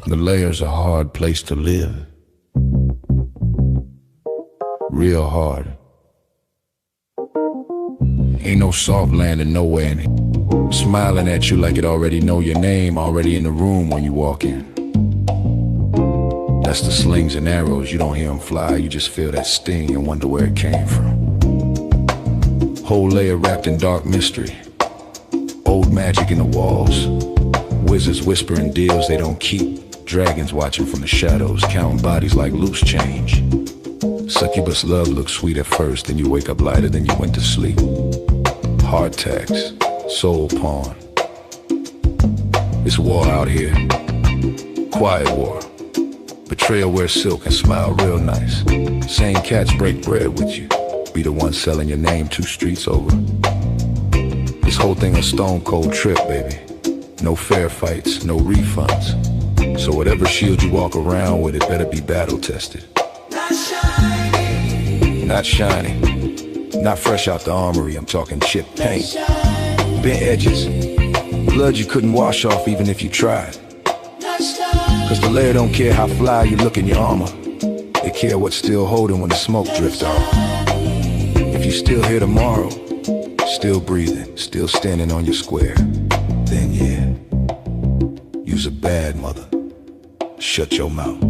The layer's a hard place to live. Real hard. Ain't no soft landing nowhere in it. Smiling at you like it already know your name, already in the room when you walk in. That's the slings and arrows, you don't hear them fly, you just feel that sting and wonder where it came from. Whole layer wrapped in dark mystery. Old magic in the walls. Wizards whispering deals they don't keep. Dragons watching from the shadows, counting bodies like loose change. Succubus love looks sweet at first, then you wake up lighter than you went to sleep. Heart tax, soul pawn. It's war out here. Quiet war. Betrayal wears silk and smile real nice. Same cats break bread with you. Be the one selling your name 2 streets over. This whole thing a stone cold trip, baby. No fair fights, no refunds. So whatever shield you walk around with, it better be battle tested. Not shiny. Not shiny. Not fresh out the armory, I'm talking chipped paint. Bent edges. Blood you couldn't wash off even if you tried. Cause the layer don't care how fly you look in your armor. They care what's still holding when the smoke drifts off. If you still here tomorrow, still breathing, still standing on your square, then yeah, you's a bad mother. Shut your mouth.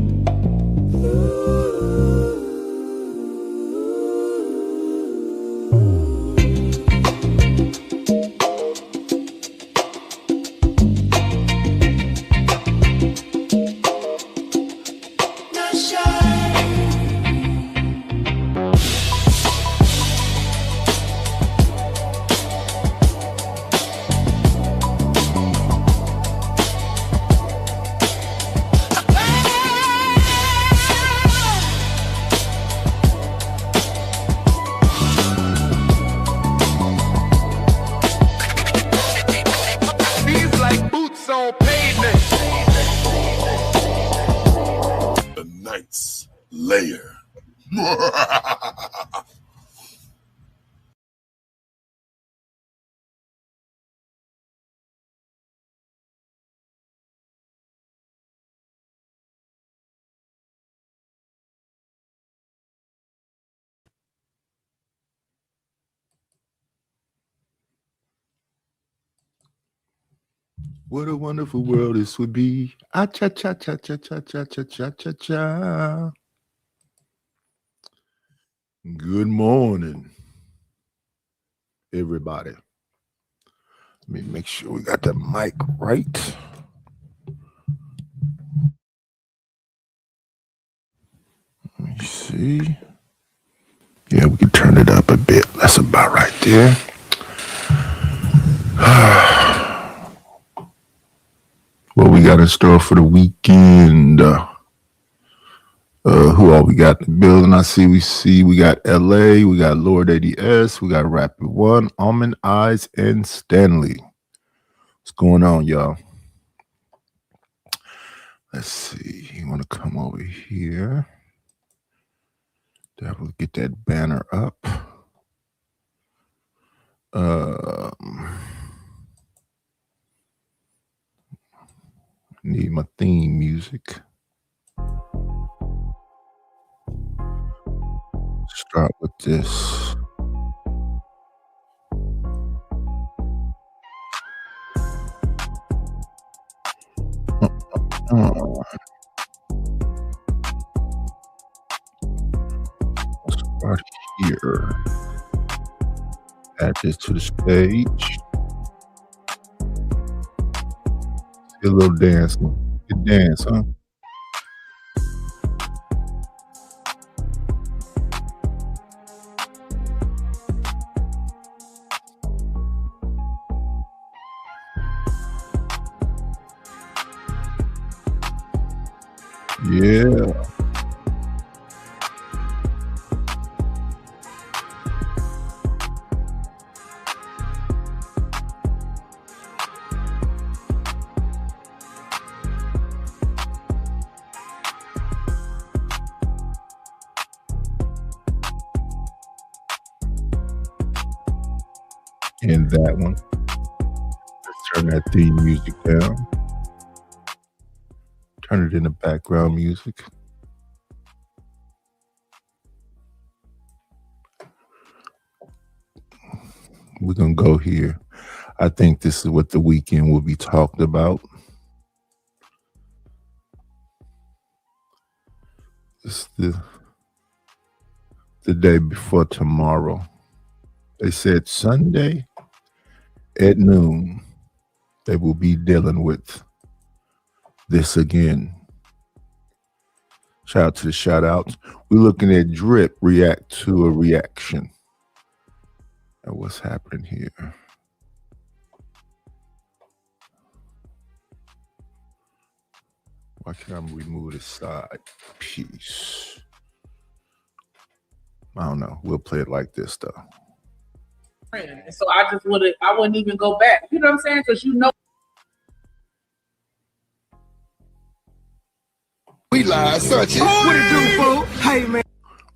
Layer. What a wonderful world this would be. Ah, cha cha cha cha cha cha cha cha cha cha. Good morning, everybody. Let me make sure we got the mic right. Let me see. Yeah, we can turn it up a bit. That's about right there. What we got in store for the weekend? Who all we got in the building? We got LA, we got Lord ADS, we got Rapid One, Almond Eyes, and Stanley. What's going on, y'all? Let's see. You want to come over here? Definitely get that banner up. Need my theme music. Start with this. Start here. Add this to the stage. See a little dancing. Good dance, huh? Yeah. And that one. Let's turn that theme music down. Turn it into background music. We're going to go here. I think this is what the weekend will be talked about. It's the day before tomorrow. They said Sunday at noon, they will be dealing with this again. Shout out to the shout outs. We're looking at Drip react to a reaction. And what's happening here? Why can't I remove the side piece? I don't know. We'll play it like this though. And so I wouldn't even go back. You know what I'm saying? Because you know. We live searching. What it do, fool? Hey, man.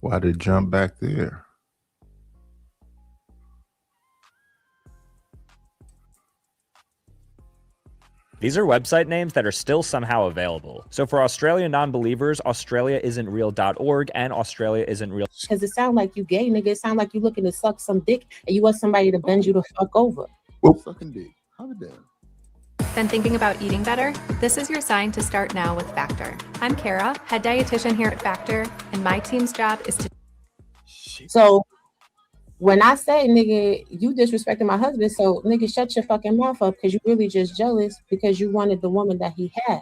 Why did it jump back there? These are website names that are still somehow available. So for Australian non-believers, AustraliaIsn'tReal.org and Australia Isn't Real. Because it sounds like you gay, nigga. It sounds like you looking to suck some dick and you want somebody to bend you the fuck over. Sucking dick. How did that? Been thinking about eating better? This is your sign to start now with Factor. I'm Kara, head dietitian here at Factor, and my team's job is to... So when I say, nigga, you disrespecting my husband, so nigga, shut your fucking mouth up because you really just jealous because you wanted the woman that he has.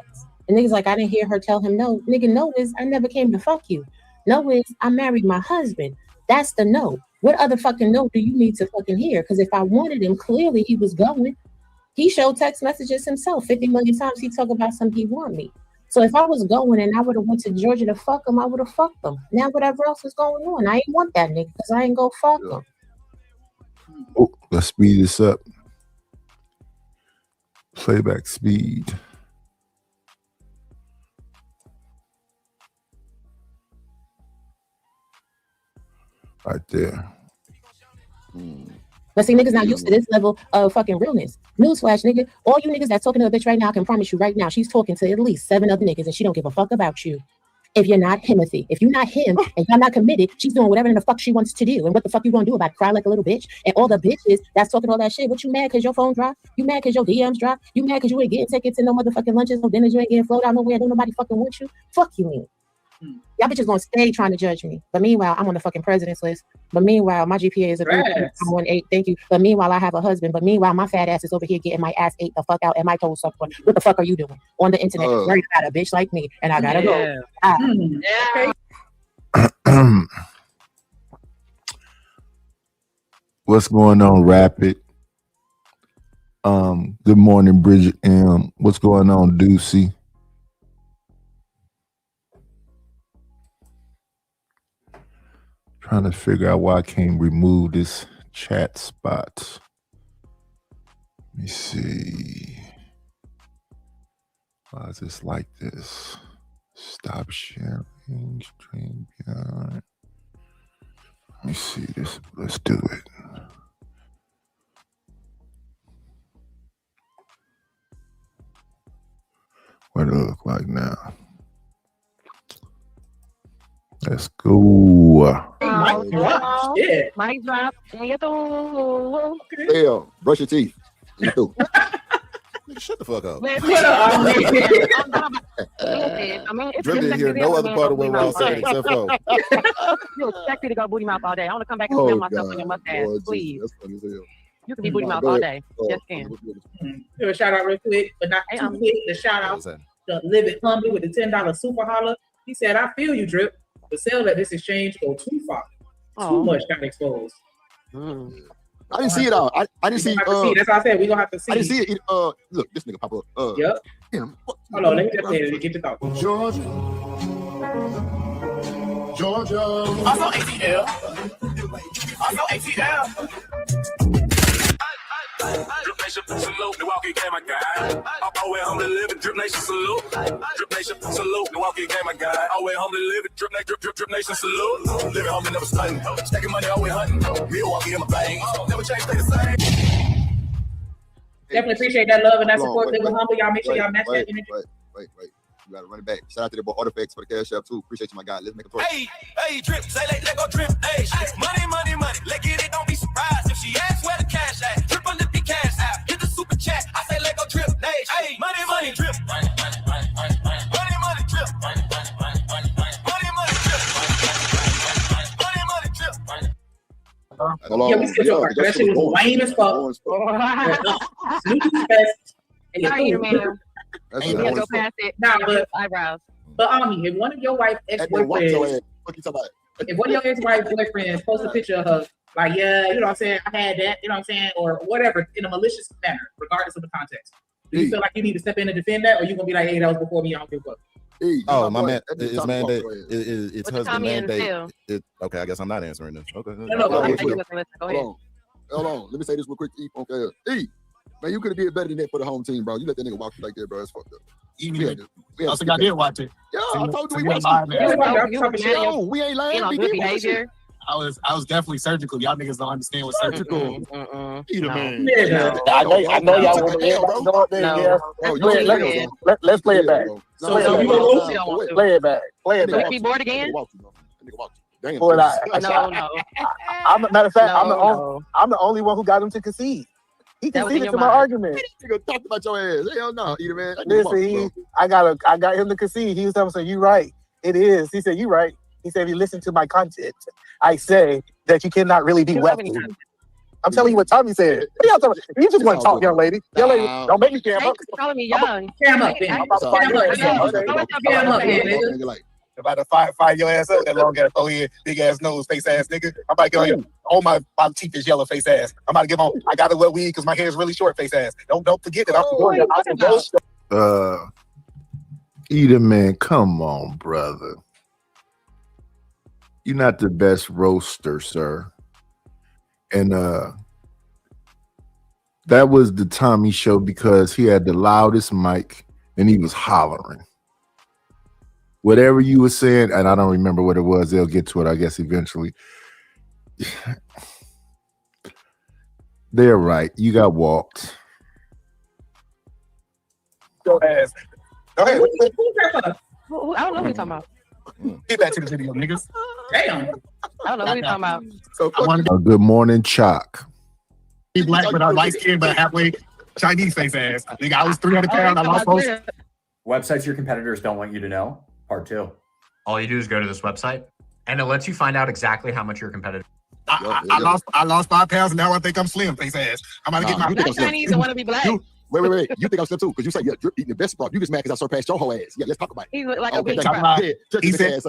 And nigga's like, I didn't hear her tell him no. Nigga, no is I never came to fuck you. No is I married my husband. That's the no. What other fucking no do you need to fucking hear? Because if I wanted him, clearly he was going. He showed text messages himself 50 million times. He talked about something he want me. So if I was going and I would have went to Georgia to fuck him, I would have fucked him. Now whatever else is going on, I ain't want that nigga because I ain't go fuck him. Oh, let's speed this up. Playback speed. Right there. But see, niggas not used to this level of fucking realness. Newsflash, nigga. All you niggas that's talking to a bitch right now, I can promise you right now, she's talking to at least 7 other niggas and she don't give a fuck about you. If you're not Timothy, if you're not him and you're not committed, she's doing whatever in the fuck she wants to do. And what the fuck you gonna do about it? Cry like a little bitch? And all the bitches that's talking all that shit, what you mad because your phone dropped? You mad because your DMs dropped? You mad because you ain't getting tickets and no motherfucking lunches, no dinners, you ain't getting flown out nowhere, don't nobody fucking want you? Fuck you, mean. Y'all bitches gonna stay trying to judge me. But meanwhile, I'm on the fucking president's list. But meanwhile, my GPA is a 3.18. Thank you. But meanwhile, I have a husband. But meanwhile, my fat ass is over here getting my ass ate the fuck out and my toes sucked. What the fuck are you doing on the internet? Worried about a bitch like me, and I gotta go. What's going on, Rapid? Good morning, Bridget M. What's going on, Deucey? Trying to figure out why I can't remove this chat spot. Let me see. Why is this like this? Stop sharing. Stream beyond. Let me see this. Let's do it. What it look like now? Let's go. Mic drop. Shit. Mic drop. Damn, brush your teeth. You too. Shut the fuck up. Drip didn't hear no other part of what Ross said except for. You expect me to go booty mouth all day. I want to come back and smell myself on your mustache, please. That's funny as hell. You can be booty mouth all day. Just can. Give a shout out real quick, but not too quick. The shout out to Live It Humbly with the $10 super holler. He said, I feel you, Drip. The sale at this exchange go too far. Too much got exposed. I didn't see it all. I didn't see. That's why I said we gonna have to see. I didn't see it. Look, this nigga pop up. Yep. Damn, hold on, let me just say it. Get your thoughts. Georgia. Also ATL. Also ATL. Drip Nation, salute, Milwaukee game, my guy. Always humbly living, Drip Nation, salute. Drip Nation, salute, Milwaukee game, my guy. Always humbly living, Drip Nation, salute. Living humbly, never stunning. Stacking money, always hunting. Milwaukee in my veins. Never change, stay the same. Definitely appreciate that love and that support. Living humbly, y'all make sure y'all match that energy. Wait. You got to run it back. Shout out to the boy Artifacts for the cash app too. Appreciate you, my guy. Let's make a twerk. Hey, drip, say let go drip, hey, money, let get it, don't be surprised if she asks where the cash at. Drip on the cash app, hit the super chat. I say let go drip, hey, money, drip, money, drip, money, drip, money, drip. Yeah, we skipped your part. That shit was lame as fuck. Snoopy's best. And Sorry, your man. That's We'll go past it. Nah, but eyebrows. if one of your wife's ex-boyfriends, if one of your ex-wife boyfriends posts a picture of her, like, yeah, you know what I'm saying, I had that, you know what I'm saying, or whatever, in a malicious manner, regardless of the context, do you feel like you need to step in and defend that, or you gonna be like, hey, that was before me, I don't give a fuck? My man, it's mandate. It's husband mandate. Okay, I guess I'm not answering this. Okay. Hold on. Let me say this real quick. Okay. Man, you could have did better than that for the home team, bro. You let that nigga walk you like that, bro. It's fucked up. I think I did watch it. Yeah, I told you we watched it. We ain't lying. Good behavior. I was definitely surgical. Y'all niggas don't understand what surgical. Man. I know y'all want to. Let's play it back. Play it back. Play it back. Keyboard again? Damn. No. Matter of fact, I'm the only one who got him to concede. He conceded to my argument. Nigga talked about your ass. Hell no, Eater man. Listen, I got him to concede. He was telling me, "You right. It is." He said, "You right." He said, "If you listen to my content, I say that you cannot really be wealthy." I'm telling you what Tommy said. What y'all talking about? You just want to talk, young lady. Young lady, don't make me cam up. Calling me young. Cam up, man. Cam up, about to fire your ass up, that long ass forehead, big ass nose, face ass nigga. I'm about to get on here. All my teeth is yellow, face ass. I'm about to get on. I got to wear weed because my hair is really short, face ass. Don't forget that. Eater man, come on, brother. You're not the best roaster, sir. And that was the Tommy show because he had the loudest mic and he was hollering. Whatever you were saying, and I don't remember what it was, they'll get to it, I guess, eventually. They're right. You got walked. Go ahead. I don't know what you're talking about. Get back to the video, niggas. Damn. I don't know what you're talking about. So Good morning, Chalk. Be black, but I'm light skinned, but halfway Chinese face ass. Nigga, I was 300 pounds. I lost most. Websites your competitors don't want you to know. Part 2. All you do is go to this website, and it lets you find out exactly how much your competitor. I lost 5 pounds, and now I think I'm slim, face ass. I'm about to get my. Not Chinese and want to be black. Wait. You think I'm slim too? Because you said, yeah, you're eating the best spot. You just mad because I surpassed your whole ass. Yeah, let's talk about it. He looked like a big He said,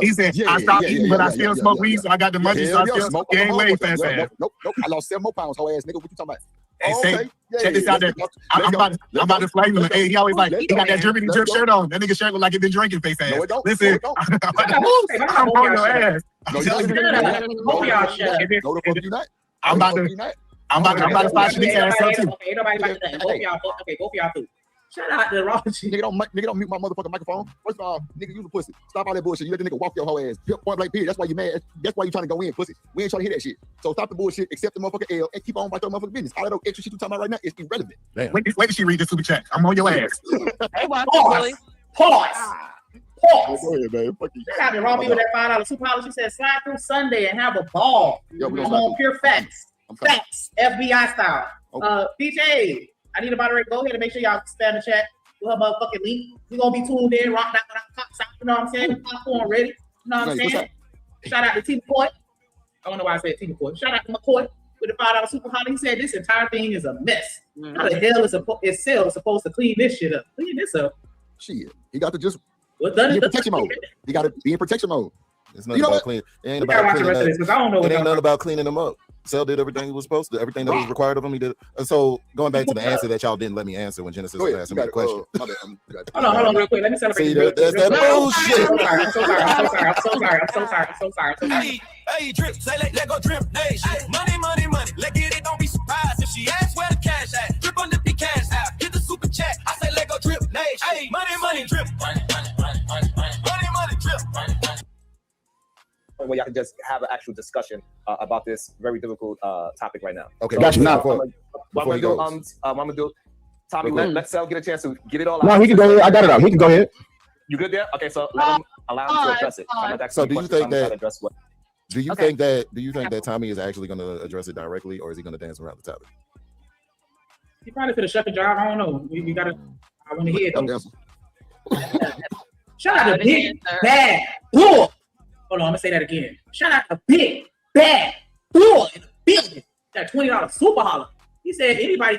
I stopped eating, but I still smoke weed, so I got the money, so I still gain weight fast ass. Nope. I lost 7 more pounds, whole ass nigga. What you talking about? Hey, check this out there. I'm about to flame him. Hey, he always like, he got that Germany drip shirt on. That nigga shirt look like he been drinking, face ass. Listen, I'm on your ass. I'm about to fight these ass up too. Okay, nobody like that. Both of y'all too. Shout out to Raji. Nigga don't mute my motherfucking microphone. First of all, nigga, you a pussy. Stop all that bullshit. You let the nigga walk your whole ass. Point blank period. That's why you mad. That's why you trying to go in, pussy. We ain't trying to hear that shit. So stop the bullshit, accept the motherfucking L, and keep on about your motherfucking business. All that extra shit you talking about right now is irrelevant. Damn. Wait till she read this super chat. I'm on your ass. Hey, watch Pause. Go ahead, man. Fuck you. Shout out to Robbie with that $5 super holler. She said, slide through Sunday and have a ball. I'm on pure facts. Facts. FBI style. DJ, I need to moderate. Go ahead and make sure y'all spam the chat. We'll have a motherfucking link. We're going to be tuned in. Rock that pops out. You know what I'm saying? Popcorn ready. You know what I'm saying? Shout out to T McCoy. I don't know why I said T McCoy. Shout out to McCoy with the $5 super holler. He said this entire thing is a mess. How the hell is Sales supposed to clean this shit up? Clean this up. Shit. He got to just be in protection mode. He got to be in protection mode. It's not about cleaning. It ain't about cleaning up. It ain't nothing about cleaning them up. Cell did everything he was supposed to. Everything that was required of him, he did. And so going back to the answer that y'all didn't let me answer when Genesis was asking me the question. Hold on, real quick. Let me celebrate. See, that's that bullshit. I'm so sorry. Hey, drip, say let go drip, hey, money, let get it, don't be surprised if she asks where the cash at. Drip on the cash app, hit the super chat. I say let go drip, hey, money, drip, money, drip. Where y'all can just have an actual discussion about this very difficult topic right now. Okay, so, got you. Now, before he goes. I'm gonna do. Tommy, let Sel get a chance to get it all out. No, he can go ahead. I got it out. He can go ahead. You good there? Okay, so allow him to address it. I'm not So asking do you questions, think I'm trying to that? address what? Do you think that Tommy is actually going to address it directly, or is he going to dance around the topic? He probably could have shut the job. I don't know. We gotta. I want to hear it. Shout out to Big Bad Bull. Hold on, I'm gonna say that again. Shout out to Big Bad Bull in the building. That $20 super holler. He said anybody.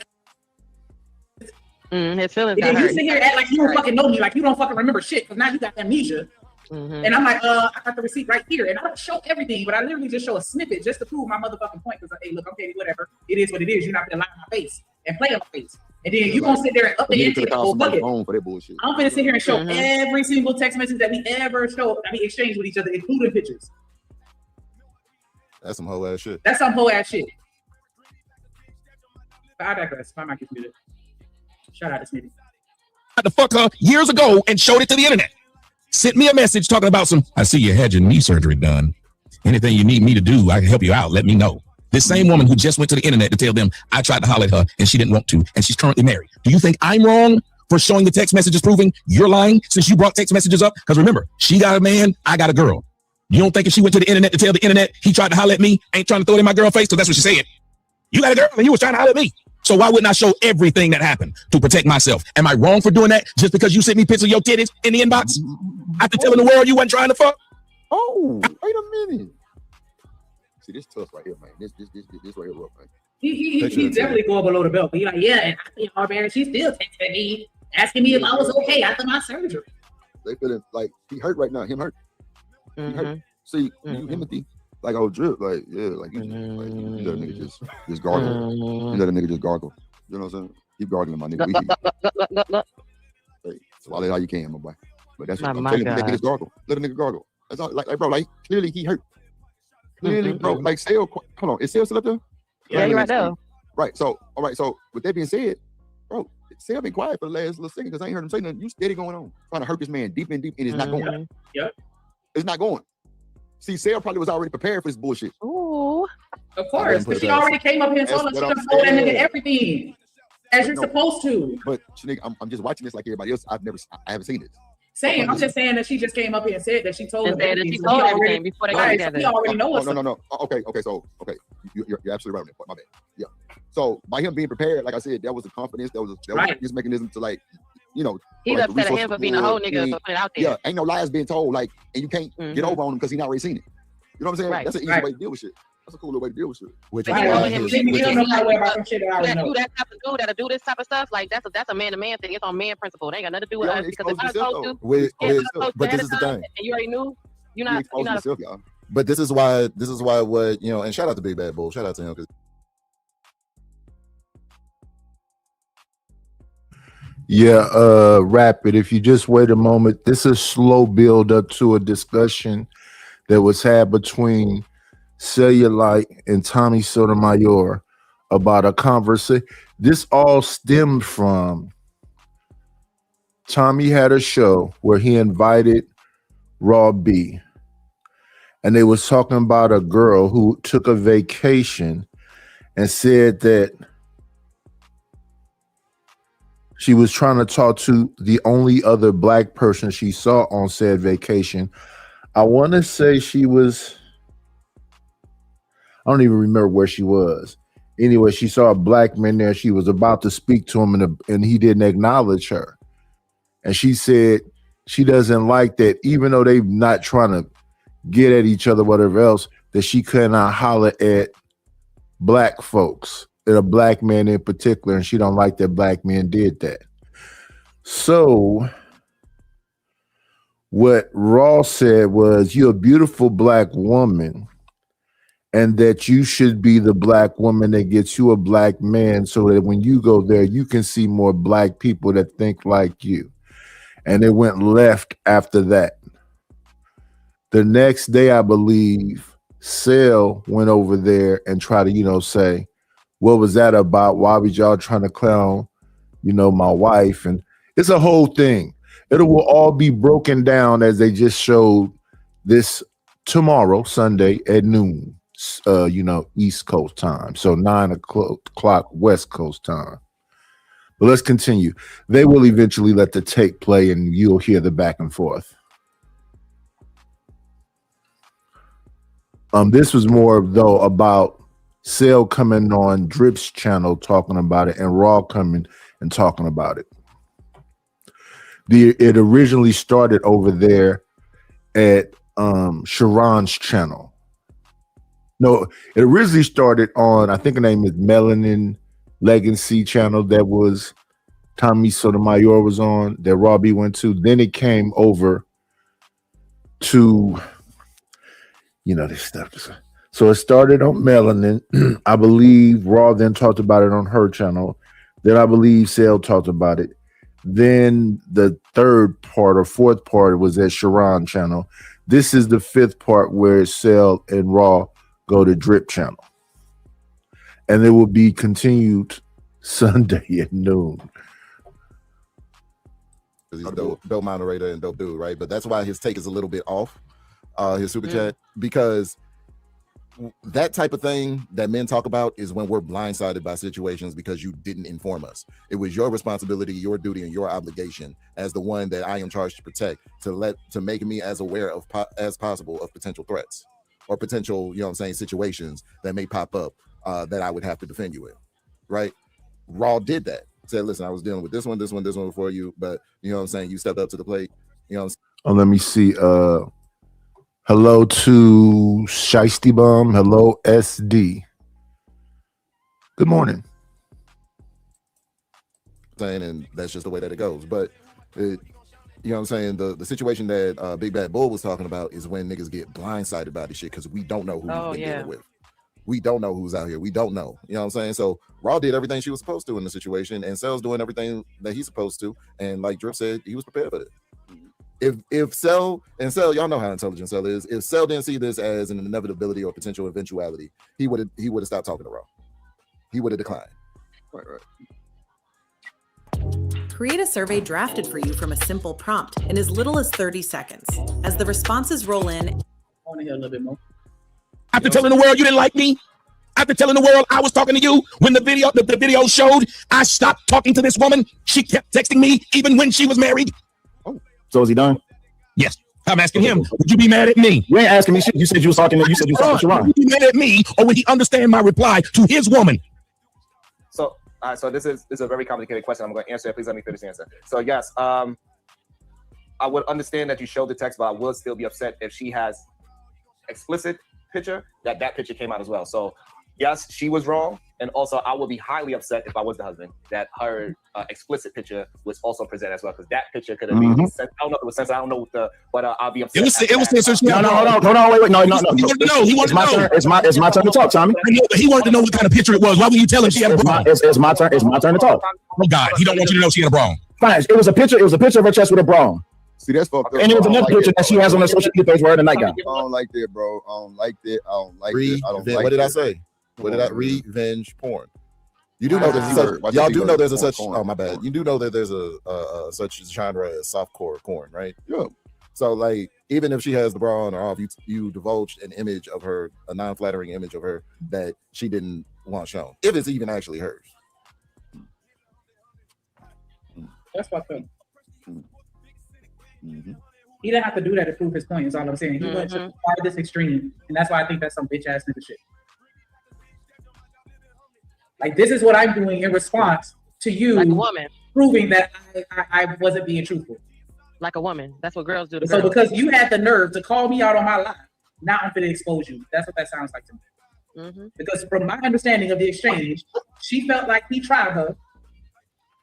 His feelings And got then you hurt. sit here and act like you don't fucking know me, like you don't fucking remember shit, because now you got amnesia. And I'm like, I got the receipt right here, and I don't show everything, but I literally just show a snippet just to prove my motherfucking point. Because like, hey, look, okay, whatever, it is what it is. You're not gonna lie in my face and play in my face, and then you gonna sit there and up the ante and go, fuck it. For that bullshit. I'm gonna sit here and show every single text message that we ever exchange with each other, including pictures. That's some whole ass shit. That's some whole ass shit. But I digress. My mic is muted. Shout out to Smitty. The fuck her years ago and showed it to the internet. Sent me a message talking about I see you had your knee surgery done. Anything you need me to do, I can help you out. Let me know. This same woman who just went to the internet to tell them I tried to holler at her and she didn't want to, and she's currently married. Do you think I'm wrong for showing the text messages proving you're lying since you brought text messages up? Because remember, she got a man, I got a girl. You don't think if she went to the internet to tell the internet he tried to holler at me, ain't trying to throw it in my girl's face? Because that's what she said. You got a girl and you was trying to holler at me. So why wouldn't I show everything that happened to protect myself? Am I wrong for doing that just because you sent me pictures of your titties in the inbox after telling the world you wasn't trying to fuck? Oh, wait a minute. See, this tough right here, man. This right here, rough, man. He definitely going below the belt. But he like, yeah, and I think Marbury, she still texting me, asking me if I was okay after my surgery. They feeling like he hurt right now. Him hurt. He hurt. See, you Timothy, like Drip, like like you let a nigga just gargle. You let a nigga just gargle. You know what I'm saying? Keep gargling, my nigga. Hey, swallow it how you can, my boy. But that's what I'm telling you. Let a nigga gargle. Let a nigga gargle. That's all. Like bro, like clearly he hurt. Clearly, bro, like Sale. Hold on, is Sale still up there? Yeah, you're right there. Right. So, all right. So, with that being said, bro, Sale been quiet for the last little second because I ain't heard him say nothing. You steady going on, trying to hurt this man deep and it's not going. Yep. It's not going. See, Sale probably was already prepared for this bullshit. Ooh. Of course, because she already came up here and told us she done told that nigga everything as you're supposed to. But Shanique, I'm just watching this like everybody else. I haven't seen this. Same. I'm just saying that she just came up here and said that she told him everything. She told everything before they got together. He already know what's No. Okay. So, you're absolutely right on that point. My bad. Yeah. So by him being prepared, like I said, that was the confidence. That was his mechanism to like, you know. He's like, upset at him for being a whole nigga, so put it out there. Yeah, ain't no lies being told, like, and you can't get over on him because he not already seen it. You know what I'm saying? Right. That's an easy way to deal with shit. That's a cool way to deal with shit. Which But is you know why him, his- you which don't is- know know about some shit that I already that know. do that type of dude that'll do this type of stuff. Like that's a man-to-man thing. It's on man principle. It ain't got nothing to do with You us. already Because if I exposed yourself, told you, With- if I with- told you but ahead this of is the time thing. and you already knew, you're You not. exposed yourself, y'all. But this is why what, you know, and shout out to Big Bad Bull. Shout out to him. Yeah, Rapid. If you just wait a moment, this is slow build up to a discussion that was had between Cellulite and Tommy Sotomayor about a conversation. This all stemmed from Tommy had a show where he invited Raw B, and they was talking about a girl who took a vacation and said that she was trying to talk to the only other black person she saw on said vacation. I want to say she was, I don't even remember where she was. Anyway, she saw a black man there. She was about to speak to him and he didn't acknowledge her. And she said she doesn't like that, even though they're not trying to get at each other, whatever else, that she cannot holler at black folks, at a black man in particular, and she don't like that black men did that. So what Ross said was, you're a beautiful black woman, and that you should be the black woman that gets you a black man so that when you go there, you can see more black people that think like you. And it went left after that. The next day, I believe, Cell went over there and tried to, say, what was that about? Why was y'all trying to clown, my wife? And it's a whole thing. It will all be broken down as they just showed this tomorrow, Sunday at noon, East Coast time. So 9 o'clock West Coast time. But let's continue. They will eventually let the tape play and you'll hear the back and forth. This was more though about Cell coming on Drip's channel talking about it and Raw coming and talking about it. It originally started over there at Sharon's channel. No, it originally started on, I think her name is Melanin Legacy channel that was Tommy Sotomayor was on, that Robbie went to. Then it came over to, you know, this stuff. So it started on Melanin. I believe Raw then talked about it on her channel. Then I believe Cell talked about it. Then the third part or fourth part was at Sharon channel. This is the fifth part where Cell and Raw go to Drip channel. And it will be continued Sunday at noon. He's a dope moderator and dope dude, right? But that's why his take is a little bit off, his super chat, because that type of thing that men talk about is when we're blindsided by situations because you didn't inform us. It was your responsibility, your duty, and your obligation as the one that I am charged to protect to make me as aware of as possible of potential threats or potential, you know what I'm saying, situations that may pop up that I would have to defend you with, right? Raw did that. Said, listen, I was dealing with this one before you, but you know what I'm saying, you stepped up to the plate. You know what I'm saying? Let me see. Hello to Shiesty Bum. Hello, SD. Good morning. And that's just the way that it goes. But you know what I'm saying? The situation that Big Bad Bull was talking about is when niggas get blindsided by this shit because we don't know who we've been dealing with. We don't know who's out here. We don't know. You know what I'm saying? So Raw did everything she was supposed to in the situation, and Cell's doing everything that he's supposed to. And like Drip said, he was prepared for it. If Cell, y'all know how intelligent Cell is. If Cell didn't see this as an inevitability or potential eventuality, he would have stopped talking to Raw. He would have declined. Right. Create a survey drafted for you from a simple prompt in as little as 30 seconds. As the responses roll in, I want to hear a little bit more. After telling the world you didn't like me, after telling the world I was talking to you, when the video showed I stopped talking to this woman, she kept texting me even when she was married. Oh, so is he done? Yes. I'm asking him, would you be mad at me? You ain't asking me shit. You said you was talking to Sharon. Would you be mad at me, or would he understand my reply to his woman? So this is a very complicated question. I'm going to answer it. Please let me finish the answer. So yes, I would understand that you showed the text, but I would still be upset if she has explicit picture that picture came out as well. So yes, she was wrong, and also I would be highly upset if I was the husband that her explicit picture was also presented as well, because that picture could have been. I don't know if it was sensitive. I don't know but I'll be upset. It was sensitive. No, hold on, wait, no. He wanted to know. He wanted to know. It's my turn to talk, Tommy. He wanted to know what kind of picture it was. Why would you tell him she had a bra? It's my turn. It's my turn to talk. Oh God, he don't want you to know she had a bra. Fine. It was a picture of her chest with a bra on. See, that's fucked up. And it was another picture that she has on her social media page wearing a nightgown. I don't like that, bro. I don't like that. What did I say? What did I revenge porn? You do know there's such. Y'all do know there's a such. Oh my bad. You do know that there's a such genre as softcore porn, right? Yeah. So like, even if she has the bra on or off, you divulged an image of her, a non-flattering image of her that she didn't want shown, if it's even actually hers. That's what I think. He didn't have to do that to prove his point, is all I'm saying. He went to the farthest extreme, and that's why I think that's some bitch ass nigga shit. Like, this is what I'm doing in response to you, like a woman, proving that I wasn't being truthful. Like a woman. That's what girls do to So girls. because you had the nerve to call me out on my lie, now I'm going to expose you. That's what that sounds like to me. Because from my understanding of the exchange, she felt like he tried her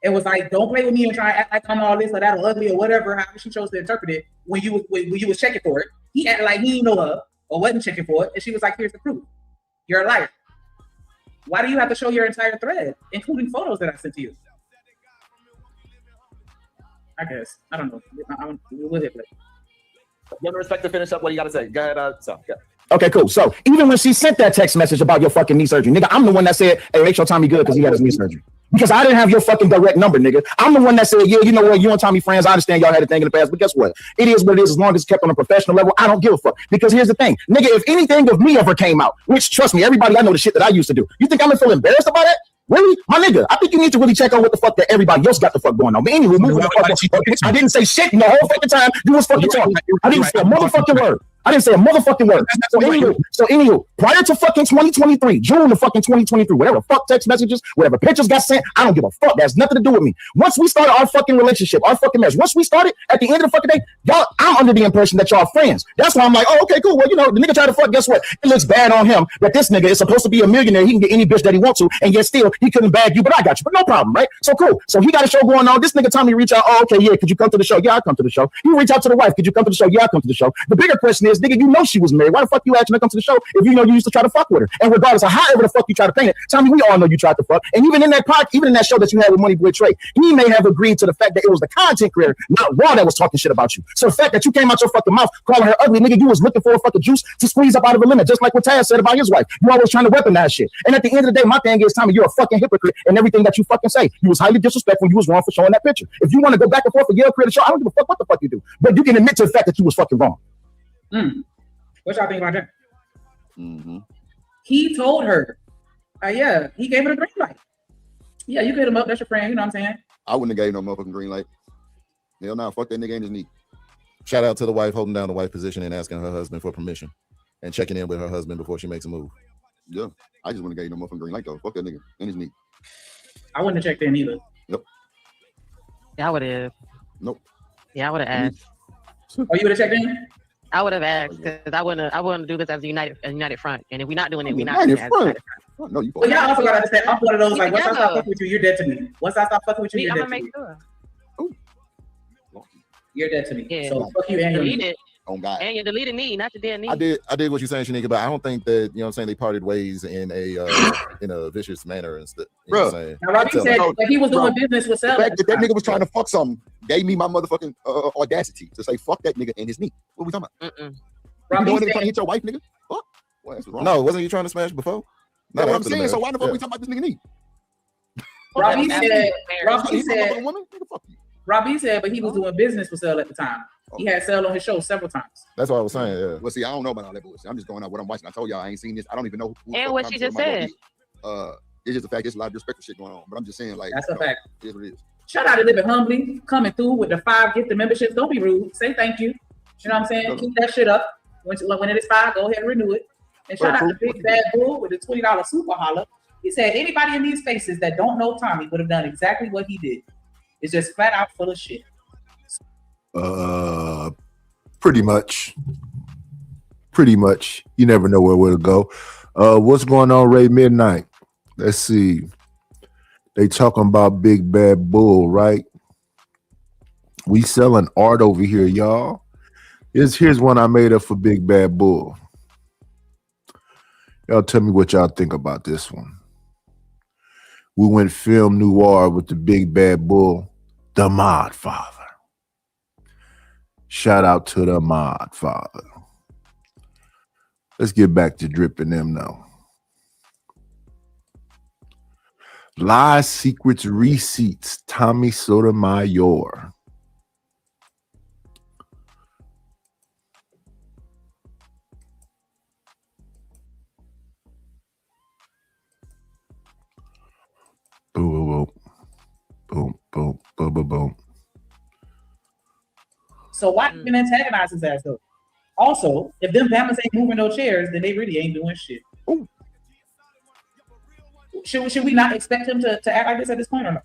and was like, don't play with me and try to act like I'm all this or that or ugly or whatever, however she chose to interpret it when you was checking for it. He acted like he didn't know her or wasn't checking for it, and she was like, here's the proof. You're a liar. Why do you have to show your entire thread, including photos that I sent to you? I guess. I don't know. We'll hit it. You have the respect to finish up what you got to say. Go ahead, so. Yeah. Okay, cool. So even when she sent that text message about your fucking knee surgery, nigga, I'm the one that said, hey, make sure Tommy good because he had his knee surgery. Because I didn't have your fucking direct number, nigga. I'm the one that said, yeah, you know what, you and Tommy friends, I understand y'all had a thing in the past, but guess what? It is what it is as long as it's kept on a professional level. I don't give a fuck. Because here's the thing, nigga, if anything of me ever came out, which trust me, everybody, I know the shit that I used to do. You think I'm gonna feel embarrassed about it? Really? My nigga, I think you need to really check on what the fuck that everybody else got the fuck going on. But anyway, moving the fuck on. I didn't say shit the whole fucking time you was fucking talking. I didn't say a motherfucking word. I didn't say a motherfucking word. So anywho, prior to fucking 2023, June of fucking 2023, whatever fuck text messages, whatever pictures got sent, I don't give a fuck. That has nothing to do with me. Once we started our fucking relationship, our fucking marriage, once we started, at the end of the fucking day, y'all, I'm under the impression that y'all are friends. That's why I'm like, oh, okay, cool. Well, you know, the nigga tried to fuck, guess what? It looks bad on him that this nigga is supposed to be a millionaire. He can get any bitch that he wants to, and yet still, he couldn't bag you, but I got you. But no problem, right? So cool. So he got a show going on. This nigga Tommy reach out, oh, okay, yeah, could you come to the show? Yeah, I'll come to the show. You reach out to the wife, could you come to the show? Yeah, I'll come to the show. The bigger question is, nigga, you know she was married. Why the fuck you asking her to come to the show if you know you used to try to fuck with her? And regardless of however the fuck you try to paint it, Tommy, we all know you tried to fuck. And even in that show that you had with Money Boy Trey, he may have agreed to the fact that it was the content creator, not Raw, that was talking shit about you. So the fact that you came out your fucking mouth calling her ugly, nigga, you was looking for a fucking juice to squeeze up out of a limit, just like what Taz said about his wife. You always trying to weaponize shit. And at the end of the day, my thing is, Tommy, you're a fucking hypocrite in everything that you fucking say. You was highly disrespectful. You was wrong for showing that picture. If you want to go back and forth and yell, create a show, I don't give a fuck what the fuck you do. But you can admit to the fact that you was fucking wrong. What y'all think about that? Mm-hmm. He told her, yeah, he gave her the green light. Yeah, you could hit him up. That's your friend. You know what I'm saying? I wouldn't have gave no motherfucking green light. Hell nah, fuck that nigga in his knee. Shout out to the wife holding down the wife position and asking her husband for permission and checking in with her husband before she makes a move. Yeah, I just wouldn't have gave no motherfucking green light though. Fuck that nigga in his knee. I wouldn't have checked in either. Nope. Yeah, I would have. Nope. Yeah, I would have asked. Oh, you would have checked in? I would have asked because I wouldn't do this as a united front. And if we're not doing it, we're not United doing it. front. No, you. But y'all also gotta understand, I'm one of those like, once I stop fucking with you, you're dead to me. Once I stop fucking with you, you're dead to me. Sure. You're dead to me. Yeah. So fuck you and delete it. Oh God. And you deleted me, not the dead knee. I did what you're saying, Shanika, but I don't think that, you know what I'm saying, they parted ways in a vicious manner and stuff. Bro, now Robbie said that he was doing business with the Sel. fact that nigga was trying to fuck something gave me my motherfucking audacity to say fuck that nigga in his knee. What we talking about? Robbie You said, trying to hit your wife, nigga? What? Well, that's wrong. No, wasn't you trying to smash before? That's what I'm after the saying. So marriage. why the fuck Yeah. we talking about this nigga knee? Robbie said, He fuck a woman? Nigga, fuck you. Robbie said, but he was doing business with Sel at the time. He had Sel on his show several times. That's what I was saying, yeah. Well, see, I don't know about all that bullshit. I'm just going out what I'm watching. I told y'all I ain't seen this. I don't even know who And what she just said. It's just the fact there's a lot of disrespectful shit going on. But I'm just saying, like, That's a fact. It is what it is. Shout out to Living Humbly coming through with the 5 gifted memberships. Don't be rude. Say thank you. You know what I'm saying? Keep that shit up. When it is 5, go ahead and renew it. And shout out to Big Bad Bull with the $20 super holler. He said anybody in these spaces that don't know Tommy would have done exactly what he did. It's just flat out full of shit. Pretty much. You never know where to go. What's going on, Ray Midnight? Let's see. They talking about Big Bad Bull, right? We selling art over here, y'all. Here's one I made up for Big Bad Bull. Y'all tell me what y'all think about this one. We went film noir with the Big Bad Bull, the Mod Father. Shout out to the Mod Father. Let's get back to dripping them now. Lies, secrets, receipts. Tommy Sotomayor. Boom, boom, boom, boom, boom, boom. So why even antagonize his ass though? Also, if them Bamas ain't moving no chairs, then they really ain't doing shit. Ooh. Should we not expect him to act like this at this point or not?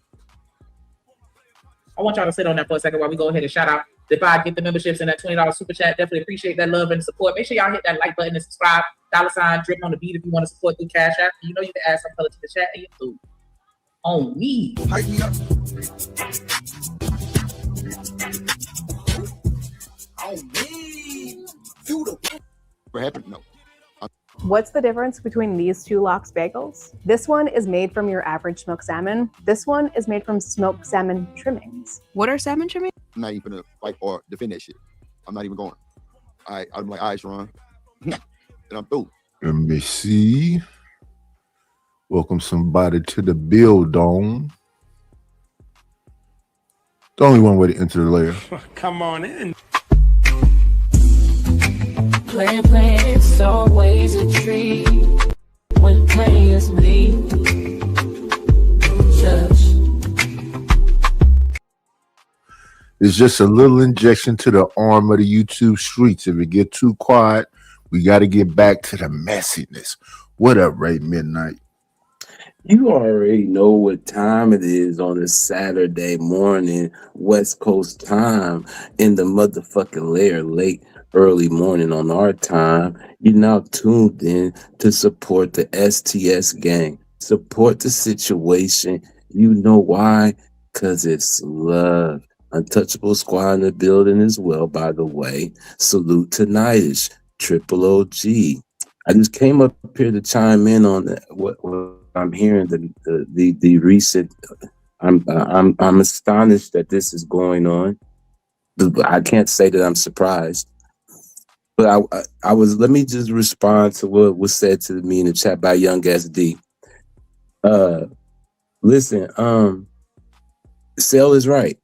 I want y'all to sit on that for a second while we go ahead and shout out the 5 get the memberships and that $20 super chat. Definitely appreciate that love and support. Make sure y'all hit that like button and subscribe. $ drip on the beat if you want to support through Cash App. You know you can add some color to the chat and you do. On me. What happened? No. What's the difference between these 2 lox bagels? This one is made from your average smoked salmon. This one is made from smoked salmon trimmings. What are salmon trimmings? I'm not even gonna fight or defend that shit. I'm not even going. I'm like, all right, Sharon. And I'm through. Let me see. Welcome somebody to the build-on. The only one way to enter the layer. Come on in. Plan, it's always a treat when players bleed. It's just a little injection to the arm of the YouTube streets. If it get too quiet, we got to get back to the messiness. What up, Ray Midnight? You already know what time it is on a Saturday morning, West Coast time, in the motherfucking lair, late, early morning on our time. You're now tuned in to support the STS gang. Support the situation. You know why? Because it's love. Untouchable Squad in the building as well, by the way. Salute to Nightish, Triple OG. I just came up here to chime in on what I'm hearing. The recent. I'm astonished that this is going on. I can't say that I'm surprised, but I was. Let me just respond to what was said to me in the chat by Young SD. Listen, Cell is right.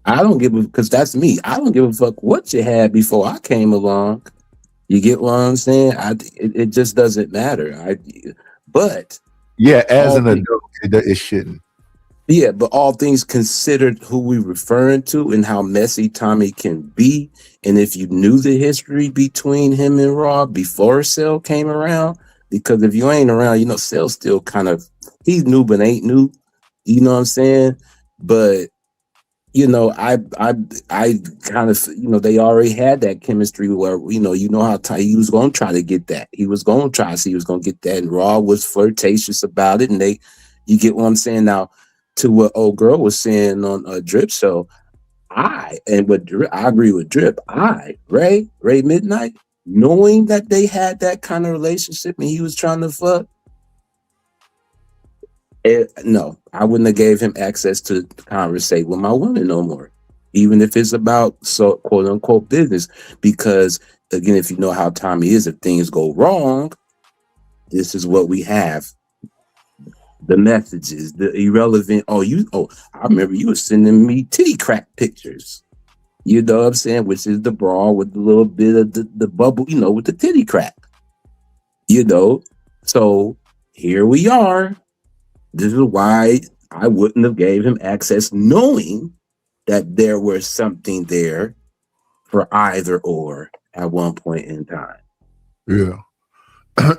I don't give a, because that's me. I don't give a fuck what you had before I came along. You get what I'm saying? It just doesn't matter. But yeah, as an adult, it shouldn't. Yeah, but all things considered, who we referring to and how messy Tommy can be, and if you knew the history between him and Rob before Cell came around, because if you ain't around, you know, Cell still kind of, he's new but ain't new. You know what I'm saying? But you know, I kind of, you know, they already had that chemistry where, you know how he was going to try to get that. He was going to try to see he was going to get that. And Raw was flirtatious about it. And you get what I'm saying? Now, to what old girl was saying on a Drip show, I agree with Drip. Ray Midnight, knowing that they had that kind of relationship and he was trying to fuck, no, I wouldn't have gave him access to conversate with my woman no more, even if it's about quote unquote business. Because again, if you know how Tommy is, if things go wrong, this is what we have: the messages, the irrelevant. I remember you were sending me titty crack pictures. You know what I'm saying? Which is the bra with a little bit of the bubble, you know, with the titty crack. You know, so here we are. This is why I wouldn't have gave him access, knowing that there was something there for either or at one point in time. Yeah.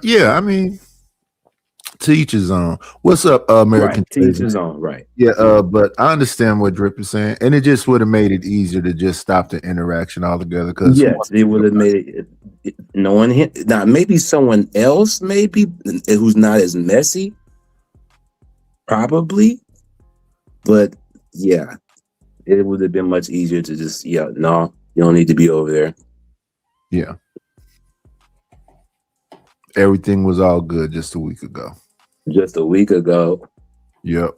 Yeah, I mean, to each his own. What's up, American? Right, to each his own, right. Yeah, but I understand what Drip is saying, and it just would have made it easier to just stop the interaction altogether. Because yes, it would have made it no one hit. Now, maybe someone else, who's not as messy. Probably, but yeah, it would have been much easier to just, no, you don't need to be over there. Yeah. Everything was all good just a week ago. Just a week ago. Yep.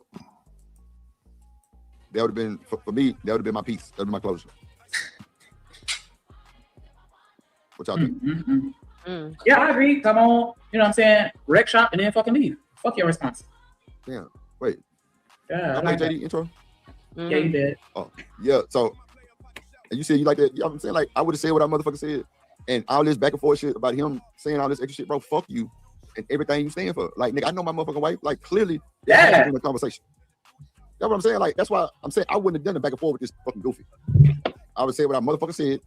That would have been, for me, that would have been my piece. That would be my closure. What y'all think? Yeah, I agree. Come on. You know what I'm saying? Wreck shop and then fucking leave. Fuck your response. Damn. Wait. Yeah, I played JD intro. Yeah, you did. Oh, yeah. So, and you said you like that. You know what I'm saying? Like, I would have said what I motherfucker said. And all this back and forth shit about him saying all this extra shit, bro, fuck you. And everything you stand for. Like, nigga, I know my motherfucking wife. Like, clearly, yeah, in the conversation. That's what I'm saying. Like, that's why I'm saying I wouldn't have done it back and forth with this fucking goofy. I would say what I motherfucker said.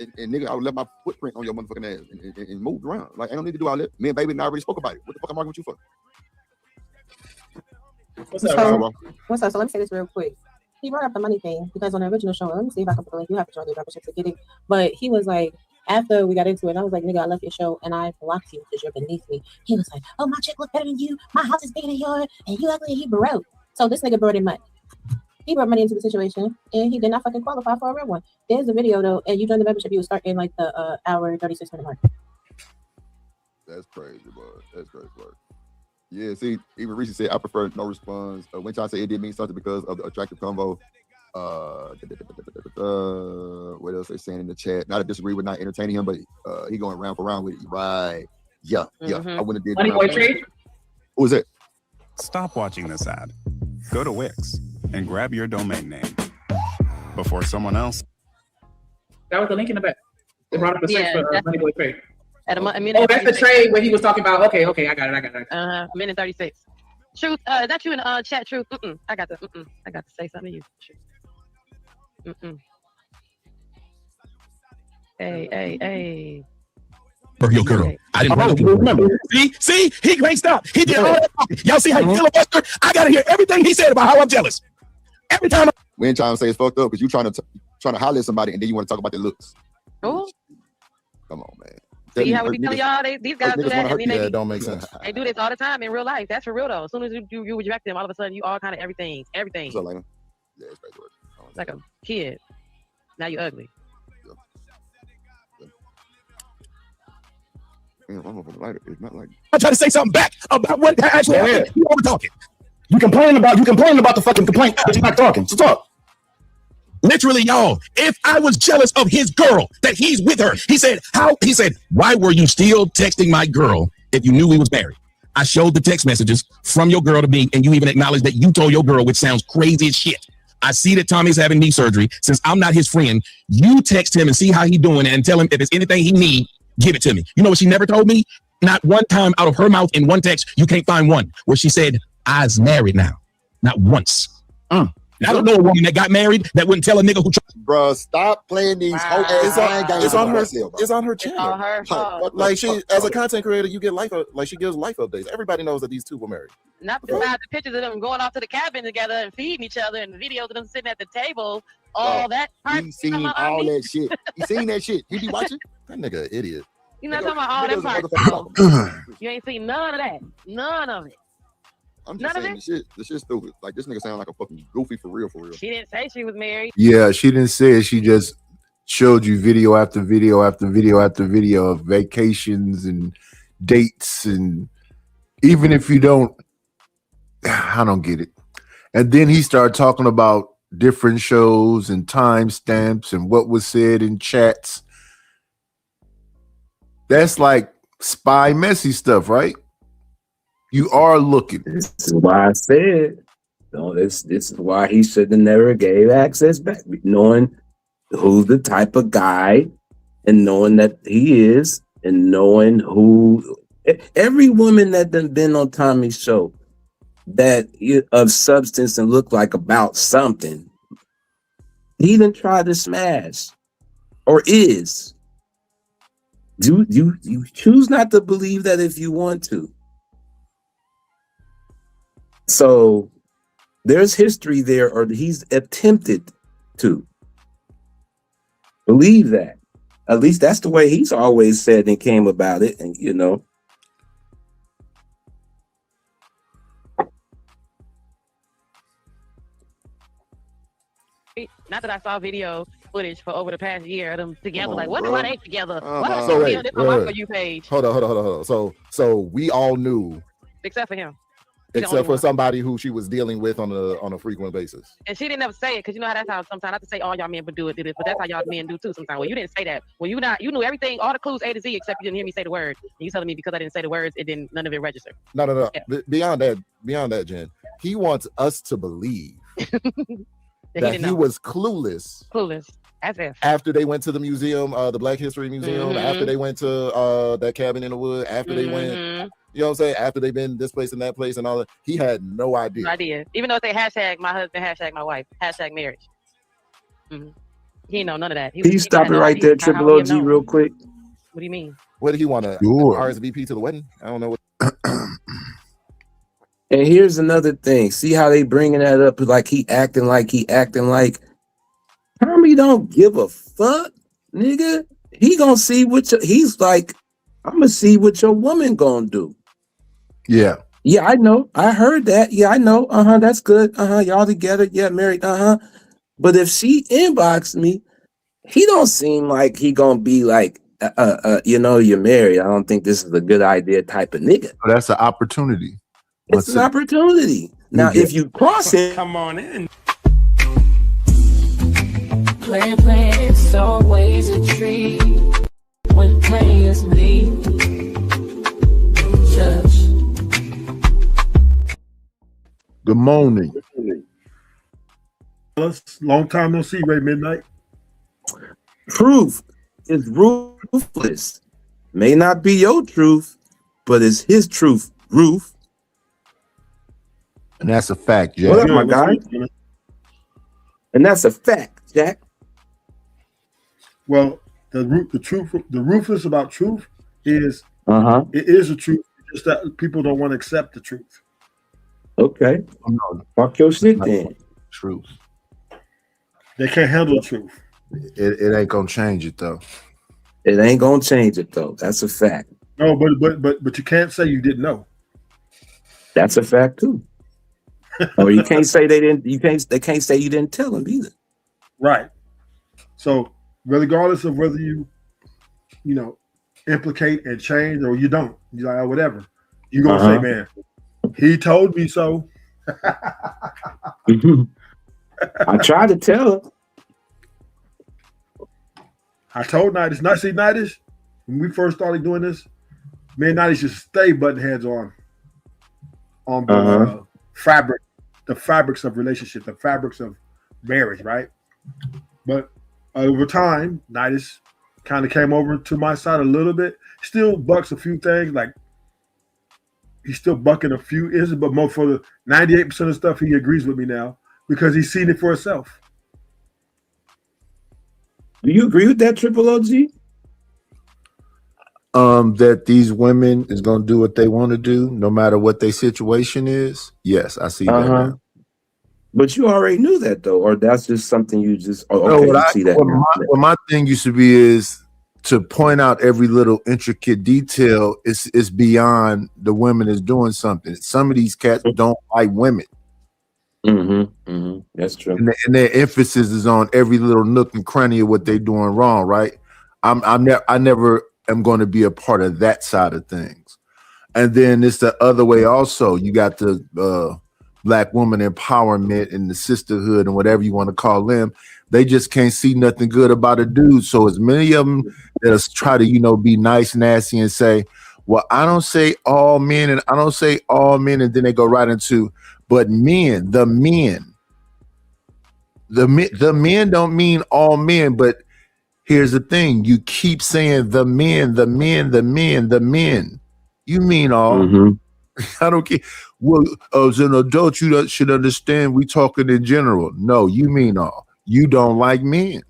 And nigga, I would let my footprint on your motherfucking ass and moved around. Like, I don't need to do all that. Me and baby and I already spoke about it. What the fuck am I arguing with you for? What's up? So let me say this real quick. He brought up the money thing because on the original show, let me see if I can put the link. You have to join the membership to get it. But he was like, after we got into it, I was like, nigga, I left your show and I blocked you because you're beneath me. He was like, oh, my chick look better than you. My house is bigger than yours and you ugly and you broke. So this nigga brought in money. He brought money into the situation and he did not fucking qualify for a real one. There's the video though, and you joined the membership, you would start in like the hour 36-minute mark. That's crazy, bro. That's crazy, bro. Yeah, see, even Reese said I prefer no response. When y'all say it did mean something because of the attractive convo. What else they saying in the chat? Not to disagree with not entertaining him, but he going round for round with it. Right. Yeah. I wouldn't have did Money Boy Trade. Who was it? Stop watching this ad. Go to Wix and grab your domain name before someone else. That was the link in the back. They brought up the search for Money Boy Trade. At a minute. Oh, that's the trade where he was talking about. Okay, I got it. A minute 36. Truth, is that you in chat? Truth. I got to say something to you. Truth. Hey. For your girl. I didn't remember. See, he can't stop. He did all that. Y'all see how he filibuster? I gotta hear everything he said about how I'm jealous. Every time. We ain't trying to say it's fucked up because you trying to holler at somebody and then you want to talk about their looks. Oh. Come on, man. See how we be telling y'all these guys do that, and then Yeah, it don't make sense. they do this all the time in real life. That's for real though. As soon as you reject them, all of a sudden you all kind of everything. What's up, Lena? Yeah, it's back to work. Like a kid. Now you ugly. Man, I'm over the lighter. It's not like I try to say something back about what actually happened. You over talking. You complaining about the fucking complaint, but you're not talking. So talk. Literally, y'all, if I was jealous of his girl, that he's with her, he said, why were you still texting my girl if you knew we was married? I showed the text messages from your girl to me, and you even acknowledged that you told your girl, which sounds crazy as shit. I see that Tommy's having knee surgery. Since I'm not his friend, you text him and see how he's doing and tell him if there's anything he needs, give it to me. You know what she never told me? Not one time out of her mouth in one text, you can't find one, where she said, I's married now. Not once. I don't know a woman that got married that wouldn't tell a nigga who. Bro, stop playing these whole ass games. It's on her. Myself, it's on her channel. Like she, as a content creator, you get life. Like she gives life updates. Everybody knows that these two were married. Not besides the pictures of them going off to the cabin together and feeding each other, and the videos of them sitting at the table. All that. He seen all that shit. He seen that shit. He be watching. That nigga an idiot. You not talking about all that part. You ain't seen none of that. None of it. I'm just saying this shit's stupid. Like this nigga sound like a fucking goofy for real. She didn't say she was married. Yeah, she didn't say it. She just showed you video after video after video after video of vacations and dates, and even if you don't, I don't get it. And then he started talking about different shows and timestamps and what was said in chats. That's like spy messy stuff, right? You are looking. This is why I said, no, this is why he should have never gave access back, knowing who's the type of guy and knowing that he is and knowing who every woman that done been on Tommy's show that of substance and look like about something, he done tried to smash or is. Do you choose not to believe that if you want to? So there's history there, or he's attempted to believe that. At least that's the way he's always said and came about it. And you know, not that I saw video footage for over the past year of them together. Like, what's why they together? Why So they wait, on my For You page? Hold on. So we all knew, Except for him. except for somebody who she was dealing with on a frequent basis. And she didn't ever say it because you know how that's how sometimes not to say all y'all men would do this, but that's how y'all men do too sometimes. Well, you didn't say that. Well, you knew everything, all the clues A to Z, except you didn't hear me say the word. And you telling me because I didn't say the words, none of it registered. No. Yeah. Beyond that, Jen, he wants us to believe that he know. was clueless. As if. After they went to the museum, the Black History Museum, after they went to that cabin in the wood, after they went, you know what I'm saying? After they've been this place and that place and all that, he had no idea. No idea. Even though it say hashtag my husband, hashtag my wife, hashtag marriage. He didn't know none of that. Can you stop it right there, Triple OG, real quick? What do you mean? What did he want to RSVP to the wedding? I don't know what. And here's another thing. See how they bringing that up like he acting like. Tommy don't give a fuck, nigga. He gonna see he's like, I'm gonna see what your woman gonna do. Yeah. Yeah, I know. I heard that. Yeah, I know. That's good. Y'all together. Yeah, married. But if she inboxed me, he don't seem like he gonna be like, you're married. I don't think this is a good idea type of nigga. Oh, that's an opportunity. It's an opportunity. Now, if you cross it, come on in. Plan, it's always a treat when players meet. Judge. Good morning. Long time no see, Ray Midnight. Truth is ruthless. May not be your truth, but it's his truth, Ruth. And that's a fact, Jay. What up, my guy? And that's a fact. Jack? Well, the ruthless about truth is it is the truth. It's just that people don't want to accept the truth. Okay. Fuck your shit then. Truth. They can't handle the truth. It ain't gonna change it though. It ain't gonna change it though. That's a fact. No, but you can't say you didn't know. That's a fact too. Or you can't say they didn't. They can't say you didn't tell them either. Right. So regardless of whether you implicate and change or you don't, you're like, oh, whatever. You gonna say, man, he told me so. I tried to tell her. I told Nidus, Nidus, when we first started doing this, me and Nidus just stay button heads on the fabrics of relationship, the fabrics of marriage, right? But over time, Nidus kind of came over to my side a little bit. Still bucks a few things, like he's still bucking a few issues, but more for the 98% of stuff he agrees with me now because he's seen it for himself. Do you agree with that, Triple OG? That these women is gonna do what they want to do, no matter what their situation is. Yes, I see that now. But you already knew that though, or that's just something you just see that. What my thing used to be is to point out every little intricate detail. It's beyond the women is doing something. Some of these cats don't like women. That's true. And their emphasis is on every little nook and cranny of what they're doing wrong, right? I never am going to be a part of that side of things. And then it's the other way also. You got the Black woman empowerment and the sisterhood and whatever you want to call them. They just can't see nothing good about a dude. So as many of them that try to, be nice, nasty, and say, well, I don't say all men, and I don't say all men, and then they go right into, but men, the men don't mean all men. But here's the thing: you keep saying the men. You mean all? I don't care. Well, as an adult, you should understand. We talking in general. No, you mean all. You don't like men.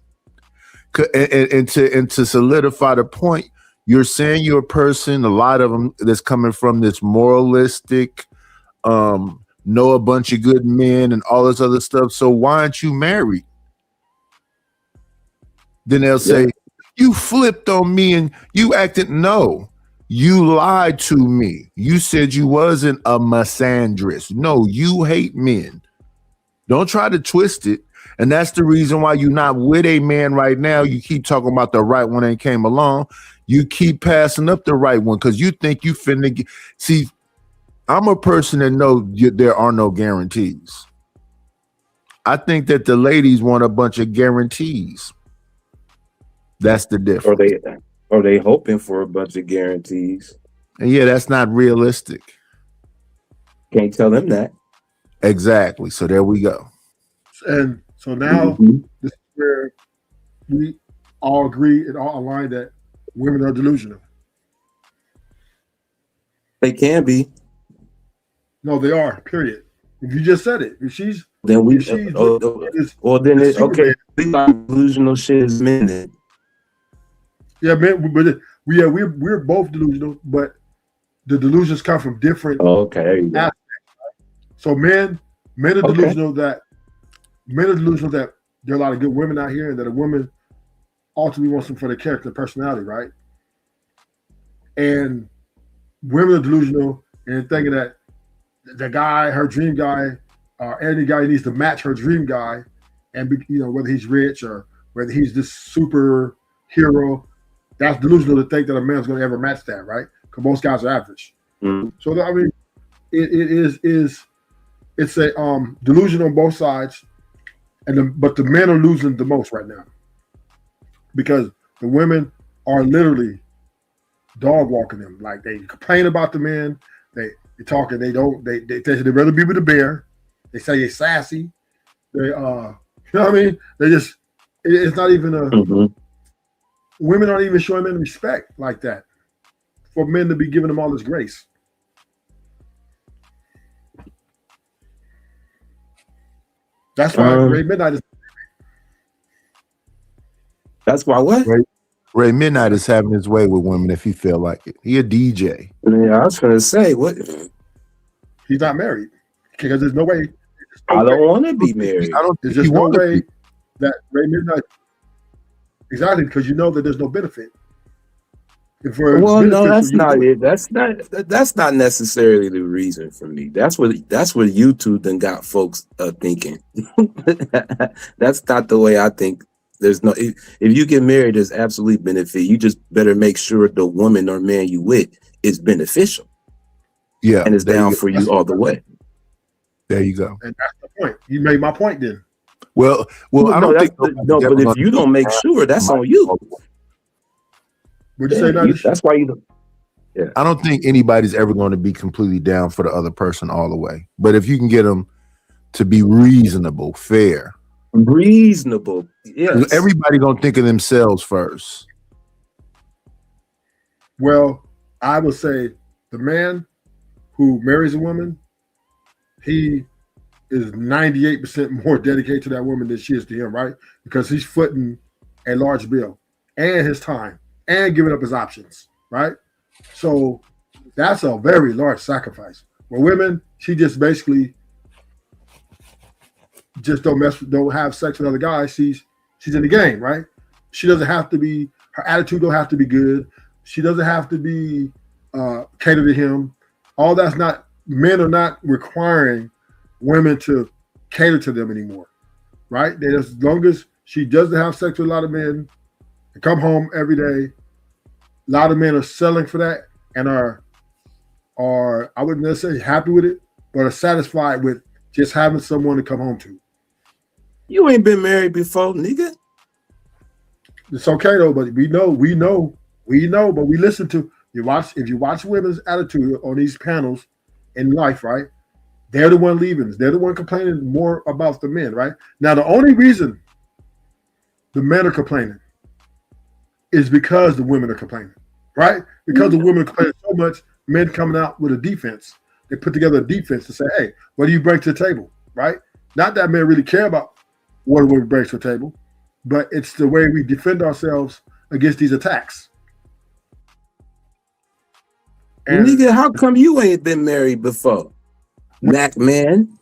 And to solidify the point, you're saying you're a person. A lot of them that's coming from this moralistic, know a bunch of good men and all this other stuff. So why aren't you married? Then they'll say, you flipped on me and you acted. No, you lied to me. You said you wasn't a misandrist. No, you hate men. Don't try to twist it. And that's the reason why you're not with a man right now. You keep talking about the right one ain't came along. You keep passing up the right one because you think you finna get. See, I'm a person that knows there are no guarantees. I think that the ladies want a bunch of guarantees. That's the difference. Or they hoping for a bunch of guarantees. And yeah, that's not realistic. Can't tell them that. Exactly. So there we go. And so now this is where we all agree and all align that women are delusional. They can be. No, they are. Period. If you just said it, if she's then we. Then it's okay. We got delusional shit as men. Then. Yeah, man. But we're both delusional, but the delusions come from different. Okay. Aspects, right? So men are delusional that. Men are delusional that there are a lot of good women out here and that a woman ultimately wants them for their character and personality, right? And women are delusional and thinking that the guy, her dream guy, or any guy needs to match her dream guy, and whether he's rich or whether he's this super hero, that's delusional to think that a man's going to ever match that, right? Because most guys are average. So I mean, it's a delusion on both sides. But the men are losing the most right now because the women are literally dog walking them. Like they complain about the men, they talking. They rather be with the bear. They say they're sassy. They you know what I mean? They just it's not even a women aren't even showing men respect like that for men to be giving them all this grace. That's why Ray Midnight is. That's why what? Ray Midnight is having his way with women if he feel like it. He a DJ. Yeah, I was gonna say what. He's not married because there's no way. I don't want to be married. There's just no way that Ray Midnight. Exactly, because you know that there's no benefit. Well, no, that's not it. That's not necessarily the reason for me. That's what YouTube then got folks thinking. That's not the way I think. There's no if you get married, there's absolute benefit. You just better make sure the woman or man you with is beneficial. Yeah, and it's down for you all the way. There you go. And that's the point. You made my point then. Well, I don't think no. But if you don't make sure, that's on you. Would you say that? That's why you don't. Yeah. I don't think anybody's ever going to be completely down for the other person all the way. But if you can get them to be reasonable, fair. Reasonable. Yes. Everybody gonna think of themselves first. Well, I would say the man who marries a woman, he is 98% more dedicated to that woman than she is to him, right? Because he's footing a large bill and his time and giving up his options, right? So that's a very large sacrifice. For women, she just basically just don't have sex with other guys. She's in the game, right? She doesn't have to be, her attitude don't have to be good. She doesn't have to be cater to him. All that's not, men are not requiring women to cater to them anymore, right? That as long as she doesn't have sex with a lot of men and come home every day, a lot of men are selling for that and are I wouldn't necessarily happy with it, but are satisfied with just having someone to come home to. You ain't been married before, nigga. It's okay though, but we know, but we listen to if you watch women's attitude on these panels in life, right? They're the one leaving. They're the one complaining more about the men, right? Now, the only reason the men are complaining is because the women are complaining, right? Because the women are complaining so much, men coming out with a defense. They put together a defense to say, hey, what do you bring to the table, right? Not that men really care about what a woman brings to the table, but it's the way we defend ourselves against these attacks. And nigga, how come you ain't been married before? Black man.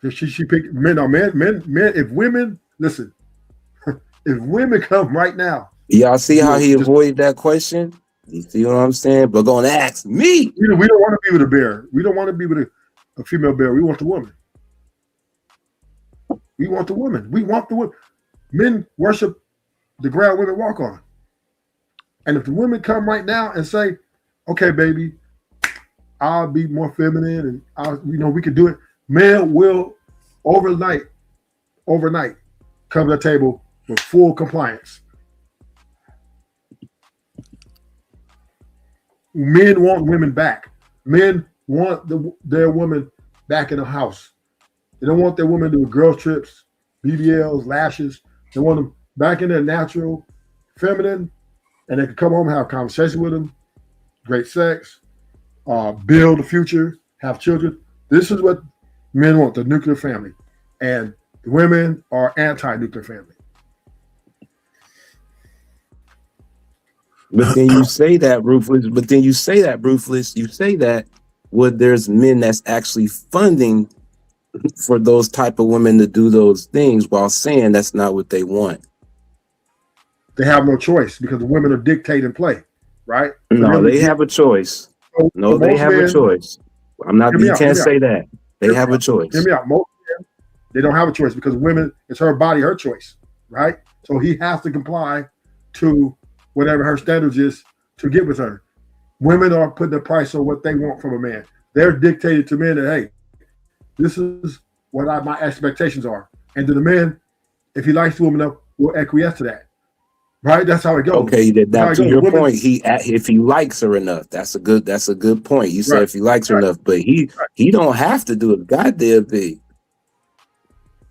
If she picked men, if women, listen, if women come right now. Y'all see how he avoided that question? You see what I'm saying? But gonna ask me. We don't want to be with a bear. We don't want to be with a female bear. We want the woman. We want the woman. We want the woman. Men worship the ground women walk on. And if the women come right now and say, okay, baby, I'll be more feminine and we can do it. Men will overnight come to the table with full compliance. Men want women back. Men want their woman back in the house. They don't want their women doing girl trips, BBLs, lashes. They want them back in their natural, feminine, and they can come home and have a conversation with them, great sex, build a future, have children. This is what men want, the nuclear family. And the women are anti-nuclear family. But then you say that, Ruthless. You say that when there's men that's actually funding for those type of women to do those things while saying that's not what they want. They have no choice because the women are dictating play, right? No, they have a choice. No, they have a choice. You can't say that. They have a choice. Hear me out. Most men, they don't have a choice because women, it's her body, her choice, right? So he has to comply to whatever her standards is to get with her. Women are putting the price on what they want from a man. They're dictated to men that, hey, this is what my expectations are. And to the man, if he likes the woman enough, will acquiesce to that. Right? That's how it goes. Okay, now to your point, if he likes her enough, that's a good point. You said if he likes her enough, but he don't have to do a goddamn thing.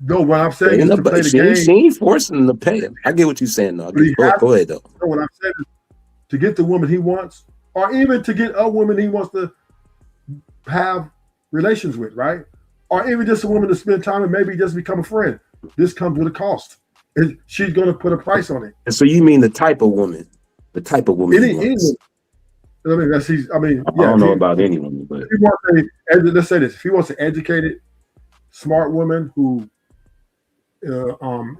No, what I'm saying is to play the game. She ain't forcing him to pay him. I get what you're saying, though. Go ahead, though. No, what I'm saying is to get the woman he wants, or even to get a woman he wants to have relations with, right? Or even just a woman to spend time and maybe just become a friend. This comes with a cost. she's going to put a price on it. And so you mean the type of woman? The type of woman. he wants. I mean, I don't know about any woman, but if he wants let's say this: if he wants an educated, smart woman who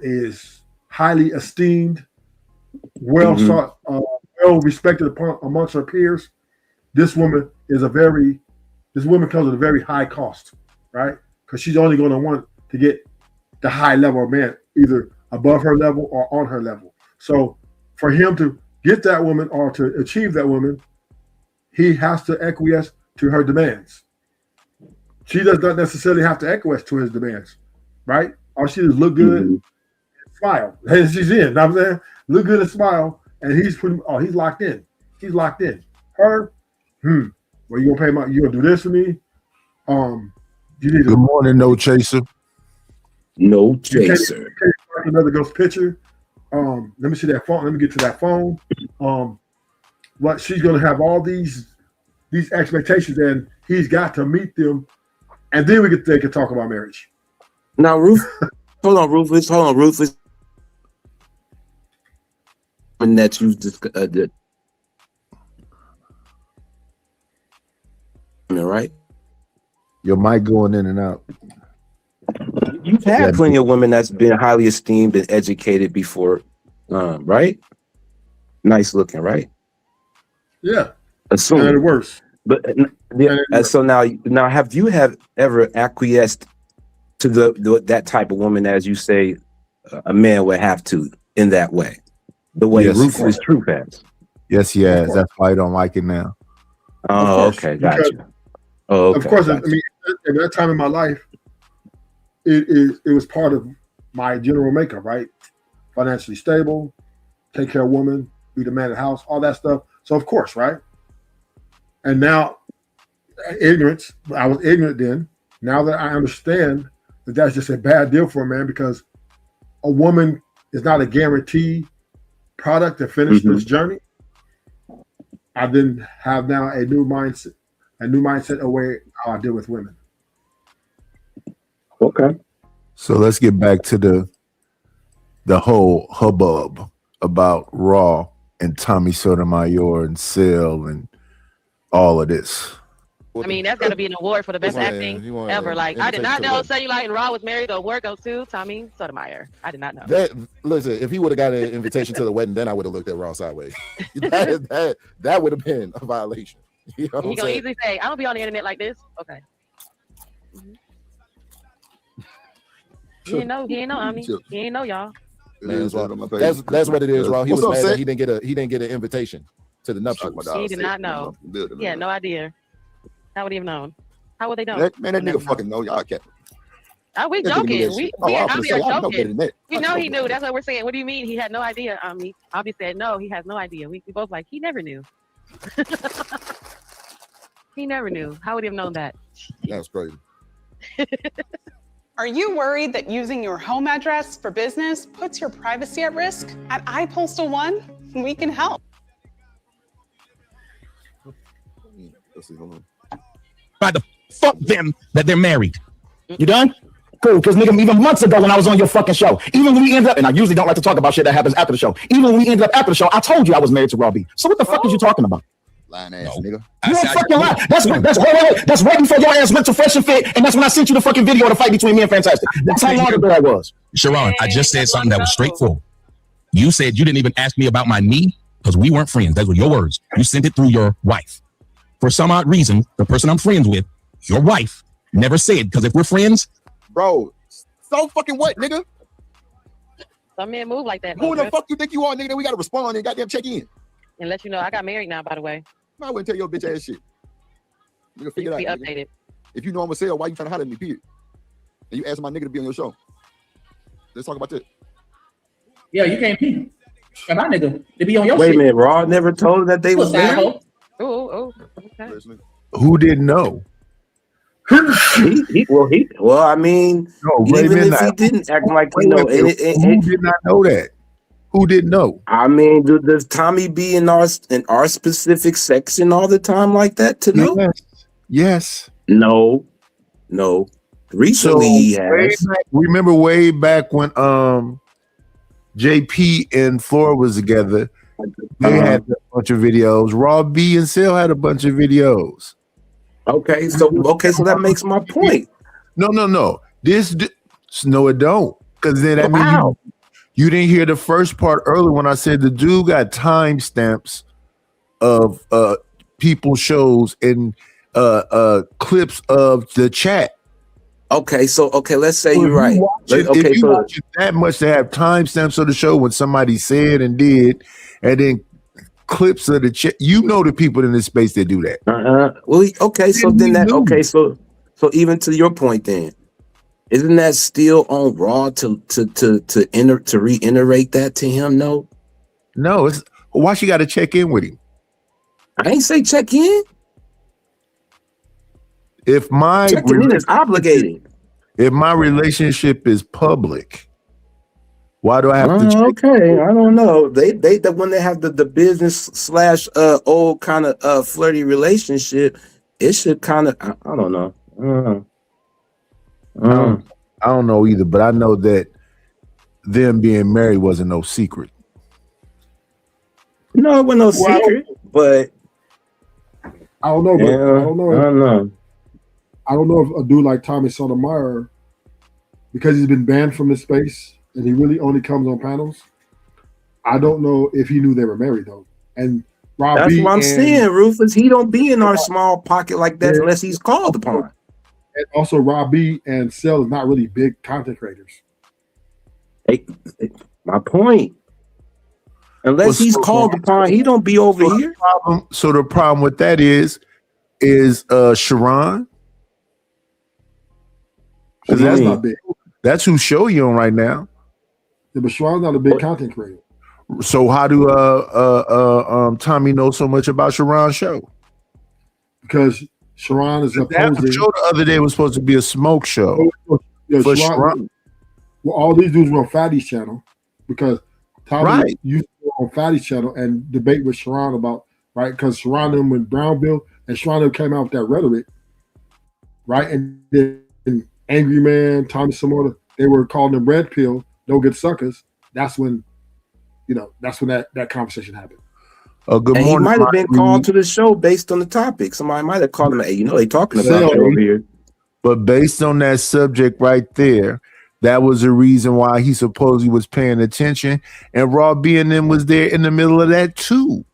is highly esteemed, well sought, well respected amongst her peers, this woman comes at a very high cost, right? Because she's only going to want to get the high level of man, either above her level or on her level. So for him to get that woman or to achieve that woman, he has to acquiesce to her demands. She does not necessarily have to acquiesce to his demands, right? All she does is look good, and smile. And she's in. You know what I'm saying? Look good and smile, and he's locked in. He's locked in. Her, well, you gonna do this for me? You need Good morning, no chaser. No chaser. You can't another ghost picture. Let me see that phone. Let me get to that phone. What she's gonna have all these expectations, and he's got to meet them, and then they can talk about marriage. Now, hold on, Ruthless. And that you just right? Your mic going in and out. You've had plenty of women that's been highly esteemed and educated before, right? Nice looking, right? Yeah. Assuming. And it works. But so now have you ever acquiesced to that type of woman, as you say, a man would have to in that way, the way Ruthless Truth has? Yes, he has. That's why I don't like it now. Oh, okay, gotcha. Oh, okay, of course, gotcha. I mean, at that time in my life, it was part of my general makeup, right? Financially stable, take care of women, be the man of the house, all that stuff. So of course, right? And now, ignorance. I was ignorant then. Now that I understand that that's just a bad deal for a man, because a woman is not a guaranteed product to finish this journey. I then have now a new mindset away how I deal with women. Okay. So let's get back to the whole hubbub about Raw and Tommy Sotomayor and Sil and all of this. I mean, that's got to be an award for the best acting ever. Like, I did not know Cellulite and Raw was married. The award goes to Tommy Sotomayor. I did not know. Listen, if he would have got an invitation to the wedding, then I would have looked at Raw sideways. that would have been a violation. You know He gonna easily say, "I don't be on the internet like this." Okay. He ain't know. I mean, he ain't know y'all. Man, that's what it is, Raw. He was mad that he didn't get an invitation to the nuptials. He did not know. He had no idea. How would he have known? How would they know? That nigga fucking know. Y'all can't. We joking. We joking. We know he knew. That's what we're saying. What do you mean he had no idea? Obviously said no. He has no idea. We both like he never knew. He never knew. How would he have known that? That's crazy. Are you worried that using your home address for business puts your privacy at risk? At iPostal One, we can help. Try to fuck them that they're married. You done? Cool, because nigga, even months ago when I was on your fucking show, even when we ended up, and I usually don't like to talk about shit that happens after the show, even when we ended up after the show, I told you I was married to Robbie. So what the fuck is you talking about? Lying ass nigga. You don't fucking lie. That's right before your ass went to Fresh and Fit, and that's when I sent you the fucking video of the fight between me and Fantastic. That's how long ago that was. Sharon, I just said something that was straightforward. You said you didn't even ask me about my knee because we weren't friends. Those were your words. You sent it through your wife. For some odd reason, the person I'm friends with, your wife, never said, because if we're friends, bro, so fucking what, nigga? Some men move like that. Who the fuck you think you are, nigga? Then we gotta respond and goddamn check in. And let you know I got married now, by the way. I wouldn't tell your bitch ass shit. Nigga, figure it out. Be updated. If you know I'm a sale, why you trying to holler at me, period? And you ask my nigga to be on your show. Let's talk about this. Yeah, you can't be. And my nigga to be on your Wait shit. a minute, Raw never told her that they was married? Oh, okay. Who didn't know? Well, I mean, even if he didn't act like you know, who did not know that? Who didn't know? I mean, does Tommy be in our specific section all the time like that to know? Yes. No. Recently he has. Remember way back when JP and Flora was together. They had a bunch of videos. Raw B and Cell had a bunch of videos. Okay, so that makes my point. No. No, it don't. Because then that means you didn't hear the first part earlier when I said the dude got timestamps of people's shows and clips of the chat. Okay, let's say you're right. If you watch it that much to have timestamps of the show when somebody said and did, and then clips of the chat, the people in this space that do that. So even to your point, then isn't that still on Raw to reiterate that to him? No, it's why she got to check in with him. I ain't say check in. If my checking in is obligating. If my relationship is public, why do I have to check? Okay, I don't know. They when they have the business / old kind of flirty relationship, it should kind of I don't know. I don't know either, but I know that them being married wasn't no secret. No, it wasn't no secret, but I don't know. I don't know. I don't know if a dude like Tommy Sotomayor, because he's been banned from this space and he really only comes on panels. I don't know if he knew they were married though. And Rob that's B what I'm saying, Rufus. He don't be in our small pocket like that unless he's called upon. And also, Rob B and Cell is not really big content creators. Hey, my point. Unless he's called upon, he don't be over here. So the problem with that is Sharon. That's not big. That's who show you on right now. Yeah, but Sharon's not a big content creator. So how do Tommy know so much about Sharon's show? Because Sharon is opposing. The show the other day was supposed to be a smoke show. Yeah, for Sharon. Well, all these dudes were on Fatty's channel because Tommy used to go on Fatty's channel and debate with Sharon about because Sharon them went Brownville and Sharon them came out with that rhetoric, and then Angry Man, Tommy Samoa, they were calling them red pill, no good suckers. That's when, that conversation happened. Good morning. He might have been called to the show based on the topic. Somebody might have called him. Hey, they talking about it over here. But based on that subject right there, that was the reason why he supposedly was paying attention, and Raw B and them was there in the middle of that too.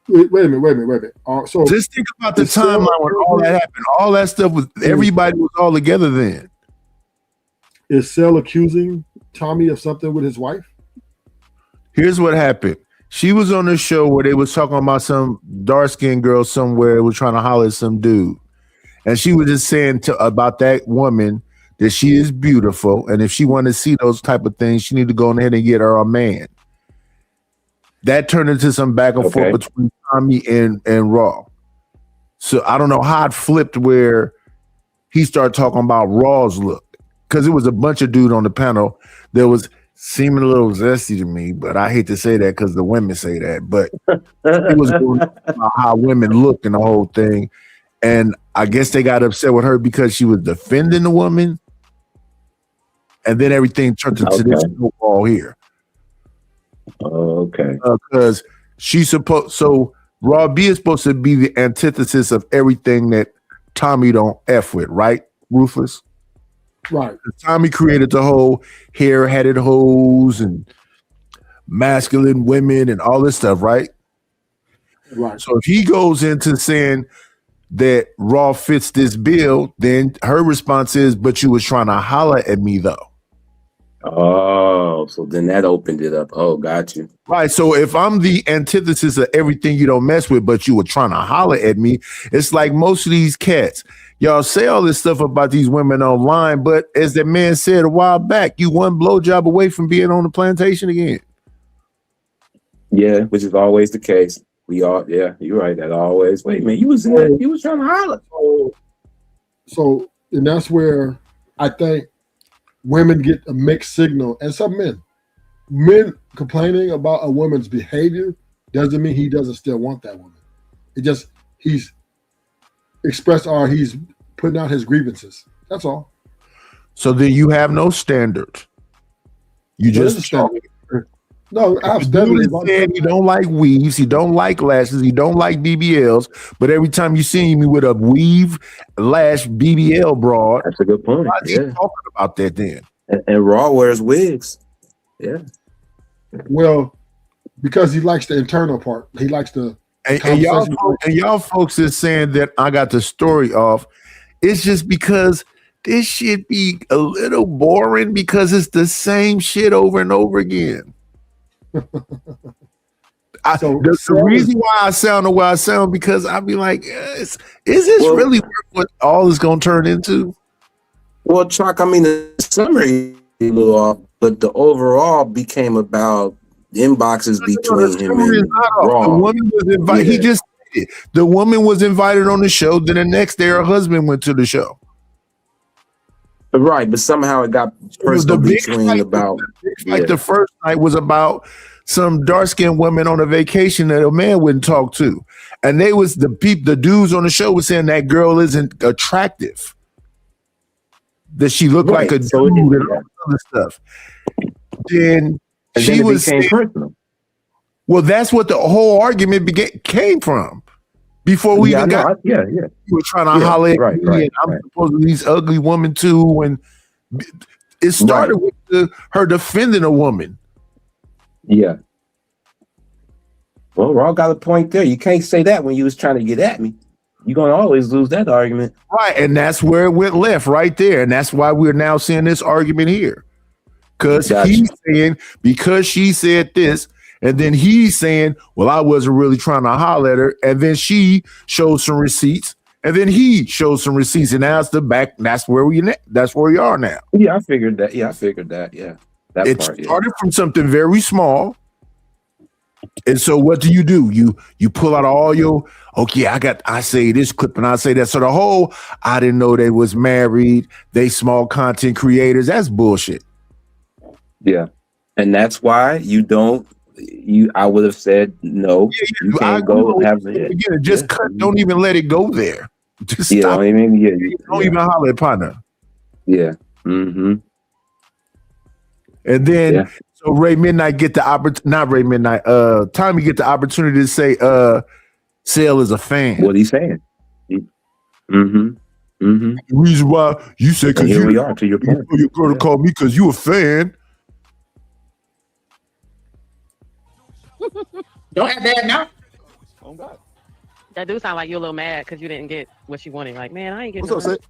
Wait a minute. So just think about the timeline when all that happened. All that stuff was everybody was all together then. Is Cell accusing Tommy of something with his wife? Here's what happened. She was on a show where they was talking about some dark-skinned girl somewhere who was trying to holler at some dude. And she was just saying about that woman that she is beautiful. And if she wanted to see those type of things, she need to go ahead and get her a man. That turned into some back and forth between Tommy and Raw. So I don't know how it flipped where he started talking about Raw's look. Because it was a bunch of dudes on the panel that was seeming a little zesty to me, but I hate to say that because the women say that. But it was going about how women look and the whole thing. And I guess they got upset with her because she was defending the woman. And then everything turned into this snowball here. Okay. Because she's supposed, so Raw B is supposed to be the antithesis of everything that Tommy don't F with, right, Rufus? Right. Tommy created the whole hair-headed hoes and masculine women and all this stuff, right? Right. So if he goes into saying that Raw fits this bill, then her response is, but you was trying to holler at me though. Oh, so then that opened it up. Oh, got you. Right. So if I'm the antithesis of everything you don't mess with, but you were trying to holler at me, it's like most of these cats. Y'all say all this stuff about these women online, but as that man said a while back, you one blowjob away from being on the plantation again. Yeah, which is always the case. Yeah, you're right. That always. Wait, man, you was trying to holler. So, and that's where I think women get a mixed signal, and some men complaining about a woman's behavior doesn't mean he doesn't still want that woman. It just he's expressed or he's putting out his grievances. That's all. So then you have no standard. You No, just this is no, the dude is saying he don't like weaves, he don't like lashes, he don't like BBLs, but every time you see me with a weave lash BBL broad, that's a good point. Why is he talking about that then? And Raw wears wigs. Yeah. Well, because he likes the internal part. He likes the and y'all folks is saying that I got the story off. It's just because this shit be a little boring because it's the same shit over and over again. The reason why I sound the way I sound because I be like, is this really what all is going to turn into? Well, Chuck, I mean, the summary a little off, but the overall became about inboxes between him and Raw. The woman was invited. He just said it. The woman was invited on the show. Then the next day, her husband went to the show. Right, but somehow it got personal between about. Like the first night was about some dark-skinned woman on a vacation that a man wouldn't talk to, and they was the dudes on the show was saying that girl isn't attractive, that she looked like a dude and all other stuff. Then she was saying, well, that's what the whole argument came from. Before we even got, we were trying to holler at me, and I'm supposed to be this ugly woman too, and it started with her defending a woman. Yeah. Well, Raw got a point there. You can't say that when you was trying to get at me. You're gonna always lose that argument. Right, and that's where it went left right there, and that's why we're now seeing this argument here. Because he's saying because she said this. And then he's saying, well, I wasn't really trying to holler at her. And then she showed some receipts. And then he showed some receipts. And now it's the back. That's where we are now. Yeah, I figured that. Yeah. That started from something very small. And so what do? You pull out all your, okay, I say this clip and I say that. So the whole, I didn't know they was married. They small content creators. That's bullshit. Yeah. And that's why I would have said no. You can't go have it. Just cut. Don't even let it go there. Just stop. Don't even holler at partner. Yeah. Mm-hmm. And then so Ray Midnight get the opportunity. Not Ray Midnight. Tommy get the opportunity to say, Sale is a fan. What he's saying. Mm-hmm. Mm-hmm. The reason why you say because here we are to your point. You're going to call me because you a fan. Don't have that now. Oh God. That do sound like you're a little mad because you didn't get what you wanted. Like, man, I ain't getting. What's up, Sid?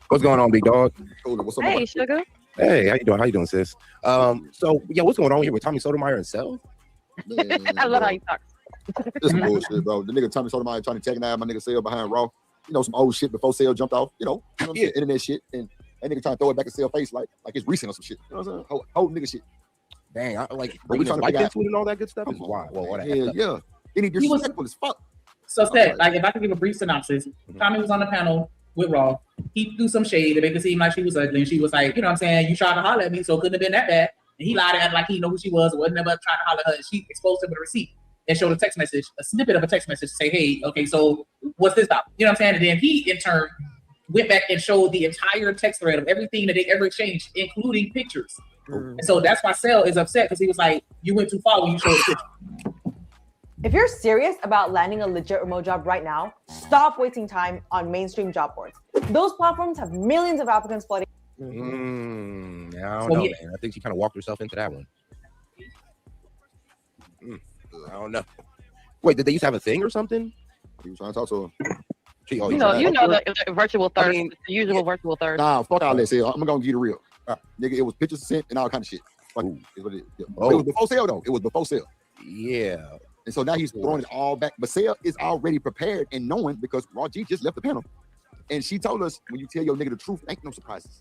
What's going on, big dog? What's up, hey, sugar. Hey, how you doing? How you doing, sis? So yeah, what's going on here with Tommy Sotomayor and Cell? I love how you talk. This is bullshit, bro. The nigga Tommy Sotomayor trying to antagonize my nigga Sale behind Raw. You know, some old shit before Sale jumped off. You know what I'm saying? Internet shit, and that nigga trying to throw it back in Sale face like it's recent or some shit. You know what I'm saying? Whole nigga shit. Dang, I like we trying to like figure out and all that good stuff is wild. Well, what yeah. Any disrespectful as fuck. So said, like if I could give a brief synopsis, Tommy was on the panel with Raw. He threw some shade to make it seem like she was ugly, and she was like, you know what I'm saying, you tried to holler at me, so it couldn't have been that bad. And he lied to act like he knew who she was, or wasn't ever trying to holler at her, and she exposed him with a receipt and showed a text message, a snippet of a text message to say, hey, okay, so what's this about? You know what I'm saying? And then he in turn went back and showed the entire text thread of everything that they ever exchanged, including pictures. And so that's why Sel is upset, because he was like, you went too far when you showed the picture. If you're serious about landing a legit remote job right now, stop wasting time on mainstream job boards. Those platforms have millions of applicants flooding. Yeah, I don't know, man. I think she kind of walked herself into that one. I don't know. Wait, did they used to have a thing or something? He was trying to talk to her. You know the virtual thirst, the usual virtual thirst. Nah, fuck all that, Sale. I'm gonna get it real. Nigga, it was pictures sent and all kind of shit. Fuck it. It was before Sale though. It was before Sale. Yeah. And so now he's throwing it all back. But Sale is already prepared and knowing because Raw G just left the panel. And she told us, when you tell your nigga the truth, ain't no surprises.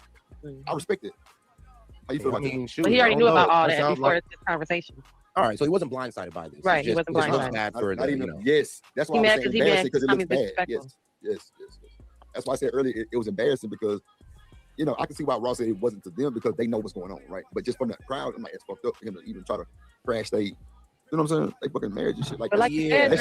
I respect it. How you feel about that? But he already knew about all that before this conversation. All right, so he wasn't blindsided by this. Right, he wasn't blindsided. Bad for Not the, even, you know. Yes, that's why I was saying embarrassing, because it looks bad. disrespectful. Yes. That's why I said earlier it was embarrassing because, you know, I can see why Ross said it wasn't to them because they know what's going on, right? But just from the crowd, I'm like, it's fucked up for him to even try to crash they, you know what I'm saying? They fucking marriage and shit like But that. like you said, he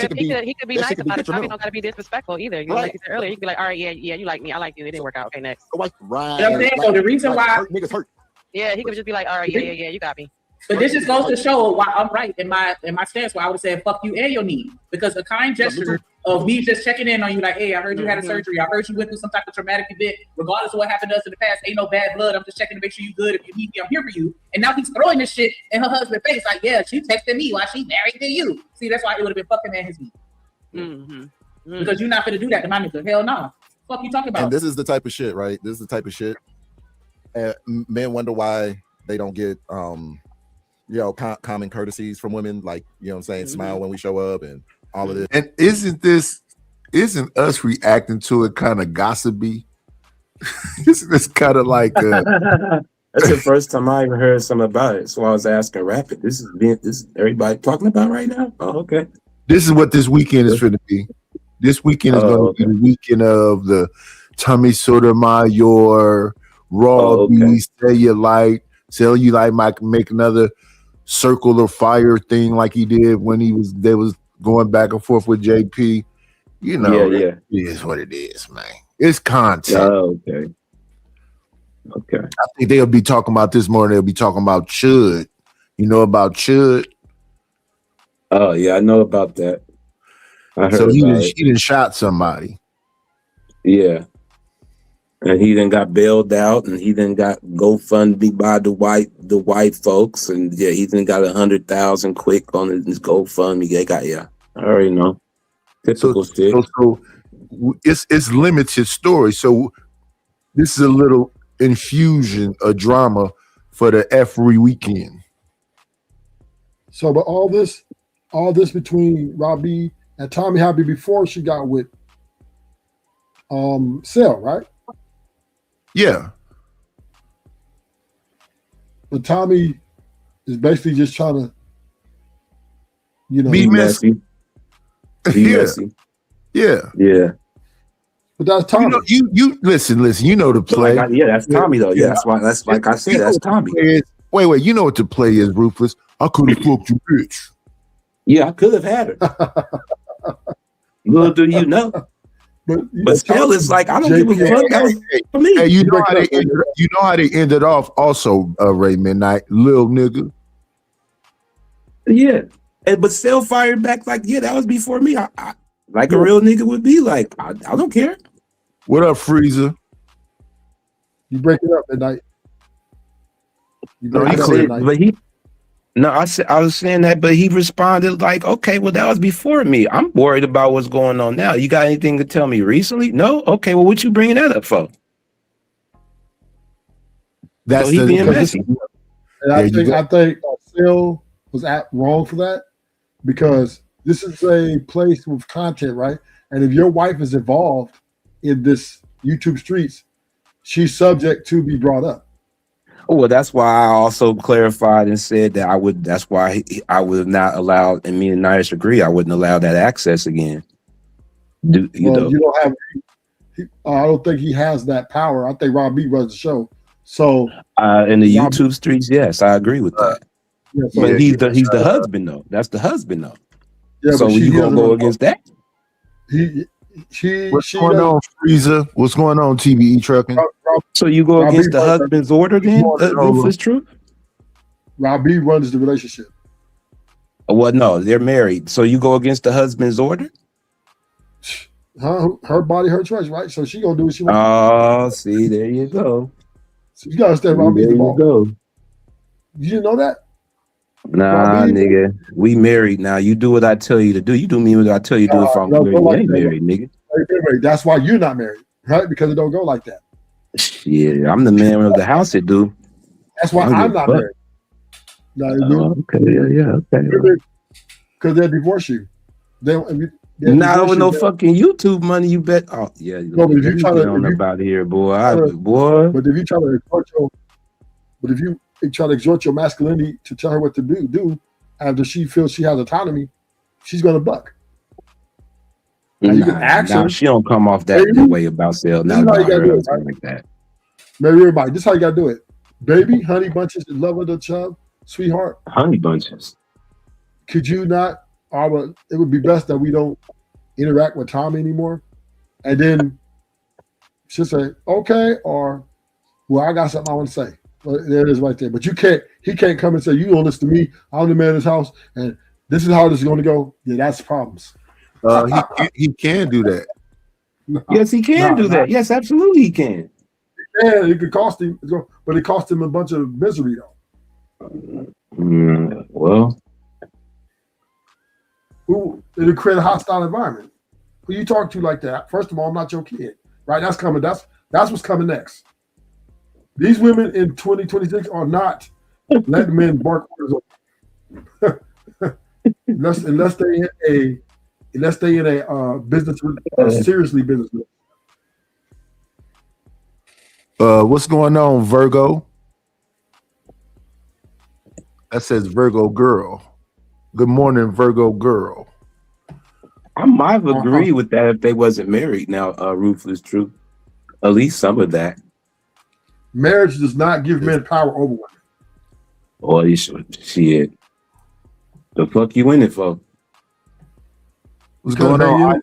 could be nice about it. Tommy detrimental. don't gotta be disrespectful either. You know, like you said earlier, he could be like, all right, yeah, you like me, I like you. It didn't work out. Okay, next. Right. You know what I'm saying? So the reason why niggas hurt. Yeah, he could just be like, all right, yeah, you got me. But this just goes to show why I'm right in my stance. Where I would have said fuck you and your need, because a kind gesture of me just checking in on you, like, hey, I heard you had a surgery, I heard you went through some type of traumatic event. Regardless of what happened to us in the past, ain't no bad blood. I'm just checking to make sure you good. If you need me, I'm here for you. And now he's throwing this shit in her husband's face, like, yeah, she texted me while she married to you. See, that's why it would have been fucking man his knee. Because you're not gonna do that to my nigga. Hell no. Fuck you talking about? And this is the type of shit, right? This is the type of shit. Men wonder why they don't get common courtesies from women, like, you know what I'm saying, smile when we show up and all of this. And isn't us reacting to it kind of gossipy? It's kind of like that's the first time I ever heard something about it. So I was asking Rapid. This is everybody talking about right now? Oh, okay. This is what this weekend is going to be. This weekend is going to be the weekend of the Tommy Sotomayor, Raw Beast, Tell You Like Mike, make another circle of fire thing like he did when they was going back and forth with JP. You know, it is what it is, man. It's content. Oh, okay. I think they'll be talking about this more than they'll be talking about Chud. You know about Chud? Oh yeah, I know about that. I heard so he about done shot somebody. Yeah. And he then got bailed out, and he then got GoFundMe by the white folks, and he then got 100,000 quick on his GoFundMe. I already know. Typical shit. So it's limited story. So this is a little infusion of drama for the every weekend. So, but all this between Robbie and Tommy happened before she got with Cell, right? Yeah. But Tommy is basically just trying to, be messy. Messy. Yeah. But that's Tommy. You listen. You know the play. That's Tommy though. Yeah, that's like I said. That's Tommy. Wait. You know what the play is, Ruthless. I could have fucked you, bitch. Yeah, I could have had her. Little do you know. But still, it's like I don't give a fuck. That was for me. Hey, you know how they ended off also, Ray Midnight, little nigga. Yeah, but still fired back like, that was before me. I like a real nigga would be like, I don't care. What up, Freezer? You break it up at night. I was saying that, but he responded like, okay, well, that was before me. I'm worried about what's going on now. You got anything to tell me recently? No? Okay, well, what you bringing that up for? That's so he being messy. And I think Phil was wrong for that, because this is a place with content, right? And if your wife is involved in this YouTube streets, she's subject to be brought up. Well, that's why I also clarified and said that that's why I would not allow, and me and Nias agree, I wouldn't allow that access again. You don't have, I don't think he has that power. I think Rob B runs the show. So in the YouTube streets, yes, I agree with that. But he's the husband though. That's the husband though. Yeah, so you gonna go against that? What's going on, Freezer? What's going on, TBE Trucking? So you go against the husband's order then? Ruthless Truth? Rob B runs the relationship. Well, no, they're married. So you go against the husband's order? Her body, her choice, right? So she gonna do what she wants. Oh, see, there you go. So you gotta stay Rob B. There you go. You didn't know that? Nah, nigga. We married now. You do what I tell you to do. You do me what I tell you to do if I'm married. You ain't married, nigga. That's why you're not married, right? Because it don't go like that. Yeah, I'm the man of the house, it do. That's why I'm not married. Okay, okay. Because they'll divorce you. Not over no fucking YouTube money, you bet. Oh, yeah. No, but if you try to about here, boy. But if you try to exhort your masculinity to tell her what to do after she feels she has autonomy, she's gonna buck. Now, you can ask her. She don't come off that way about sale. Not about her husband like that. Maybe everybody. This is how you gotta do it. Baby, honey bunches, love of the chub, sweetheart. Honey bunches. Could you not? It would be best that we don't interact with Tommy anymore. And then she'll say, okay, or well, I got something I want to say. Well, there it is right there. But you can't. He can't come and say you don't listen to me. I'm the man in this house, and this is how this is going to go. Yeah, that's problems. He can do that. No, Yes, he can do that. Yes, absolutely, he can. Yeah, it could cost him, but it cost him a bunch of misery though. Well, Who it'll create a hostile environment. Who you talk to like that? First of all, I'm not your kid, right? That's coming. That's what's coming next. These women in 2026 are not letting men bark orders over. unless they in a business seriously business. What's going on, Virgo? That says Virgo girl. Good morning, Virgo girl. I might have agreed with that if they wasn't married. Now, Ruthless Truth, at least some of that. Marriage does not give men power over women. Oh, you should. Shit. The fuck you in it for? What's going on?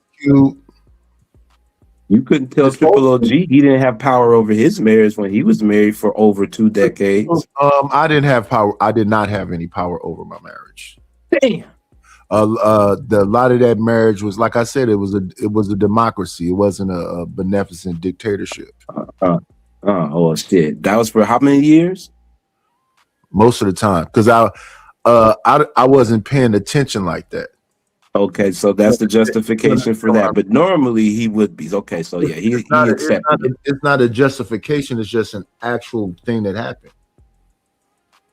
You couldn't tell Triple OG he didn't have power over his marriage when he was married for over 2 decades. I didn't have power. I did not have any power over my marriage. Damn. A lot of that marriage was, like I said, it was a democracy. It wasn't a beneficent dictatorship. Oh shit! That was for how many years? Most of the time, because I wasn't paying attention like that. Okay, so that's the justification for that. But normally he would be. Okay, so yeah, he accepted it. It's not a justification. It's just an actual thing that happened.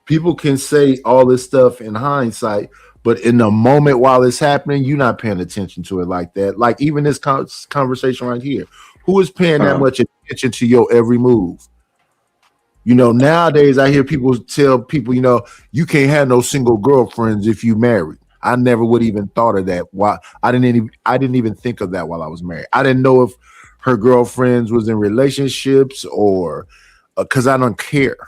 People can say all this stuff in hindsight, but in the moment while it's happening, you're not paying attention to it like that. Like even this conversation right here, who is paying that much attention to your every move? You know, nowadays I hear people tell people, you know, you can't have no single girlfriends if you married. I never would even thought of that. Why I didn't even think of that while I was married. I didn't know if her girlfriends was in relationships or because I don't care.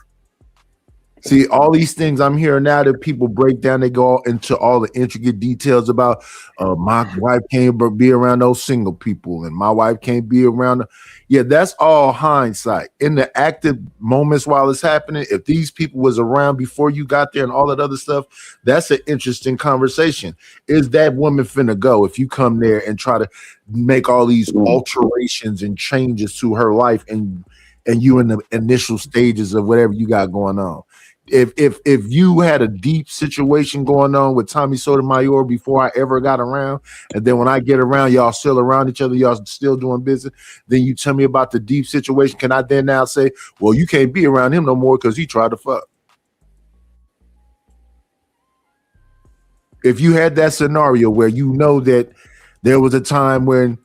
See, all these things I'm hearing now that people break down, they go into all the intricate details about my wife can't be around those single people and my wife can't be around. Yeah, that's all hindsight. In the active moments while it's happening, if these people was around before you got there and all that other stuff, that's an interesting conversation. Is that woman finna go if you come there and try to make all these alterations and changes to her life and you in the initial stages of whatever you got going on? If you had a deep situation going on with Tommy Sotomayor before I ever got around, and then when I get around, y'all still around each other, y'all still doing business, then you tell me about the deep situation. Can I then now say, well, you can't be around him no more because he tried to fuck? If you had that scenario where you know that there was a time when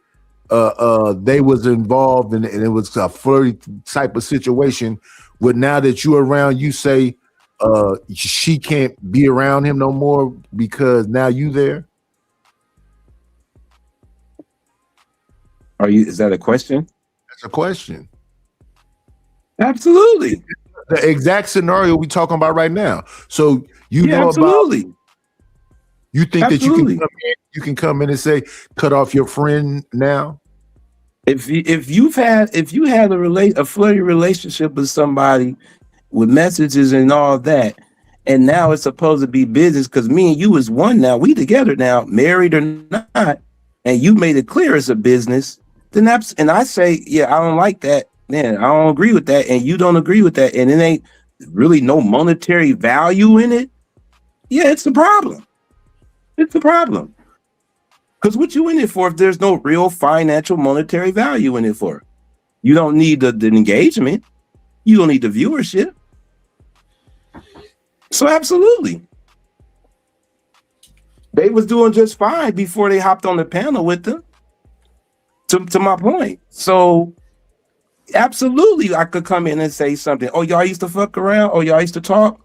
they was involved and it was a flirty type of situation, but now that you're around, you say she can't be around him no more because now you there? Is that a question? That's a question. Absolutely. The exact scenario we talking about right now. So you know absolutely. about you think Absolutely. that you can come in and say cut off your friend now? If you had a flirty relationship with somebody with messages and all that, and now it's supposed to be business because me and you is one now, we together now, married or not, and you made it clear it's a business, then and I say, yeah, I don't like that, man, I don't agree with that, and you don't agree with that, and it ain't really no monetary value in it, yeah, it's a problem. It's a problem. Because what you in it for if there's no real financial monetary value in it for? You don't need the engagement. You don't need the viewership. So absolutely. They was doing just fine before they hopped on the panel with them. To my point. So absolutely I could come in and say something. Oh, y'all used to fuck around? Oh, y'all used to talk?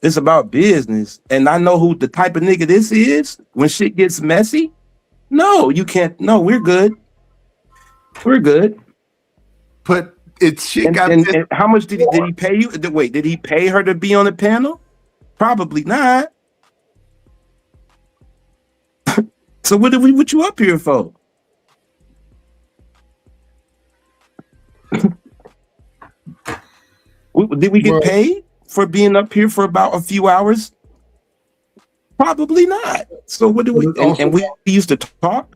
It's about business. And I know who the type of nigga this is when shit gets messy. No, you can't. No, we're good. We're good. But it's shit got. And how much did he pay you? Wait, did he pay her to be on the panel? Probably not. So what you up here for? Did we get paid for being up here for about a few hours? Probably not. So what do we? And we used to talk.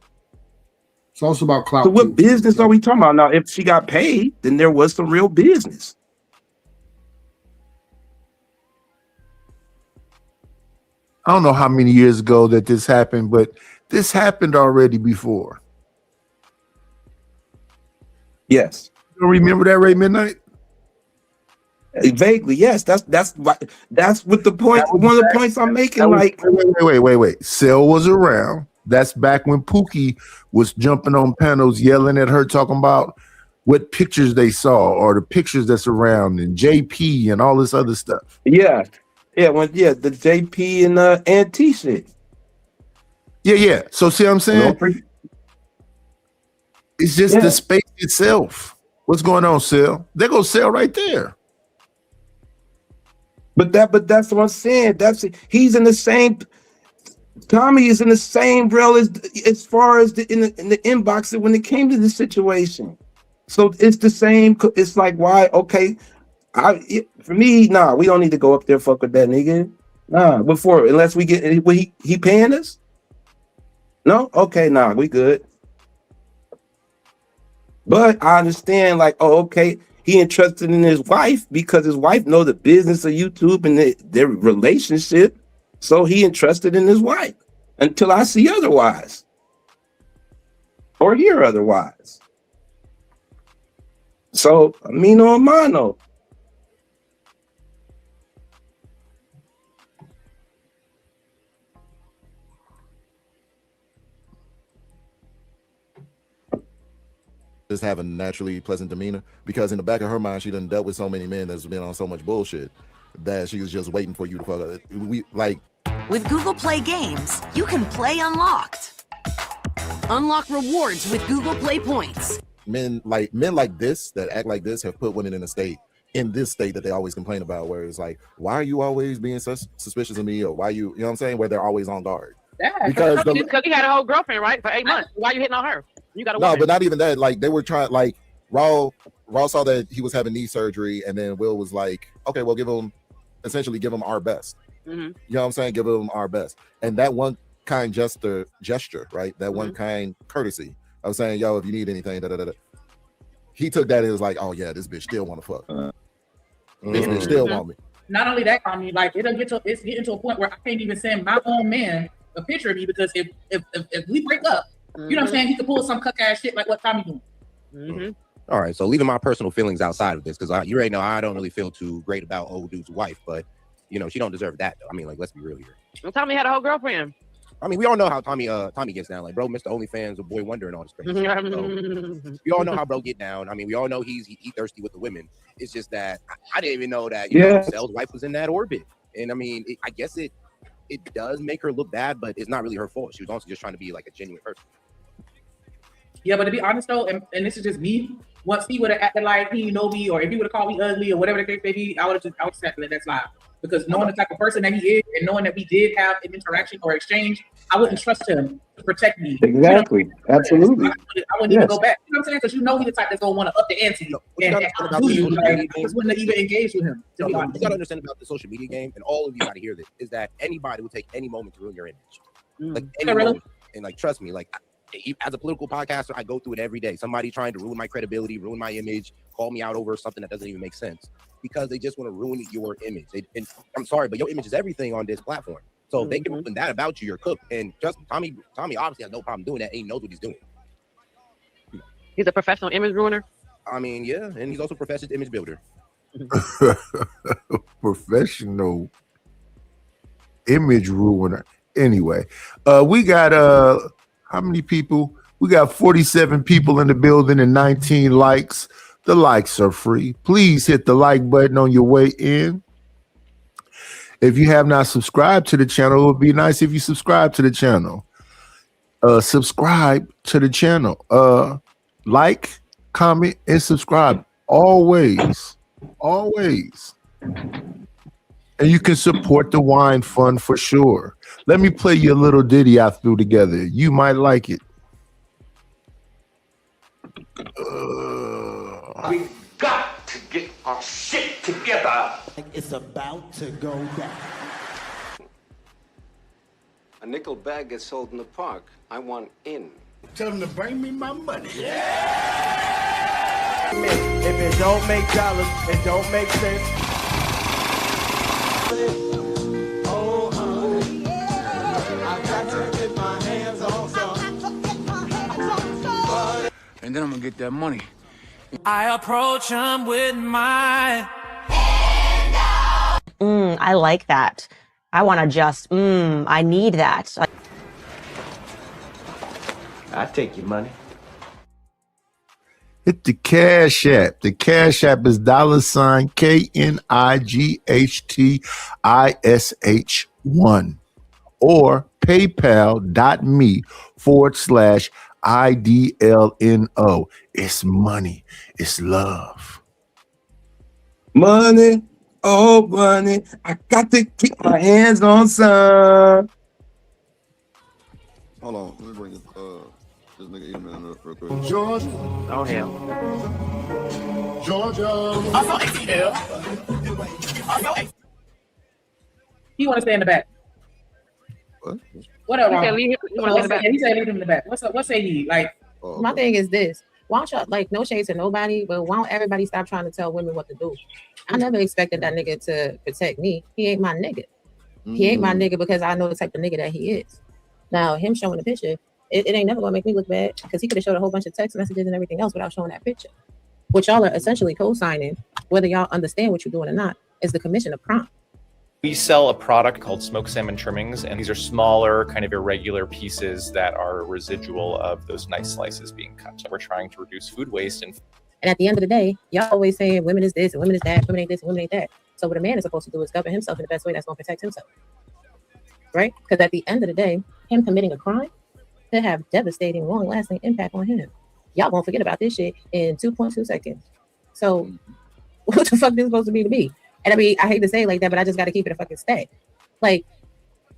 It's also about clout. So what business are we talking about now? If she got paid, then there was some real business. I don't know how many years ago that this happened, but this happened already before. Yes. You don't remember that, Ray Midnight? Vaguely, yes. That's what the point. One of the points I'm making. Wait. Cell was around. That's back when Pookie was jumping on panels, yelling at her, talking about what pictures they saw or the pictures that's around, and JP and all this other stuff. Yeah. The JP and T shit. Yeah. So see what I'm saying? It's just the space itself. What's going on, Cell? There goes Cell right there. But that's what I'm saying. He's in the same. Tommy is in the same rail as far as in the inbox when it came to this situation. So it's the same. It's like, why? Okay, for me, nah, we don't need to go up there fuck with that nigga. Nah, unless we get he paying us. No, okay, nah, we good. But I understand, like, oh, okay, he interested in his wife because his wife know the business of YouTube and their relationship. So he interested in his wife until I see otherwise or hear otherwise. So, mano a mano. Just have a naturally pleasant demeanor, because in the back of her mind, she done dealt with so many men that's been on so much bullshit that she was just waiting for you to fuck her. With Google Play Games, you can play unlocked. Unlock rewards with Google Play points. Men like this that act like this have put women in this state that they always complain about, where it's like, why are you always being suspicious of me, or why you know what I'm saying, where they're always on guard. Because he had a whole girlfriend, right, for 8 months. Why are you hitting on her? You got a No, but not even that. Like, they were trying, like, Raw saw that he was having knee surgery, and then Will was like, okay, well, give him our best. Mm-hmm. You know what I'm saying? Give him our best. And that one kind gesture, right? That one kind courtesy. I was saying, yo, if you need anything, he took that and was like, oh yeah, this bitch still want to fuck. This bitch still want me. Not only that, I mean, like, it's getting to a point where I can't even send my own man a picture of me, because if we break up, you know what I'm saying, he could pull some cuck ass shit like what Tommy doing. Mm-hmm. All right, so leaving my personal feelings outside of this, because you already know I don't really feel too great about old dude's wife, but you know, she don't deserve that though. I mean, like, let's be real here. Well, Tommy had a whole girlfriend. I mean, we all know how Tommy gets down. Like, bro, Mr. OnlyFans, a boy wonder and all this crazy stuff. So, we all know how bro get down. I mean, we all know he thirsty with the women. It's just that I didn't even know that Cell's wife was in that orbit. And I mean, I guess it does make her look bad, but it's not really her fault. She was also just trying to be like a genuine person. Yeah, but to be honest though, and this is just me, once he would have acted like he know me, or if he would have called me ugly or whatever the case may be, I would just let that slide. Because knowing the type of person that he is, and knowing that we did have an interaction or exchange, I wouldn't trust him to protect me. Exactly. Absolutely. I wouldn't even go back. You know what I'm saying? Because you know he's the type that's gonna want to up the ante and outdo you. Like, I just wouldn't even engage with him. You gotta understand about the social media game, and all of you gotta hear this, is that anybody will take any moment to ruin your image. Like any moment. And like, trust me, like, as a political podcaster, I go through it every day. Somebody trying to ruin my credibility, ruin my image, call me out over something that doesn't even make sense, because they just want to ruin your image. And I'm sorry, but your image is everything on this platform. So if they can ruin that about you, you're cooked. And just Tommy obviously has no problem doing that. And he knows what he's doing. He's a professional image ruiner. I mean, yeah, and he's also a professional image builder. Professional image ruiner. Anyway, we got how many people? We got 47 people in the building and 19 likes. The likes are free. Please hit the like button on your way in. If you have not subscribed to the channel, it would be nice if you subscribe to the channel. Subscribe to the channel. Like, comment, and subscribe. Always. Always. And you can support the Wine Fund for sure. Let me play you a little ditty I threw together. You might like it. We got to get our shit together. It's about to go down. A nickel bag gets sold in the park. I want in. Tell them to bring me my money. If it don't make dollars, it don't make sense. Oh, honey, I got to get my hands on some. And then I'm gonna get that money. I approach him with my. I like that. I want to just, I need that. I take your money. Hit the Cash App. The Cash App is $KNIGHTISH1 or PayPal.me/IDLNO. It's money. It's love. Money, oh money, I got to keep my hands on some. Hold on, let me bring this nigga E-Man up real quick. Georgia. Oh, hell. Georgia. Also ATL. You want to stay in the back? What else? He said leave him- he wanna stay in the back. He said leave him in the back. What say he? Like, My thing is this. Why don't y'all, like, no shade to nobody, but why don't everybody stop trying to tell women what to do? I never expected that nigga to protect me. He ain't my nigga. He ain't my nigga because I know the type of nigga that he is. Now, him showing the picture, it ain't never gonna make me look bad because he could have showed a whole bunch of text messages and everything else without showing that picture. What y'all are essentially co-signing, whether y'all understand what you're doing or not, is the commission of crime. We sell a product called smoked salmon trimmings, and these are smaller, kind of irregular pieces that are residual of those nice slices being cut. So we're trying to reduce food waste and And at the end of the day, y'all always saying women is this and women is that, women ain't this and women ain't that. So what a man is supposed to do is govern himself in the best way that's going to protect himself. Right? Because at the end of the day, him committing a crime could have devastating, long-lasting impact on him. Y'all won't forget about this shit in 2.2 seconds. So what the fuck is this supposed to be to me? And I mean, I hate to say it like that, but I just got to keep it a fucking stat. Like,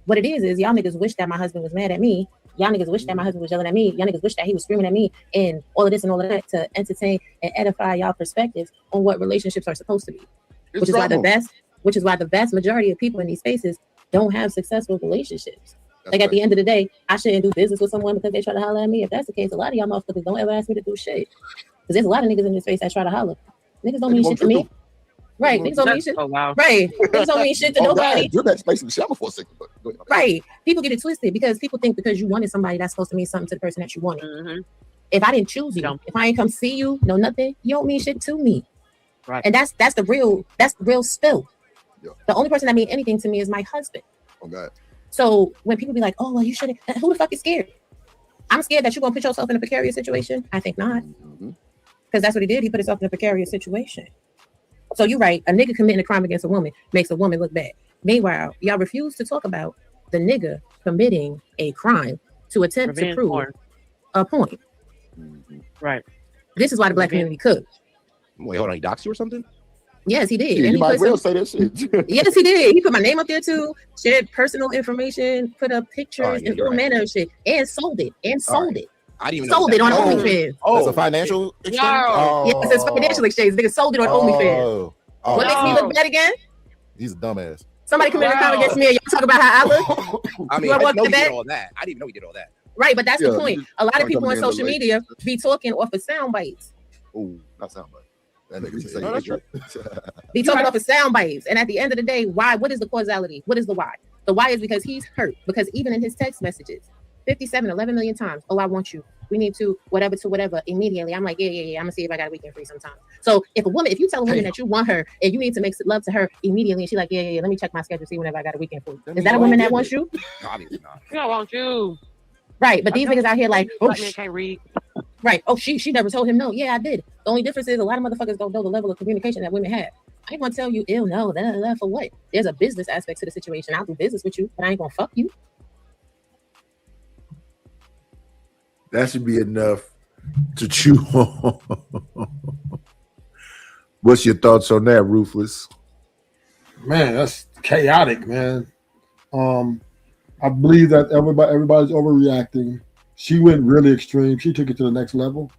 what it is y'all niggas wish that my husband was mad at me. Y'all niggas wish that my husband was yelling at me. Y'all niggas wish that he was screaming at me and all of this and all of that to entertain and edify y'all perspectives on what relationships are supposed to be. Which is why the vast majority of people in these spaces don't have successful relationships. Like at the end of the day, I shouldn't do business with someone because they try to holler at me. If that's the case, a lot of y'all motherfuckers don't ever ask me to do shit. Because there's a lot of niggas in this space that try to holler. Niggas don't mean shit to me. Right. Niggas don't mean shit. Oh, wow. Right. Niggas don't mean shit to nobody. You're that space in the shower for a second. But go ahead. Right. People get it twisted because people think because you wanted somebody that's supposed to mean something to the person that you wanted. If I didn't choose you, if I ain't come see you, no nothing, you don't mean shit to me. Right. And that's the real spill. Yeah. The only person that means anything to me is my husband. Oh God. So when people be like, oh well, you shouldn't, who the fuck is scared? I'm scared that you're gonna put yourself in a precarious situation. I think not. Because that's what he did. He put himself in a precarious situation. So you're right. A nigga committing a crime against a woman makes a woman look bad. Meanwhile, y'all refuse to talk about the nigga committing a crime to attempt to prove a point. Right. This is why the black community cooked. Wait, hold on. He doxed you or something? Yes, he did. Yeah, And you he might put well some- say that shit. Yes, he did. He put my name up there too, shared personal information, put up pictures yeah, and you're all right. manner of shit, and sold it. I didn't even know sold that. it on Oh. OnlyFans. That's a financial exchange? Yes, it's financial exchange. Nigga sold it on OnlyFans. Oh, What makes me look bad again? He's a dumbass. Somebody committed a crime against me and y'all talk about how I look? I mean, You I wanna didn't know walk he the did back? all that. I didn't even know he did all that. Right, but that's Yeah, the point. you A lot of just people on coming in social late. media be talking off of sound bites. Ooh, not sound bite. That nigga say No, that's it. Be talking off of sound bites. And at the end of the day, why? What is the causality? What is the why? The why is because he's hurt. Because even in his text messages, 11 million times. Oh, I want you. We need to whatever immediately. I'm like, yeah. I'm gonna see if I got a weekend free sometime. So if you tell a woman that you want her and you need to make love to her immediately, and she's like, yeah, let me check my schedule, see whenever I got a weekend free. Is that a woman that wants you? Obviously not. You don't want you. Right, but these niggas out here like, oh, Black man can't read. right. Oh, she never told him no. Yeah, I did. The only difference is a lot of motherfuckers don't know the level of communication that women have. I ain't gonna tell you ill no, for what? There's a business aspect to the situation. I'll do business with you, but I ain't gonna fuck you. That should be enough to chew on. What's your thoughts on that, Ruthless? Man, that's chaotic, man. I believe that everybody's overreacting. She went really extreme. She took it to the next level.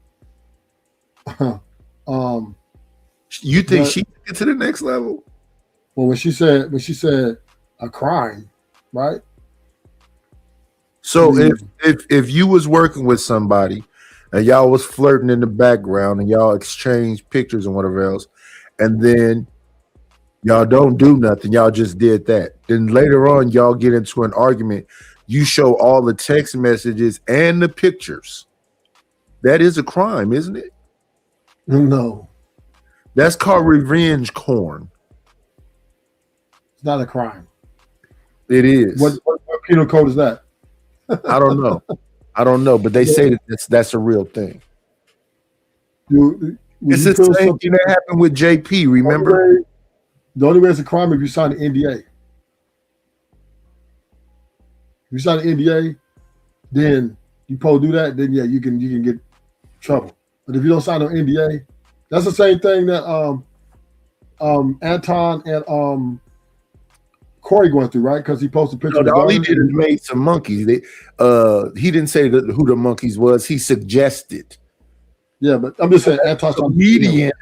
You think But- she took it to the next level? Well, when she said a crime, right? So if you was working with somebody and y'all was flirting in the background and y'all exchanged pictures and whatever else, and then y'all don't do nothing, y'all just did that. Then later on, y'all get into an argument. You show all the text messages and the pictures. That is a crime, isn't it? No, That's called revenge porn. it's not a crime. It is. What penal code is that? I don't know. I don't know, but they say that that's a real thing. It's the same thing that happened with JP. Remember? The only way it's a crime if you sign an NDA. If you sign an NDA, then you probably do that. Then yeah, you can get trouble. But if you don't sign an NDA, that's the same thing that Anton and Corey going through, right? Because he posted pictures. No, all he did is made some monkeys. He didn't say who the monkeys was. He suggested. Yeah, but I'm just saying, Anton's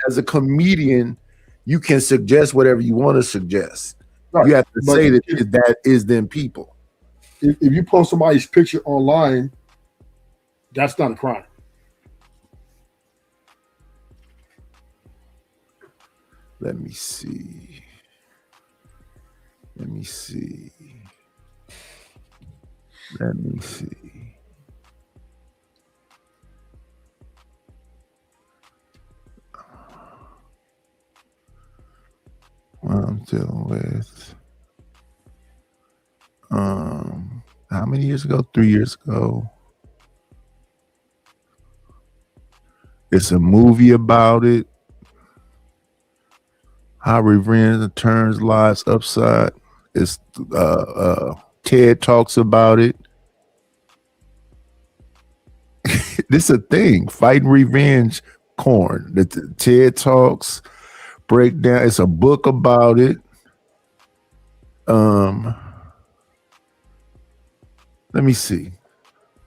as a comedian, you can suggest whatever you want to suggest. Right. You have to But say that is them people. If you post somebody's picture online, that's not a crime. Let me see. Let me see. Let me see. What I'm dealing with. How many years ago? 3 years ago. It's a movie about it. How revenge turns lives upside. It's TED talks about it. This is a thing. Fighting revenge corn. The TED talks break down. It's a book about it. Let me see.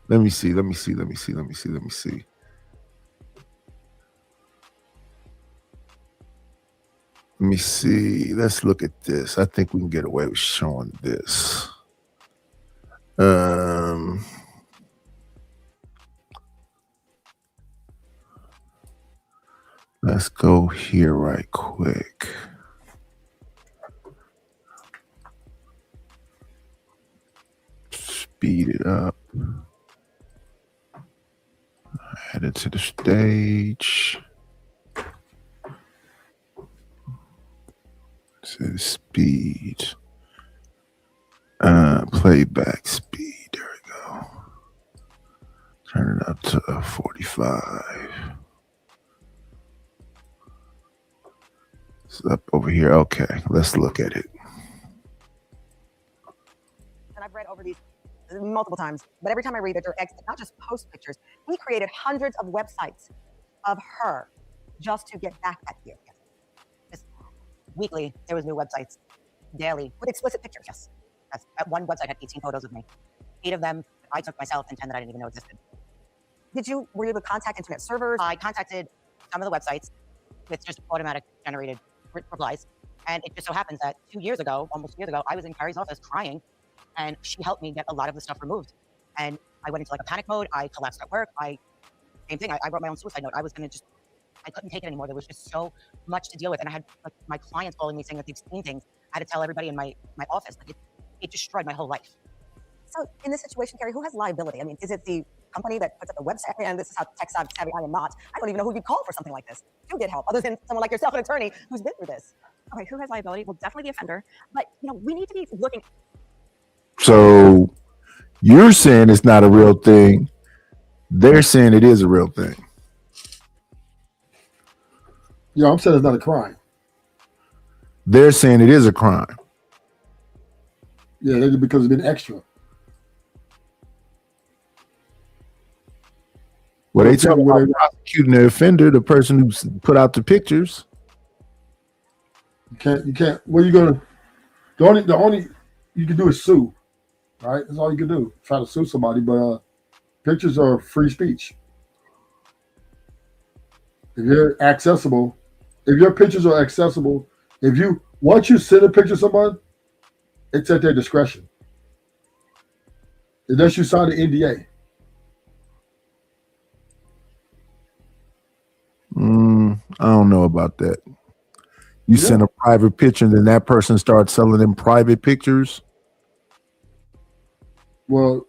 Let me see. Let's look at this. I think we can get away with showing this. Let's go here right quick. Speed it up. Add it to the stage. Says speed. Playback speed. There we go. Turn it up to 45. It's up over here. Okay, let's look at it. And I've read over these multiple times, but every time I read that their ex did not just post pictures, he created hundreds of websites of her just to get back at you. Just weekly, there was new websites, daily, with explicit pictures. Yes, that one website had 18 photos of me. 8 of them I took myself, and 10 that I didn't even know existed. Were you able to contact internet servers? I contacted some of the websites with just automatic generated replies. And it just so happens that 2 years ago, almost 2 years ago, I was in Carrie's office crying, and she helped me get a lot of the stuff removed. And I went into like a panic mode. I collapsed at work. Same thing. I wrote my own suicide note. I couldn't take it anymore. There was just so much to deal with. And I had like, my clients calling me saying that they've seen things. I had to tell everybody in my office. Like it destroyed my whole life. So in this situation, Carrie, who has liability? I mean, is it the company that puts up the website? And this is how tech savvy I am not. I don't even know who you'd call for something like this to get help, other than someone like yourself, an attorney who's been through this. Okay, who has liability? Well, definitely the offender. But we need to be looking. So you're saying it's not a real thing. They're saying it is a real thing. Yeah, I'm saying it's not a crime. They're saying it is a crime. Yeah, because it's been extra. Well, they talk about prosecuting the offender, the person who put out the pictures. You can't. What are you gonna? The only you can do is sue, right? That's all you can do. Try to sue somebody, but pictures are free speech. If they're accessible if your pictures are accessible, once you send a picture to someone, it's at their discretion. Unless you sign an NDA. I don't know about that. You send a private picture, and then that person starts selling them private pictures. Well,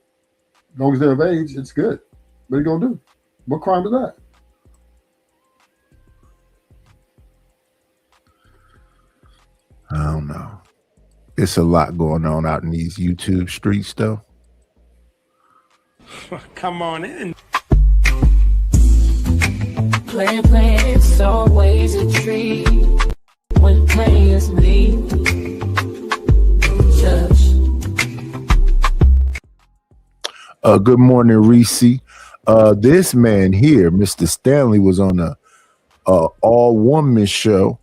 as long as they're of age, it's good. What are you gonna do? What crime is that? I don't know. It's a lot going on out in these YouTube streets, though. Come on in. Playing, it's always a treat when players leave. Judge. Good morning, Reese. This man here, Mr. Stanley, was on a all-woman show.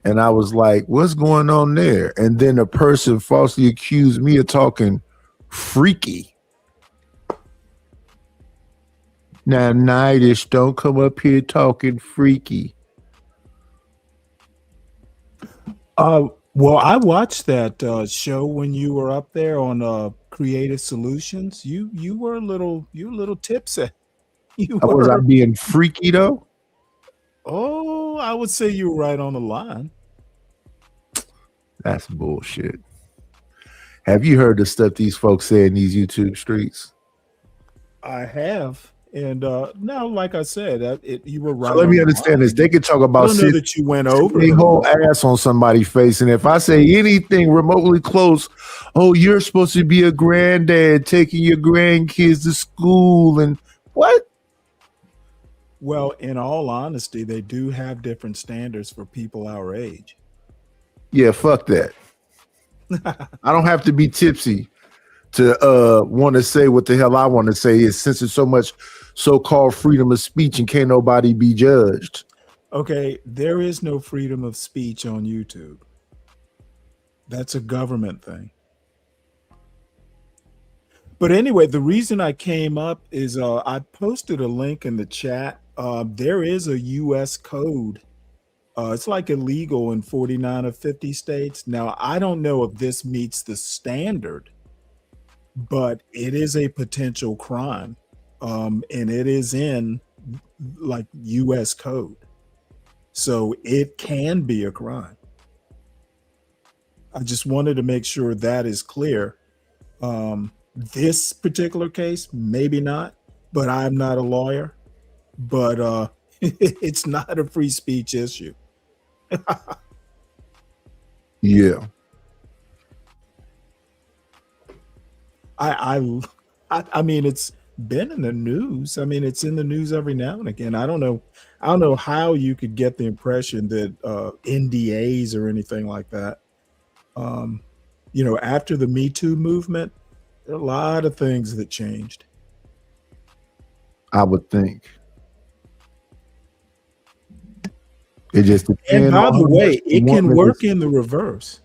And I was like, what's going on there? And then a person falsely accused me of talking freaky. Now, Nightish, don't come up here talking freaky. Well, I watched that show when you were up there on Creative Solutions. You were a little tipsy. Was I being freaky though? Oh, I would say you were right on the line. That's bullshit. Have you heard the stuff these folks say in these YouTube streets? I have. And now, like I said, you were right. So let me understand this. They could talk about I don't know that you went over a whole ass on somebody's face, and if I say anything remotely close, oh, you're supposed to be a granddad taking your grandkids to school, and what? Well, in all honesty, they do have different standards for people our age. Yeah, fuck that. I don't have to be tipsy to want to say what the hell I want to say. Is since it's so much so-called freedom of speech and can't nobody be judged. Okay, there is no freedom of speech on YouTube. That's a government thing. But anyway, the reason I came up is I posted a link in the chat. There is a U.S. code. It's like illegal in 49 of 50 states. Now, I don't know if this meets the standard, but it is a potential crime. And it is in like U.S. code. So it can be a crime. I just wanted to make sure that is clear. This particular case, maybe not, but I'm not a lawyer. But it's not a free speech issue. Yeah. I mean, it's been in the news. I mean, it's in the news every now and again. I don't know how you could get the impression that NDAs or anything like that. After the Me Too movement, there are a lot of things that changed. I would think. It just depends. And by the way, it can work in the reverse.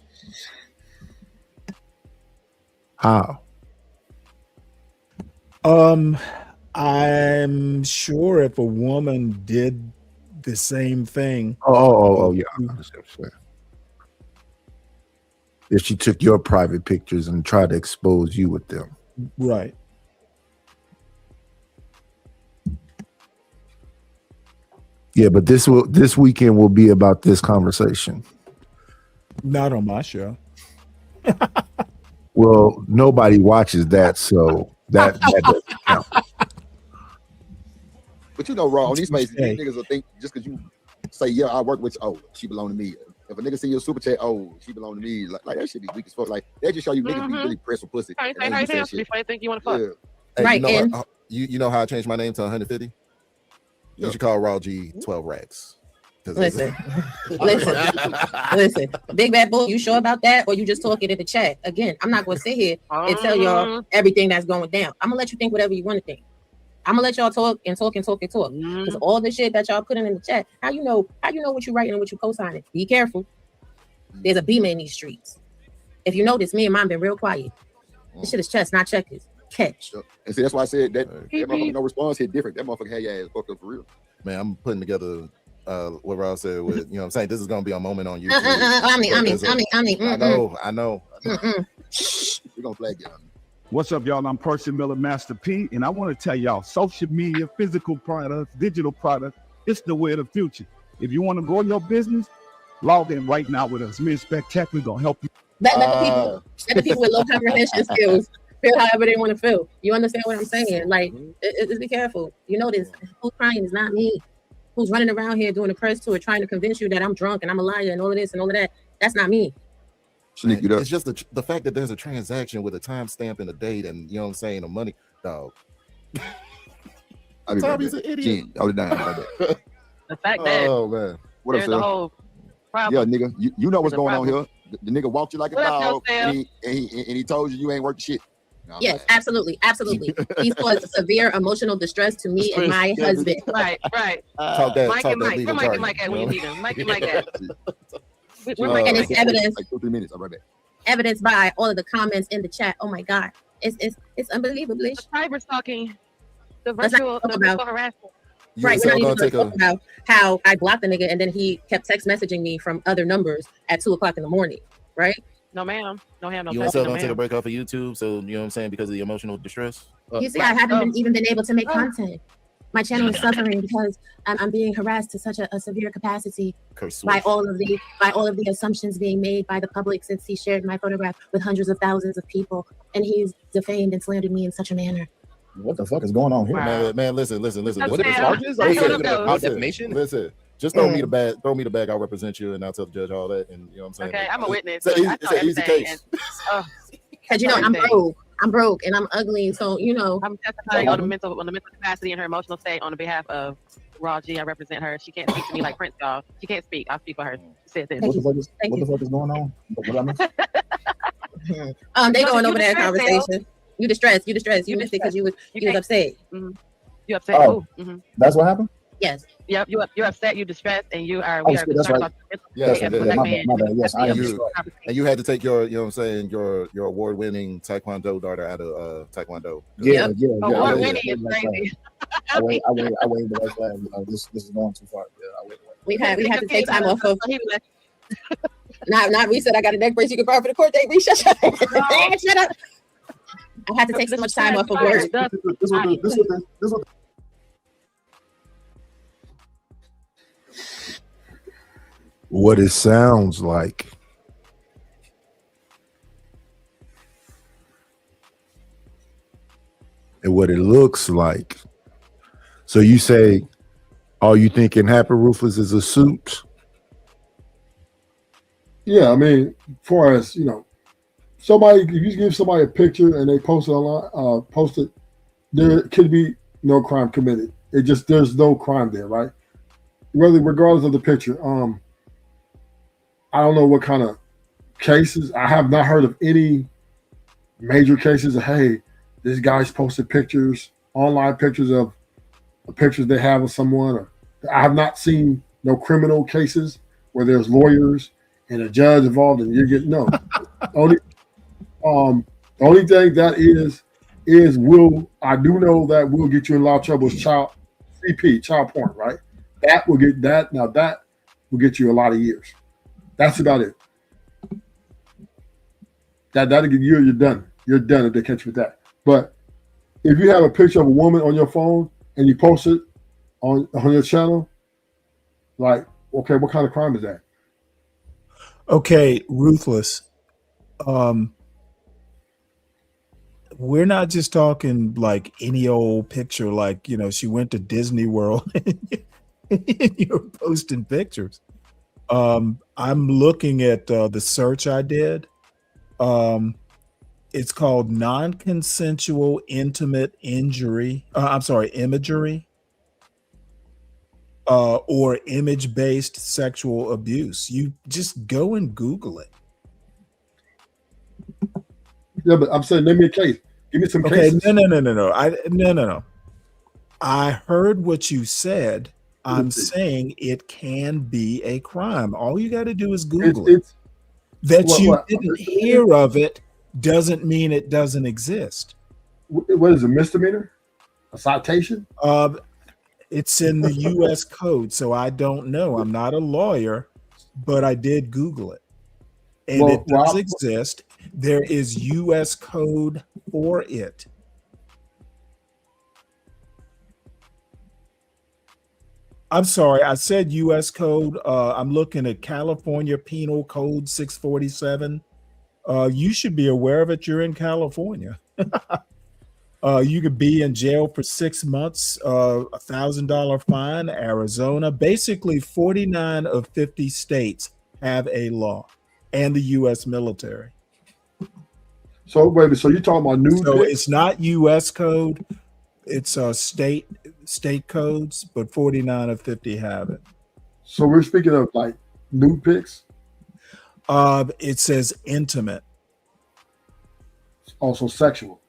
How? I'm sure if a woman did the same thing. Oh, yeah. I understand what you're saying. If she took your private pictures and tried to expose you with them. Right. Yeah, but this weekend will be about this conversation. Not on my show. Well, nobody watches that, so that doesn't count. But Raw, on these spaces, these niggas will think just because you say, yeah, I work with you, oh, she belong to me. If a nigga see your super chat, oh, she belong to me. Like that shit be weak as fuck. Like that just show you niggas be really pressed for pussy. How you before you think you want to fuck? Yeah. Hey, Right, you know how I changed my name to 150? You should call Raw G 12 racks. Listen. Big Bad Bull, you sure about that? Or you just talking in the chat? Again, I'm not going to sit here and tell y'all everything that's going down. I'm going to let you think whatever you want to think. I'm going to let y'all talk. Because all the shit that y'all putting in the chat, how you know what you writing and what you co-signing? Be careful. There's a beamer in these streets. If you notice, me and mine been real quiet. This shit is chess, not checkers. Catch. And see, that's why I said that motherfucker no response hit different. That motherfucker had your ass fucked up for real. Man, I'm putting together what Ross said with, you know what I'm saying, this is gonna be a moment on YouTube. I know. We're gonna flag you. What's up, y'all? I'm Percy Miller, Master P, and I want to tell y'all, social media, physical products, digital products, it's the way of the future. If you want to grow your business, log in right now with us. Me and Spectacular gonna help you. Let the people with low comprehension skills feel however they want to feel. You understand what I'm saying? Like, be careful. You know this. Who's crying is not me. Who's running around here doing a press tour trying to convince you that I'm drunk and I'm a liar and all of this and all of that. That's not me. It's just the fact that there's a transaction with a timestamp and a date, and you know what I'm saying, the money, dog. Tommy's an idiot. The fact that man, what up, there's a whole problem. Yeah, nigga, you know what's There's a going on problem. here. The nigga walked you like a What up, dog, Joseph? and he told you ain't worth shit. No, Yes, absolutely. He's caused severe emotional distress to me and my husband. Right. Talk that, Mike talk and that Mike. legal Where Mike and jargon, Mike at you when you know? need him? Mike and Mike at. And it's evidence. Like 2 or 3 minutes. I'm right back. Evidenced by all of the comments in the chat. Oh my God, it's unbelievable. Cyber stalking, the Let's not virtual talk about- harassment. Right, we're not even going to talk about how I blocked the nigga and then he kept text messaging me from other numbers at 2:00 in the morning. Right? No, ma'am. No, no. You also gonna take a break off of YouTube, so you know what I'm saying, because of the emotional distress. You see, I haven't even been able to make content. My channel is suffering because I'm being harassed to such a severe capacity by all of the assumptions being made by the public since he shared my photograph with hundreds of thousands of people, and he's defamed and slandered me in such a manner. What the fuck is going on here? Man, listen. What Listen, the charges? Defamation? Listen, just throw me the bag. Throw me the bag. I'll represent you, and I'll tell the judge all that. And you know what I'm saying. Okay, I'm a witness. It's an easy case. Because you know I'm broke and I'm ugly, so you know I'm testifying on the mental capacity and her emotional state on the behalf of Raw G. I represent her. She can't speak to me like Prince, y'all. She can't speak. I'll speak for her. She said this. What the fuck is going on? What I miss? They going over that conversation. You distressed. You missed it because you was upset. Mm-hmm. You upset. Oh, Mm-hmm. That's what happened? Yes. Yep. You're upset. You distressed, and we are That's concerned right. about Yes, the my black man. bad. Yes, I am. And you had to take your, you know what I'm saying, your award-winning Taekwondo daughter out of Taekwondo. Yeah. Award-winning is crazy. I wait the right flag. This is going too far. Yeah, I wait. We had to take time off of. Not Reese said I got a neck brace you can borrow for the court date. Reese, shut up. Shut up. I had to take so much time off of work. This what What it sounds like. And what it looks like. So you say, are you thinking Happy Ruthless is a suit? Yeah, I mean, as far as somebody, if you give somebody a picture and they post it online, there could be no crime committed. There's no crime there, right? Regardless of the picture. I don't know what kind of cases. I have not heard of any major cases of, hey, this guy's posted pictures, online pictures of pictures they have of someone. Or I have not seen no criminal cases where there's lawyers and a judge involved, and you get no. The only thing that is I do know that will get you in a lot of trouble is child porn, right? That will get you a lot of years. That's about it. That'll get you're done. You're done if they catch you with that. But if you have a picture of a woman on your phone and you post it on your channel, like, okay, what kind of crime is that? Okay, Ruthless. We're not just talking like any old picture, like, she went to Disney World and you're posting pictures. I'm looking at the search I did. It's called non-consensual intimate imagery, or image-based sexual abuse. You just go and Google it. Yeah, but I'm saying, name me a case. Give me some cases. No. I heard what you said. I'm saying it can be a crime. All you got to do is Google it. That you didn't hear of it doesn't mean it doesn't exist. What is a misdemeanor? A citation? It's in the U.S. code, so I don't know. I'm not a lawyer, but I did Google it, and it does exist. There is U.S. code for it. I'm sorry, I said U.S. code. I'm looking at California Penal Code 647. You should be aware of it. You're in California. You could be in jail for 6 months, $1,000 fine. Arizona, basically 49 of 50 states have a law, and the U.S. military. So wait, so you're talking about new? So it's not U.S. code; it's state codes, but 49 of 50 have it. So we're speaking of like nude pics. It says intimate. Also sexual.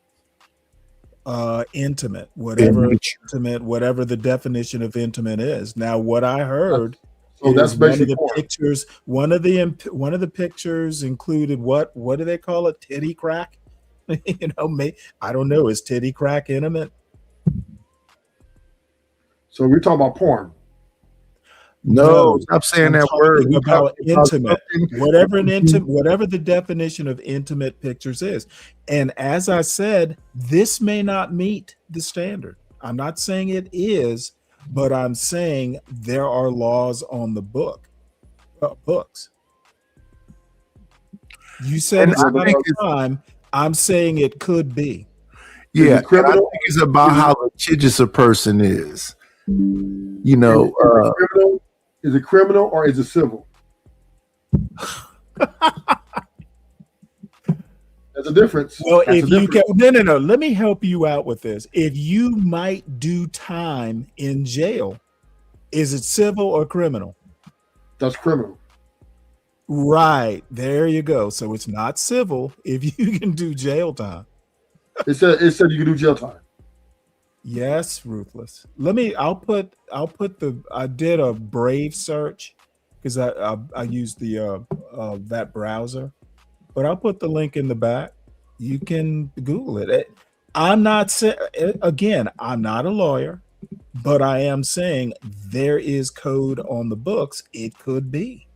Intimate, whatever intimate, whatever the definition of intimate is. Now, what I heard that's is one of basically the pictures. One of the pictures included what do they call it? Titty crack. I don't know. Is titty crack intimate? So we're talking about porn. No, stop saying that word. We're about intimate, whatever the definition of intimate pictures is. And as I said, this may not meet the standard. I'm not saying it is, but I'm saying there are laws on the books. You said it's not crime. I'm saying it could be. Yeah, I think it's about how litigious a person is. Is it criminal or is it civil? There's a difference. Well, if you can, no. Let me help you out with this. If you might do time in jail, is it civil or criminal? That's criminal. Right. There you go. So it's not civil if you can do jail time. It said you can do jail time. Yes, Ruthless. I did a Brave search because I used that browser, but I'll put the link in the back. You can Google it. I'm not saying, again, I'm not a lawyer, but I am saying there is code on the books. It could be.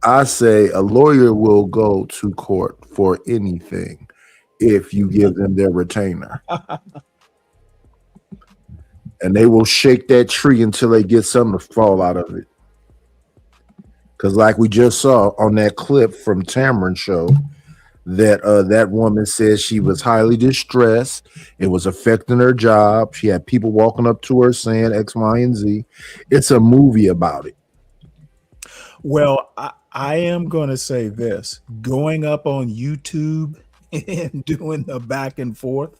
I say a lawyer will go to court for anything if you give them their retainer. And they will shake that tree until they get something to fall out of it. Because like we just saw on that clip from Tamron show, that woman says she was highly distressed. It was affecting her job. She had people walking up to her saying X, Y, and Z. It's a movie about it. Well, I am going to say this. Going up on YouTube and doing the back and forth,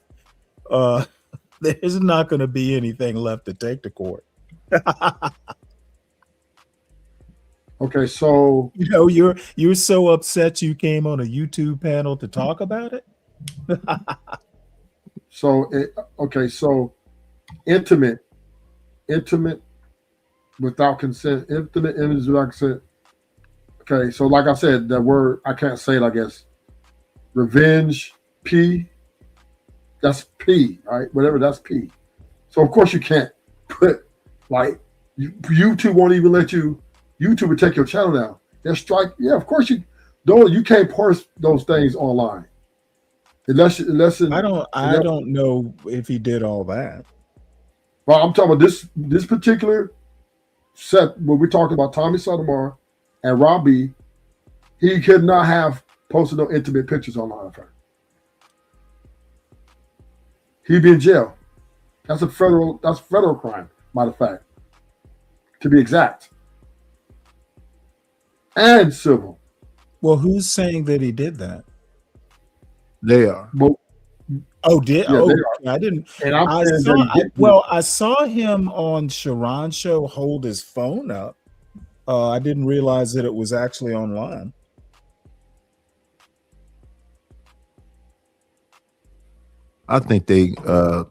there's not going to be anything left to take to court. Okay, so you're so upset you came on a YouTube panel to talk about it. So intimate without consent, intimate images without consent. Okay, so like I said, that word I can't say it. I guess revenge, P. That's P, right? Whatever, that's P. So of course you can't put YouTube won't even let you. YouTube would take your channel down. They'll strike. Yeah, of course you can't post those things online. Unless I don't know if he did all that. Well, I'm talking about this particular set where we're talking about Tommy Sotomayor and Robbie. He could not have posted no intimate pictures online of her. He'd be in jail. That's federal crime, matter of fact, to be exact. And civil. Well, who's saying that he did that? They are. Well, I didn't. And I saw him on Sharon's show hold his phone up. I didn't realize that it was actually online. I think they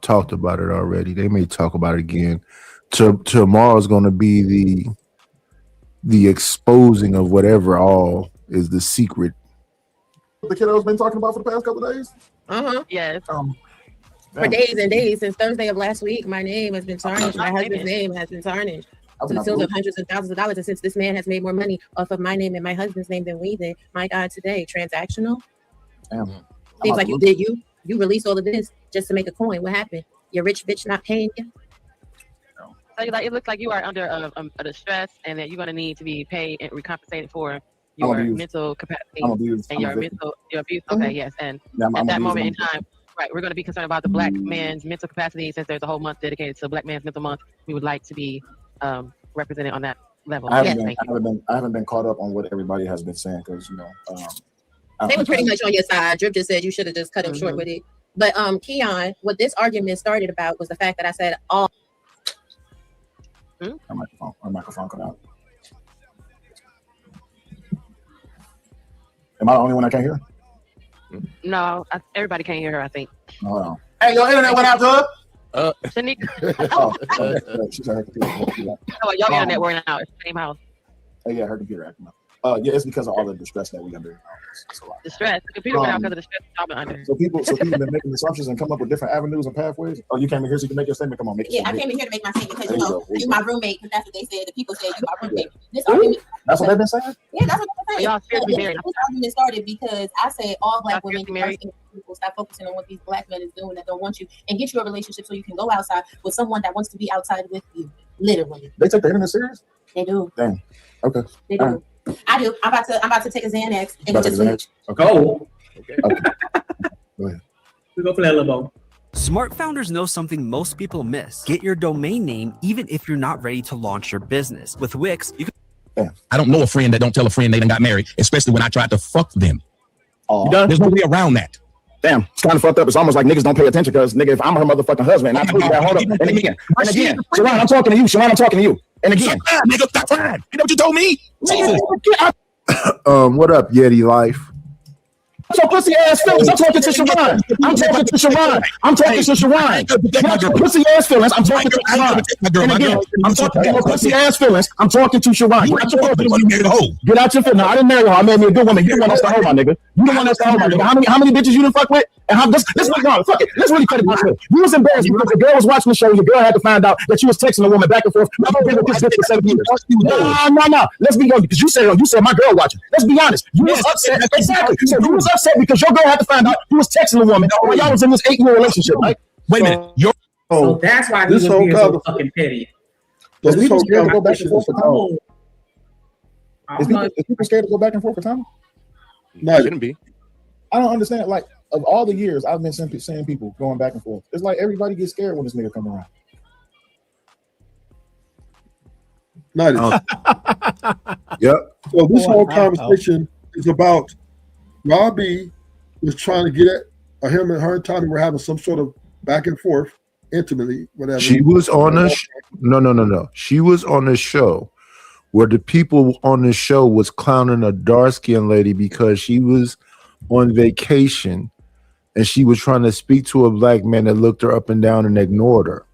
talked about it already. They may talk about it again. Tomorrow's going to be the exposing of whatever all is the secret The kiddo's been talking about for the past couple of days. Yes. For days and days, since Thursday of last week, my name has been tarnished. My husband's name has been tarnished to the tune of hundreds of thousands of dollars. And since this man has made more money off of my name and my husband's name than we did, my God, today, transactional. Damn. Seems like you released all of this just to make a coin. What happened? Your rich bitch not paying you? So it looks like you are under a stress, and that you're going to need to be paid and recompensated for your mental capacity and your abuse. Okay, yes, and at that moment in time, right, we're going to be concerned about the Black man's mental capacity. Since there's a whole month dedicated to Black Man's Mental Month, we would like to be represented on that level. I haven't been caught up on what everybody has been saying because they were pretty much on your side. Drip just said you should have just cut him short with it. But Keon, what this argument started about was the fact that I said all. Our microphone cut out. Am I the only one that can't hear? No, everybody can't hear her, I think. No. Hey, your internet went out, Doug. Shanika. She's her computer. Oh, y'all internet working out. It's the same house. Yeah, her computer acting up. Yeah, it's because of all the distress that we under. It's a lot. The stress. The computer went out because of the stress y'all been under. So people been making assumptions and come up with different avenues and pathways. Oh, you came in here so you can make your statement. Come on, make it. Yeah, I came in here to make my statement because you're my roommate. Because that's what they said. The people said you're my roommate. This argument. That's what they've been saying. Yeah, that's what they're saying. Y'all scared to be married. This argument started because I said all Black women people stop focusing on what these Black men is doing that don't want you, and get you a relationship so you can go outside with someone that wants to be outside with you. Literally. They take the internet serious? They do. Damn. Okay. They do. I do. I'm about to take a Xanax and About to take a Xanax? Okay. Go. Okay. Go ahead. We go play a little ball. Smart founders know something most people miss. Get your domain name even if you're not ready to launch your business. With Wix, you can. I don't know a friend that don't tell a friend they done got married, especially when I tried to fuck them. There's no way around that. Damn, it's kind of fucked up. It's almost like niggas don't pay attention because, nigga, if I'm her motherfucking husband, and I told you that, hold up. And again, Sharon, I'm talking to you. Sharon, I'm talking to you. And again, nigga, stop crying. You know what you told me? Jesus. What up, Yeti Life? So pussy ass feelings. I'm talking to Sharon. I'm talking to Sharon. I'm talking to Sharon. Pussy ass feelings. I'm talking to Sharon. And again, I'm talking to pussy ass feelings. I'm talking to Sharon. Get out your feelings. Get out your feelings. No, I didn't marry her. I made me a good woman. You the one that's the hoe, my nigga. You the one that's the hoe, my nigga. How many bitches you done fuck with? And how let's fuck it. Let's really cut it this way. You was embarrassed because the girl was watching the show. Your girl had to find out that you was texting a woman back and forth. I've been with this bitch for 7 years. No. Let's be honest, because you said my girl watching. Let's be honest. You was upset. Exactly. So you was upset because your girl had to find out you was texting a woman while y'all was in this 8-year relationship, right? Wait a minute. So that's why this whole so fucking petty. Is people scared to go back and forth for time? Is people scared to go back and forth for time? No, it shouldn't be. I don't understand. Like, of all the years I've been seeing people going back and forth, it's like everybody gets scared when this nigga come around. Yep. So this whole conversation is about Robbie was trying to get at him and her and Tommy were having some sort of back and forth intimately, whatever. She was on a no. She was on a show where the people on the show was clowning a dark-skinned lady because she was on vacation and she was trying to speak to a Black man that looked her up and down and ignored her.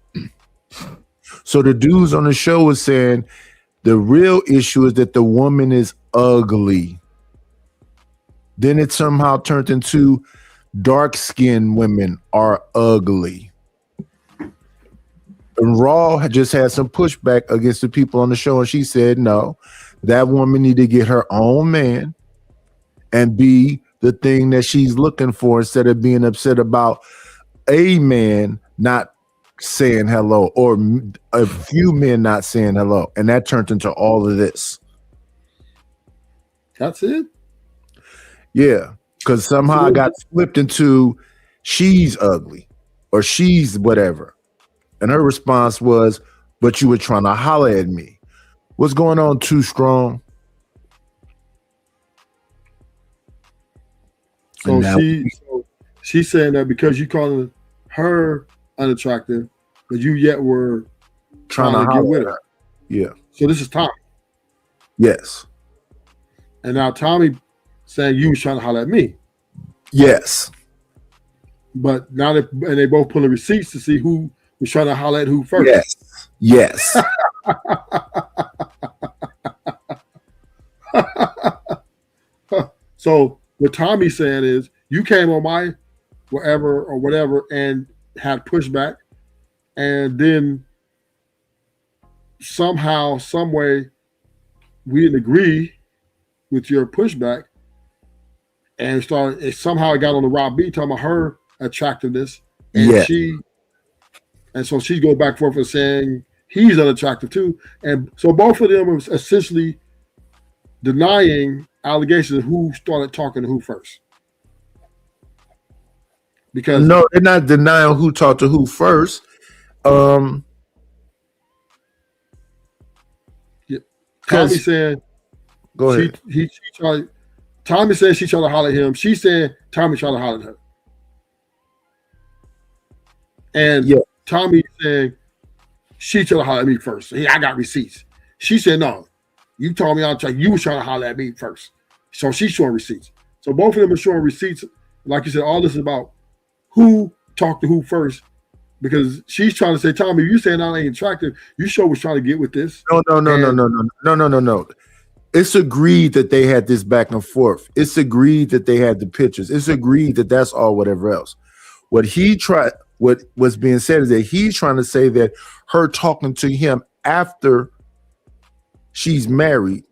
So the dudes on the show was saying the real issue is that the woman is ugly. Then it somehow turned into dark-skinned women are ugly. And Raw had just had some pushback against the people on the show, and she said, no, that woman need to get her own man and be the thing that she's looking for instead of being upset about a man not saying hello or a few men not saying hello. And that turned into all of this. That's it? Yeah, because somehow I got flipped into she's ugly or she's whatever. And her response was, but you were trying to holler at me. What's going on, Too Strong? So she's saying that because you calling her unattractive, but you yet were trying to get with her. Yeah. So this is Tommy. Yes. And now Tommy saying you was trying to holler at me. Yes. But now they both pulling receipts to see who was trying to holler at who first. Yes. So what Tommy's saying is you came on my wherever or whatever and had pushback, and then somehow, some way, we didn't agree with your pushback, and somehow it got on the Rob B talking about her attractiveness, and so she go back and forth and saying he's unattractive too, and so both of them are essentially denying allegations of who started talking to who first. Because no, they're not denying who talked to who first. Tommy said, "Go ahead." Tommy said she tried to holler at him. She said Tommy tried to holler at her, and Tommy said she tried to holler at me first. I got receipts. She said no. You told me you was trying to holler at me first. So she's showing receipts. So both of them are showing receipts. Like you said, all this is about who talked to who first. Because she's trying to say, Tommy, you saying I ain't attractive. You sure was trying to get with this. No. It's agreed that they had this back and forth. It's agreed that they had the pictures. It's agreed that that's all whatever else. What was being said is that he's trying to say that her talking to him after she's married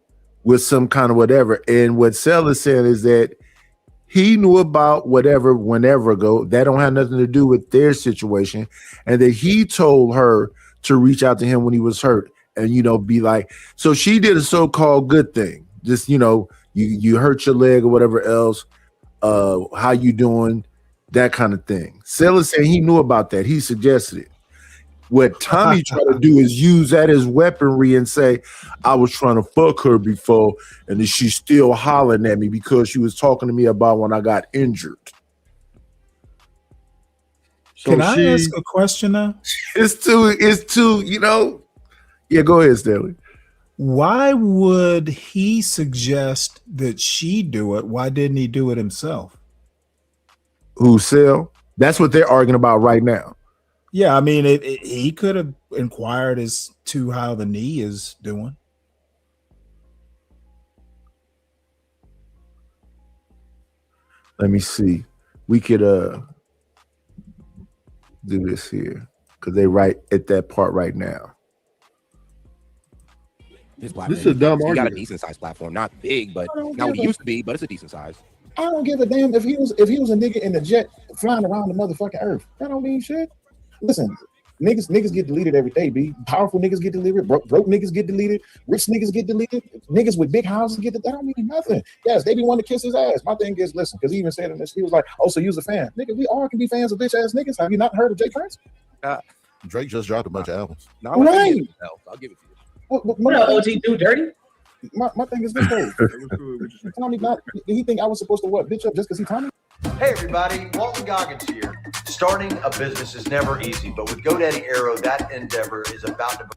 with some kind of whatever. And what Sel is saying is that he knew about whatever whenever ago. That don't have nothing to do with their situation. And that he told her to reach out to him when he was hurt and, be like, so she did a so-called good thing. Just, you hurt your leg or whatever else. How you doing? That kind of thing. Sel is saying he knew about that. He suggested it. What Tommy tried to do is use that as weaponry and say, I was trying to fuck her before, and then she's still hollering at me because she was talking to me about when I got injured. So Can I ask a question now? It's too, Yeah, go ahead, Stanley. Why would he suggest that she do it? Why didn't he do it himself? Who, Sel? That's what they're arguing about right now. Yeah, I mean, he could have inquired as to how the knee is doing. Let me see. We could do this here because they right at that part right now. This is a dumb argument. argument. Got a decent sized platform, not big, but not what it used to be, but it's a decent size. I don't give a damn if he was a nigga in the jet flying around the motherfucking earth. That don't mean shit. Listen, niggas get deleted every day, B. Powerful niggas get deleted, broke niggas get deleted, rich niggas get deleted, niggas with big houses get deleted. That don't mean nothing. Yes, they be wanting to kiss his ass. My thing is, listen, because he even said in this, he was like, oh, so you's a fan. Nigga, we all can be fans of bitch ass niggas. Have you not heard of Jay Prince? Drake just dropped a bunch of albums. No, right. I'll give it to you. What OG do dirty? My thing is this though. Tommy not, he think I was supposed to what bitch up just because he Tommy? Hey everybody, Walton Goggins here. Starting a business is never easy, but with GoDaddy Aero, that endeavor is about to.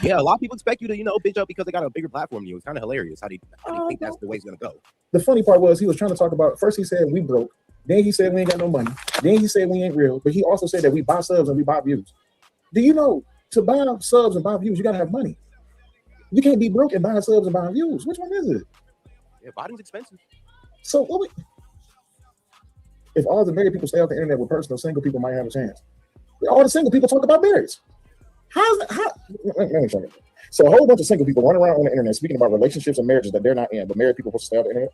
Yeah, a lot of people expect you to, bitch up because they got a bigger platform than you. It's kind of hilarious. How do you think that's the way it's gonna go? The funny part was he was trying to talk about. First he said we broke, then he said we ain't got no money, then he said we ain't real, but he also said that we buy subs and we buy views. Do you know to buy subs and buy views you gotta have money? You can't be broke and buy subs and buy views. Which one is it? Yeah, bottom's expensive. So if all the married people stay off the internet with personal, single people might have a chance. All the single people talk about marriage. Let me show you. So a whole bunch of single people run around on the internet speaking about relationships and marriages that they're not in, but married people supposed to stay off the internet.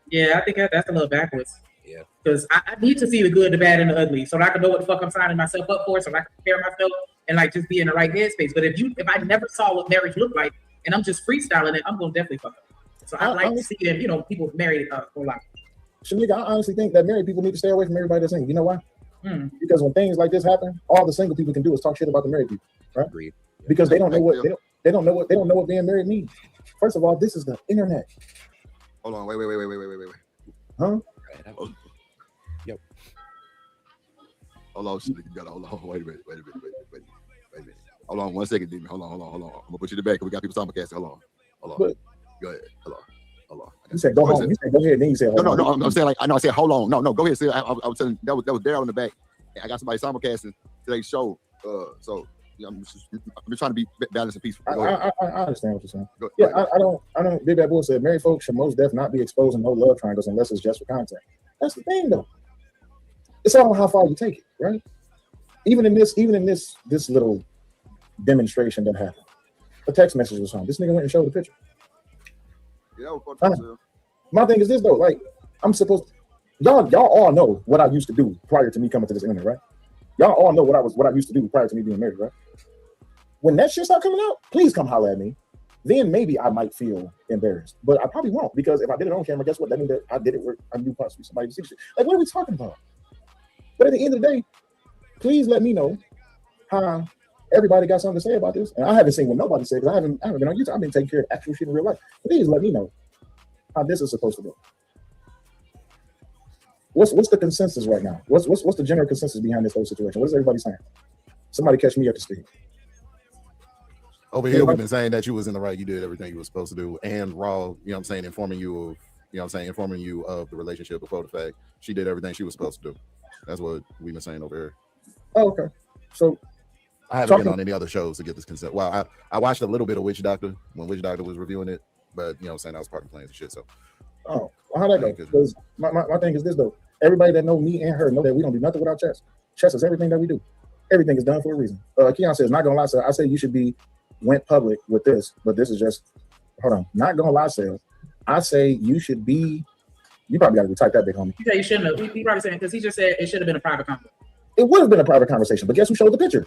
Yeah, I think that's a little backwards. Yeah. Because I need to see the good, the bad, and the ugly, so that I can know what the fuck I'm signing myself up for, so I can prepare myself and just be in the right headspace. But if I never saw what marriage looked like and I'm just freestyling it, I'm gonna definitely fuck up. So I like to see them, people married for life. Shanika, I honestly think that married people need to stay away from everybody that's single. You know why? Because when things like this happen, all the single people can do is talk shit about the married people, right? Agreed. Because they don't know what they don't know what being married means. First of all, this is the internet. Hold on, wait. Huh? Yep. Hold on, you gotta hold on. Wait a minute. Hold on 1 second, Demon. Hold on. I'm gonna put you to the back. We got people simulcasting. Hold on. But, go ahead. Hold on. You said go home. You said go ahead. Then you said hold on. No. I'm saying I said hold on. No. Go ahead. See, I was telling that was Daryl in the back. I got somebody simulcasting today's show. So I'm just trying to be balanced and peaceful. I understand what you're saying. I don't. Big Bad Bull said married folks should most definitely not be exposing no love triangles unless it's just for content. That's the thing, though. It's all on how far you take it, right? Even in this little demonstration that happened, a text message was on. This nigga went and showed the picture. Yeah, my thing is this though, like I'm supposed to, y'all all know what I used to do prior to me coming to this internet, right? Y'all all know what I used to do prior to me being married, right? When that shit start coming out, please come holler at me. Then maybe I might feel embarrassed, but I probably won't, because if I did it on camera, guess what? That means that I did it where I knew possibly somebody to see shit. Like, what are we talking about? But at the end of the day, please let me know how everybody got something to say about this. And I haven't seen what nobody said, because I haven't been on YouTube. I've been taking care of actual shit in real life. Please let me know how this is supposed to go. What's the consensus right now? What's the general consensus behind this whole situation? What is everybody saying? Somebody catch me up to speed. Over here, we've been saying that you was in the right. You did everything you were supposed to do. And Raw, you know what I'm saying, informing you of the relationship before the fact. She did everything she was supposed to do. That's what we've been saying over here. Oh, okay. So I haven't been on any other shows to get this consent. Well, I watched a little bit of Witch Doctor when Witch Doctor was reviewing it, but you know what I'm saying, that was part of the plans and shit. So how that go? Because my thing is this though. Everybody that know me and her know that we don't do nothing without chess. Chess is everything that we do. Everything is done for a reason. Keon says, not gonna lie, sir. I say you should went public with this, but this is just, hold on, not gonna lie, sir. I say you should be, you probably gotta retype that big homie. He said you shouldn't have. He probably saying, because he just said it should have been a private conversation. It would have been a private conversation, but guess who showed the picture?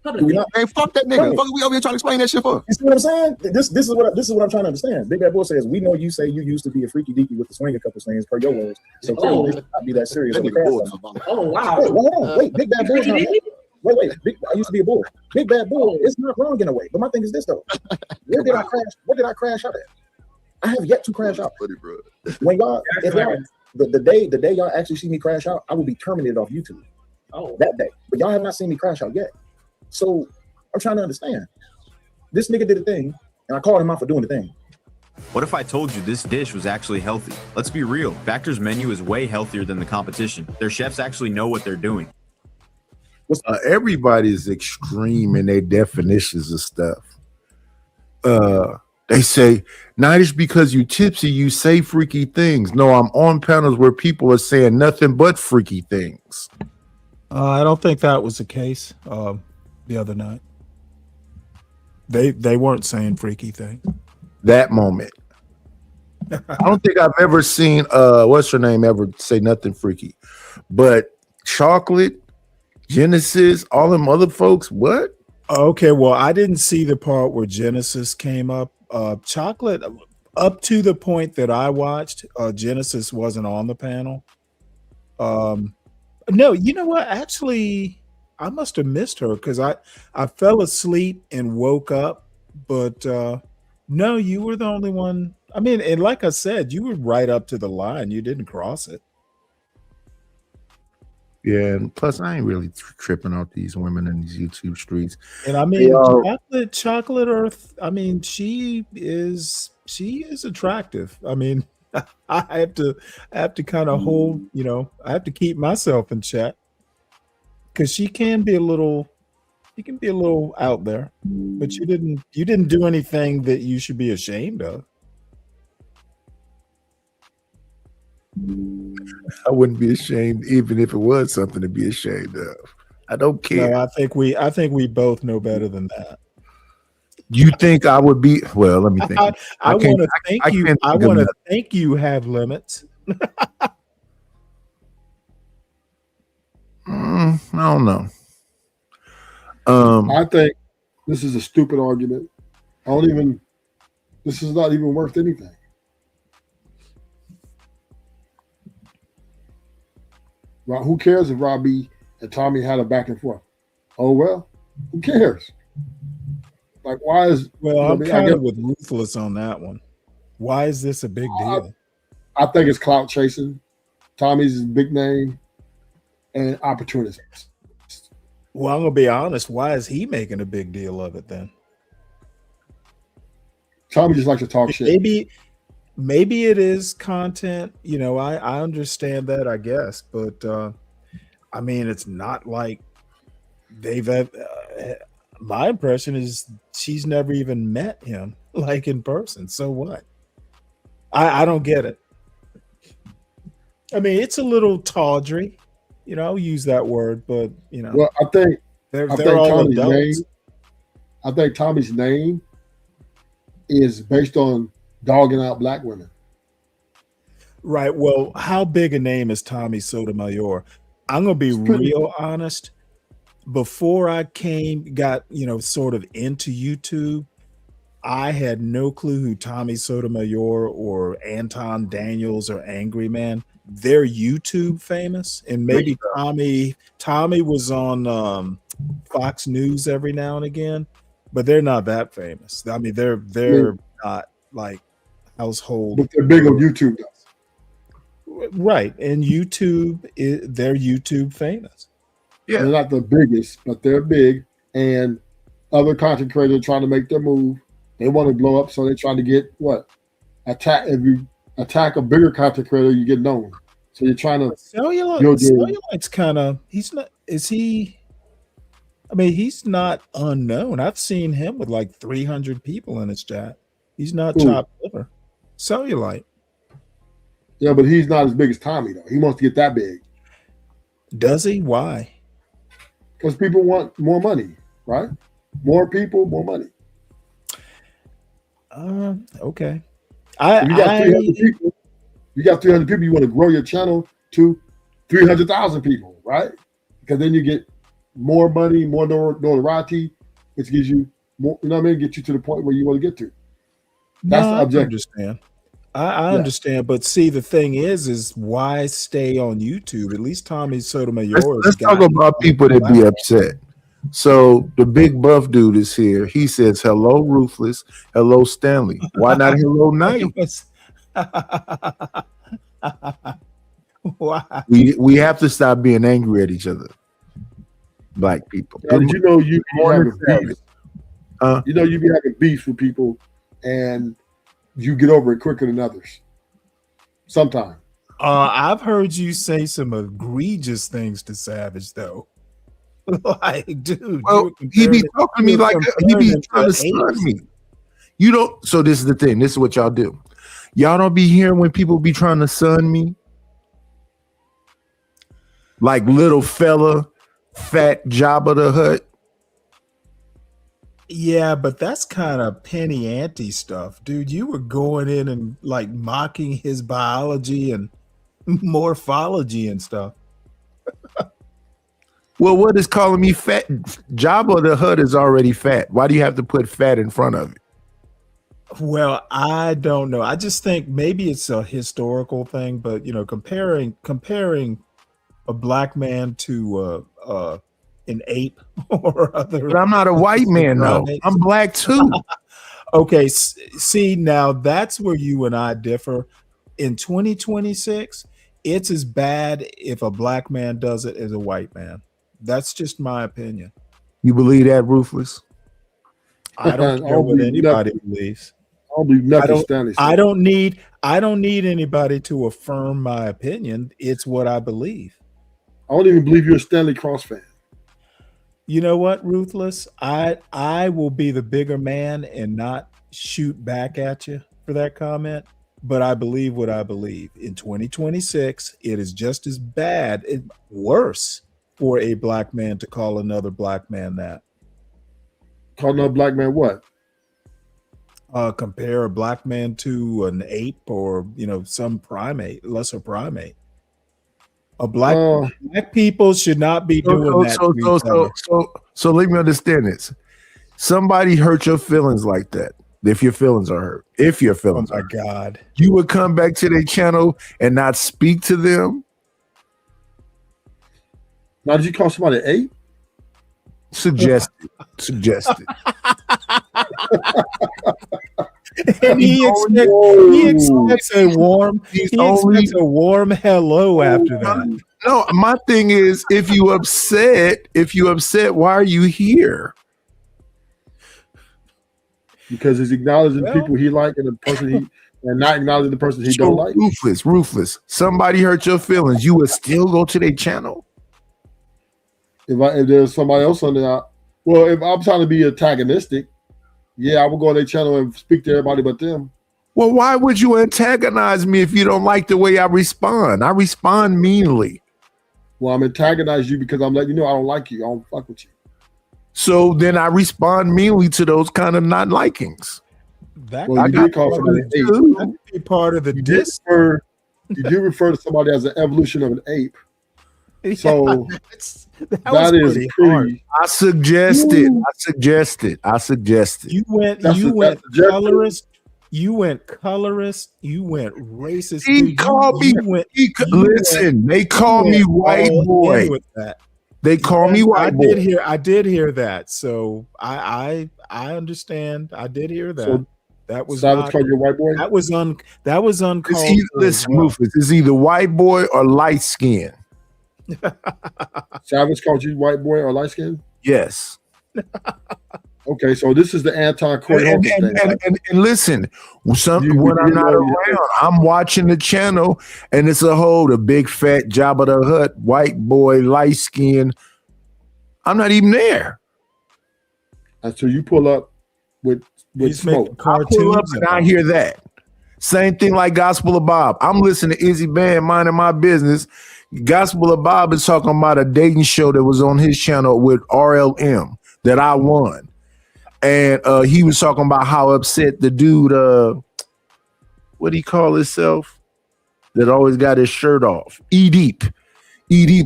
Hey, fuck that nigga. Fuck, we over here trying to explain that shit for. You see what I'm saying? This is what I'm trying to understand. Big Bad Bull says, we know you say you used to be a freaky deaky with the swing a couple swings per your words. So clearly this should not be that serious. Oh wow. Wait, hold on. Wait, Big Bad Bull. Wait. I used to be a bull. Big Bad Bull. It's not wrong in a way. But my thing is this though. Where did I crash out at? I have yet to crash out. When the day y'all actually see me crash out, I will be terminated off YouTube. Oh, that day. But y'all have not seen me crash out yet. So I'm trying to understand. This nigga did a thing, and I called him out for doing the thing. What if I told you this dish was actually healthy? Let's be real. Factor's menu is way healthier than the competition. Their chefs actually know what they're doing. Everybody's extreme in their definitions of stuff. They say, not just because you tipsy, you say freaky things. No, I'm on panels where people are saying nothing but freaky things. I don't think that was the case the other night. They weren't saying freaky things. That moment. I don't think I've ever seen what's her name ever say nothing freaky. But Chocolate, Genesis, all them other folks, what? Okay, well, I didn't see the part where Genesis came up. Chocolate, up to the point that I watched, Genesis wasn't on the panel. No, you know what? Actually, I must have missed her because I fell asleep and woke up. But no, you were the only one. I mean, and like I said, you were right up to the line. You didn't cross it. Yeah, and plus I ain't really tripping off these women in these YouTube streets. And I mean, Chocolate Earth. I mean, she is attractive. I mean, I have to kind of hold. You know, I have to keep myself in check because she can be a little. You can be a little out there, but you didn't do anything that you should be ashamed of. I wouldn't be ashamed even if it was something to be ashamed of. I don't care. No, I think we both know better than that. You think I would be? Well, let me think. I want to thank you. I want to thank you. Have limits. I don't know. I think this is a stupid argument. This is not even worth anything. Well, who cares if Robbie and Tommy had a back and forth? Oh well, who cares? Like, why is? Well, I'm kind of with Ruthless on that one. Why is this a big deal? I think it's clout chasing. Tommy's his big name and opportunism. Well, I'm gonna be honest. Why is he making a big deal of it then? Tommy just likes to talk shit. Maybe it is content. You know, I understand that, I guess, but I mean, it's not like they've my impression is she's never even met him like in person. So what? I don't get it. I mean, it's a little tawdry, I'll use that word, but Well, I think they're Tommy's all adults. name. I think Tommy's name is based on dogging out black women. Right. Well, how big a name is Tommy Sotomayor? I'm gonna be real honest. Before I got sort of into YouTube, I had no clue who Tommy Sotomayor or Anton Daniels or Angry Man. They're YouTube famous, and maybe Tommy was on Fox News every now and again, but they're not that famous. I mean, they're not like household, but they're big on YouTube, though. Right? And they're YouTube famous. Yeah, they're not the biggest, but they're big. And other content creators trying to make their move. They want to blow up, so they're trying to get attack. If you attack a bigger content creator, you get known. So you're trying to. Cellulite's kind of. He's not. Is he? I mean, he's not unknown. I've seen him with like 300 people in his chat. He's not chopped liver. Cellulite. Yeah, but he's not as big as Tommy though. He wants to get that big. Does he? Why? Because people want more money, right? More people, more money. Okay. You got 300 people. You want to grow your channel to 300,000 people, right? Because then you get more money, more notoriety, which gives you more. You know what I mean? Get you to the point where you want to get to. That's the objective. I understand. I understand, but see, the thing is why stay on YouTube? At least Tommy Sotomayor. Let's talk about people that be upset. So the big buff dude is here. He says, "Hello, Ruthless. Hello, Stanley. Why not hello, Knight?" Why? We have to stop being angry at each other, black people. Yeah, you know you be having beef. You know you be having beef with people, and you get over it quicker than others. Sometimes. I've heard you say some egregious things to Savage, though. Like, dude, well, he be talking to me like he be trying to stun me. You don't. So this is the thing. This is what y'all do. Y'all don't be hearing when people be trying to sun me, like little fella, fat Jabba the Hutt. Yeah, but that's kind of penny ante stuff, dude. You were going in and like mocking his biology and morphology and stuff. Well, what is calling me fat? Jabba the Hutt is already fat. Why do you have to put fat in front of it? Well, I don't know. I just think maybe it's a historical thing, but comparing a black man to an ape or other. But I'm not a white man though. I'm black too. Okay, see, now that's where you and I differ. In 2026, it's as bad if a black man does it as a white man. That's just my opinion. You believe that, Ruthless? I don't care what anybody believes. I don't believe nothing Stanley said. I don't need anybody to affirm my opinion. It's what I believe. I don't even believe you're a Stanley Cross fan. You know what, Ruthless? I will be the bigger man and not shoot back at you for that comment, but I believe what I believe. In 2026, it is just as bad, worse, for a black man to call another black man that. Call another black man what? Compare a black man to an ape or some primate, lesser primate. Black people should not be doing that. So let me understand this. Somebody hurt your feelings like that. If your feelings are hurt, Oh my God, you would come back to their channel and not speak to them. Now, did you call somebody an ape? Suggested. And he expects a warm hello after that. No, my thing is, if you upset, why are you here? Because he's acknowledging people he like and the person and not acknowledging the person he don't like. Ruthless. Somebody hurt your feelings. You would still go to their channel. If there's somebody else on there, well, if I'm trying to be antagonistic, yeah, I will go on their channel and speak to everybody but them. Well, why would you antagonize me if you don't like the way I respond? I respond meanly. Well, I'm antagonizing you because I'm letting you know I don't like you. I don't fuck with you. So then I respond meanly to those kind of not likings. That Well, you did call somebody an ape. that could be part of the diss. You do refer to somebody as an evolution of an ape. So that is pretty pretty hard. I suggested. You went colorist. You went colorist. You went racist. He called me. Listen, they call me white boy. They call me white boy. I did hear that. So I understand. I did hear that. So that was Savage called you a white boy? That was uncalled for. Listen, Rufus, it's either white boy or light skin. Savage called you white boy or light skin? Yes. Okay, so this is the anti-Corey Holcomb thing. And listen, when I'm not around, I'm watching the channel, and it's the big fat Jabba the Hutt, white boy, light skin. I'm not even there. Until you pull up with smoke. I pull up and I hear that. Same thing like Gospel of Bob. I'm listening to Izzy Band, minding my business. Gospel of Bob is talking about a dating show that was on his channel with RLM that I won. And he was talking about how upset the dude, what do he call himself? That always got his shirt off. E-Deep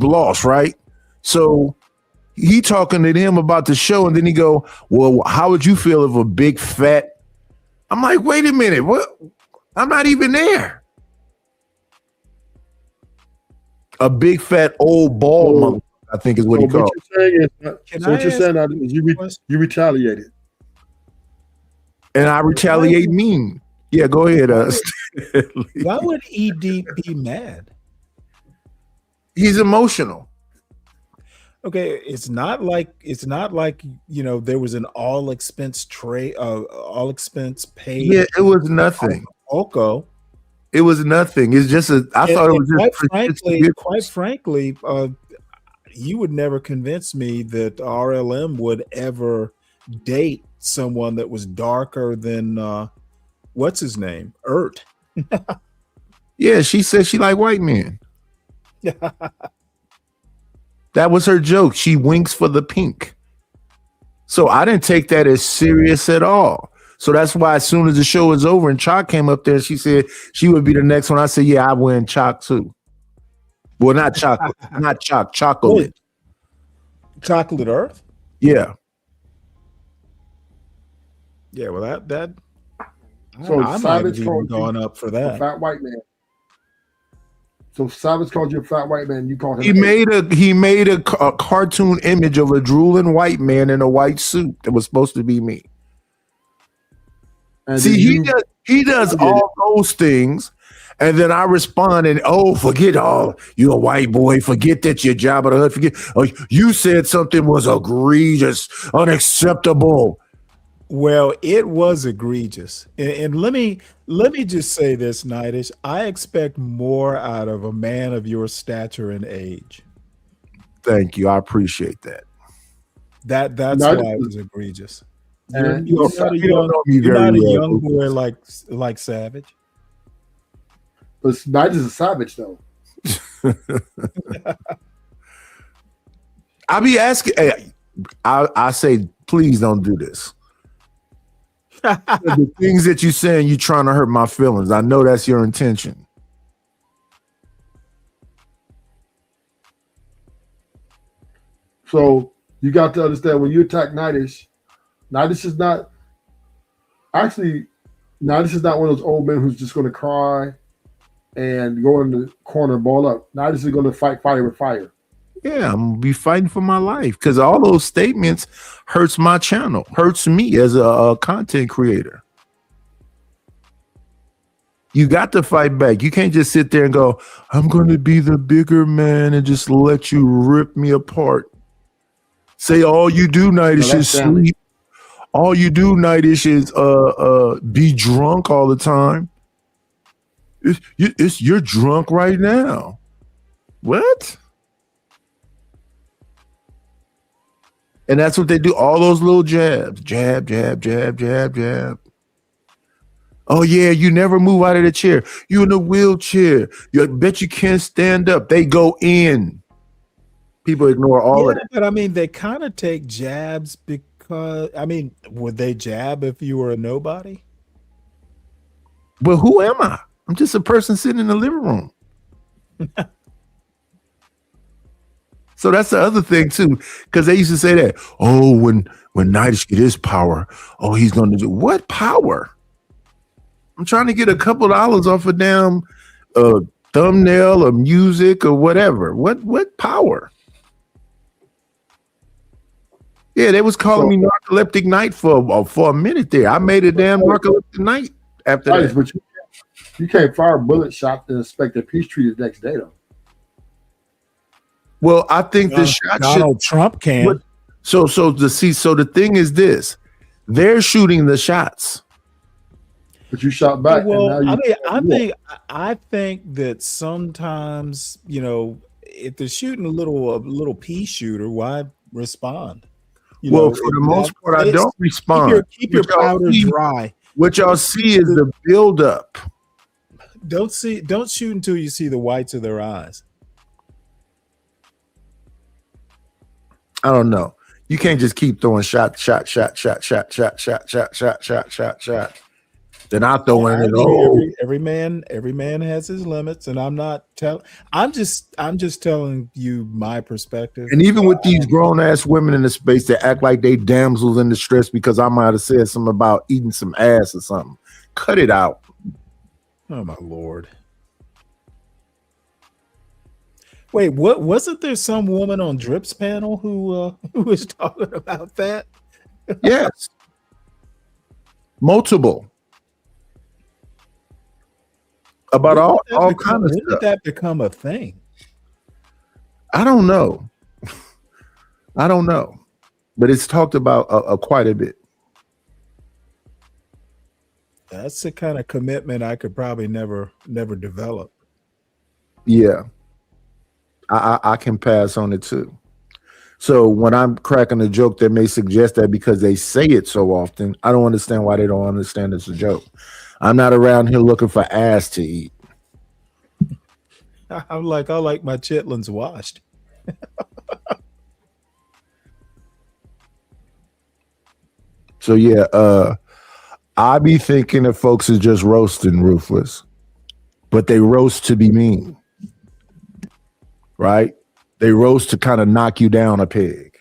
lost, right? So he talking to him about the show, and then he go, well, how would you feel if a big fat... I'm like, wait a minute, what? I'm not even there. A big fat old bald monk, I think is what he called. What you're saying is you retaliated. And I retaliate mean. Yeah, go ahead. Why would E-Deep be mad? He's emotional. Okay, it's not like there was an all expense paid. Yeah, it was nothing. Oko. It was nothing. It's just I thought it was quite frankly, you would never convince me that RLM would ever date someone that was darker than what's his name? Ert. Yeah, she said she like white men. That was her joke. She winks for the pink. So I didn't take that as serious at all. So that's why as soon as the show was over and Chalk came up there, she said she would be the next one. I said, yeah, I win Chalk too. Well, not chocolate, not chocolate. Chocolate Earth? Yeah. Yeah, well that So I might Savage have even called gone you up for a that. fat white man. So Savage called you a fat white man. You called him. He made a cartoon image of a drooling white man in a white suit that was supposed to be me. And see, he does all those things, and then I respond and forget all. You're a white boy. Forget that you're Jabba the Hutt. Forget. You said something was egregious, unacceptable. Well, it was egregious, and let me just say this, Nightish. I expect more out of a man of your stature and age. Thank you. I appreciate that. That's why it was egregious. You're not a young boy like Savage. But Knight is a savage, though. I be asking. I say, please don't do this. The things that you saying, you trying to hurt my feelings. I know that's your intention. So you got to understand when you attack Nightish is not actually. Nightish is not one of those old men who's just going to cry and go in the corner and ball up. Nightish is going to fight fire with fire. Yeah, I'm gonna be fighting for my life because all those statements hurts my channel, hurts me as a content creator. You got to fight back. You can't just sit there and go, I'm going to be the bigger man and just let you rip me apart. Say all you do, Nightish, is sleep. All you do, Nightish, is be drunk all the time. You're drunk right now. What? And that's what they do. All those little jabs. Jab, jab, jab, jab, jab. Oh, yeah, you never move out of the chair. You in a wheelchair. You bet you can't stand up. They go in. People ignore all of that. But I mean, they kind of take jabs because, I mean, would they jab if you were a nobody? But who am I? I'm just a person sitting in the living room. So that's the other thing too, because they used to say that, oh, when Nitish get his power, oh, he's going to do what power? I'm trying to get a couple dollars off a damn thumbnail or music or whatever. What power? Yeah, they was calling me Narcoleptic Night for a minute there. I made a damn Narcoleptic Night after that. But you can't fire a bullet shot and expect a peace treaty the next day, though. Well, I think the shot Donald Trump can. So the thing is this: they're shooting the shots, but you shot back. Well, I think that sometimes, you know, if they're shooting a little pea shooter, why respond? You know, for the most part, I don't respond. Keep your powder dry. What y'all see is the buildup. Don't shoot until you see the whites of their eyes. I don't know. You can't just keep throwing shot. Then I throw in it. Every man has his limits, and I'm just telling you my perspective. And even with these grown ass women in the space that act like they damsels in distress because I might have said something about eating some ass or something. Cut it out. Oh my Lord. Wait, what wasn't there some woman on Drip's panel who was talking about that? Yes. Multiple. About all kinds of stuff. When did that become a thing? I don't know. But it's talked about quite a bit. That's the kind of commitment I could probably never develop. Yeah. I can pass on it too. So when I'm cracking a joke that may suggest that because they say it so often, I don't understand why they don't understand it's a joke. I'm not around here looking for ass to eat. I like my chitlins washed. So yeah, I be thinking that folks is just roasting Ruthless, but they roast to be mean. Right? They roast to kind of knock you down a peg.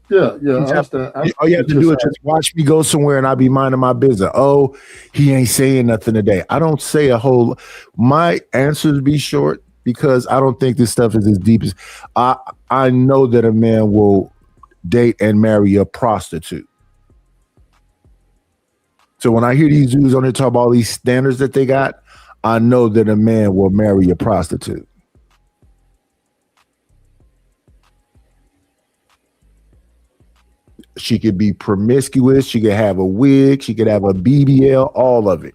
Yeah. All you have to do is just watch me go somewhere and I'll be minding my business. Oh, he ain't saying nothing today. I don't say a whole. My answers be short because I don't think this stuff is as deep as I know that a man will date and marry a prostitute. So when I hear these dudes on there talk about all these standards that they got, I know that a man will marry a prostitute. She could be promiscuous. She could have a wig. She could have a BBL. All of it.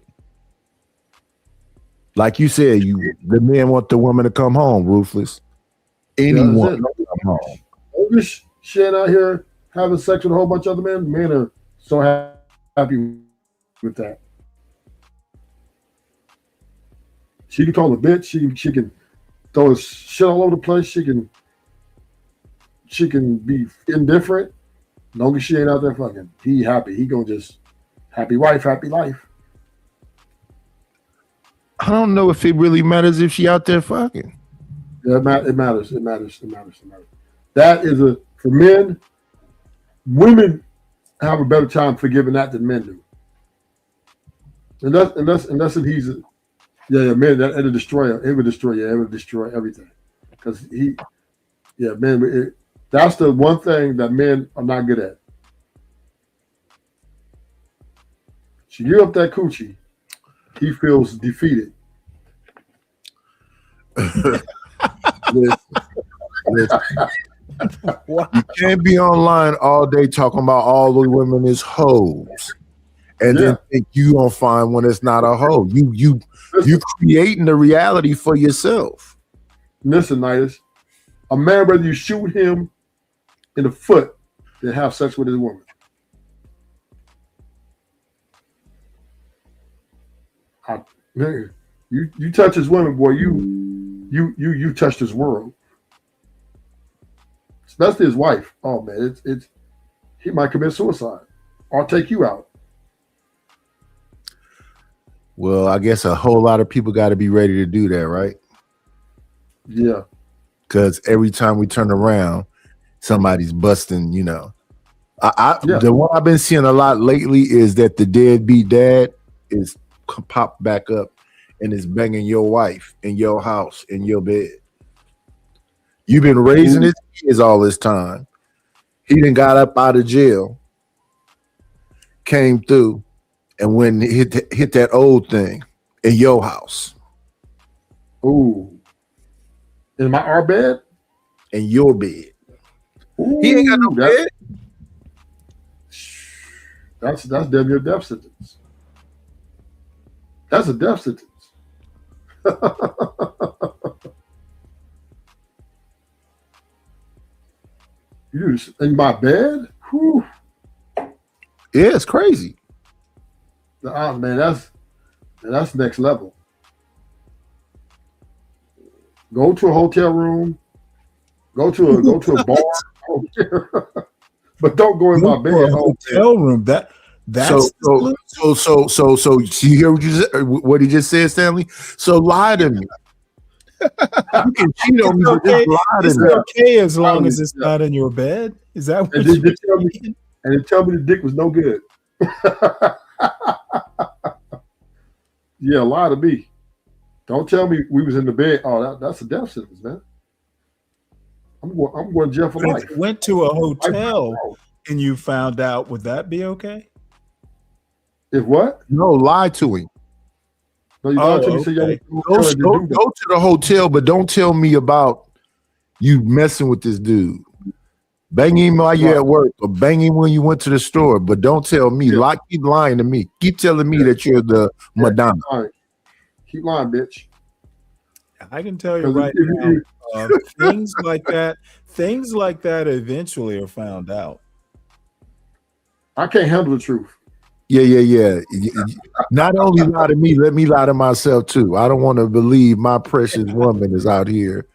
Like you said, the men want the woman to come home. Ruthless. Anyone to come home. All this shit out here having sex with a whole bunch of other men. Men are so happy with that. She can call a bitch. She can throw shit all over the place. She can be indifferent. Long as she ain't out there fucking, he happy. He gonna just happy wife, happy life. I don't know if it really matters if she out there fucking. Yeah, it matters. It matters. That is for men. Women have a better time forgiving that than men do. Unless if he's men, it'll destroy. It would destroy everything. Because men. That's the one thing that men are not good at. She give up that coochie, he feels defeated. You can't be online all day talking about all the women is hoes, and then think you gonna find one that's not a hoe. You creating the reality for yourself. Listen, Nitish, a man, whether you shoot him in the foot than have sex with his woman. You touch his woman, boy. You touched his world. Especially his wife. Oh man, it's he might commit suicide or take you out. Well, I guess a whole lot of people got to be ready to do that, right? Yeah. Because every time we turn around, somebody's busting. You know, the one I've been seeing a lot lately is that the deadbeat dad is popped back up and is banging your wife in your house in your bed. You've been raising his kids all this time. He done got up out of jail, came through, and went and hit that old thing in your house. Ooh. In our bed? In your bed. Ooh, he ain't got no bed. That's damn near death sentence. That's a death sentence. You in my bed? Whew. Yeah, it's crazy. Man, that's next level. Go to a hotel room. Go to a bar. But don't go in my bed. Hotel room. That's so. You hear what he just said, Stanley? So lie to me. You can cheat on me, but just lie to it's me. okay as long as it's not in your bed. Is that what and tell me the dick was no good. Yeah, lie to me. Don't tell me we was in the bed. Oh, that's a death sentence, man. I'm going to jail for life. If you went to a hotel and you found out, would that be okay? If what? No, lie to him. No, you okay. Go to the hotel, but don't tell me about you messing with this dude. Bang him while you're at work, or bang him when you went to the store, but don't tell me. Keep lying to me. Keep telling me that you're the Madonna. Keep lying, bitch. I can tell you right now, things like that eventually are found out. I can't handle the truth. Yeah. Not only lie to me, let me lie to myself too. I don't want to believe my precious woman is out here.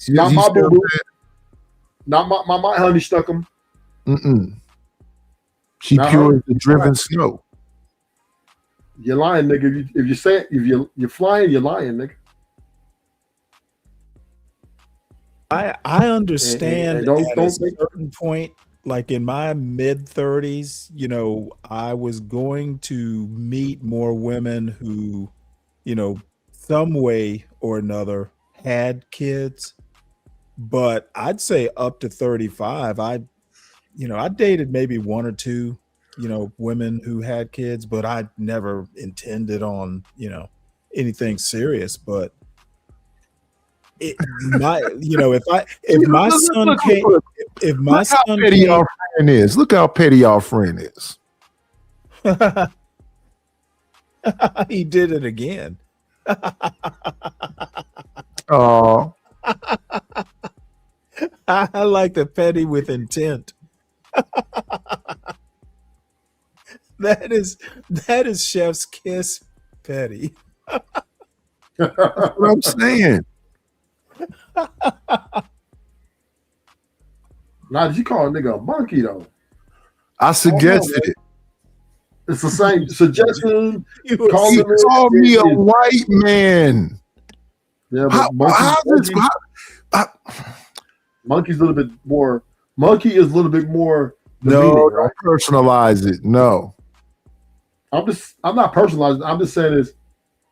Not my boo. Not my honey stuck him. She pure as the driven snow. You're lying, nigga. If you say it, if you're flying, you're lying, nigga. I understand at a certain point, like in my mid-30s, you know, I was going to meet more women who, you know, some way or another had kids. But I'd say up to 35, I dated maybe one or two, you know, women who had kids, but I never intended on, you know, anything serious. But if my son came, if my son petty our friend is, look how petty our friend is. He did it again. Oh. I like the petty with intent. That is chef's kiss petty. That's what I'm saying. Now, did you call a nigga a monkey though? I suggested it. It's the same suggestion. He called me a white man. Yeah, but monkey's a little bit more. Monkey is a little bit more. No, don't personalize it. No, I'm not personalizing. I'm just saying is,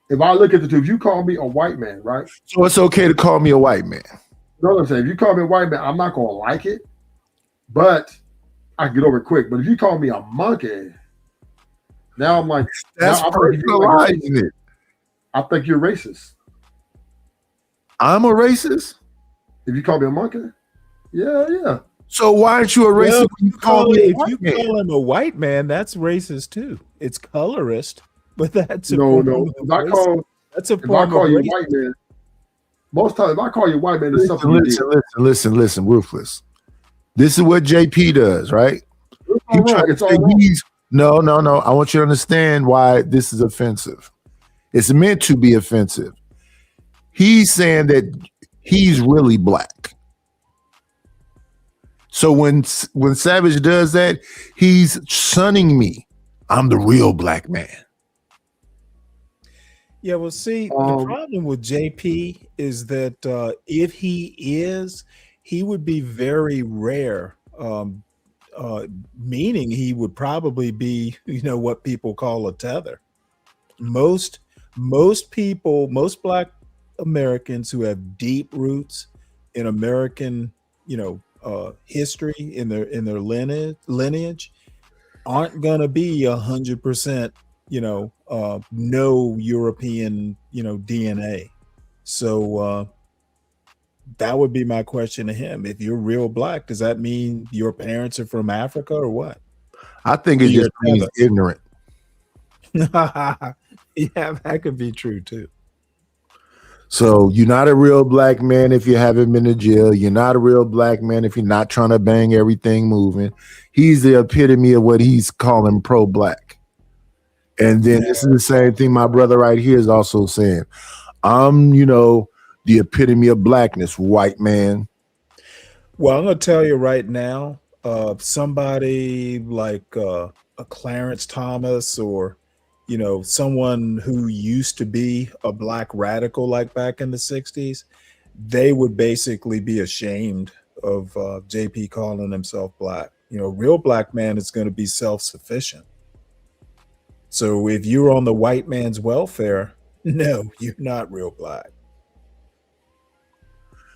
if I look at the two, if you call me a white man, right? So it's okay to call me a white man. You know what I'm saying? If you call me a white man, I'm not gonna like it, but I can get over it quick. But if you call me a monkey, now I'm like, that's personalizing it. I think you're racist. I'm a racist? If you call me a monkey? Yeah. So why aren't you a racist Well, when you call me a white you man? call him a white man, that's racist too. It's colorist, but that's a No. form If of I call, that's a if I form call of you a racism. white man, most times if I call you a white man, it's something you did. Listen, ruthless. This is what JP does, right? No. I want you to understand why this is offensive. It's meant to be offensive. He's saying that he's really black. So when Savage does that, he's sunning me. I'm the real black man. Yeah, well, see, the problem with JP is that if he is, he would be very rare. Meaning he would probably be, what people call a tether. Most black Americans who have deep roots in American, history in their lineage aren't gonna be 100%, no European, DNA. So that would be my question to him. If you're real black, does that mean your parents are from Africa or what? I think it just means ignorant. Yeah, that could be true too. So you're not a real black man if you haven't been to jail. You're not a real black man if you're not trying to bang everything moving. He's the epitome of what he's calling pro-black. And then this is the same thing my brother right here is also saying. I'm, the epitome of blackness, white man. Well, I'm going to tell you right now, somebody like a Clarence Thomas or, someone who used to be a black radical like back in the 60s, they would basically be ashamed of JP calling himself black. Real black man is going to be self-sufficient. So if you're on the white man's welfare, no, you're not real black.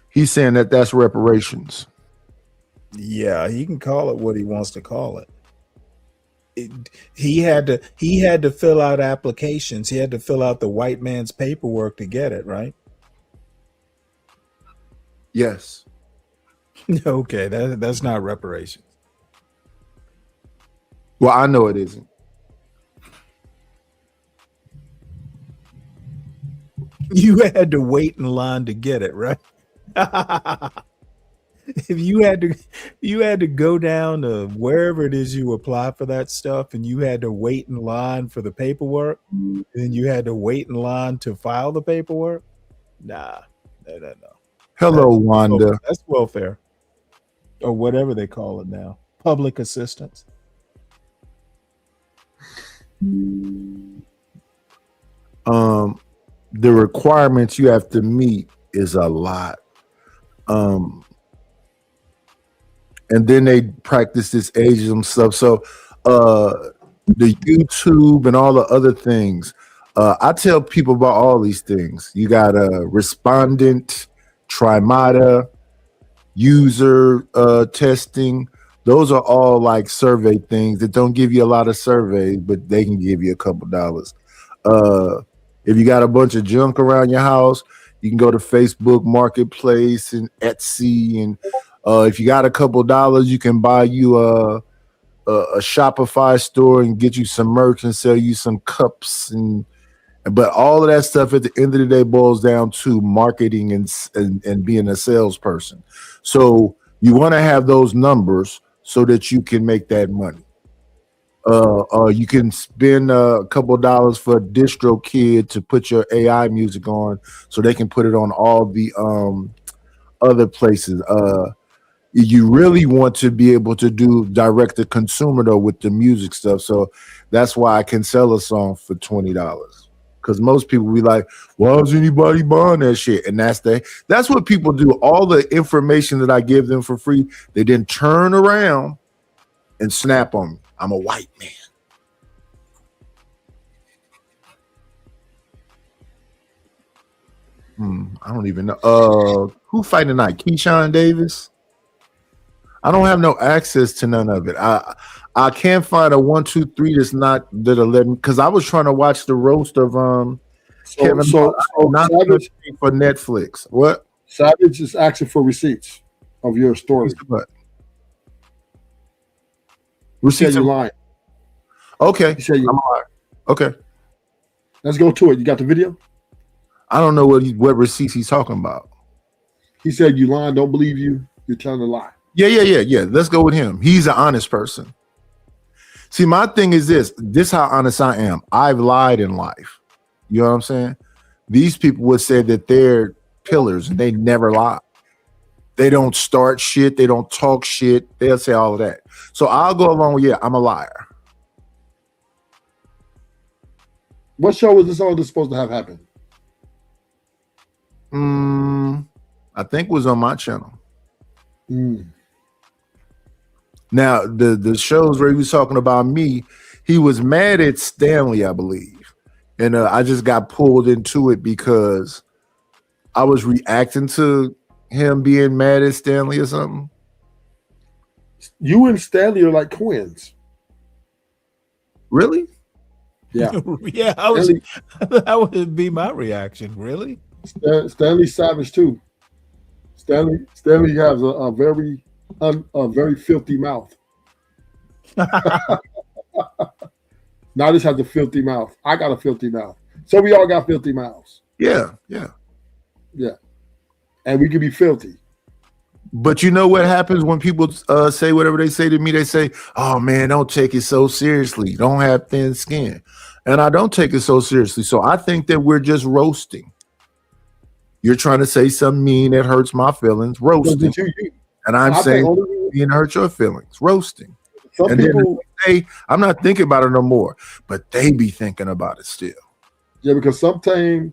He's saying that that's reparations. Yeah, he can call it what he wants to call it. He had to fill out applications. He had to fill out the white man's paperwork to get it, right? Yes. Okay, that's not reparations. Well, I know it isn't. You had to wait in line to get it, right? If you had to go down to wherever it is you apply for that stuff, and you had to wait in line for the paperwork, and then you had to wait in line to file the paperwork. No. Hello, Wanda. That's welfare, or whatever they call it now, public assistance. The requirements you have to meet is a lot. And then they practice this ageism stuff. So the YouTube and all the other things, I tell people about all these things. You got a respondent, Trimata, user testing. Those are all like survey things that don't give you a lot of surveys, but they can give you a couple dollars. If you got a bunch of junk around your house, you can go to Facebook Marketplace and Etsy, and if you got a couple dollars, you can buy you a Shopify store and get you some merch and sell you some cups. But all of that stuff at the end of the day boils down to marketing and being a salesperson. So you want to have those numbers so that you can make that money. You can spend a couple dollars for a DistroKid to put your AI music on so they can put it on all the other places. You really want to be able to do direct to consumer though with the music stuff. So that's why I can sell a song for $20. Because most people be like, why is anybody buying that shit? And that's what people do. All the information that I give them for free, they then turn around and snap on me. I'm a white man. I don't even know. Who fighting tonight? Keyshawn Davis? I don't have no access to none of it. I can't find a 1, 2, 3 that's not that 11 because I was trying to watch the roast of Kevin not Savage, for Netflix. What? Savage is asking for receipts of your story. What? Receipts are lying. Okay. He said you're lying. Okay. Let's go to it. You got the video? I don't know what receipts he's talking about. He said you lying. Don't believe you. You're telling a lie. Yeah. Let's go with him. He's an honest person. See, my thing is this how honest I am. I've lied in life. You know what I'm saying? These people would say that they're pillars and they never lie. They don't start shit. They don't talk shit. They'll say all of that. So I'll go along with, I'm a liar. What show was this all supposed to have happened? I think it was on my channel. Now, the shows where he was talking about me, he was mad at Stanley, I believe. And I just got pulled into it because I was reacting to him being mad at Stanley or something. You and Stanley are like twins. Really? Yeah. Yeah, that would be my reaction. Really? Stanley Savage too. Stanley has a very filthy mouth. Now this has a filthy mouth. I got a filthy mouth. So we all got filthy mouths. Yeah. And we can be filthy. But you know what happens when people say whatever they say to me? They say, oh man, don't take it so seriously. Don't have thin skin. And I don't take it so seriously. So I think that we're just roasting. You're trying to say something mean that hurts my feelings, roasting. And I'm saying being hurt your feelings, roasting. And then I'm not thinking about it no more, but they be thinking about it still. Yeah, because sometimes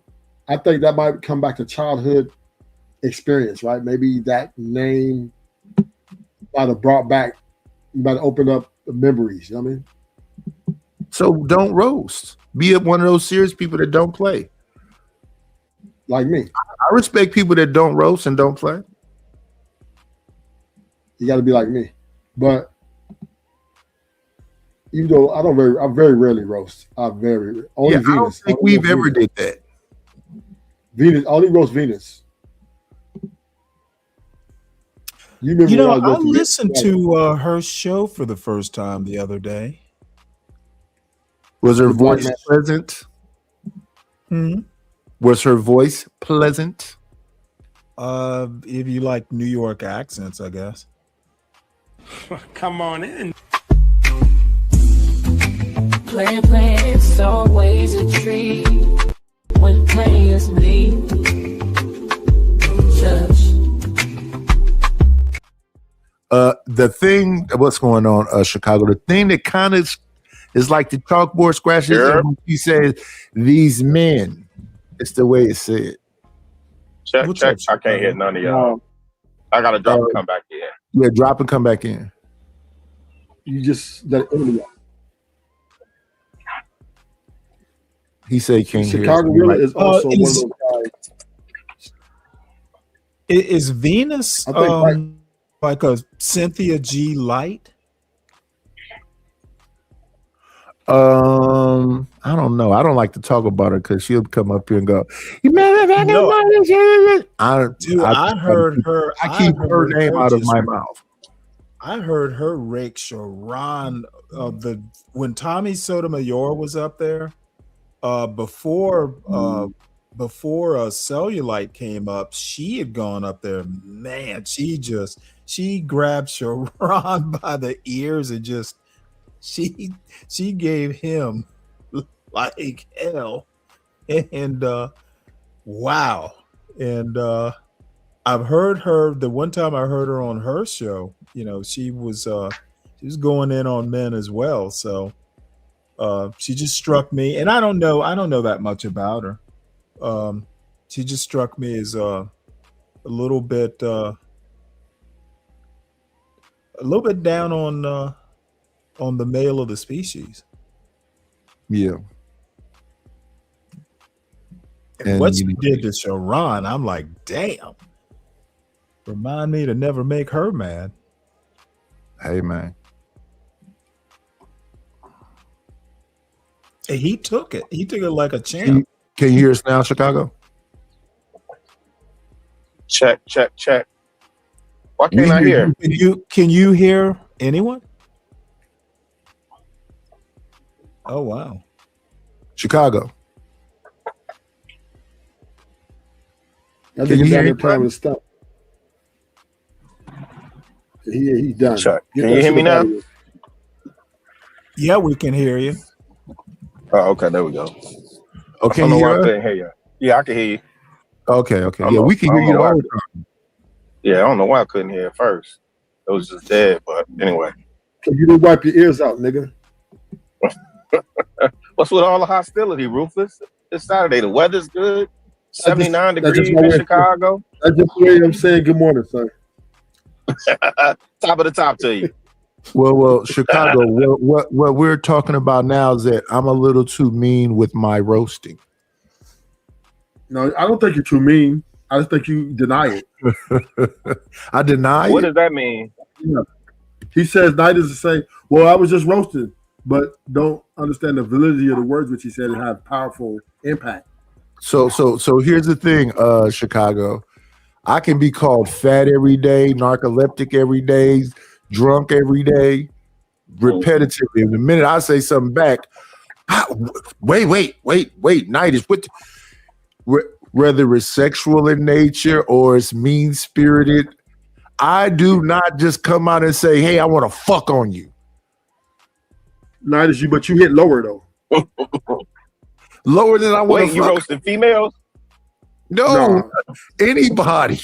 I think that might come back to childhood experience, right? Maybe that name might have opened up the memories, you know what I mean? So don't roast. Be one of those serious people that don't play. Like me. I respect people that don't roast and don't play. You got to be like me. But even though I very rarely roast. Only Venus. I don't think we've ever did that. Venus, only roast Venus. You know, I listened to her show for the first time the other day. Was her voice pleasant? Was her voice pleasant? If you like New York accents, I guess. Come on in. Play, it's always a treat when players leave. The thing, what's going on, Chicago? The thing that kind of is like the chalkboard scratches. When he says these men, it's the way it's said. Check. I can't hit none of y'all. I gotta drop and come back in. Yeah, drop and come back in. You just let it out. He said he can't hear. Chicago really is also one of those guys. Is Venus like a Cynthia G Light? I don't know. I don't like to talk about her because she'll come up here and go, I heard her. I keep her name out of my mouth. I heard her rake Sharon when Tommy Sotomayor was up there. Before Cellulite came up, she had gone up there. Man, she grabbed Sharon by the ears and just she gave him like hell. And wow. And I've heard her the one time I heard her on her show, you know, she was going in on men as well. So she just struck me, and I don't know that much about her. She just struck me as a little bit down on the male of the species. Yeah. And what she did to Sharon, I'm like, damn. Remind me to never make her mad. Hey, man. And he took it. He took it like a champ. Can you hear us now, Chicago? Check. Why can't I hear? Can you hear anyone? Oh, wow. Chicago. I think he's out here playing with stuff. He's done. Chuck, can you hear me now? Yeah, we can hear you. Oh, okay, there we go. Okay, I don't know why I you couldn't hear you. Yeah, I can hear you. Okay. Yeah, we can hear you all the time. Yeah, I don't know why I couldn't hear it first. It was just dead, but anyway. You didn't wipe your ears out, nigga. What's with all the hostility, Rufus? It's Saturday. The weather's good. 79 That's just degrees my in way- Chicago. That's just the way I'm saying good morning, son. Top of the top to you. Well, Chicago. what we're talking about now is that I'm a little too mean with my roasting. No, I don't think you're too mean. I just think you deny it. I deny What it. does that mean? Yeah. He says night is to say, well, I was just roasted, but don't understand the validity of the words which he said and have powerful impact. So here's the thing, Chicago. I can be called fat every day, narcoleptic every day, drunk every day, repetitively. The minute I say something back, wait, night is what? Whether it's sexual in nature or it's mean spirited, I do not just come out and say, "Hey, I want to fuck on you." Night is you, but you hit lower though. Lower than I want to. Wait, you roasting females? No, anybody.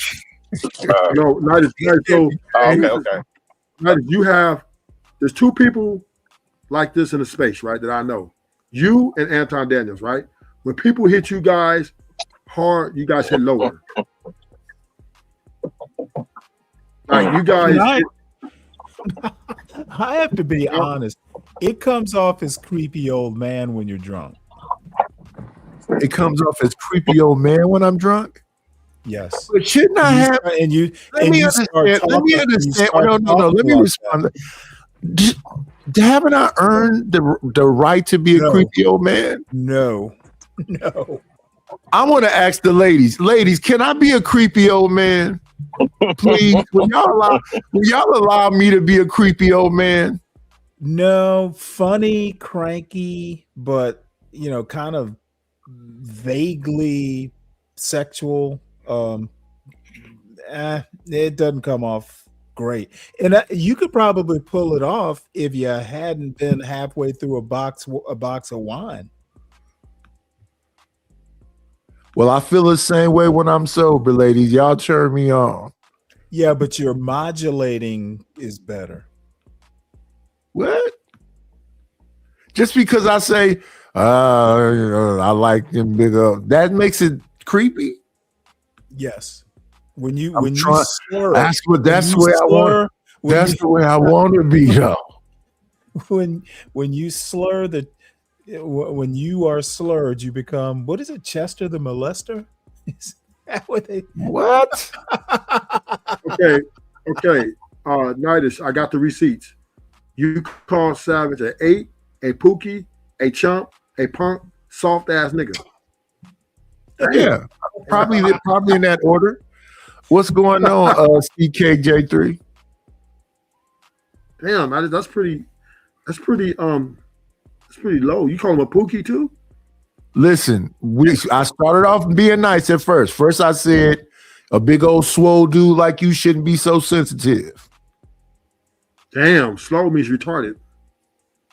No, night is so. Okay. Night is there's two people like this in the space, right? That I know. You and Anton Daniels, right? When people hit you guys hard, you guys hit lower. Like you guys. I have to be honest. It comes off as creepy old man when you're drunk. It comes off as creepy old man when I'm drunk. Yes. But shouldn't I have? And you. Let me understand. Let me understand. No. Let me respond. Haven't I earned the right to be a creepy old man? No. I want to ask the ladies. Ladies, can I be a creepy old man? Please, will y'all allow me to be a creepy old man? No, funny, cranky, but kind of vaguely sexual. It doesn't come off great, and you could probably pull it off if you hadn't been halfway through a box of wine. Well, I feel the same way when I'm sober, ladies. Y'all turn me on. Yeah, but your modulating is better. What? Just because I say I like them big up, that makes it creepy. Yes. When you slur, that's the way I want to be though. When you slur when you are slurred, you become, what is it, Chester the Molester? Is that what they? What? Okay. Nightish, I got the receipts. You call Savage an 8, a pookie, a chump, a punk, soft ass nigga. Yeah, probably in that order. What's going on, CKJ3? Damn, that's pretty low. You call him a pookie too? Listen, I started off being nice at first. First, I said a big old swole dude like you shouldn't be so sensitive. Damn, slow means retarded.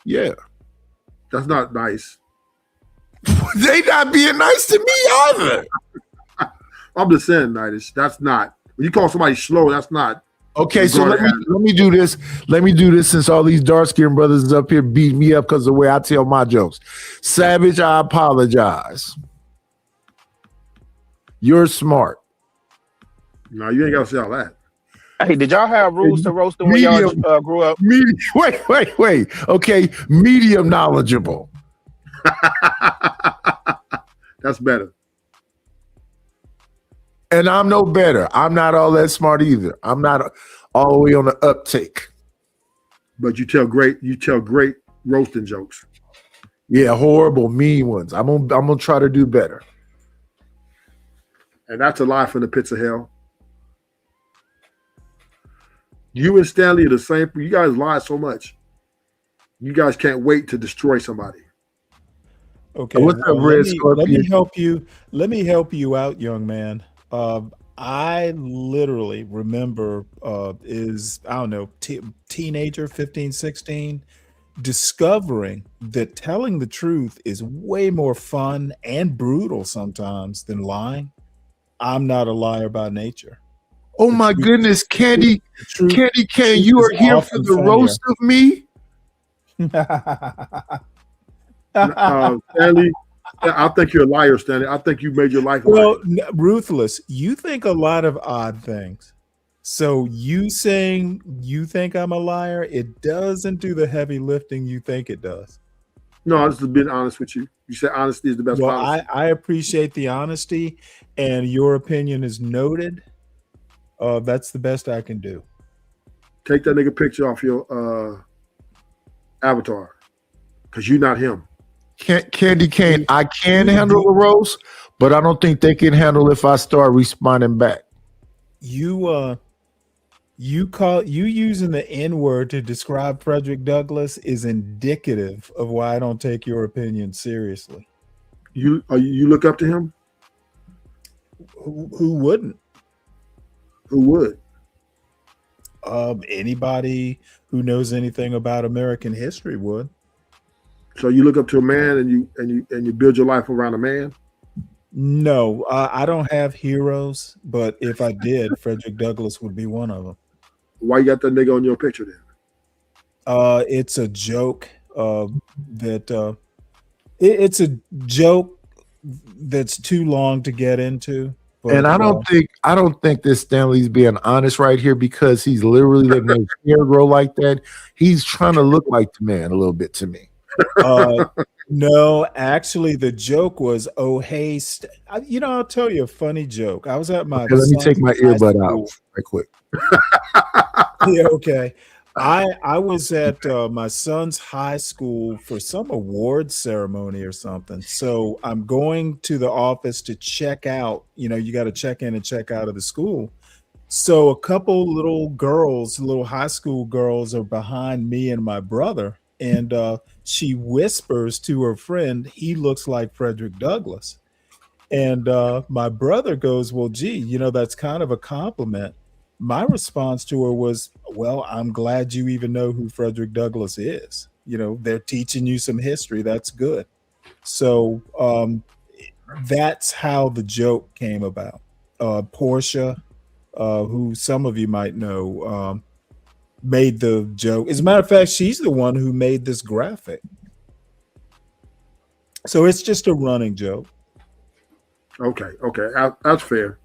Yeah. That's not nice. They not being nice to me either. I'm just saying, Nightish. That's not. When you call somebody slow, that's not. Okay, so let me do this. Let me do this since all these dark-skinned brothers is up here beating me up because of the way I tell my jokes. Savage, I apologize. You're smart. No, you ain't got to say all that. Hey, did y'all have rules to roasting when y'all grew up? Wait. Okay, medium knowledgeable. That's better. And I'm no better. I'm not all that smart either. I'm not all the way on the uptake. But you tell great roasting jokes. Yeah, horrible, mean ones. I'm gonna try to do better. And that's a lie from the pits of hell. You and Stanley are the same. You guys lie so much. You guys can't wait to destroy somebody. Okay. What's up, Red Scorpion? Let me help you out, young man. I literally remember teenager 15, 16, discovering that telling the truth is way more fun and brutal sometimes than lying. I'm not a liar by nature. Oh my goodness, Candy Cane, you are here for the roast of me? Stanley, I think you're a liar, Stanley. I think you made your life well, Ruthless, you think a lot of odd things. So you saying you think I'm a liar, it doesn't do the heavy lifting you think it does. No, I'm just being honest with you. You said honesty is the best policy. I appreciate the honesty, and your opinion is noted. That's the best I can do. Take that nigga picture off your avatar, because you're not him. Candy Cane, I can handle a roast, but I don't think they can handle if I start responding back. You using the N-word to describe Frederick Douglass is indicative of why I don't take your opinion seriously. You look up to him? Who wouldn't? Who would? Anybody who knows anything about American history would. So you look up to a man and you build your life around a man? No, I don't have heroes, but if I did, Frederick Douglass would be one of them. Why you got that nigga on your picture then? It's a joke it's a joke that's too long to get into. But, and I don't think that Stanley's being honest right here, because he's literally letting his hair grow like that. He's trying to look like the man a little bit to me. No, actually, the joke was, oh, hey, I'll tell you a funny joke. I was at my let me take my earbud out right quick. Yeah, okay. I was at my son's high school for some award ceremony or something. So I'm going to the office to check out. You got to check in and check out of the school. So a couple little high school girls are behind me and my brother. And she whispers to her friend, he looks like Frederick Douglass. And my brother goes, well, gee, that's kind of a compliment. My response to her was, well, I'm glad you even know who Frederick Douglass is. They're teaching you some history. That's good. So that's how the joke came about. Portia, who some of you might know, made the joke. As a matter of fact, she's the one who made this graphic. So it's just a running joke. Okay, that's fair.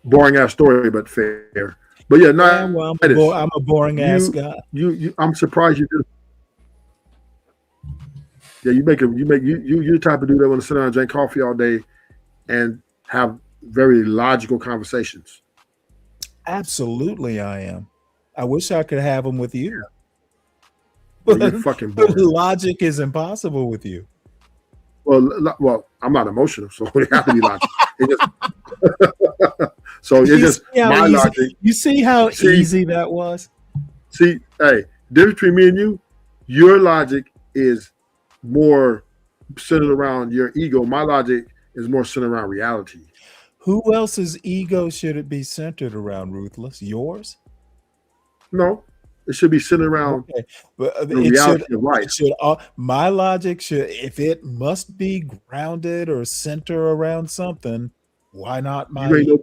Boring ass story, but fair. But yeah, no, I'm a boring ass guy. I'm surprised you did. Yeah, you're the type of dude that want to sit down and drink coffee all day and have very logical conversations. Absolutely, I am. I wish I could have them with you. You're fucking boring. Logic is impossible with you. Well, I'm not emotional, so it have to be logical. My logic. You see how easy that was? See, hey, difference between me and you, your logic is more centered around your ego. My logic is more centered around reality. Who else's ego should it be centered around, Ruthless? Yours? No, it should be centered around but the reality of life. My logic should, if it must be grounded or center around something, why not my ego?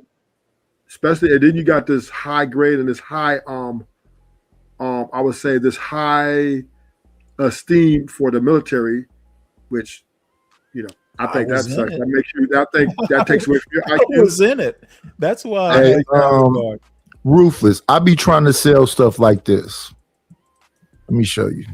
Especially, and then you got this high grade and this high, I would say this high esteem for the military, which, I think that sucks. That makes you. I think that takes away from your IQ. I was in it. That's why. Ruthless. I be trying to sell stuff like this. Let me show you.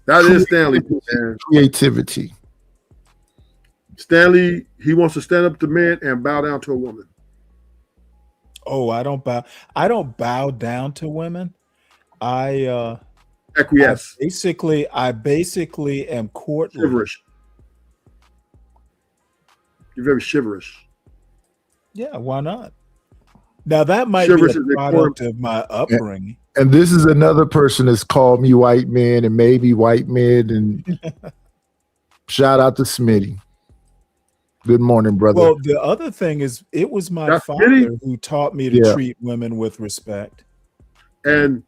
That is Stanley. Creativity. Stanley, he wants to stand up to men and bow down to a woman. Oh, I don't bow down to women. I acquiesce. I basically am courtly. Shiverish. You're very shiverish. Yeah, why not? Now that might be a product of my upbringing. And this is another person that's called me white man and maybe white men. And shout out to Smitty. Good morning, brother. Well, the other thing is, it was my father who taught me to treat women with respect. And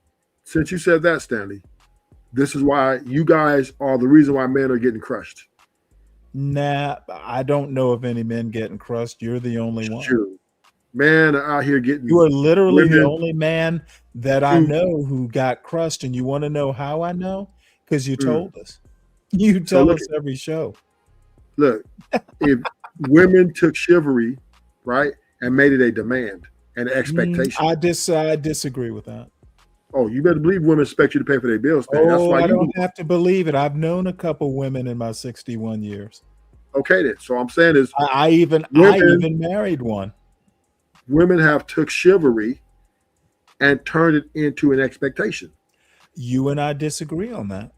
since you said that, Stanley, this is why you guys are the reason why men are getting crushed. Nah, I don't know of any men getting crushed. You're the only one. True. Man out here getting. You are literally the only man that I know who got crushed. And you want to know how I know? Because you told us. You tell us every show. Look, if women took chivalry, right, and made it a demand and an expectation. I disagree with that. Oh, you better believe women expect you to pay for their bills. Man. That's why I don't have to believe it. I've known a couple women in my 61 years. Okay, then. So I'm saying is, I even married one. Women have took chivalry and turned it into an expectation. You and I disagree on that.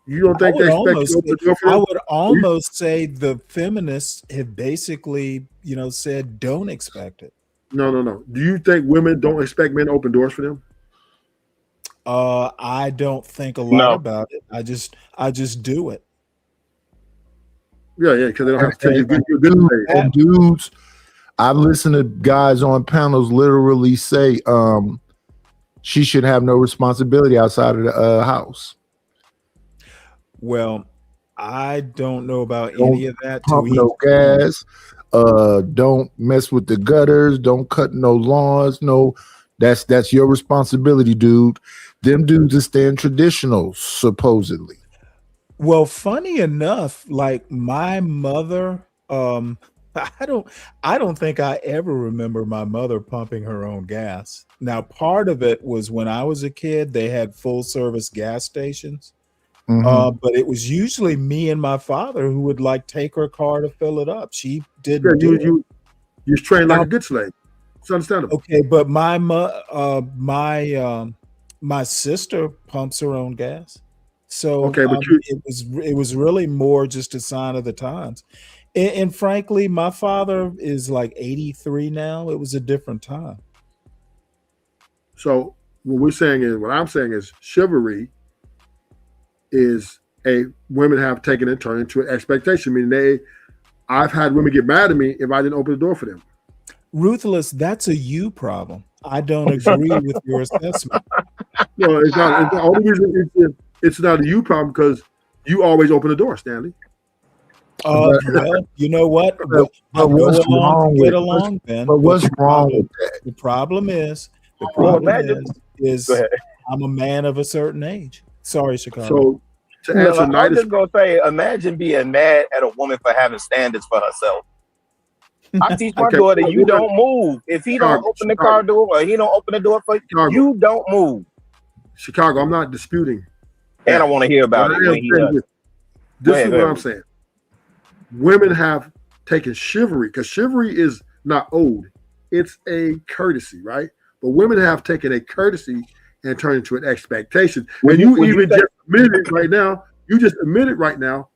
You don't think they expect I would almost say the feminists have basically, said don't expect it. No. Do you think women don't expect men to open doors for them? I don't think a lot about it. I just do it. Yeah, because they don't have to tell you and dudes. I've listened to guys on panels literally say she should have no responsibility outside of the house. Well, I don't know about any of that. Pump no gas. Don't mess with the gutters. Don't cut no lawns. No, that's your responsibility, dude. Them dudes are staying traditional, supposedly. Well, funny enough, like my mother, I don't think I ever remember my mother pumping her own gas. Now, part of it was when I was a kid, they had full service gas stations. But it was usually me and my father who would take her car to fill it up. She didn't do it. You're trained like a good slave. It's understandable. Okay, but my sister pumps her own gas. So okay, but it was really more just a sign of the times. And frankly, my father is like 83 now. It was a different time. So what I'm saying is chivalry is women have taken and turned into an expectation. I mean, I've had women get mad at me if I didn't open the door for them. Ruthless, that's a you problem. I don't agree with your assessment. No, it's not. It's the only reason it's not a you problem because you always open the door, Stanley. Well, you know what? But what's wrong with Ben. But what's wrong with that? The problem is I'm a man of a certain age. Sorry, Chicago. So to answer I'm just gonna say, imagine being mad at a woman for having standards for herself. I teach my daughter, you don't move. If he don't open the car door or he don't open the door for you, you don't move. Chicago, I'm not disputing. And I want to hear about it when he does. This is what I'm saying. Women have taken chivalry because chivalry is not owed. It's a courtesy, right? But women have taken a courtesy and turned into an expectation. And you just admitted right now,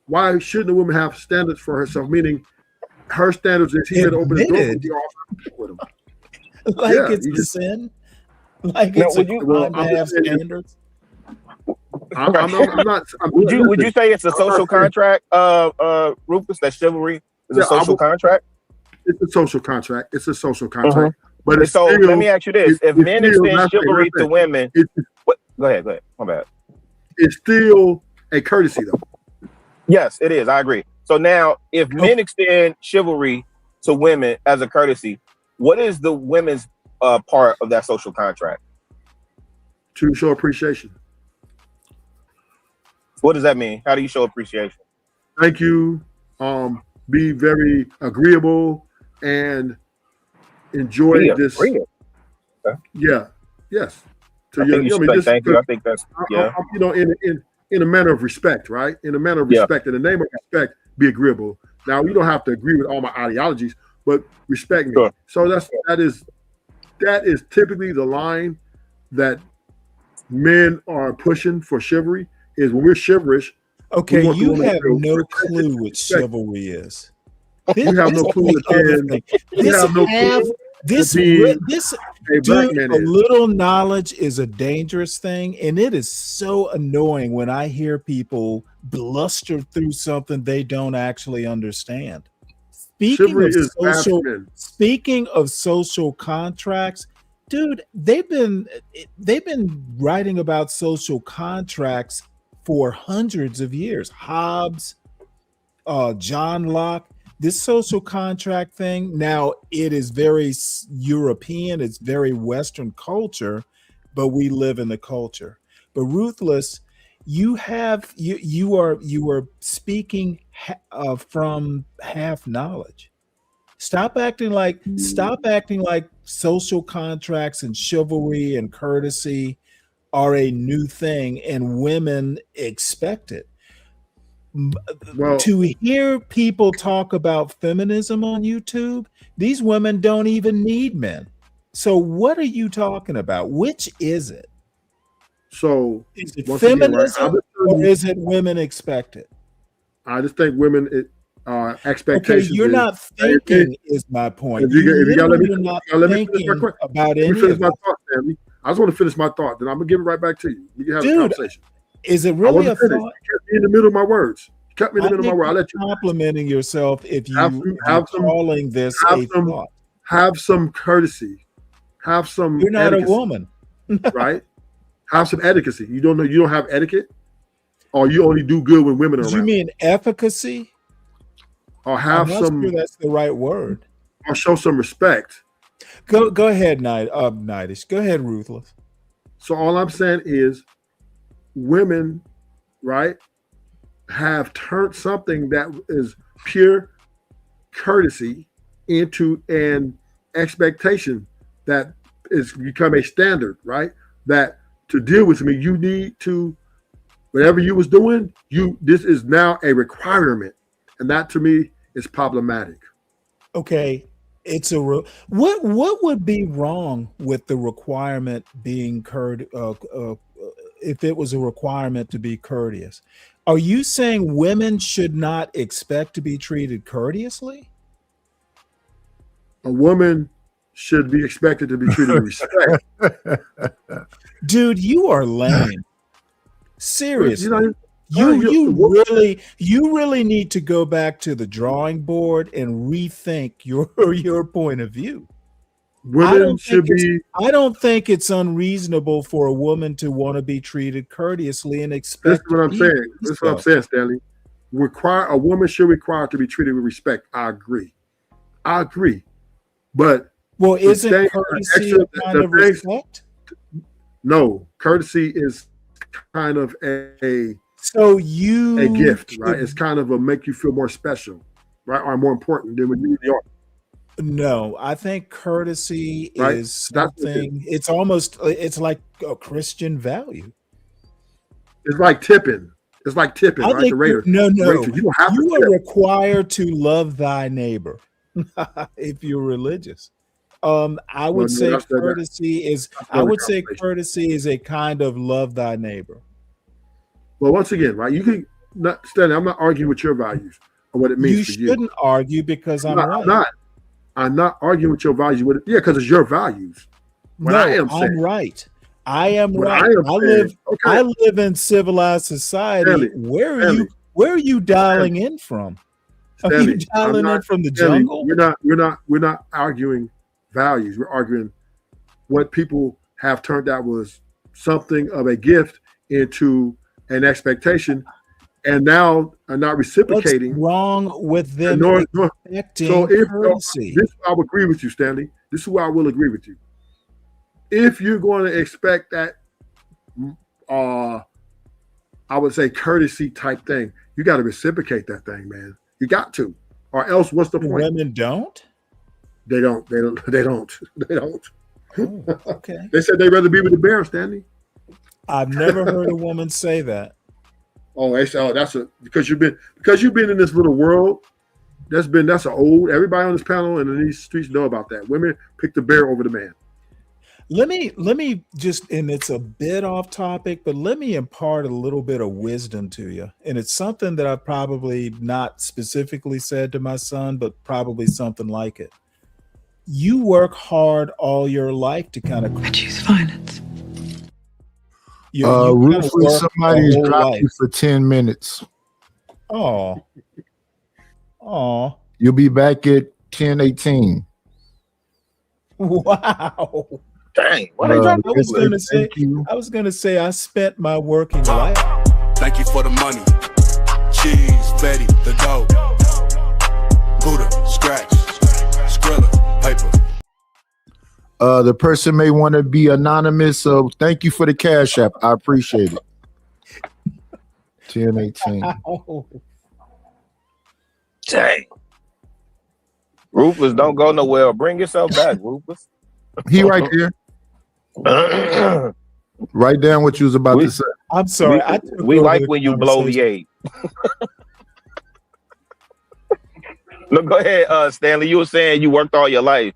why shouldn't a woman have standards for herself? Meaning her standards is she should open the door with them. It's a sin. Like it's a crime to have standards. I'm not. Would you say it's a social contract, Rufus? That chivalry is a social contract. It's a social contract. It's a social contract. But so let me ask you this: if men extend chivalry to women, go ahead. My bad. It's still a courtesy, though. Yes, it is. I agree. So now, if men extend chivalry to women as a courtesy, what is the women's part of that social contract? To show appreciation. What does that mean? How do you show appreciation? Thank you. Be very agreeable and enjoy this. Okay. Yeah. Yes. So thank you. I think that's in a manner of respect, right? In a manner of respect, in the name of respect, be agreeable. Now you don't have to agree with all my ideologies, but respect me. Sure. So that is typically the line that men are pushing for chivalry. Is when we're chivalrous. Okay, you have no clue what chivalry is. You have no clue what This Being this a black dude, man a is. little knowledge is a dangerous thing, and it is so annoying when I hear people bluster through something they don't actually understand. Chivalry is masculine. Speaking of social contracts, dude, they've been writing about social contracts for hundreds of years. Hobbes, John Locke. This social contract thing, now it is very European, it's very Western culture, but we live in the culture. But Ruthless, you are speaking from half knowledge. Stop acting like social contracts and chivalry and courtesy are a new thing and women expect it. Well, to hear people talk about feminism on YouTube, these women don't even need men. So what are you talking about? Which is it? So is it once again, feminism or is it women expect it? I just think women expectations. Okay, you're not thinking is my point. If you gotta let me thinking about let any me finish of my it. thought, Stanley. I just want to finish my thought. Then I'm gonna give it right back to you. We can have a Dude, conversation. Is it I really a wasn't finished. thought? You kept me in the middle of my words. You kept me in the I middle of my think words. I'll you're let you complimenting yourself if you have are some calling this have a some thought. have some courtesy. Have some You're not etiquette, a woman. right? Have some etiquette. You don't have etiquette? Or you only do good when women are Do around. you mean efficacy? Or I'm have not some sure that's the right word. or show some respect. Go ahead, Nightish. Go ahead, Ruthless. So all I'm saying is women, right, have turned something that is pure courtesy into an expectation that is become a standard, right? That to deal with me, you need to, whatever you was doing, this is now a requirement. And that to me is problematic. Okay, it's what would be wrong with the requirement being if it was a requirement to be courteous? Are you saying women should not expect to be treated courteously? A woman should be expected to be treated with respect. Dude, you are lame. Seriously. You You really need to go back to the drawing board and rethink your point of view. Women should be. I don't think it's unreasonable for a woman to want to be treated courteously and expect. This is what I'm saying. This is what I'm saying, Stanley. A woman should require to be treated with respect. I agree. But isn't courtesy a kind of respect? No, courtesy is kind of a gift, right? It's kind of a make you feel more special, right, or more important than when you really are. No, I think courtesy Right? is something. It's like a Christian value. It's like tipping. It's like tipping, I right? think The waiter. no. Waiter, you don't have You to are tip. required to love thy neighbor if you're religious. I would say that's not- courtesy is. that's I not a would say conversation. courtesy is a kind of love thy neighbor. Well, once again, right? You can not, Stanley. I'm not arguing with your values or what it means You for you. shouldn't argue because I'm right. I'm not arguing with your values. Because it's your values. What I am saying. I'm right. I am What right. I am saying, I live in civilized society. Stanley, Where are you dialing in from? Are you Stanley, dialing in from the Stanley, jungle? We're not arguing values. We're arguing what people have turned out was something of a gift into an expectation, and now are not reciprocating. What's wrong with them expecting courtesy? This I would agree with you, Stanley. This is where I will agree with you. If you're going to expect that, I would say courtesy type thing, you got to reciprocate that thing, man. You got to, or else what's the point? Women don't. They don't. Oh, okay. They said they'd rather be with the bear, Stanley. I've never heard a woman say that. Oh, because you've been in this little world. That's an old. Everybody on this panel and in these streets know about that. Women pick the bear over the man. Let me just, and it's a bit off topic, but let me impart a little bit of wisdom to you. And it's something that I've probably not specifically said to my son, but probably something like it. you work hard all your life to kind of. I choose violence. Ruthless, somebody's dropped you for 10 minutes. Oh. You'll be back at 10:18. Wow. Dang. What I was gonna say I spent my working life. Thank you for the money. Cheese, Betty, the dope. Buddha, scratch, Skrilla, paper. The person may want to be anonymous, so thank you for the cash app. I appreciate it. 10:18. Dang. Rufus, don't go nowhere. Bring yourself back, Rufus. He right there. Write down what you was about to say. I'm sorry. We like when you blow the aid. No, go ahead, Stanley. You were saying you worked all your life.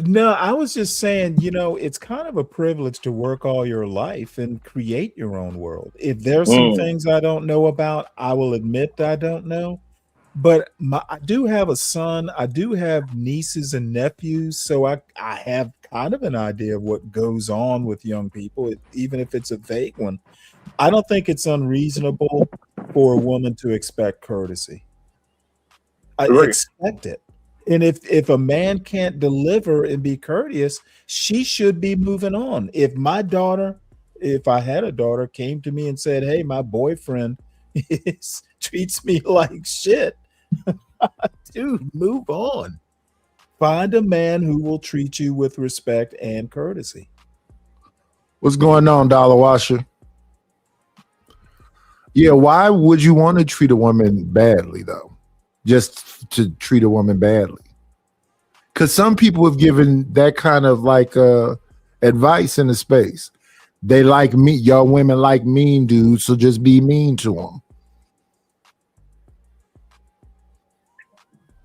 No, I was just saying, it's kind of a privilege to work all your life and create your own world. If there's some things I don't know about, I will admit that I don't know. But I do have a son. I do have nieces and nephews, so I have kind of an idea of what goes on with young people, even if it's a vague one. I don't think it's unreasonable for a woman to expect courtesy. I expect it. And if a man can't deliver and be courteous, she should be moving on. If I had a daughter, came to me and said, "Hey, my boyfriend treats me like shit," dude, move on. Find a man who will treat you with respect and courtesy. What's going on, Dollar Washer? Yeah, why would you want to treat a woman badly, though? Just to treat a woman badly? Because some people have given that kind of advice in the space. They like me, y'all women like mean dudes, so just be mean to them.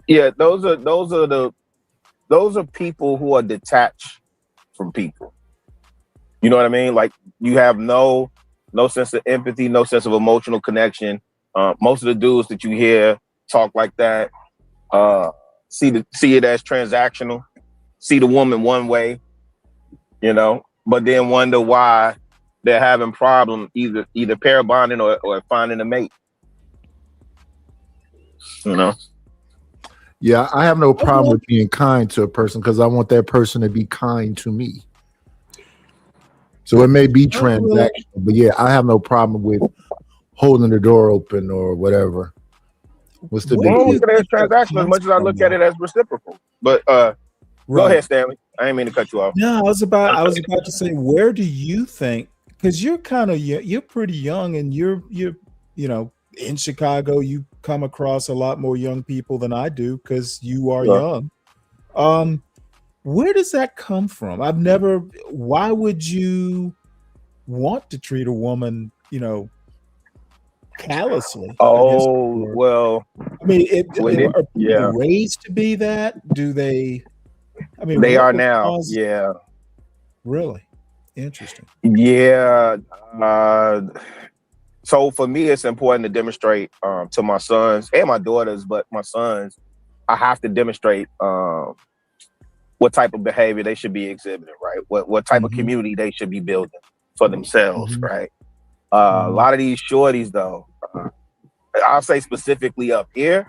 Yeah, those are people who are detached from people. You know what I mean? Like, you have no sense of empathy, no sense of emotional connection. Most of the dudes that you hear talk like that see it as transactional, see the woman one way, but then wonder why they're having problems either pair bonding or finding a mate. Yeah, I have no problem with being kind to a person because I want that person to be kind to me. So it may be transactional, but yeah, I have no problem with holding the door open or whatever. What's the big deal? I don't look at it as transactional as much as I look at it as reciprocal. But go ahead, Stanley. I didn't mean to cut you off. No, I was about to say, where do you think? Because you're pretty young, and you're in Chicago. You come across a lot more young people than I do because you are young. Where does that come from? Why would you want to treat a woman, callously? Well, I mean, are people raised to be that? Do they? I mean, they are now. Yeah. Really interesting. Yeah. So for me, it's important to demonstrate to my sons and my daughters, but my sons, I have to demonstrate what type of behavior they should be exhibiting, right? What type of community they should be building for themselves, right? A lot of these shorties, though, I'll say specifically up here,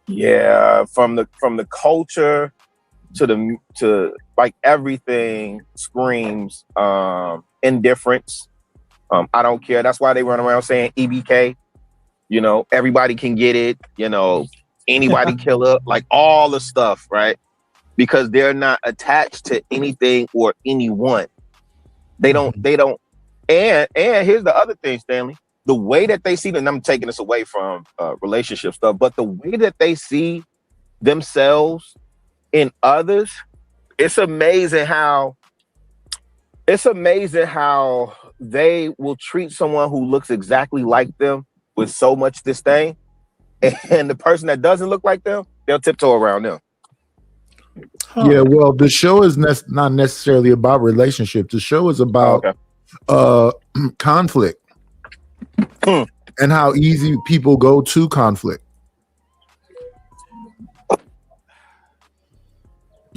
from the culture to like everything screams indifference. I don't care. That's why they run around saying EBK. Everybody can get it. Anybody killer, like all the stuff, right? Because they're not attached to anything or anyone. They don't. And here's the other thing, Stanley. The way that they see, and I'm taking this away from relationship stuff, but the way that they see themselves in others, it's amazing how they will treat someone who looks exactly like them with so much disdain, and the person that doesn't look like them, they'll tiptoe around them. Yeah, well, the show is not necessarily about relationships. The show is about conflict and how easy people go to conflict.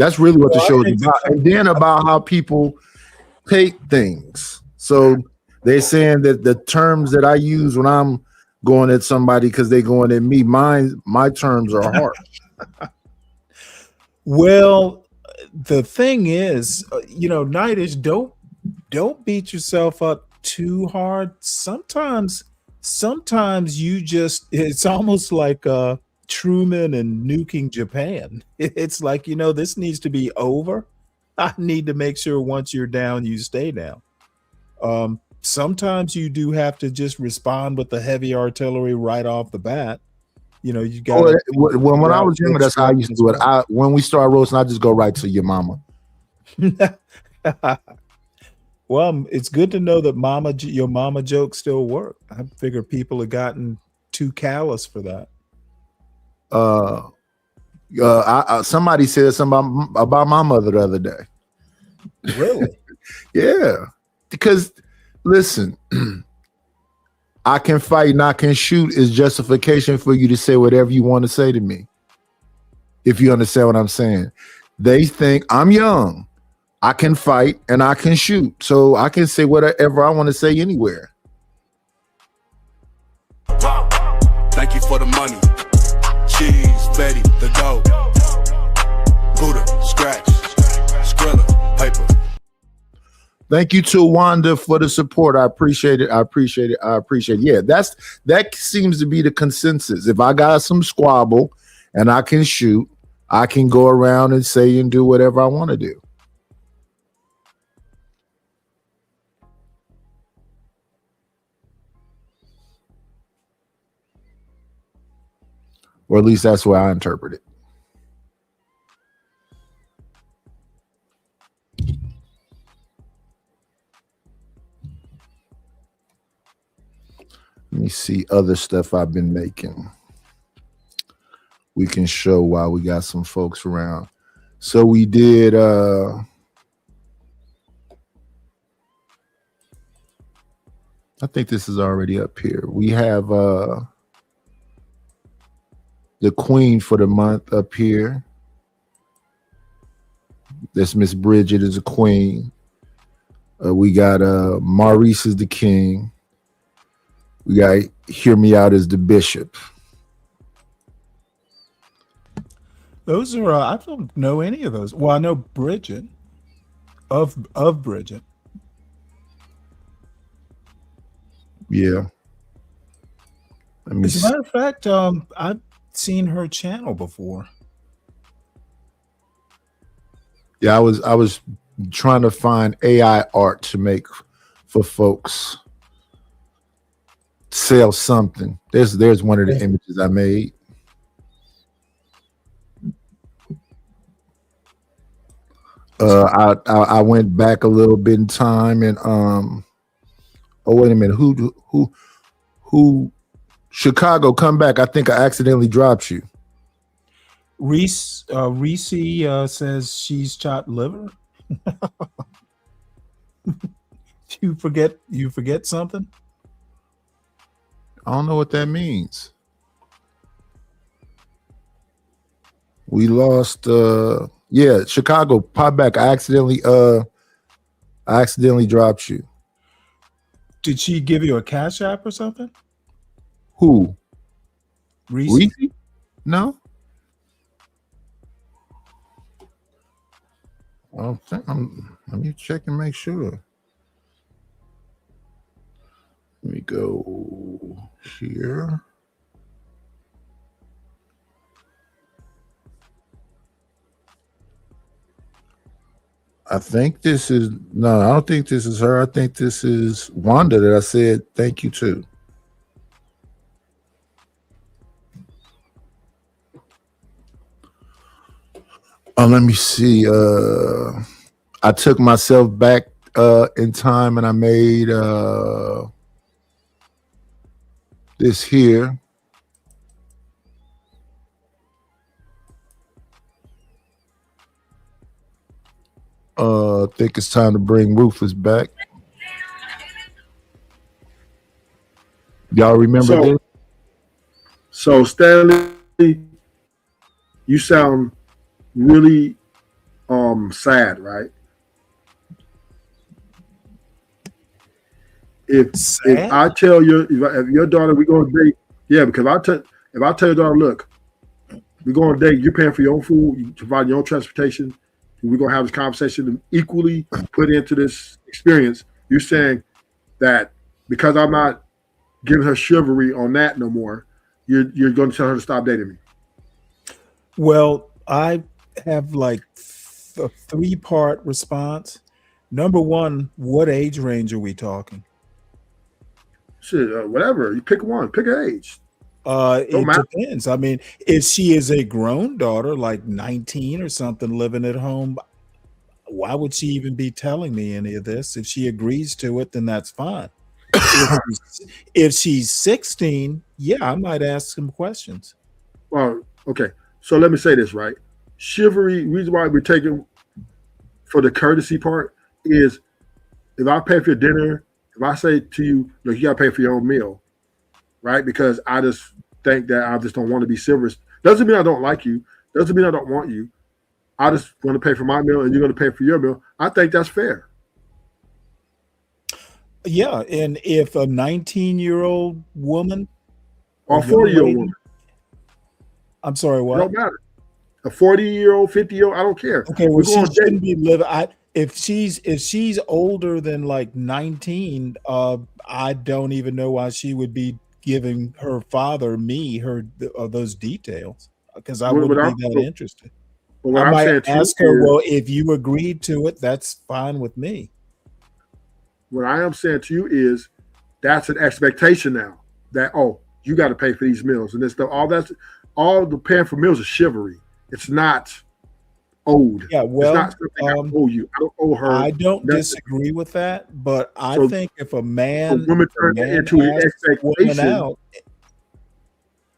That's really what the show is about. And then about how people take things. So they're saying that the terms that I use when I'm going at somebody because they're going at me, my terms are harsh. Well, the thing is, Nightish, don't beat yourself up too hard. Sometimes you just, it's almost like Truman and nuking Japan. It's like, this needs to be over. I need to make sure once you're down, you stay down. Sometimes you do have to just respond with the heavy artillery right off the bat. You got. When I was younger, that's how I used to do it. When we start roasting, I just go right to your mama. Well, it's good to know that your mama jokes still work. I figure people have gotten too callous for that. Somebody said something about my mother the other day. Really? Yeah, because listen, I can fight and I can shoot is justification for you to say whatever you want to say to me. If you understand what I'm saying, they think I'm young, I can fight and I can shoot, so I can say whatever I want to say anywhere. Thank you for the money. Cheese, Betty, the dough. Buddha, scratch, Skrilla, paper. Thank you to Wanda for the support. I appreciate it. Yeah, that seems to be the consensus. If I got some squabble and I can shoot, I can go around and say and do whatever I want to do. Or at least that's where I interpret it. Let me see other stuff I've been making. We can show while we got some folks around. So we did I think this is already up here. We have the queen for the month up here. This Miss Bridget is a queen. We got Maurice is the king. We got Hear Me Out as the bishop. Those are I don't know any of those. Well, I know Bridget of Bridget. Yeah. As a matter of fact, I've seen her channel before. Yeah, I was trying to find AI art to make for folks. Sell something. There's one of the images I made. I went back a little bit in time and oh wait a minute, who Chicago, come back. I think I accidentally dropped you. Reese says she's chopped liver. You forget something? I don't know what that means. We lost yeah, Chicago, pop back. I accidentally dropped you. Did she give you a Cash App or something? Who? Reese? No. I don't think let me check and make sure. Let me go here. I think this is, no, I don't think this is her. I think this is Wanda that I said thank you to. Let me see. I took myself back in time and I made this here. I think it's time to bring Rufus back. Y'all remember this? So Stanley, you sound really sad, right? If I tell you, if your daughter, we go on a date, yeah, because if I tell your daughter, look, we go on a date, you're paying for your own food, you provide your own transportation, we're gonna have this conversation and equally put into this experience. You're saying that because I'm not giving her chivalry on that no more, you're going to tell her to stop dating me. Well, I have like a 3-part response. Number one, what age range are we talking? Shit, whatever. You pick one. Pick an age. It depends. I mean, if she is a grown daughter, like 19 or something, living at home, why would she even be telling me any of this? If she agrees to it, then that's fine. If she's 16, yeah, I might ask some questions. Well, okay. So let me say this, right? Chivalry, reason why we're taking for the courtesy part is if I pay for your dinner, if I say to you, look, you got to pay for your own meal, right? Because I just think that I just don't want to be chivalrous. Doesn't mean I don't like you. Doesn't mean I don't want you. I just want to pay for my meal and you're going to pay for your meal. I think that's fair. Yeah, and if a 19-year-old woman or a 40-year-old woman, I'm sorry, what? It don't matter. A 40-year-old, 50-year-old, I don't care. Okay, well, she shouldn't be living. If she's older than like 19, I don't even know why she would be giving her father those details, because I wouldn't be that interested. I might ask her, well, if you agreed to it, that's fine with me. What I am saying to you is that's an expectation now that, oh, you got to pay for these meals. And all the paying for meals is chivalry. It's not owed. Yeah, well, it's not something I owe you. I don't owe her. I don't disagree with that, but I think if a man, women turn it into an expectation.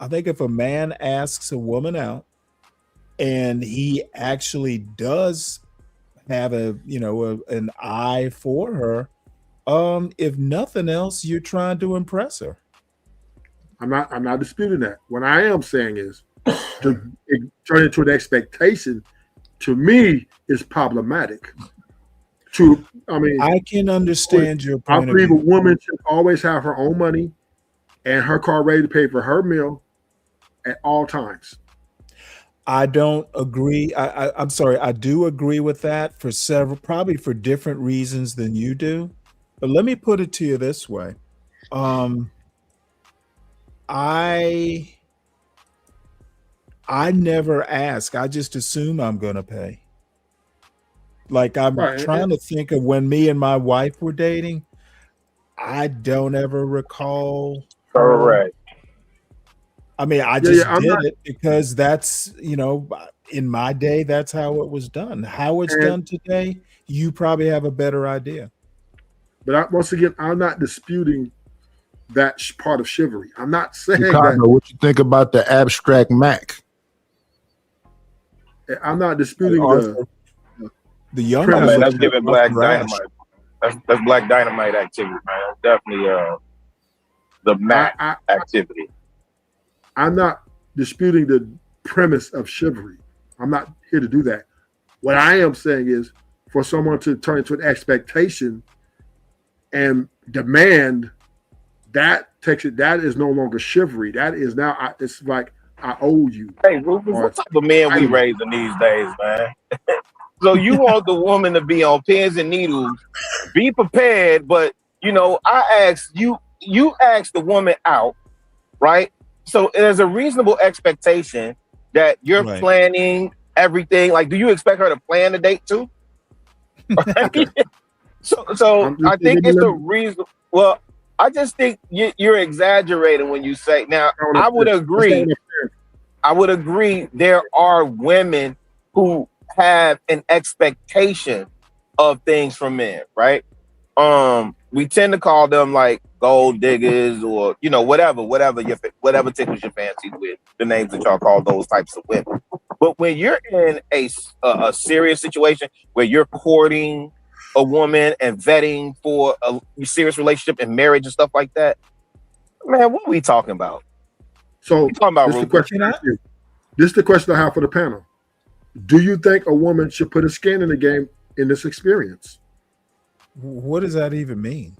I think if a man asks a woman out and he actually does have an eye for her, if nothing else, you're trying to impress her. I'm not disputing that. What I am saying is to turn into an expectation, to me, is problematic. I can understand your point. I believe a woman should always have her own money and her car ready to pay for her meal at all times. I don't agree. I'm sorry. I do agree with that probably for different reasons than you do. But let me put it to you this way. I never ask. I just assume I'm going to pay. Like I'm trying to think of when me and my wife were dating. I don't ever recall. Correct. I mean, I just did it because that's, in my day, that's how it was done. How it's done today, you probably have a better idea. But once again, I'm not disputing that part of chivalry. I'm not saying Chicago, that. What you think about the abstract Mac? I'm not disputing the young man. That's giving Black Dynamite. That's Black Dynamite activity, man. That's definitely the Mac activity. I'm not disputing the premise of chivalry. I'm not here to do that. What I am saying is for someone to turn into an expectation and demand, that is no longer chivalry. That is now, it's like, I owe you. Hey, Rufus, what type of men we raising these days, man? So you want the woman to be on pins and needles, be prepared, but I asked you asked the woman out, right? So there's a reasonable expectation that you're planning everything. Like, do you expect her to plan the date too? So I think it's a reason. Well, I just think you're exaggerating when you say. Now, I would agree. There are women who have an expectation of things from men, right? We tend to call them like gold diggers or whatever tickles your fancy with the names that y'all call those types of women. But when you're in a serious situation where you're courting a woman and vetting for a serious relationship and marriage and stuff like that, man, what are we talking about? So this is the question I have for the panel. Do you think a woman should put a skin in the game in this experience? What does that even mean?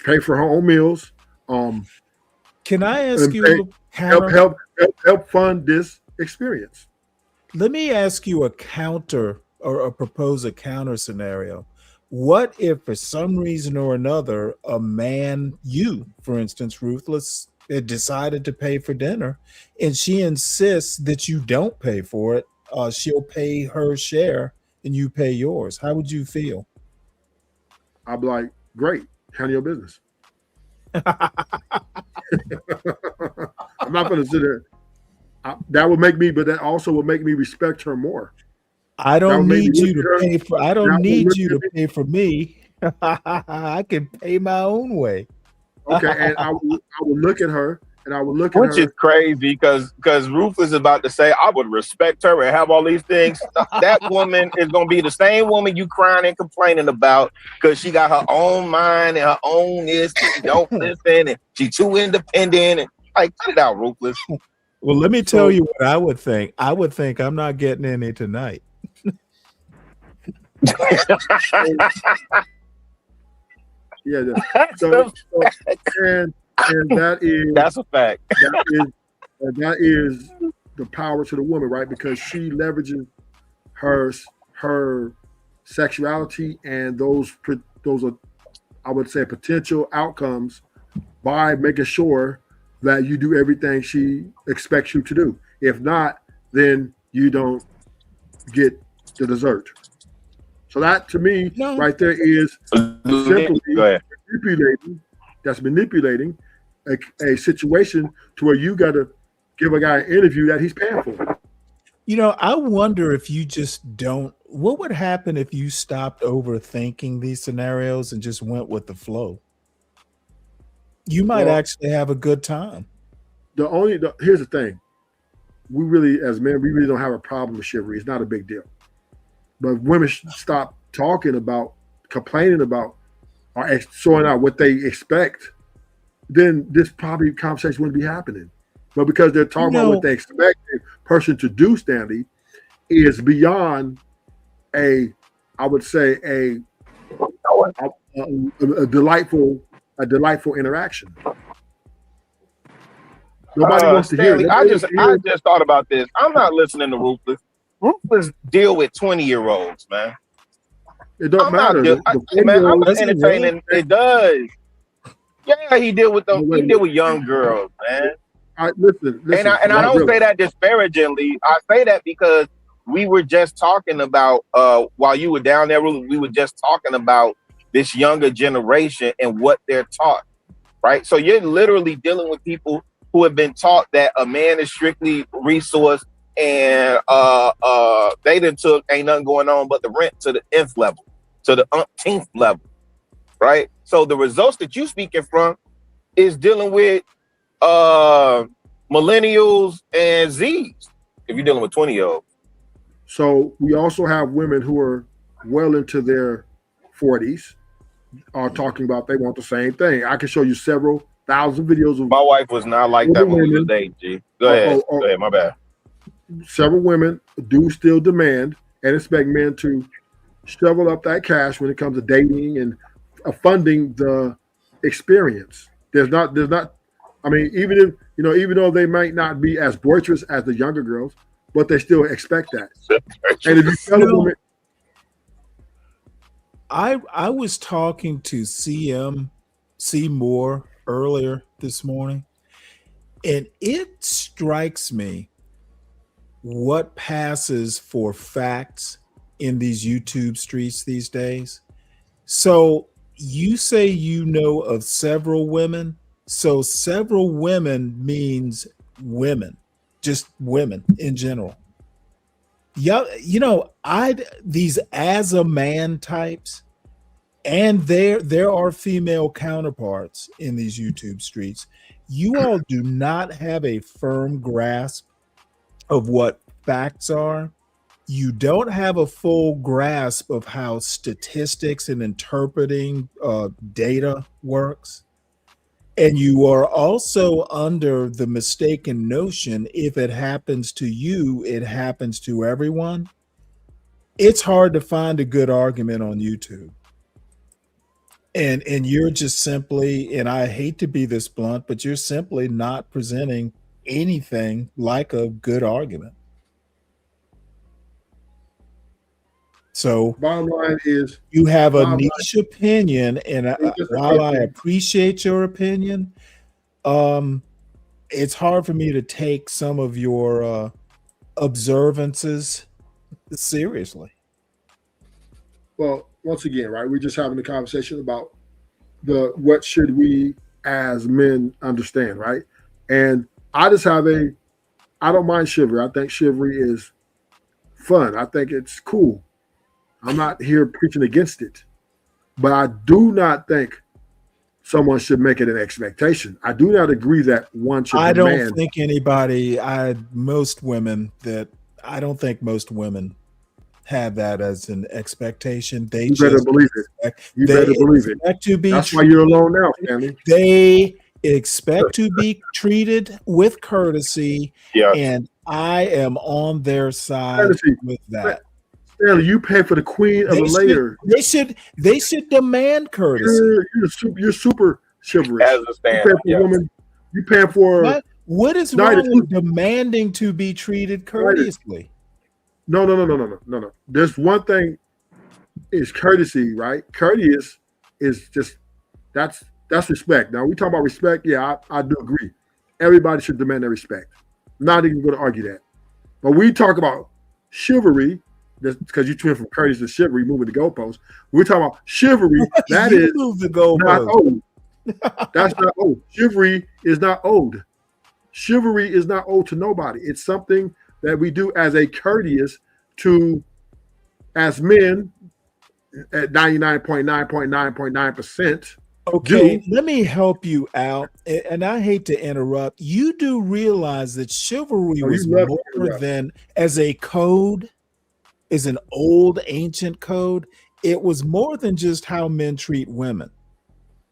Pay for her own meals. Can I ask you help fund this experience? Let me ask you a counter or propose a counter scenario. What if for some reason or another, a man, you, for instance, Ruthless, had decided to pay for dinner and she insists that you don't pay for it? She'll pay her share and you pay yours. How would you feel? I'd be like, great, handle your business. I'm not going to sit there. That would make me, but that also would make me respect her more. I don't need you to pay for. I don't need you to pay for me. I can pay my own way. Okay, and I would look at her, and I would look at her. Which is crazy because Ruthless is about to say, I would respect her and have all these things. That woman is going to be the same woman you crying and complaining about because she got her own mind and her own this. She don't listen and she too independent. And like, cut it out, Ruthless. Well, let me tell you what I would think. I would think I'm not getting any tonight. Yeah, and that is that's a fact. That is the power to the woman, right? Because she leverages her sexuality and those are, I would say, potential outcomes by making sure that you do everything she expects you to do. If not, then you don't get the dessert. So that, to me, right there is simply manipulating. That's manipulating a situation to where you got to give a guy an interview that he's paying for. You know, I wonder if you just don't. What would happen if you stopped overthinking these scenarios and just went with the flow? You might actually have a good time. Here's the thing. We really, as men, we really don't have a problem with chivalry. It's not a big deal. But if women stop talking about, complaining about, or showing out what they expect, then this probably conversation wouldn't be happening. But because they're talking about what they expect a person to do, Stanley, is beyond a delightful interaction. Nobody wants to hear it. I just thought about this. I'm not listening to Ruthless. Ruthless deal with 20-year-olds, man. It don't matter. I'm entertaining. It does. Yeah, he deal with them. He deal with young girls, man. Listen. And I don't say that disparagingly. I say that because we were just talking about while you were down there, we were just talking about this younger generation and what they're taught, right? So you're literally dealing with people who have been taught that a man is strictly resource and they done took ain't nothing going on but the rent to the nth level, to the umpteenth level, right? So the results that you speaking from is dealing with millennials and Zs, if you're dealing with 20-year-olds. So we also have women who are well into their 40s are talking about they want the same thing. I can show you several thousand videos of. My wife was not like that when we was dating, G. Go ahead. Go ahead, my bad. Several women do still demand and expect men to shovel up that cash when it comes to dating and funding the experience. There's not. I mean, even though they might not be as boisterous as the younger girls, but they still expect that. And if you tell a woman, I was talking to C. Moore earlier this morning, and it strikes me what passes for facts in these YouTube streets these days. So you say you know of several women. So several women means women, just women in general. Yeah, these as a man types, and there are female counterparts in these YouTube streets. You all do not have a firm grasp of what facts are. You don't have a full grasp of how statistics and interpreting data works. And you are also under the mistaken notion if it happens to you, it happens to everyone. It's hard to find a good argument on YouTube. And you're just simply, and I hate to be this blunt, but you're simply not presenting anything like a good argument. So bottom line is you have a niche opinion, and while I appreciate your opinion, it's hard for me to take some of your observances seriously. Well, once again, right? We're just having a conversation about what should we as men understand, right? And I just have I don't mind chivalry. I think chivalry is fun. I think it's cool. I'm not here preaching against it, but I do not think someone should make it an expectation. I do not agree that one should. I don't think anybody. I don't think most women have that as an expectation. They you better believe it. You better believe it. To be That's why you're alone now, Stanley. They expect to be treated with courtesy, and I am on their side with that. Stanley, you pay for the queen of a layer. They should demand courtesy. You're super chivalrous. As a stand, you paying for what is wrong with demanding to be treated courteously? No. There's one thing is courtesy, right? Courteous is just that's respect. Now we talk about respect. Yeah, I do agree. Everybody should demand their respect. I'm not even going to argue that. But we talk about chivalry, because you went from courteous to chivalry, moving the goalposts. We're talking about chivalry. That is move the goalpost. Not old. That's not old. Chivalry is not old. Chivalry is not old to nobody. It's something that we do as a courteous as men at 99.9.9.9%. Okay, let me help you out. And I hate to interrupt. You do realize that chivalry was more than as a code, is an old ancient code. It was more than just how men treat women.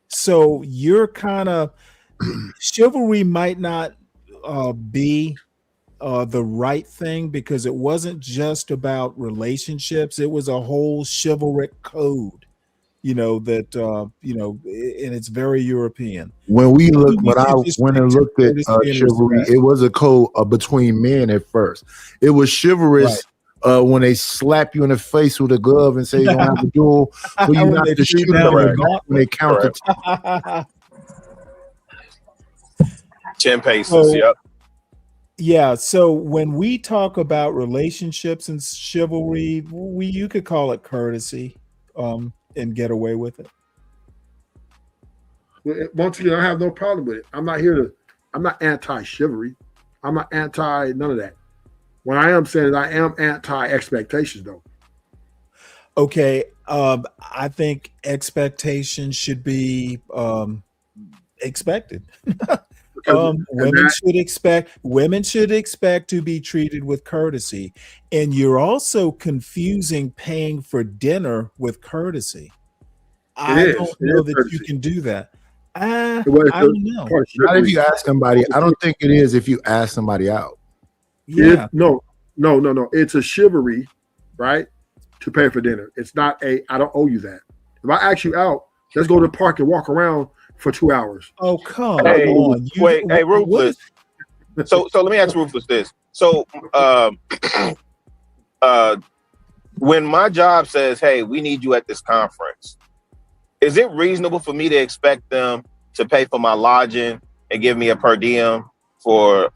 So you're kind of chivalry might not be the right thing, because it wasn't just about relationships. It was a whole chivalric code, that and it's very European. When I went and looked at chivalry, it was a code between men at first. It was chivalrous when they slap you in the face with a glove and say you don't have to duel, when you have to shoot them when they count the 10 paces. Yep. Yeah, so when we talk about relationships and chivalry, you could call it courtesy, and get away with it. Once again, I have no problem with it. I'm not anti-chivalry. I'm not anti none of that. What I am saying is I am anti-expectations, though. Okay, I think expectations should be expected. Women should expect to be treated with courtesy, and you're also confusing paying for dinner with courtesy. I don't know that you can do that. I don't know. Not if you ask somebody. I don't think it is if you ask somebody out. Yeah. No. It's a chivalry, right? To pay for dinner. It's not I don't owe you that. If I ask you out, let's go to the park and walk around for 2 hours. Oh, come on. Hey, Ruthless. So let me ask Ruthless this. So when my job says, hey, we need you at this conference, is it reasonable for me to expect them to pay for my lodging and give me a per diem for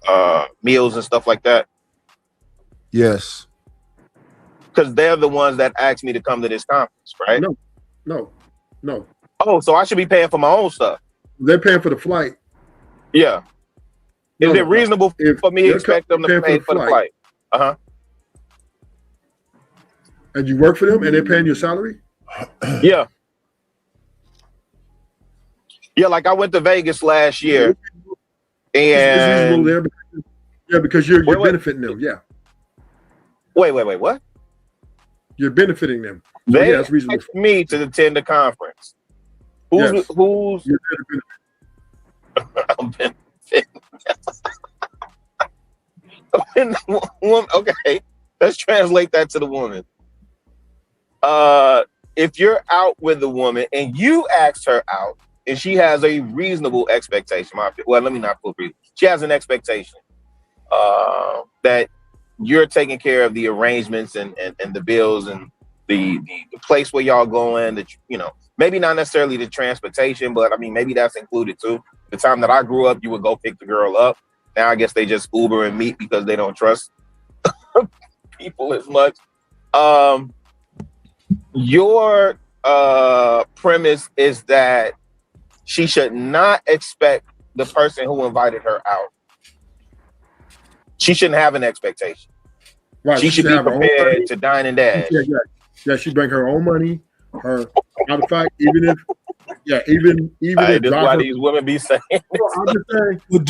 meals and stuff like that? Yes. Because they're the ones that asked me to come to this conference, right? No. Oh, so I should be paying for my own stuff. They're paying for the flight. Yeah. Is it reasonable for me to expect them to pay for the flight? Uh-huh. And you work for them and they're paying your salary? Yeah. Yeah, like I went to Vegas last year. And because you're benefiting them. Yeah. Wait, what? You're benefiting them. So They that's reasonable. asked me to attend the conference. Who's Okay, let's translate that to the woman. If you're out with a woman and you asked her out and she has a reasonable expectation, well, let me not put reason. She has an expectation that you're taking care of the arrangements and the bills and the place where y'all going, that maybe not necessarily the transportation, but I mean maybe that's included too. The time that I grew up, you would go pick the girl up. Now I guess they just Uber and meet because they don't trust people as much. Your premise is that she should not expect the person who invited her out. She shouldn't have an expectation. Right. She should be prepared to dine and dash. Yeah, she bring her own money. Matter of fact, even if that's why these women be saying. I'm just saying. Well,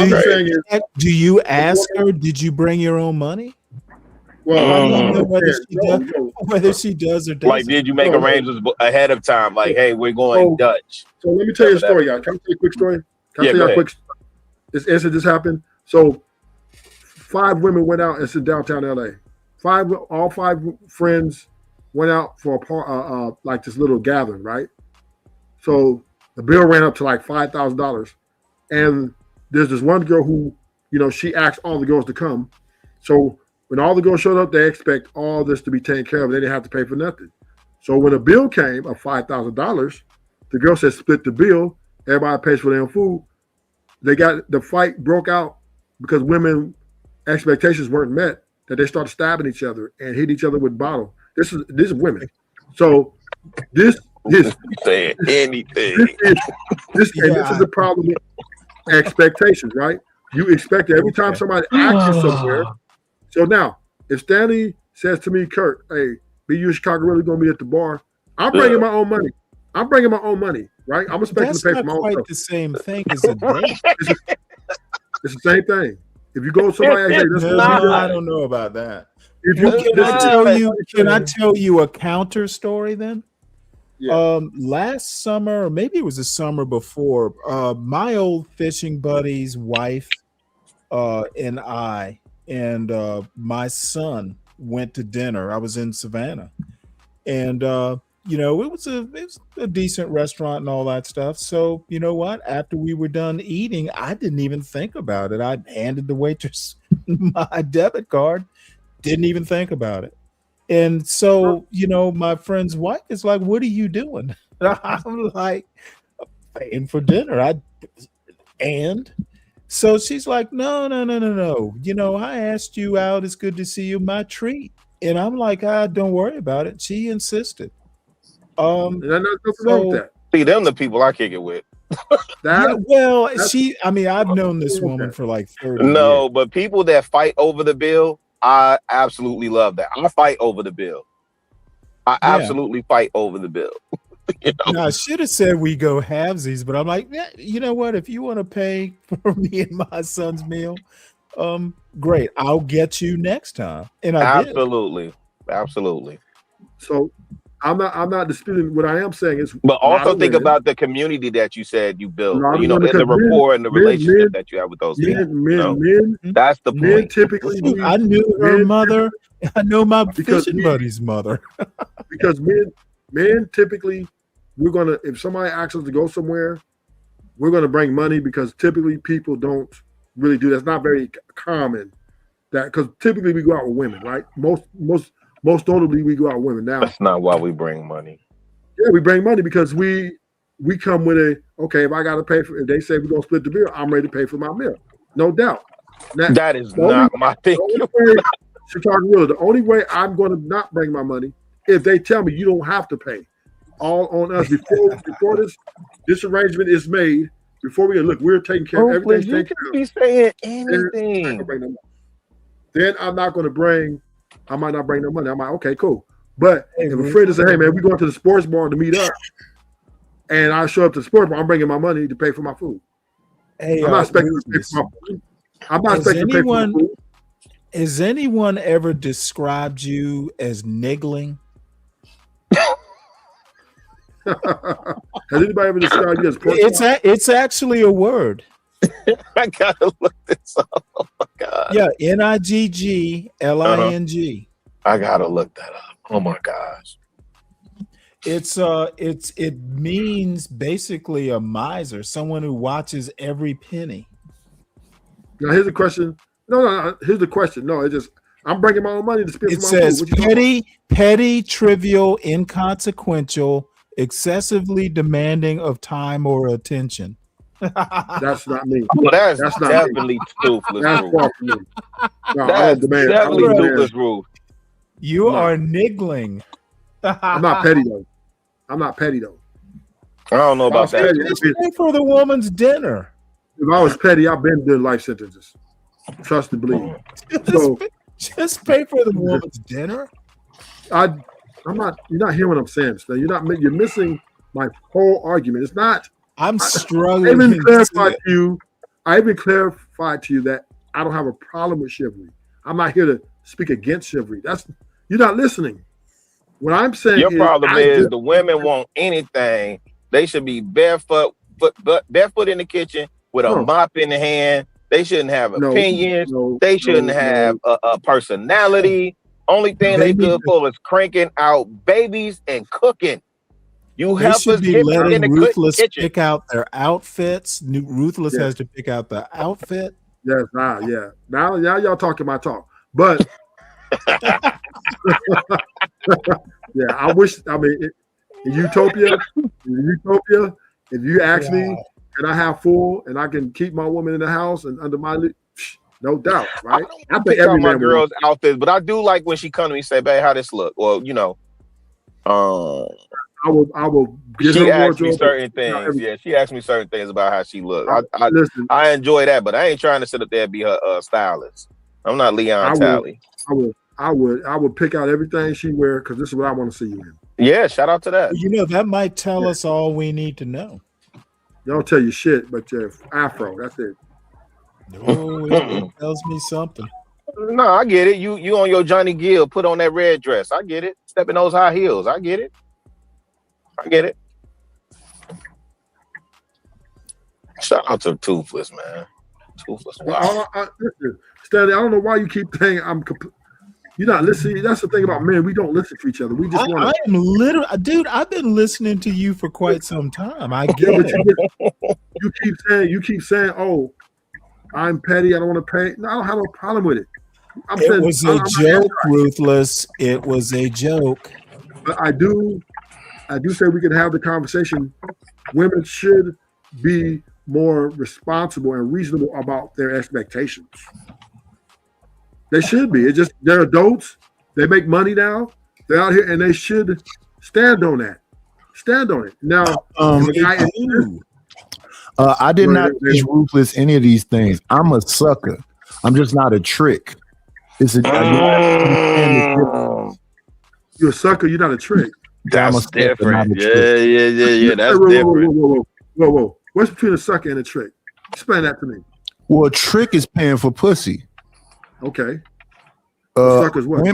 do you ask her? Did you bring your own money? Well, whether she does or doesn't. Like, did you make arrangements ahead of time? Like, hey, we're going Dutch. So let me tell you a story, y'all. Can I tell you a quick story? Can I tell you a quick story? This incident just happened. So 5 women went out. It's in downtown LA. All 5 friends went out for a like this little gathering, right? So the bill ran up to like $5,000, and there's this one girl who, she asked all the girls to come. So when all the girls showed up, they expect all this to be taken care of. They didn't have to pay for nothing. So when a bill came of $5,000, the girl said split the bill. Everybody pays for their own food. The fight broke out because women expectations weren't met. That they started stabbing each other and hit each other with bottles. This is women. So this saying anything. This is the problem with expectations, right? You expect every time somebody asks you somewhere. So now, if Stanley says to me, Kurt, hey, BU Chicago really gonna be at the bar, I'm bringing my own money. I'm bringing my own money, right? I'm expecting to pay for my own stuff. That's not quite the same thing as a date. It's the same thing. If you go to somebody, hey, I don't know about that. Can I tell you a counter story then? Yeah. Last summer, or maybe it was the summer before, my old fishing buddy's wife and I and my son went to dinner. I was in Savannah, and it was a decent restaurant and all that stuff. So you know what? After we were done eating, I didn't even think about it. I handed the waitress my debit card. Didn't even think about it. And so, my friend's wife is like, what are you doing? I'm like, I'm paying for dinner. And so she's like, no. I asked you out. It's good to see you. My treat. And I'm like, don't worry about it. She insisted. See, them the people I kick it with. I've known this woman for like 30 years. No, but people that fight over the bill, I absolutely love that. I fight over the bill. I absolutely fight over the bill. I should have said we go halvesies, but I'm like, you know what? If you want to pay for me and my son's meal, great. I'll get you next time. And I absolutely. So I'm not disputing. What I am saying is, but also think about the community that you said you built. And the rapport and the relationship that you have with those people. That's the point. Men typically, I knew her mother. I know my fishing buddy's mother. Because men typically, if somebody asks us to go somewhere, we're gonna bring money because typically people don't really do that. It's not very common because typically we go out with women, right? Most notably, we go out with women. Now, that's not why we bring money. Yeah, we bring money because we come with if I got to pay for, if they say we're going to split the bill, I'm ready to pay for my meal. No doubt. Now, that is not my thing. The only way I'm going to not bring my money if they tell me you don't have to pay. All on us before this arrangement is made. Before we're taking care of everything. You can be saying anything. Then I'm not going to bring. I might not bring no money. I'm like, okay, cool. But if a friend is saying, hey, man, we're going to the sports bar to meet up, and I show up to the sports bar, I'm bringing my money to pay for my food. Hey, I'm not expecting to pay for my food. I'm not expecting to pay for my food. Has anyone ever described you as niggling? Has anybody ever described you as it's actually a word. I gotta look this up. Oh my god. Yeah, NIGGLING. I gotta look that up. Oh my gosh. It means basically a miser, someone who watches every penny. Now here's the question. No. Here's the question. No, I'm bringing my own money to spend. It says petty, trivial, inconsequential, excessively demanding of time or attention. That's not me. Well, that's not definitely me. toothless. That's Ruth. far from me. No, That's definitely toothless, Ruth. You are niggling. I'm not petty though. I don't know about that. Just pay for the woman's dinner. If I was petty, I've been doing life sentences. Trust and believe. Just pay for the woman's dinner. I'm not. You're not hearing what I'm saying. So you're missing my whole argument. It's not. I'm struggling. I even clarified to you that I don't have a problem with chivalry. I'm not here to speak against chivalry. You're not listening. What I'm saying Your problem is the women want anything. They should be barefoot in the kitchen with a mop in the hand. They shouldn't have opinions. They shouldn't have a personality. Only thing they good for is cranking out babies and cooking. You They help should us be get in letting the Ruthless kitchen. pick out their outfits. Ruthless Yeah. has to pick out the outfit. Yes, yeah. Now y'all talking my talk. But yeah, I wish. I mean, in Utopia, if you ask me, and I have full, and I can keep my woman in the house and under my no doubt, right? I pick out my girl's outfits, but I do like when she come to me and say, "Babe, how this look?" Well, I will. She asked me certain things. Yeah, she asked me certain things about how she look. I enjoy that, but I ain't trying to sit up there and be her stylist. I'm not Leon Talley. I would pick out everything she wear because this is what I want to see you in. Yeah, shout out to that. That might tell us all we need to know. They don't tell you shit, but your afro. That's it. Oh, it tells me something. No, I get it. You on your Johnny Gill, put on that red dress. I get it. Step in those high heels. I get it. Shout out to Toothless, man. Toothless. Wow. Listen, Stanley, I don't know why you keep saying you're not listening. That's the thing about men. We don't listen to each other. We just want to. Dude, I've been listening to you for quite some time. I get it. You keep saying, "Oh, I'm petty. I don't want to pay." No, I don't have no problem with it. It was a joke, Ruthless. It was a joke. But I do say we can have the conversation. Women should be more responsible and reasonable about their expectations. They should be. It's just they're adults. They make money now. They're out here, and they should stand on that. Stand on it. Now, I did not teach Ruthless any of these things. I'm a sucker. I'm just not a trick. You're a sucker. You're not a trick. That's different. Yeah. That's different. Whoa. What's between a sucker and a trick? Explain that to me. Well, a trick is paying for pussy. Okay. Suckers what?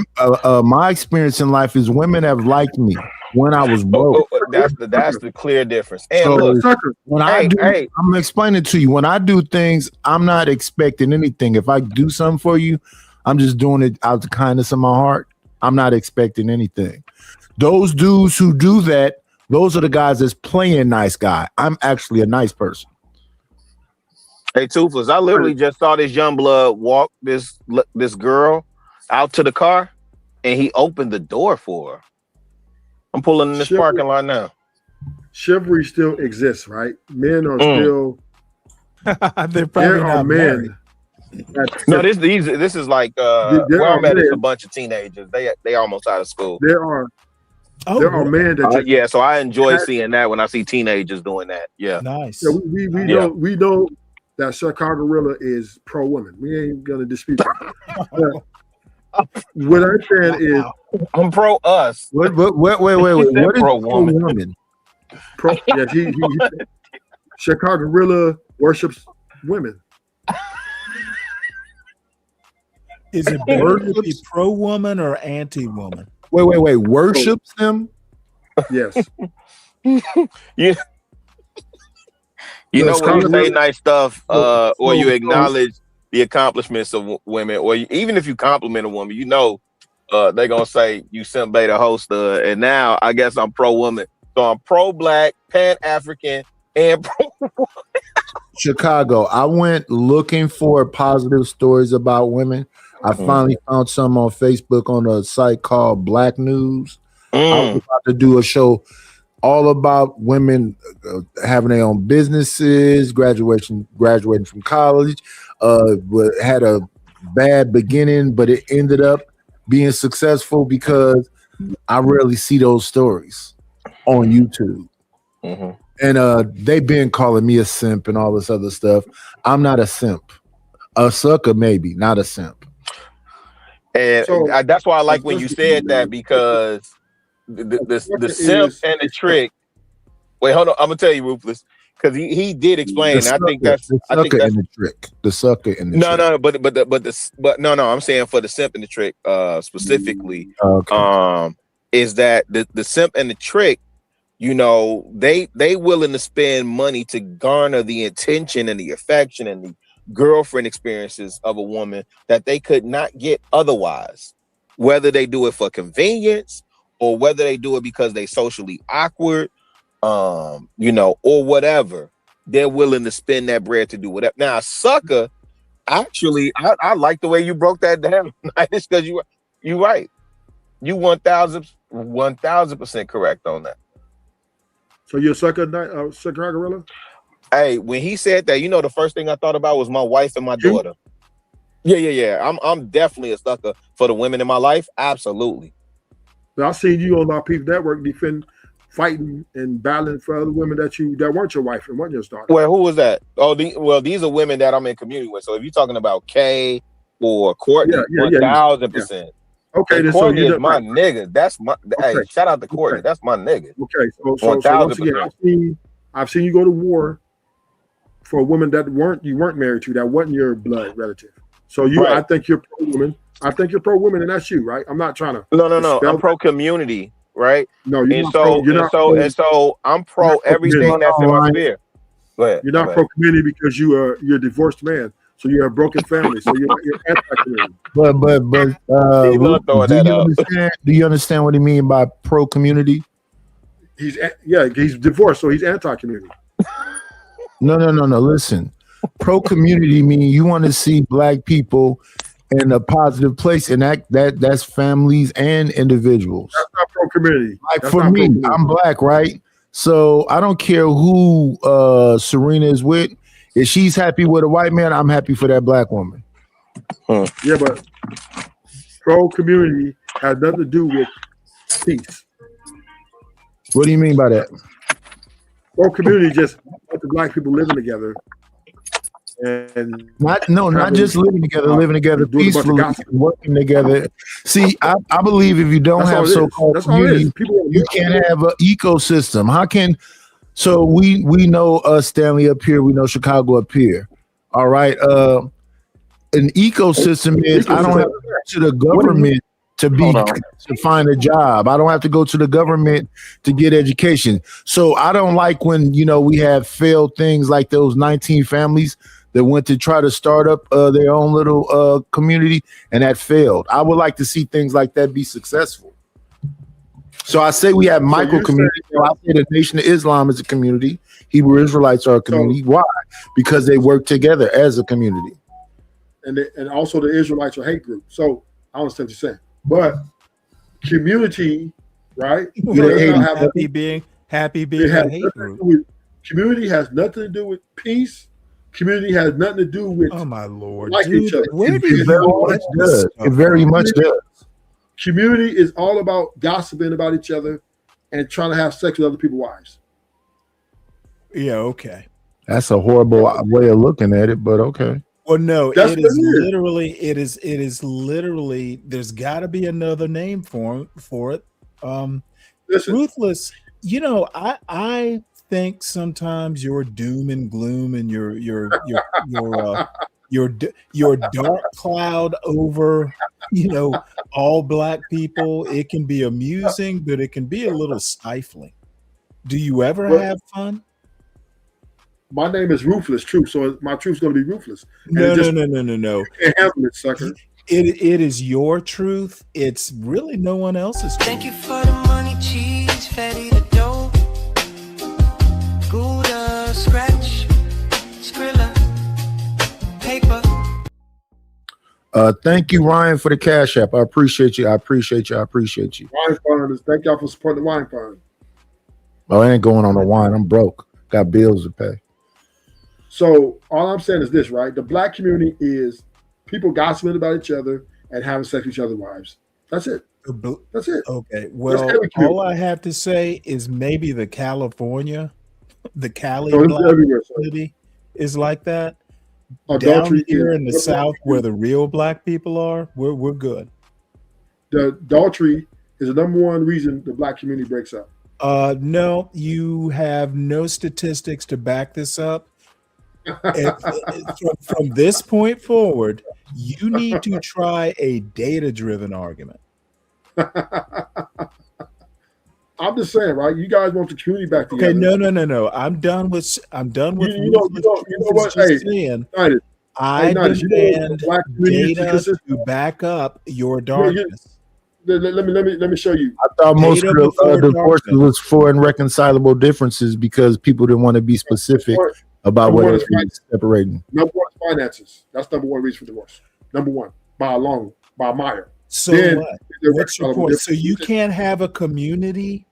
My experience in life is women have liked me when I was broke. That's the clear difference. And So look, when I'm explaining to you, when I do things, I'm not expecting anything. If I do something for you, I'm just doing it out of the kindness of my heart. I'm not expecting anything. Those dudes who do that, those are the guys that's playing nice guy. I'm actually a nice person. hey, Toothless, I literally just saw this young blood walk this girl out to the car, and he opened the door for her. I'm pulling in this parking lot now. Chivalry still exists, right? Men are still. They're probably not married. No, this is like where I'm at is a bunch of teenagers. They almost out of school. There are men that yeah. So I enjoy seeing that when I see teenagers doing that. Yeah, nice. Yeah, we know that Chicago Gorilla is pro woman. We ain't gonna dispute that. What I'm saying is, I'm pro us. Wait. What is pro woman? He Chicago Gorilla worships women. Is it better to be pro woman or anti woman? Wait. Worships them? Yes. You know, Yes, when you Congress- say nice stuff, or you so- acknowledge the accomplishments of women, or even if you compliment a woman, you know, they're gonna say you simp beta hoster. And now I guess I'm pro woman, so I'm pro black, pan African, and pro. Chicago. I went looking for positive stories about women. I finally found some on Facebook on a site called Black News. I was about to do a show all about women having their own businesses, graduating from college, but had a bad beginning, but it ended up being successful because I rarely see those stories on YouTube. And they've been calling me a simp and all this other stuff. I'm not a simp. A sucker, maybe, not a simp. And that's why I like when you said that, because the simp and the trick. Wait, hold on. I'm gonna tell you, Ruthless, because he did explain. I think that's the trick. The sucker and the trick. No. I'm saying for the simp and the trick specifically. Is that the simp and the trick? You know, they willing to spend money to garner the attention and the affection and the girlfriend experiences of a woman that they could not get otherwise, whether they do it for convenience or whether they do it because they socially awkward, you know, or whatever. They're willing to spend that bread to do whatever. Now, a sucker, actually, I like the way you broke that down. It's because you right. You 1000% correct on that. So you're a sucker, Gorilla? Hey, when he said that, you know, the first thing I thought about was my wife and my daughter. Yeah. I'm definitely a sucker for the women in my life. Absolutely. But I seen you on our People Network fighting and battling for other women that weren't your wife and weren't your daughter. Well, who was that? Oh, these are women that I'm in community with. So if you're talking about Kay or Courtney, 1000%. Okay, and then Courtney so is my nigga. That's my hey. Shout out to Courtney. That's my nigga. Okay, so once again, I've seen you go to war for a woman that you weren't married to, that wasn't your blood relative. So I think you're pro woman. I think you're pro women, and that's you, right? I'm not trying to. No. I'm pro community, right? No, you're so I'm pro everything that's in my sphere. Go ahead. You're not pro community because you're a divorced man. So you're a broken family. So you're anti-community. But do you understand what he mean by pro community? He's divorced, so he's anti-community. No. Listen, pro community means you want to see black people in a positive place, and that's families and individuals. That's not pro community. Like for me, I'm black, right? So I don't care who Serena is with. If she's happy with a white man, I'm happy for that black woman. Yeah, but pro community has nothing to do with peace. What do you mean by that? Pro community just the black people living together, and not just living together peacefully, working together. See, I believe if you don't have so-called community, you can't have an ecosystem. How can? So we know Stanley up here, we know Chicago up here. All right. An ecosystem is I don't have to go to the government to find a job. I don't have to go to the government to get education. So I don't like when we have failed things like those 19 families that went to try to start up their own little community and that failed. I would like to see things like that be successful. So I say we have micro communities. So I say the Nation of Islam is a community. Hebrew Israelites are a community. Why? Because they work together as a community. And also the Israelites are hate group. So I understand what you're saying. But community, right? Happy being a hate group. Community has nothing to do with peace. Community has nothing to do with my Lord, like each other. It very much does. Community is all about gossiping about each other and trying to have sex with other people's wives. Yeah, okay. That's a horrible way of looking at it, but okay. Well, no, it is literally. There's got to be another name for it. Ruthless. I think sometimes your doom and gloom and your dark cloud over all black people, it can be amusing, but it can be a little stifling. Do you ever have fun? My name is Ruthless Truth, so my truth's going to be ruthless. No. You can't handle it, sucker. It is your truth. It's really no one else's truth. Thank you for the money, cheese, fatty, the dough. Gouda, scratch, Skrilla, paper. Thank you, Ryan, for the Cash App. I appreciate you. I appreciate you. Wine Fund. Thank y'all for supporting the Wine Fund. Oh, I ain't going on the wine. I'm broke. Got bills to pay. So all I'm saying is this, right? The black community is people gossiping about each other and having sex with each other's wives. That's it. That's it. Okay. Well, all I have to say is maybe the Cali black community is like that. Adultery Down here in the South, where the real black people are, we're good. The adultery is the number one reason the black community breaks up. No, you have no statistics to back this up. From this point forward, you need to try a data-driven argument. I'm just saying, right? You guys want the community back together. Okay, no. I'm done with. You know what? Hey, I demand data to back up your darkness. Let me show you. I thought most of the divorces was for irreconcilable differences because people didn't want to be specific about what is separating. Number one is finances. That's number one reason for divorce. Number one, by a mile. So what? What's your point? So you can't have a community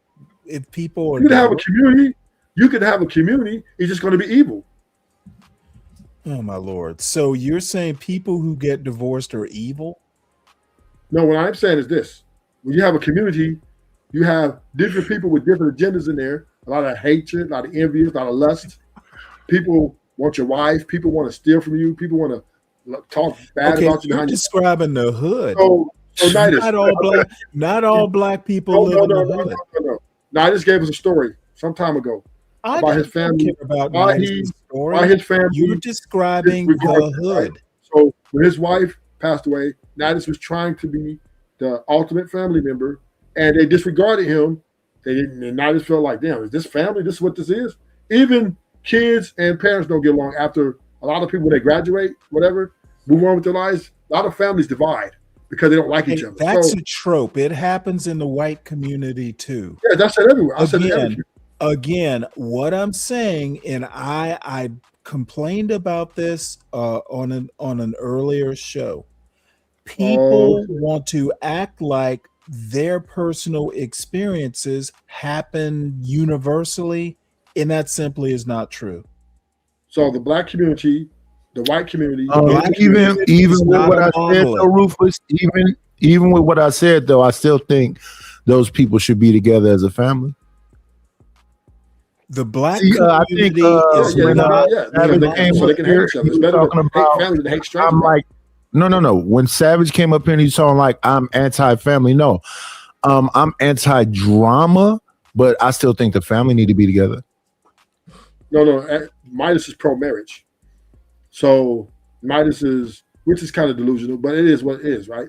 if people are. You can have a community. You can have a community. It's just going to be evil. Oh my Lord! So you're saying people who get divorced are evil? No, what I'm saying is this: when you have a community, you have different people with different agendas in there. A lot of hatred, a lot of envy, a lot of lust. People want your wife. People want to steal from you. People want to talk bad about you. You're describing the hood. So not all black people live in the hood. No. I just gave us a story some time ago about his family. Why his family. You're describing the hood. Right? So when his wife passed away, Nidus was trying to be the ultimate family member, and they disregarded him. And Nidus felt like, damn, is this family? This is what this is? Even kids and parents don't get along. After a lot of people, when they graduate, whatever, move on with their lives, a lot of families divide because they don't like each other. That's a trope. It happens in the white community too. Yeah, that's it everywhere. Again, what I'm saying, and I complained about this on an earlier show. People want to act like their personal experiences happen universally, and that simply is not true. So the black community, the white community, even with what I said, though, Rufus, even with what I said, though, I still think those people should be together as a family. The black community is not. So they can hate each other. It's better to hate family than hate strangers. I'm like, no. When Savage came up here and he's talking like I'm anti-family, no, I'm anti-drama, but I still think the family need to be together. No. Midas is pro-marriage. So Midas is, which is kind of delusional, but it is what it is, right?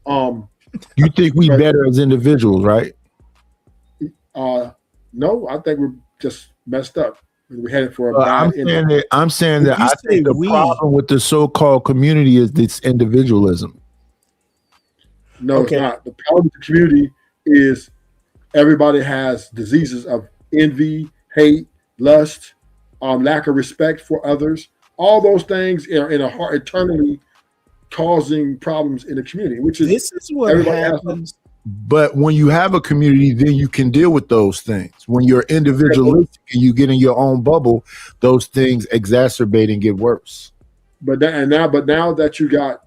You think we better as individuals, right? No, I think we're just messed up. We're headed for a bad ending. I'm saying that I think the problem with the so-called community is this individualism. No, it's not. The problem with the community is everybody has diseases of envy, hate, lust, lack of respect for others. All those things are in a heart eternally causing problems in the community, which is this is what happens. But when you have a community, then you can deal with those things. When you're individualistic and you get in your own bubble, those things exacerbate and get worse. But now that you got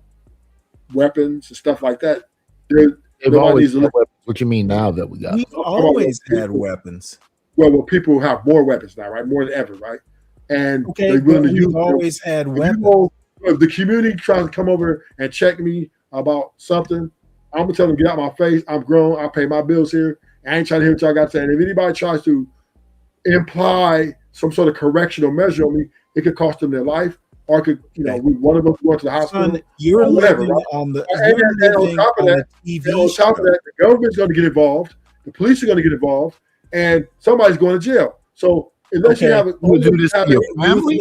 weapons and stuff like that, what you mean now that we got? We've always had weapons. Well, people have more weapons now, right? More than ever, right? And they're willing to use. We've always had weapons. If the community tries to come over and check me about something, I'm gonna tell them, get out my face. I'm grown. I pay my bills here. I ain't trying to hear what y'all got to say. And if anybody tries to imply some sort of correctional measure on me, it could cost them their life, or it could, one of us go to the hospital. Son, you're whatever. living Right? on the. And on top of that, the government's going to get involved. The police are going to get involved, and somebody's going to jail. So unless you have we'll do this to your family.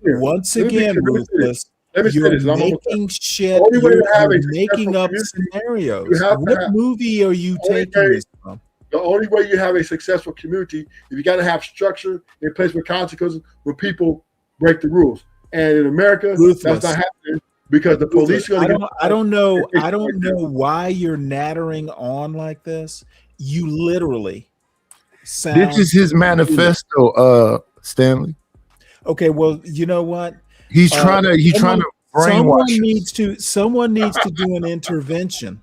Once again, Ruthless, you're making shit. You're making up scenarios. What movie are you taking this from? The only way you have a successful community is you got to have structure in place with consequences when people break the rules. And in America, that's not happening because the police are going to I don't know why you're nattering on like this. You literally sound. This is his manifesto, Stanley. Okay, well, you know what? He's trying to brainwash. Someone needs to do an intervention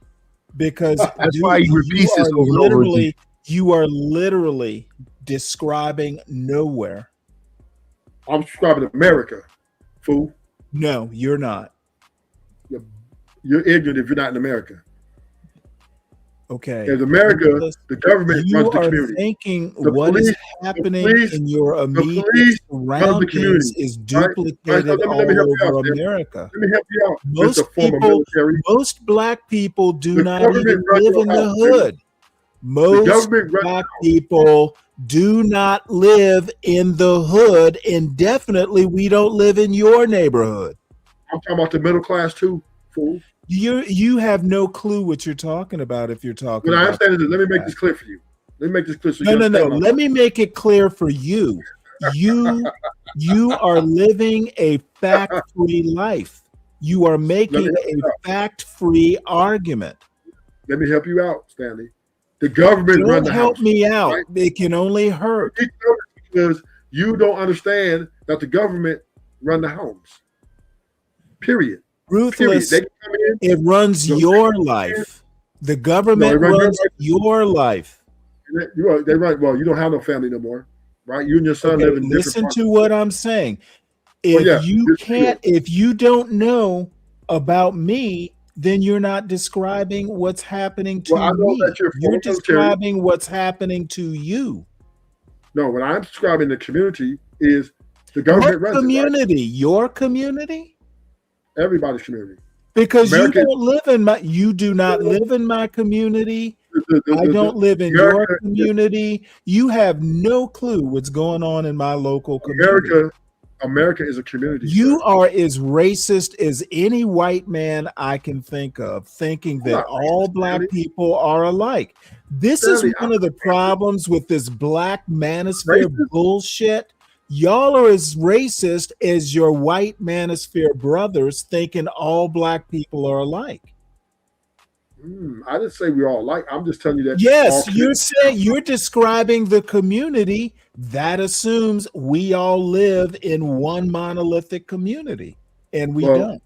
because that's why he repeats this over and over again. You are literally describing nowhere. I'm describing America, fool. No, you're not. You're ignorant if you're not in America. Okay. In America, the government runs the community. Thinking what is happening in your immediate surroundings is duplicated all over America. Let me help you out. Most black people do not even live in the hood. Most black people do not live in the hood indefinitely. We don't live in your neighborhood. I'm talking about the middle class too, fool. You have no clue what you're talking about if you're talking. What I understand is, let me make this clear for you. Let me make this clear. So no. Let me make it clear for you. You are living a fact-free life. You are making a fact-free argument. Let me help you out, Stanley. The government runs the house. Don't help me out. Right? It can only hurt. Because you don't understand that the government run the homes. Period. Ruthless. It runs your life. The government runs your life. They run. Well, you don't have no family no more, right? You and your son live in different Listen to what I'm saying. If you don't know about me, then you're not describing what's happening to me. You're describing what's happening to you. No, what I'm describing the community is the government runs community. Right? Your community. Everybody's community. Because you do not live in my community. I don't live in your community. You have no clue what's going on in my local community. America is a community. You are as racist as any white man I can think of, thinking that all black people are alike. This is one of the problems with this black manosphere bullshit. Y'all are as racist as your white manosphere brothers, thinking all black people are alike. I didn't say we're all alike. I'm just telling you that. Yes, you're describing the community that assumes we all live in one monolithic community, and we don't.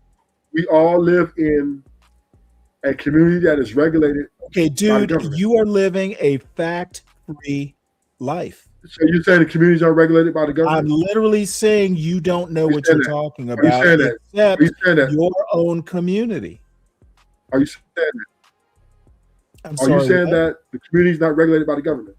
We all live in a community that is regulated. Okay, dude, you are living a fact-free life. So you're saying the communities are regulated by the government? I'm literally saying you don't know what you're talking about, except your own community. Are you saying that? Are you saying that the community is not regulated by the government?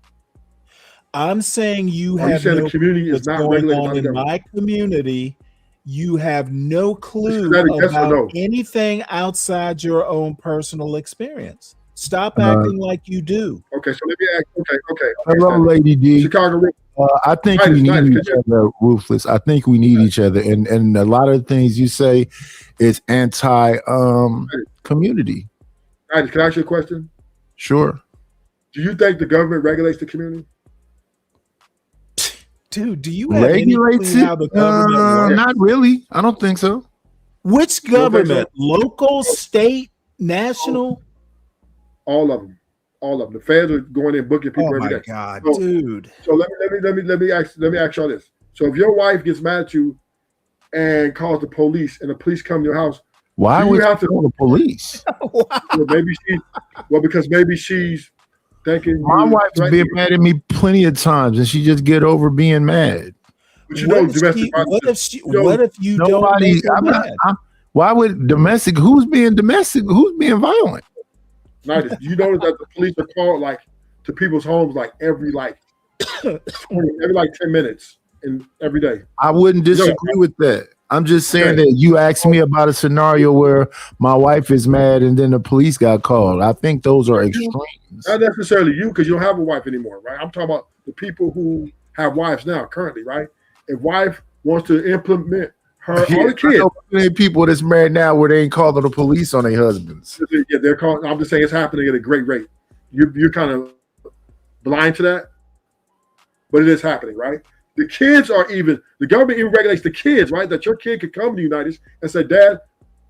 I'm saying you have the community is not regulated by the government. In my community, you have no clue about anything outside your own personal experience. Stop acting like you do. Okay, so let me ask. Okay. Hello, Lady D. Chicago. I think we need each other, Ruthless. I think we need each other, and a lot of the things you say is anti-community. Can I ask you a question? Sure. Do you think the government regulates the community? Dude, do you have regulates it? How the government works? Not really. I don't think so. Which government? Local, state, national? All of them. The feds are going in booking people every day. Oh my God, dude! So let me ask y'all this. So if your wife gets mad at you and calls the police, and the police come to your house, why would you have to call the police? Because maybe she's thinking. My wife's been mad at me plenty of times, and she just get over being mad. But you know, domestic violence. What if you don't make her mad? Why would domestic? Who's being domestic? Who's being violent? You know that the police are called to people's homes every 10 minutes and every day. I wouldn't disagree with that. I'm just saying that you asked me about a scenario where my wife is mad and then the police got called. I think those are extremes. Not necessarily you, because you don't have a wife anymore, right? I'm talking about the people who have wives now currently, right? If wife wants to implement her all the I kids, know plenty of people that's married now where they ain't calling the police on their husbands. yeah, they're calling. I'm just saying it's happening at a great rate. You're kind of blind to that, but it is happening, right? The kids are even, the government even regulates the kids, right? That your kid could come to the United States and say, Dad,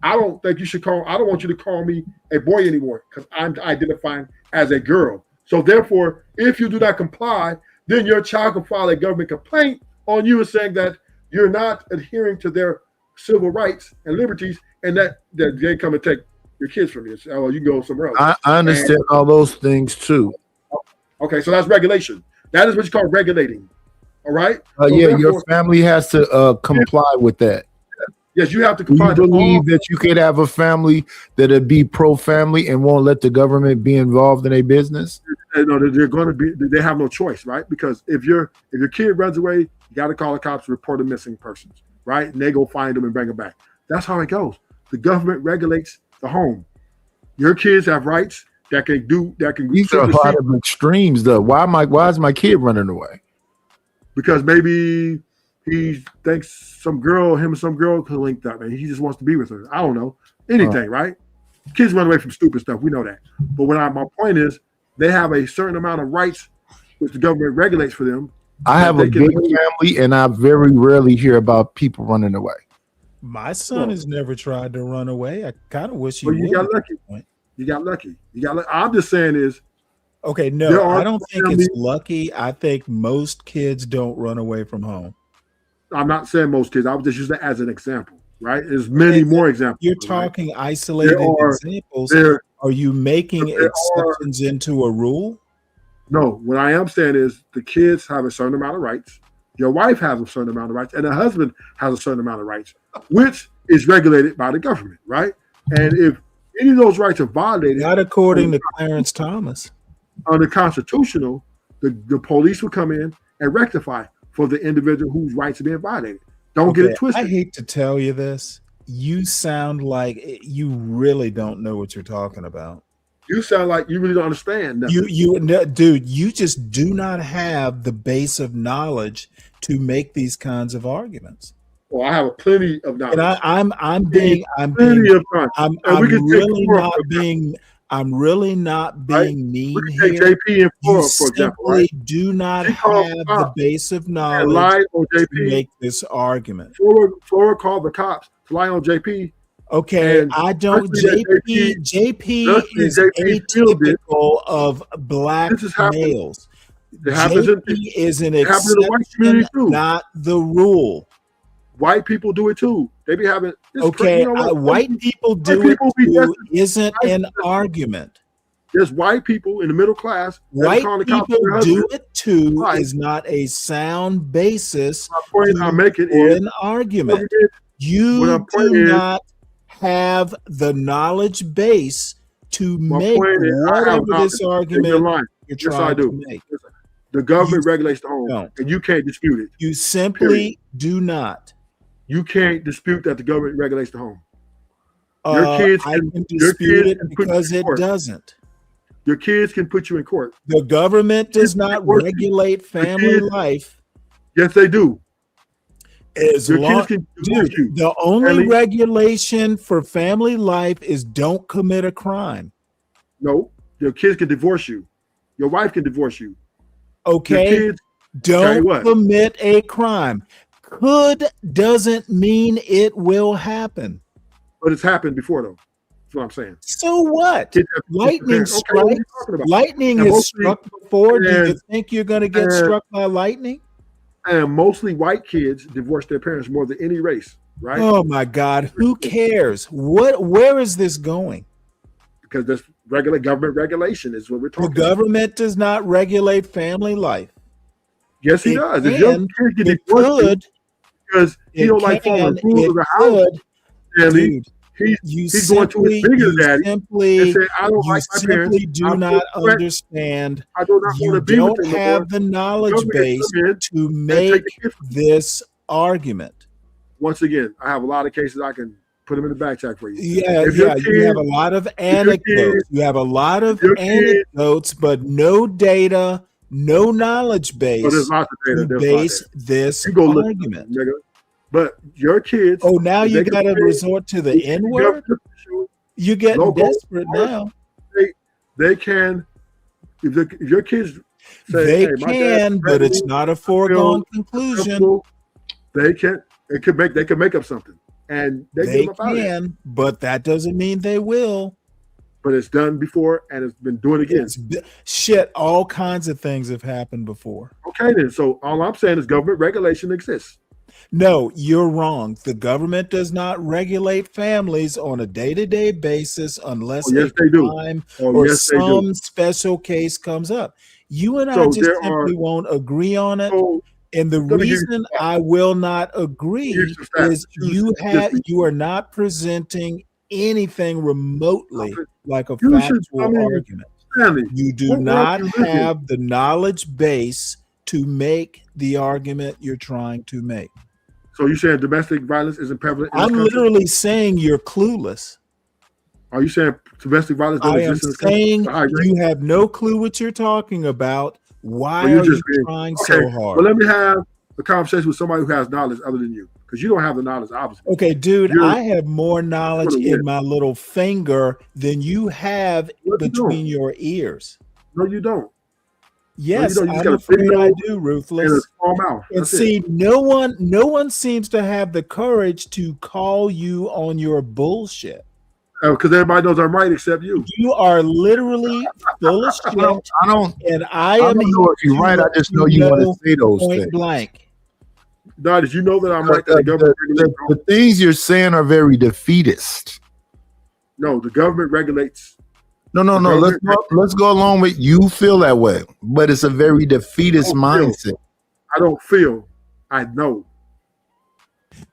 I don't think you should call, I don't want you to call me a boy anymore because I'm identifying as a girl. So therefore, if you do not comply, then your child can file a government complaint on you and saying that you're not adhering to their civil rights and liberties, and that they come and take your kids from you. So, you can go somewhere else. I understand all those things too. Okay, so that's regulation. That is what you call regulating. All right. So yeah, your family has to comply with that. Yes, you have to comply. You believe that you could have a family that'll be pro-family and won't let the government be involved in a business? No, they're going to be. They have no choice, right? Because if your kid runs away, you got to call the cops, report a missing persons, right? And they go find them and bring them back. That's how it goes. The government regulates the home. Your kids have rights that can do that. Can these are a lot of extremes, though. Why is my kid running away? Because maybe he thinks him and some girl could link up, and he just wants to be with her. I don't know. Anything, right? Kids run away from stupid stuff. We know that. But my point is, they have a certain amount of rights which the government regulates for them. I have a big family, and I very rarely hear about people running away. My son has never tried to run away. I kind of wish he would. You got lucky. You got lucky. I'm just saying is, okay, no, I don't think it's lucky. I think most kids don't run away from home. I'm not saying most kids. I was just using that as an example, right? There's many more examples. You're talking isolated examples. Are you making exceptions into a rule? No, what I am saying is the kids have a certain amount of rights. Your wife has a certain amount of rights, and the husband has a certain amount of rights, which is regulated by the government, right? And if any of those rights are violated, not according to Clarence Thomas, under constitutional, the police will come in and rectify for the individual whose rights are being violated. Don't get it twisted. I hate to tell you this. You sound like you really don't know what you're talking about. You sound like you really don't understand. Dude, you just do not have the base of knowledge to make these kinds of arguments. Well, I have plenty of knowledge. And I'm really not being mean here. JP in Florida, for example, right? Do not have the base of knowledge to make this argument. Florida called the cops to lie on JP. Okay, I don't. JP is atypical of black males. JP is an exception, not the rule. White people do it too. They be having white people do it too. Isn't an argument. There's white people in the middle class. White people do it too is not a sound basis for an argument. You do not have the knowledge base to make whatever this argument you're trying to make. The government regulates the home, and you can't dispute it. You simply do not. You can't dispute that the government regulates the home. Your kids can dispute it because it doesn't. Your kids can put you in court. The government does not regulate family life. Yes, they do. The only regulation for family life is don't commit a crime. No, your kids can divorce you. Your wife can divorce you. Okay, don't commit a crime. Could doesn't mean it will happen. But it's happened before, though. That's what I'm saying. So what? Lightning strikes. Lightning has struck before. Do you think you're going to get struck by lightning? And mostly white kids divorce their parents more than any race, right? Oh my God! Who cares? Where is this going? Because this government regulation is what we're talking about. The government does not regulate family life. Yes, he does. If your kid get divorced because he don't like following the rules of the house, and he's going to his bigger daddy and say, "I don't like my parents." You do not understand. I do not want to be with them. You don't have the knowledge base to make this argument. Once again, I have a lot of cases I can put them in the back check for you. You have a lot of anecdotes. You have a lot of anecdotes, but no data, no knowledge base there's lots of data. to There's base lots this You go look, argument. nigga. But your kids. Oh, now if you they got to compare- resort to the N word. You're getting local desperate now. They can. If your kids say, They hey, my dad can, but it's not a foregone conclusion. They can. They can make up something, and they They get up out of it. can, but that doesn't mean they will. But it's done before, and it's been doing again. Shit, all kinds of things have happened before. Okay, then. So all I'm saying is government regulation exists. No, you're wrong. The government does not regulate families on a day-to-day basis unless yes, a they do. crime Oh, or yes, they do. some special case comes up. You and I So just there simply are- won't agree on it. And the let me give you- reason I will not agree Here's the fact. is you are not presenting anything remotely like a You should- factual I mean, argument. Stanley, You do what world not you live in? have the knowledge base to make the argument you're trying to make. So you saying domestic violence isn't prevalent in this I'm country? literally saying you're clueless. Are you saying domestic violence doesn't I am exist in this country? saying High rate? you have no clue what you're talking about. Why Or you are you just being- trying okay, so hard? Well, let me have a conversation with somebody who has knowledge other than you, because you don't have the knowledge, obviously. Okay, dude, You're- I have more knowledge You're in the my little finger than you have between your ears. No, you don't. Yes, don't. You just I'm got a big afraid I nose do, and a Ruthless. small mouth. And That's it. see, no one seems to have the courage to call you on your bullshit. Because everybody knows I'm right except you. You are literally full of shit. I don't. And I I am don't know if you're here right. I to just know you want know to say those point things. blank. Now, did you know that I'm right that the government regulates? The things you're saying are very defeatist. No, the government regulates. No. Let's go along with you feel that way, but it's a very defeatist mindset. I don't feel. I know.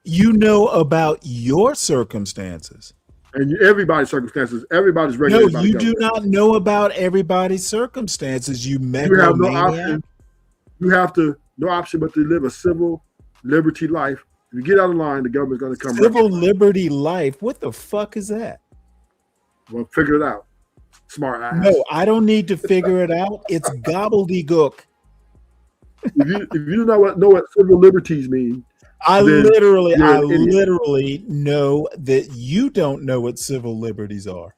You know about your circumstances. And everybody's circumstances, everybody's No, regulated by the you do government. not know about everybody's circumstances. You You have no megalomaniac. option. You have no option but to live a civil liberty life. If you get out of line, the government's going to come. Civil liberty life. What the fuck is that? Well, figure it out. Smart ass. No, I don't need to figure it out. It's gobbledygook. If you do not know what civil liberties mean, I then literally you're an idiot. know that you don't know what civil liberties are.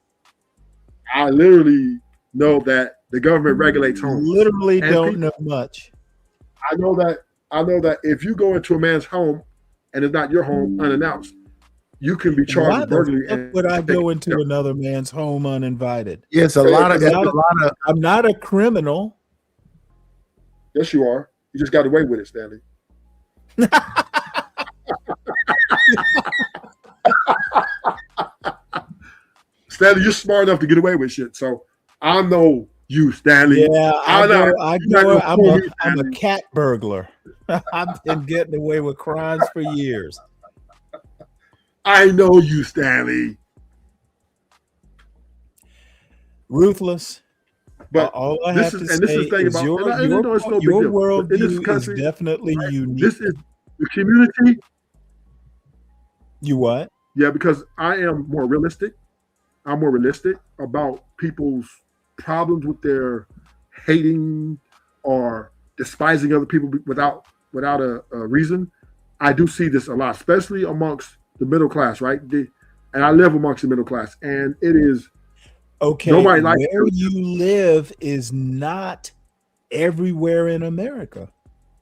I literally know that the government regulates homes. Literally And don't people- know much. I know that if you go into a man's home and it's not your home unannounced, you can be charged Why with the burglary. fuck would I go into another man's home uninvited? Yes, I'm not a criminal. Yes, you are. You just got away with it, Stanley. Stanley, you're smart enough to get away with shit. So I know you, Stanley. Yeah, I know. I'm a cat burglar. I've been getting away with crimes for years. I know you, Stanley. Ruthless. But all I this have is- to and this say is the thing is about- your and I know it's no big deal, but in worldview this is country, definitely unique. This is the community. You what? Yeah, because I am more realistic. I'm more realistic about people's problems with their hating or despising other people without a reason. I do see this a lot, especially amongst the middle class, right? And I live amongst the middle class, and it is Okay, nobody likes where you live is not everywhere in America.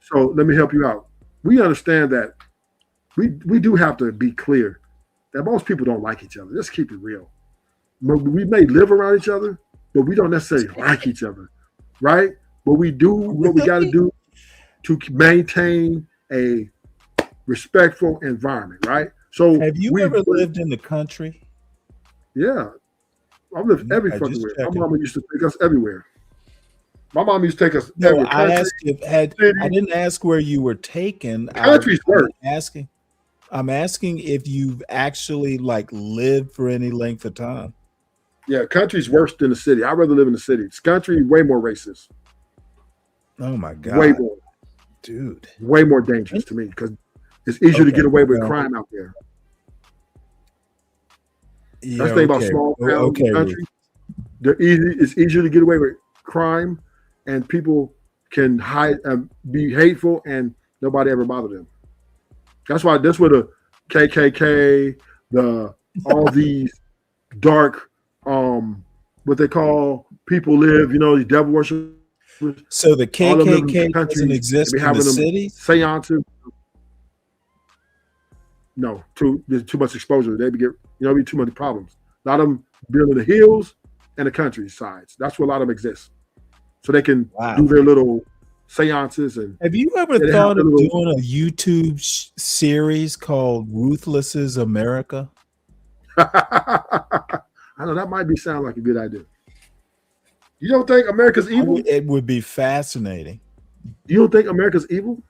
So let me help you out. We understand that we do have to be clear that most people don't like each other. Let's keep it real. We may live around each other, but we don't necessarily like each other, right? But we do what we got to do to maintain a respectful environment, right? So Have you ever lived in the country? Yeah, I've lived every Okay, fucking just where. My checking. mama used to take us everywhere. My mom used to take us No, everywhere. I Country, asked if I didn't ask where you were taken. Country's worse. I'm asking if you've actually lived for any length of time. Yeah, country's worse than the city. I'd rather live in the city. It's country way more racist. Oh my god. Way more. Dude. Way more dangerous to me because it's easier to Okay, get away with well, crime out there. Yeah, That's the thing about okay. small Oh, towns okay, country. It's easier to get away with crime, and people can hide, be hateful, and nobody ever bother them. That's where the KKK, all these dark, what they call people live. These devil worshipers. So the KKK doesn't exist in the cities? Seances. No, there's too much exposure. They be too many problems. A lot of them build in the hills and the countrysides. That's where a lot of them exist. So they can do their little seances. And have you ever thought of doing a YouTube series called Ruthless's America? I know that might sound like a good idea. You don't think America's evil? It would be fascinating. You don't think America's evil?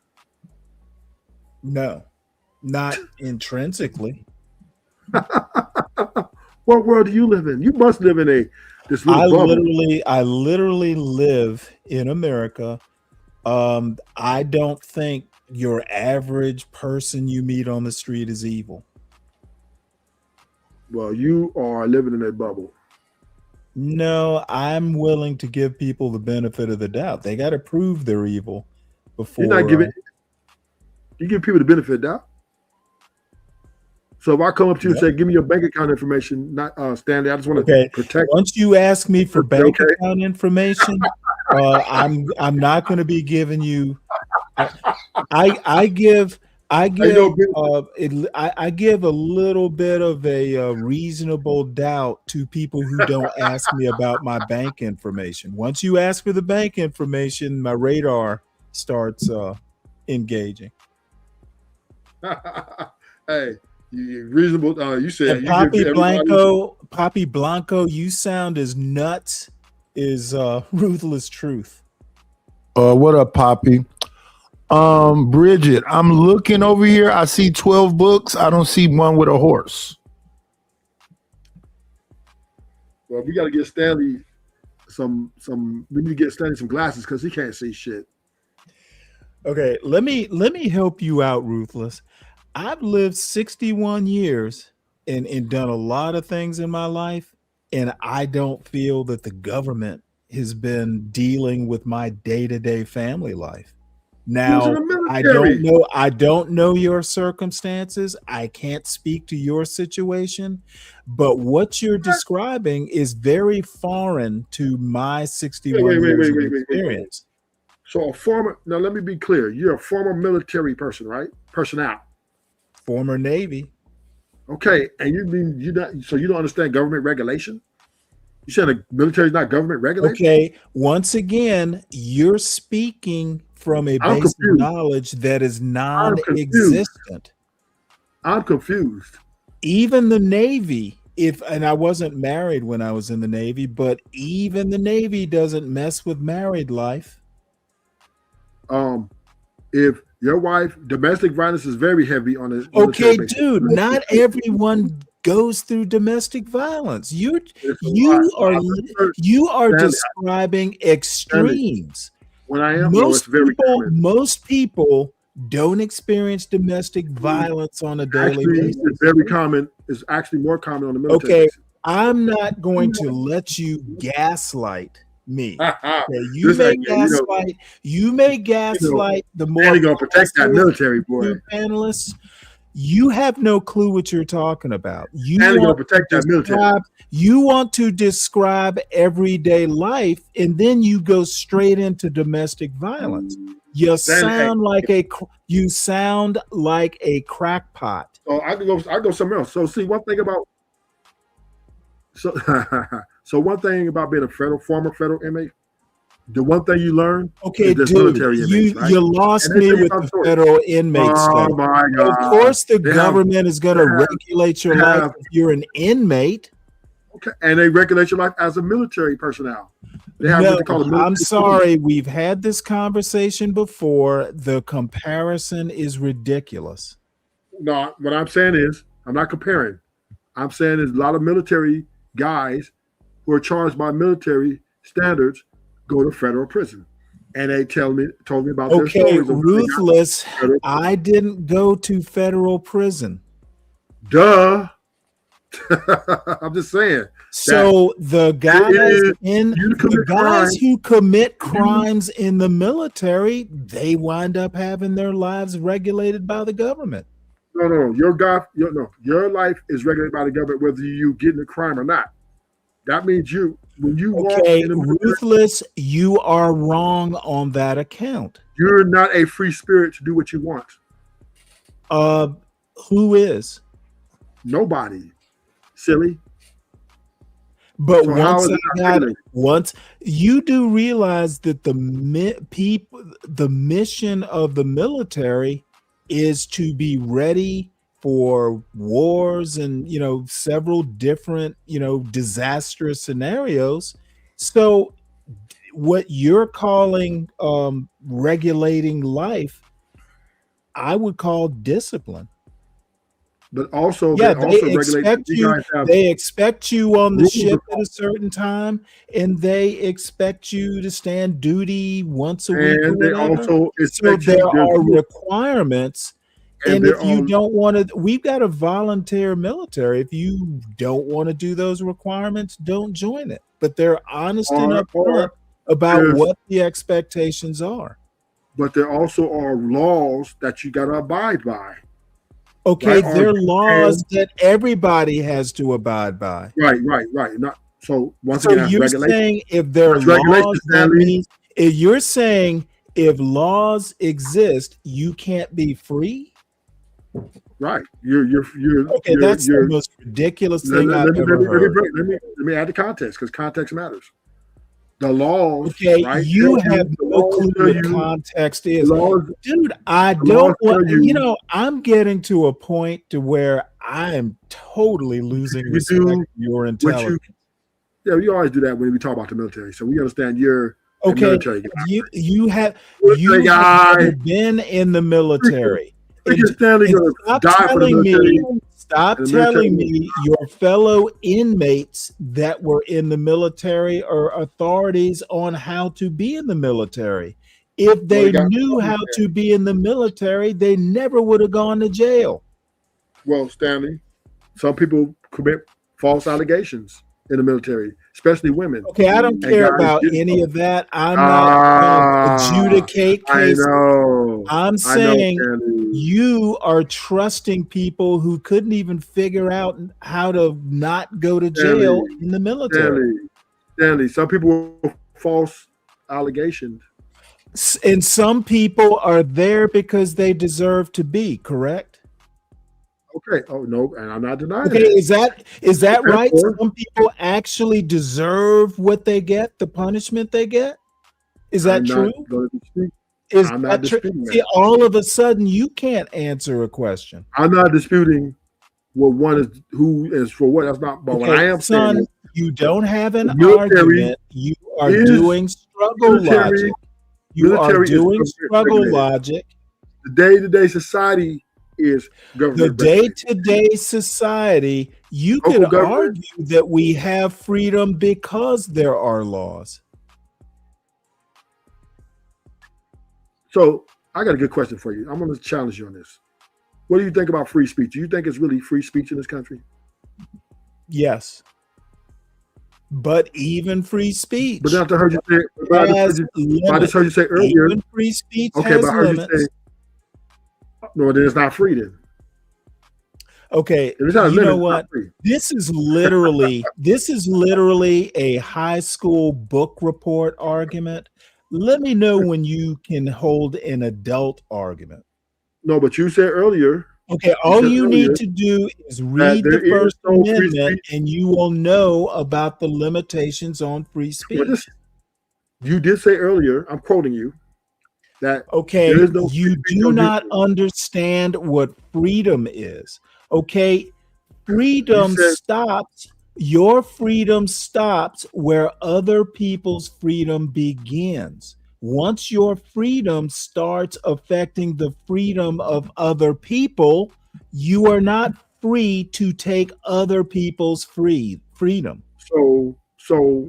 No, not intrinsically. What world do you live in? You must live in this little bubble. I literally live in America. I don't think your average person you meet on the street is evil. Well, you are living in a bubble. No, I'm willing to give people the benefit of the doubt. They got to prove they're evil before. You're not giving. You give people the benefit of the doubt. So if I come up to you and say, "Give me your bank account information," not Stanley, I just want to protect. Once you ask me for bank account information, I'm not going to be giving you. I give a little bit of a reasonable doubt to people who don't ask me about my bank information. Once you ask for the bank information, my radar starts engaging. Hey, you reasonable. You said Poppy Blanco, you sound as nuts as Ruthless Truth. What up, Poppy? Bridget, I'm looking over here. I see 12 books. I don't see one with a horse. Well, we got to get Stanley we need to get Stanley some glasses because he can't see shit. Okay, let me help you out, Ruthless. I've lived 61 years and done a lot of things in my life, and I don't feel that the government has been dealing with my day-to-day family life. Now, I don't know your circumstances. I can't speak to your situation, but what you're describing is very foreign to my 61 years of experience. So now let me be clear. You're a former military person, right? Personnel. Former Navy. Okay, and you don't understand government regulation? You said the military is not government regulated? Okay, once again, you're speaking from a base of knowledge that is non-existent. I'm confused. Even the Navy, and I wasn't married when I was in the Navy, but even the Navy doesn't mess with married life. If your wife, domestic violence is very heavy on this. Okay, dude, not everyone goes through domestic violence. You are describing extremes. When I am, most people don't experience domestic violence on a daily basis. It's very common. It's actually more common on the military. Okay, I'm not going to let you gaslight me. Okay, you may gaslight the more gonna protect that military boy panelists. You have no clue what you're talking about. You want to protect that military. You want to describe everyday life, and then you go straight into domestic violence. You sound like a crackpot. Oh, I go somewhere else. So see, one thing about one thing about being a former federal inmate, the one thing you learn, okay, dude, you lost me with the federal inmate stuff. Oh my God! Of course, the government is going to regulate your life if you're an inmate. Okay, and they regulate your life as a military personnel. They have what they call a military. I'm sorry, we've had this conversation before. The comparison is ridiculous. No, what I'm saying is, I'm not comparing. I'm saying there's a lot of military guys who are charged by military standards go to federal prison, and they told me about their stories. Ruthless. I didn't go to federal prison. Duh. I'm just saying. So the guys who commit crimes in the military, they wind up having their lives regulated by the government. No, your life is regulated by the government whether you get in a crime or not. That means when you walk in the military, Ruthless, you are wrong on that account. You're not a free spirit to do what you want. Who is? Nobody. Silly. But once you do realize that the mission of the military is to be ready for wars and several different disastrous scenarios. So what you're calling regulating life, I would call discipline. But also, they expect you on the ship at a certain time, and they expect you to stand duty once a week. And they also expect there are requirements. And if you don't want to, we've got a volunteer military. If you don't want to do those requirements, don't join it. But they're honest and upfront about what the expectations are. But there also are laws that you got to abide by. Okay, they're laws that everybody has to abide by. Right. Not so. Once again, you're saying if there are laws, that means if you're saying if laws exist, you can't be free. Right. You're okay. That's the most ridiculous thing I've ever heard. Let me add the context because context matters. The laws. Okay, right? You have no clue what context is. Dude, I don't want I'm getting to a point to where I am totally losing respect for your intelligence. You always do that when we talk about the military. So we understand you're okay. Military guy. You have been in the military. Stop telling me your fellow inmates that were in the military are authorities on how to be in the military. If they knew how to be in the military, they never would have gone to jail. Well, Stanley, some people commit false allegations in the military, especially women. Okay, I don't care about any of that. I'm not going to adjudicate cases. I'm saying you are trusting people who couldn't even figure out how to not go to jail in the military. Stanley, some people with false allegations. And some people are there because they deserve to be, correct? Okay. Oh no, and I'm not denying that. Is that right? Some people actually deserve what they get, the punishment they get. Is that true? Is that true? See, all of a sudden, you can't answer a question. I'm not disputing what one is, who is for what. That's not. But what I am saying, you don't have an argument. You are doing struggle logic. You are doing struggle logic. The day-to-day society is government. The day-to-day society, you could argue that we have freedom because there are laws. So I got a good question for you. I'm going to challenge you on this. What do you think about free speech? Do you think it's really free speech in this country? Yes. But even free speech. But I heard you say, I just heard you say earlier. Even free speech has limits. No, then it's not free then. Okay, you know what? This is literally a high school book report argument. Let me know when you can hold an adult argument. No, but you said earlier. Okay, all you need to do is read the First Amendment and you will know about the limitations on free speech. You did say earlier, I'm quoting you, that you do not understand what freedom is. Okay, freedom stops. Your freedom stops where other people's freedom begins. Once your freedom starts affecting the freedom of other people, you are not free to take other people's freedom. So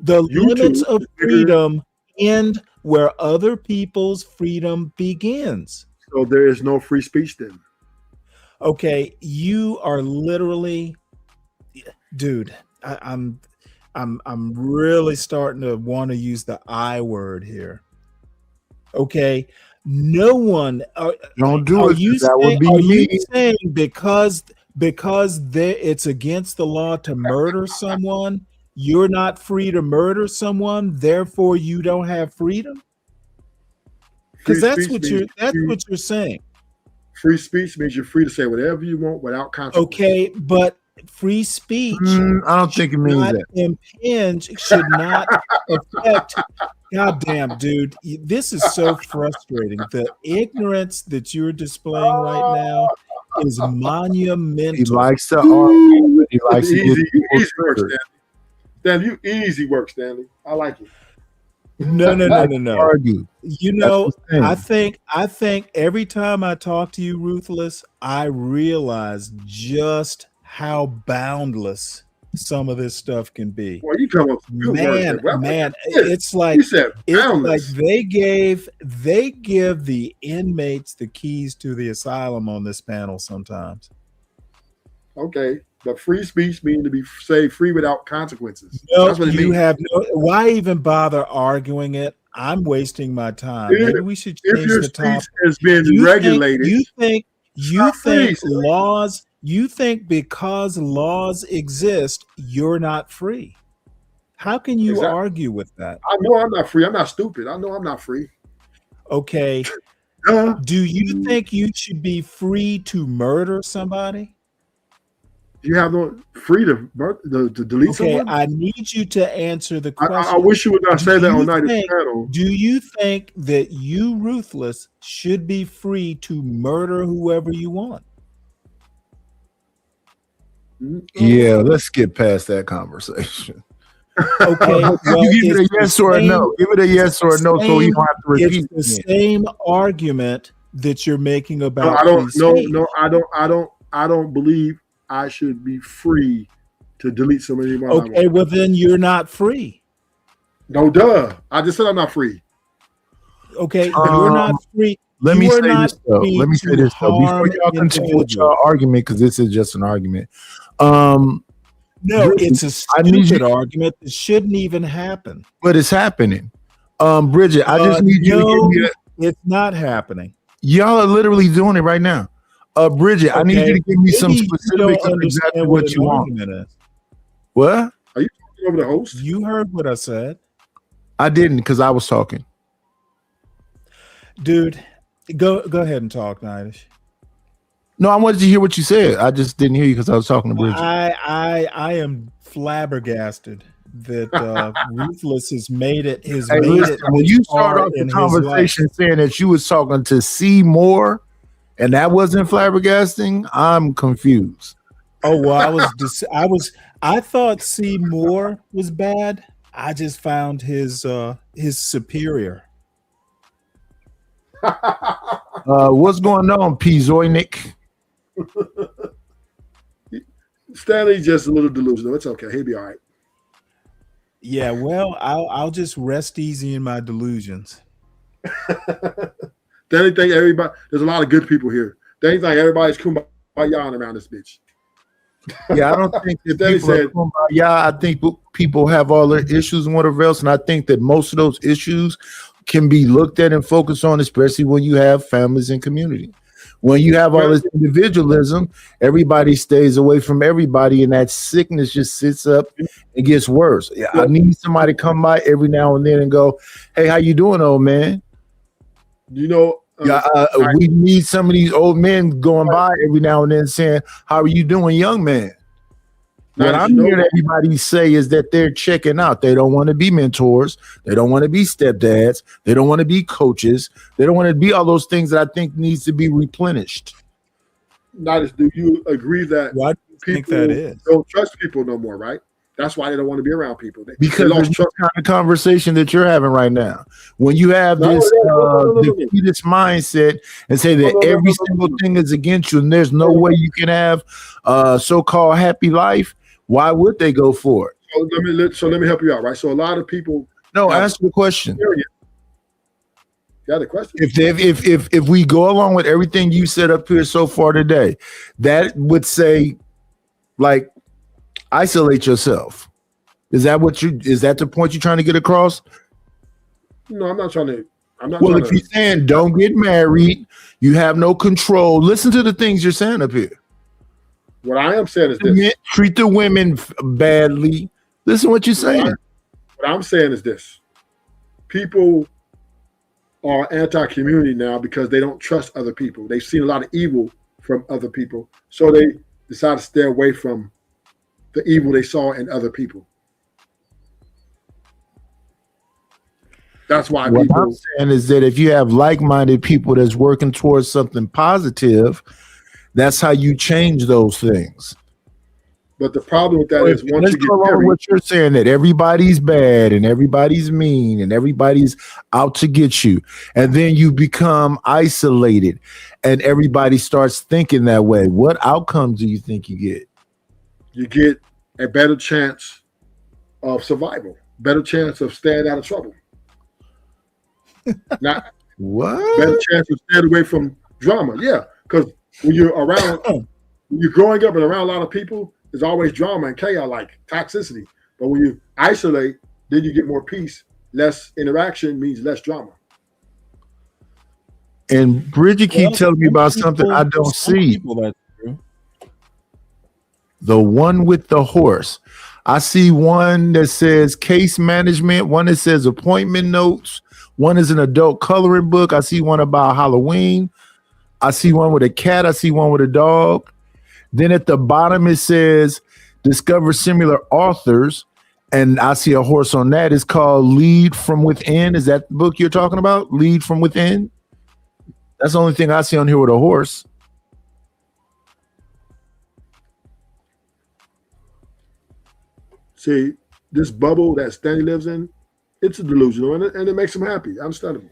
the limits of freedom end where other people's freedom begins. So there is no free speech then. Okay, you are literally dude, I'm really starting to want to use the I word here. Okay, no one. Don't do it. You That would be are me. you saying because it's against the law to murder someone, you're not free to murder someone, therefore you don't have freedom? Because that's what you're saying. Free speech means you're free to say whatever you want without consequence. Okay, but free speech I don't think it means that. Should not affect. Goddamn, dude, this is so frustrating. The ignorance that you're displaying right now is monumental. He likes to argue, but he likes to easy, get easy work, Stanley. Stanley, you easy work, Stanley. I like it. No. Argue. You know, I think every time I talk to you, Ruthless, I realize just how boundless some of this stuff can be. Well, you come up with man, it's like they give the inmates the keys to the asylum on this panel sometimes. Okay, but free speech means to be free without consequences. No, That's what it you means. have no. Why even bother arguing it? I'm wasting my time. Maybe we should change the topic. Has been regulated. You think laws? You think because laws exist, you're not free? How can you argue with that? I know I'm not free. I'm not stupid. I know I'm not free. Okay. Do you think you should be free to murder somebody? You have no free to delete someone? I need you to answer the question. I wish you would not say that on night panel. Do you think that you, Ruthless, should be free to murder whoever you want? Yeah, let's get past that conversation. Okay, well, you give it a yes or a no. Give it a yes or a no, so you don't have to repeat. It's the same argument that you're making about. I don't believe I should be free to delete somebody. Okay, well then you're not free. No, duh. I just said I'm not free. Okay, you're not free. Let me say this though. Before y'all continue with your argument, because this is just an argument. No, it's a stupid argument that shouldn't even happen. But it's happening. Bridget, I just need you to give me it's not happening. Y'all are literally doing it right now. Bridget, I need you to give me some specifics of exactly what you want. What? Are you talking over the host? You heard what I said. I didn't, because I was talking. Dude, go ahead and talk, Nidish. No, I wanted to hear what you said. I just didn't hear you because I was talking to Bridget. I am flabbergasted that Ruthless has made it. When you start off the conversation saying that you was talking to C Moore, and that wasn't flabbergasting, I'm confused. Oh well, I thought C Moore was bad. I just found his superior. What's going on, P. Zoynik? Stanley's just a little delusional. It's okay. He'll be all right. Yeah, well, I'll just rest easy in my delusions. Stanley think everybody. There's a lot of good people here. They think everybody's kumbaya around this bitch. Yeah, I don't think that people are kumbaya. I think people have all their issues and whatever else, and I think that most of those issues can be looked at and focused on, especially when you have families and community. When you have all this individualism, everybody stays away from everybody, and that sickness just sits up and gets worse. Yeah, I need somebody to come by every now and then and go, "Hey, how you doing, old man?" You know, we need some of these old men going by every now and then saying, "How are you doing, young man?" What I'm hearing everybody say is that they're checking out. They don't want to be mentors. They don't want to be stepdads. They don't want to be coaches. They don't want to be all those things that I think needs to be replenished. Do you agree that why do you think that is? Don't trust people no more, right? That's why they don't want to be around people. Because of the kind of conversation that you're having right now. When you have this defeatist mindset and say that every single thing is against you and there's no way you can have a so-called happy life, why would they go for it? So let me help you out, right? So a lot of people. No, answer the question. Got a question? If we go along with everything you said up here so far today, that would say, like, isolate yourself. Is that the point you're trying to get across? No, I'm not trying to. Well, if you're saying don't get married, you have no control. Listen to the things you're saying up here. What I am saying is this: treat the women badly. Listen to what you're saying. What I'm saying is this: people are anti-community now because they don't trust other people. They've seen a lot of evil from other people, so they decide to stay away from the evil they saw in other people. That's why what I'm saying is that if you have like-minded people that's working towards something positive, that's how you change those things. But the problem with that is once you get married, what you're saying, that everybody's bad and everybody's mean and everybody's out to get you, and then you become isolated and everybody starts thinking that way. What outcomes do you think you get? You get a better chance of survival, better chance of staying out of trouble. Not what? Better chance of staying away from drama. Yeah, because when you're around, when you're growing up and around a lot of people, there's always drama and chaos, like toxicity. But when you isolate, then you get more peace. Less interaction means less drama. And Bridget keep telling me about something I don't see. The one with the horse. I see one that says case management, one that says appointment notes, one is an adult coloring book. I see one about Halloween. I see one with a cat. I see one with a dog. Then at the bottom it says discover similar authors, and I see a horse on that. It's called Lead from Within. Is that the book you're talking about? Lead from Within? That's the only thing I see on here with a horse. See, this bubble that Stanley lives in, it's a delusional, and it makes him happy. Understandable.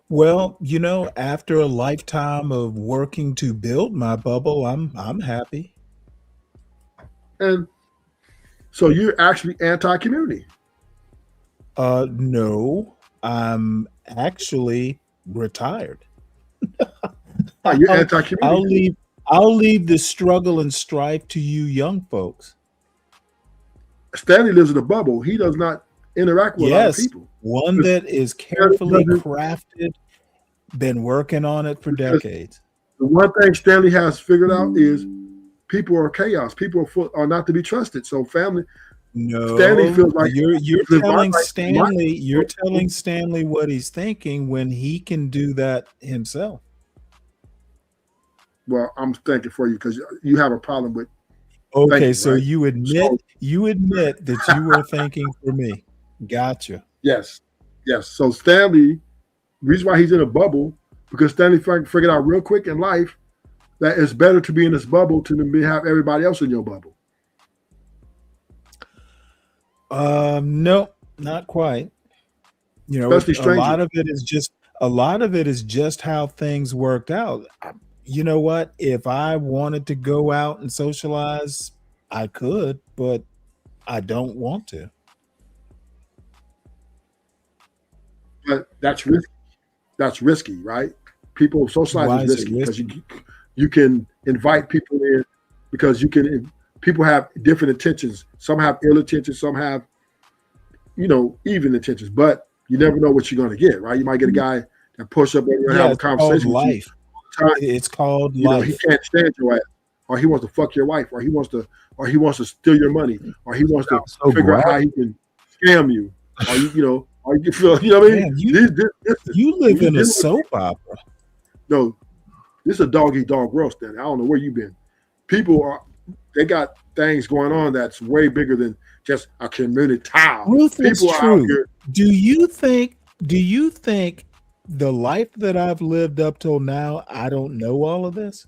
Well, you know, after a lifetime of working to build my bubble, I'm happy. And so you're actually anti-community. No, I'm actually retired. You're anti-community. I'll leave the struggle and strife to you young folks. Stanley lives in a bubble. He does not interact with a lot of people. One that is carefully crafted, been working on it for decades. The one thing Stanley has figured out is people are chaos. People are not to be trusted. So family. No, Stanley feels like you're telling Stanley. You're telling Stanley what he's thinking when he can do that himself. Well, I'm thinking for you because you have a problem with. Okay, so right? you admit that you were thinking for me. Gotcha. Yes. So Stanley, the reason why he's in a bubble, because Stanley figured out real quick in life that it's better to be in this bubble to have everybody else in your bubble. No, not quite. You know, a lot of it is just how things worked out. You know what? If I wanted to go out and socialize, I could, but I don't want to. But that's risky. That's risky, right? People socialize is risky because you can invite people in because people have different intentions. Some have ill intentions, some have, even intentions, but you never know what you're going to get, right? You might get a guy that push up and have a conversation with you. It's called life. He can't stand your ass, or he wants to fuck your wife, or he wants to steal your money, or he wants to figure out how he can scam you, or you feel, what I mean? Man, you live in a soap opera. No, this is a dog eat dog world, Stanley. I don't know where you've been. They got things going on that's way bigger than just a community tile. Ruth, it's true. Do you think the life that I've lived up till now, I don't know all of this?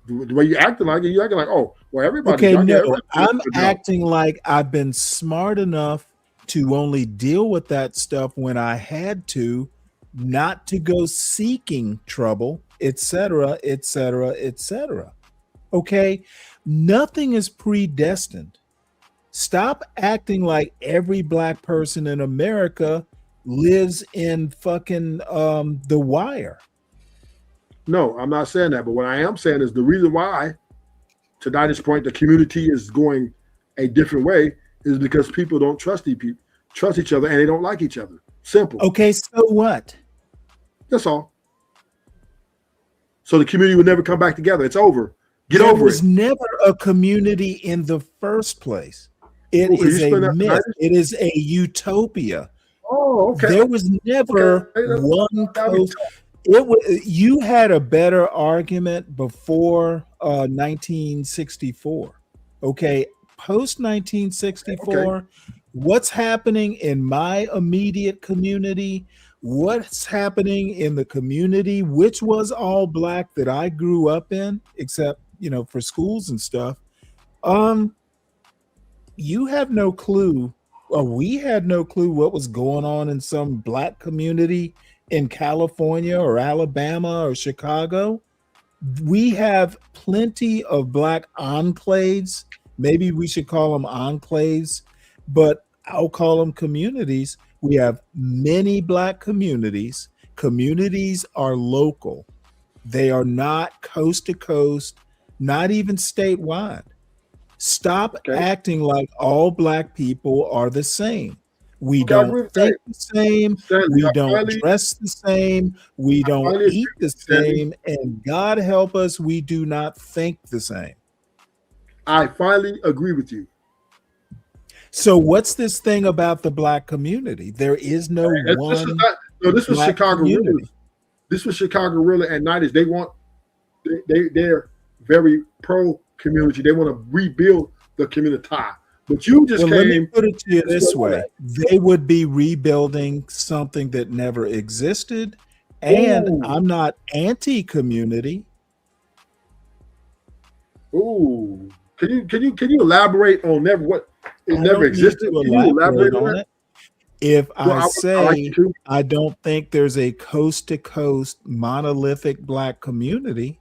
The way you acting like it, you're acting like, oh, well, everybody. Okay, no, I'm acting like I've been smart enough to only deal with that stuff when I had to, not to go seeking trouble, etc., etc., etc. Okay, nothing is predestined. Stop acting like every black person in America lives in fucking The Wire. No, I'm not saying that. But what I am saying is the reason why to Dinah's point, the community is going a different way is because people don't trust each other, and they don't like each other. Simple. Okay, so what? That's all. So the community will never come back together. It's over. Get over it. There was never a community in the first place. It is a myth. It is a utopia. Oh, okay. There was never one coast. You had a better argument before 1964. Okay, post 1964, what's happening in my immediate community? What's happening in the community, which was all black that I grew up in, except for schools and stuff? You have no clue, or we had no clue what was going on in some black community in California or Alabama or Chicago. We have plenty of black enclaves. Maybe we should call them enclaves, but I'll call them communities. We have many black communities. Communities are local. They are not coast to coast, not even statewide. Stop acting like all black people are the same. We don't think the same. We don't dress the same. We don't eat the same. And God help us, we do not think the same. I finally agree with you. So what's this thing about the black community? There is no one. This was Chicago Realers. This was Chicago Realer at 90s. They're very pro community. They want to rebuild the community. But you just let me put it to you this way: they would be rebuilding something that never existed, and I'm not anti-community. Ooh, can you elaborate on what it never existed? Can you elaborate on it? If I say I don't think there's a coast-to-coast monolithic black community,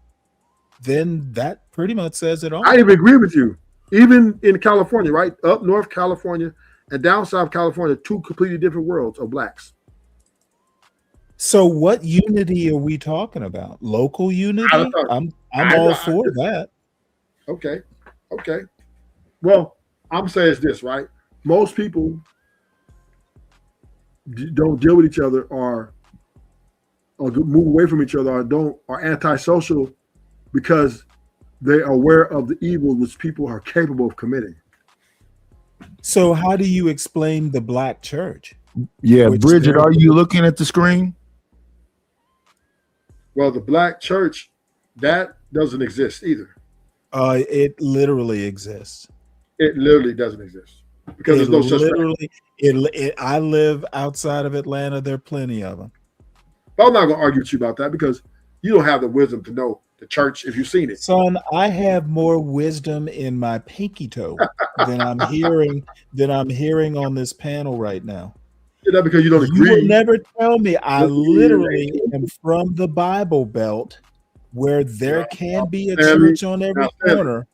then that pretty much says it all. I even agree with you. Even in California, right? Up north California and down south California, two completely different worlds of blacks. So what unity are we talking about? Local unity? I'm all for that. Okay. Well, I'm saying it's this, right? Most people don't deal with each other or move away from each other or are antisocial because they are aware of the evil which people are capable of committing. So how do you explain the black church? Yeah, Bridget, are you looking at the screen? Well, the black church, that doesn't exist either. It literally exists. It literally doesn't exist because there's no such thing. I live outside of Atlanta. There are plenty of them. But I'm not going to argue with you about that because you don't have the wisdom to know the church if you've seen it. Son, I have more wisdom in my pinky toe than I'm hearing on this panel right now. Yeah, because you don't agree. You will never tell me. I literally am from the Bible Belt where there can be a church on every corner.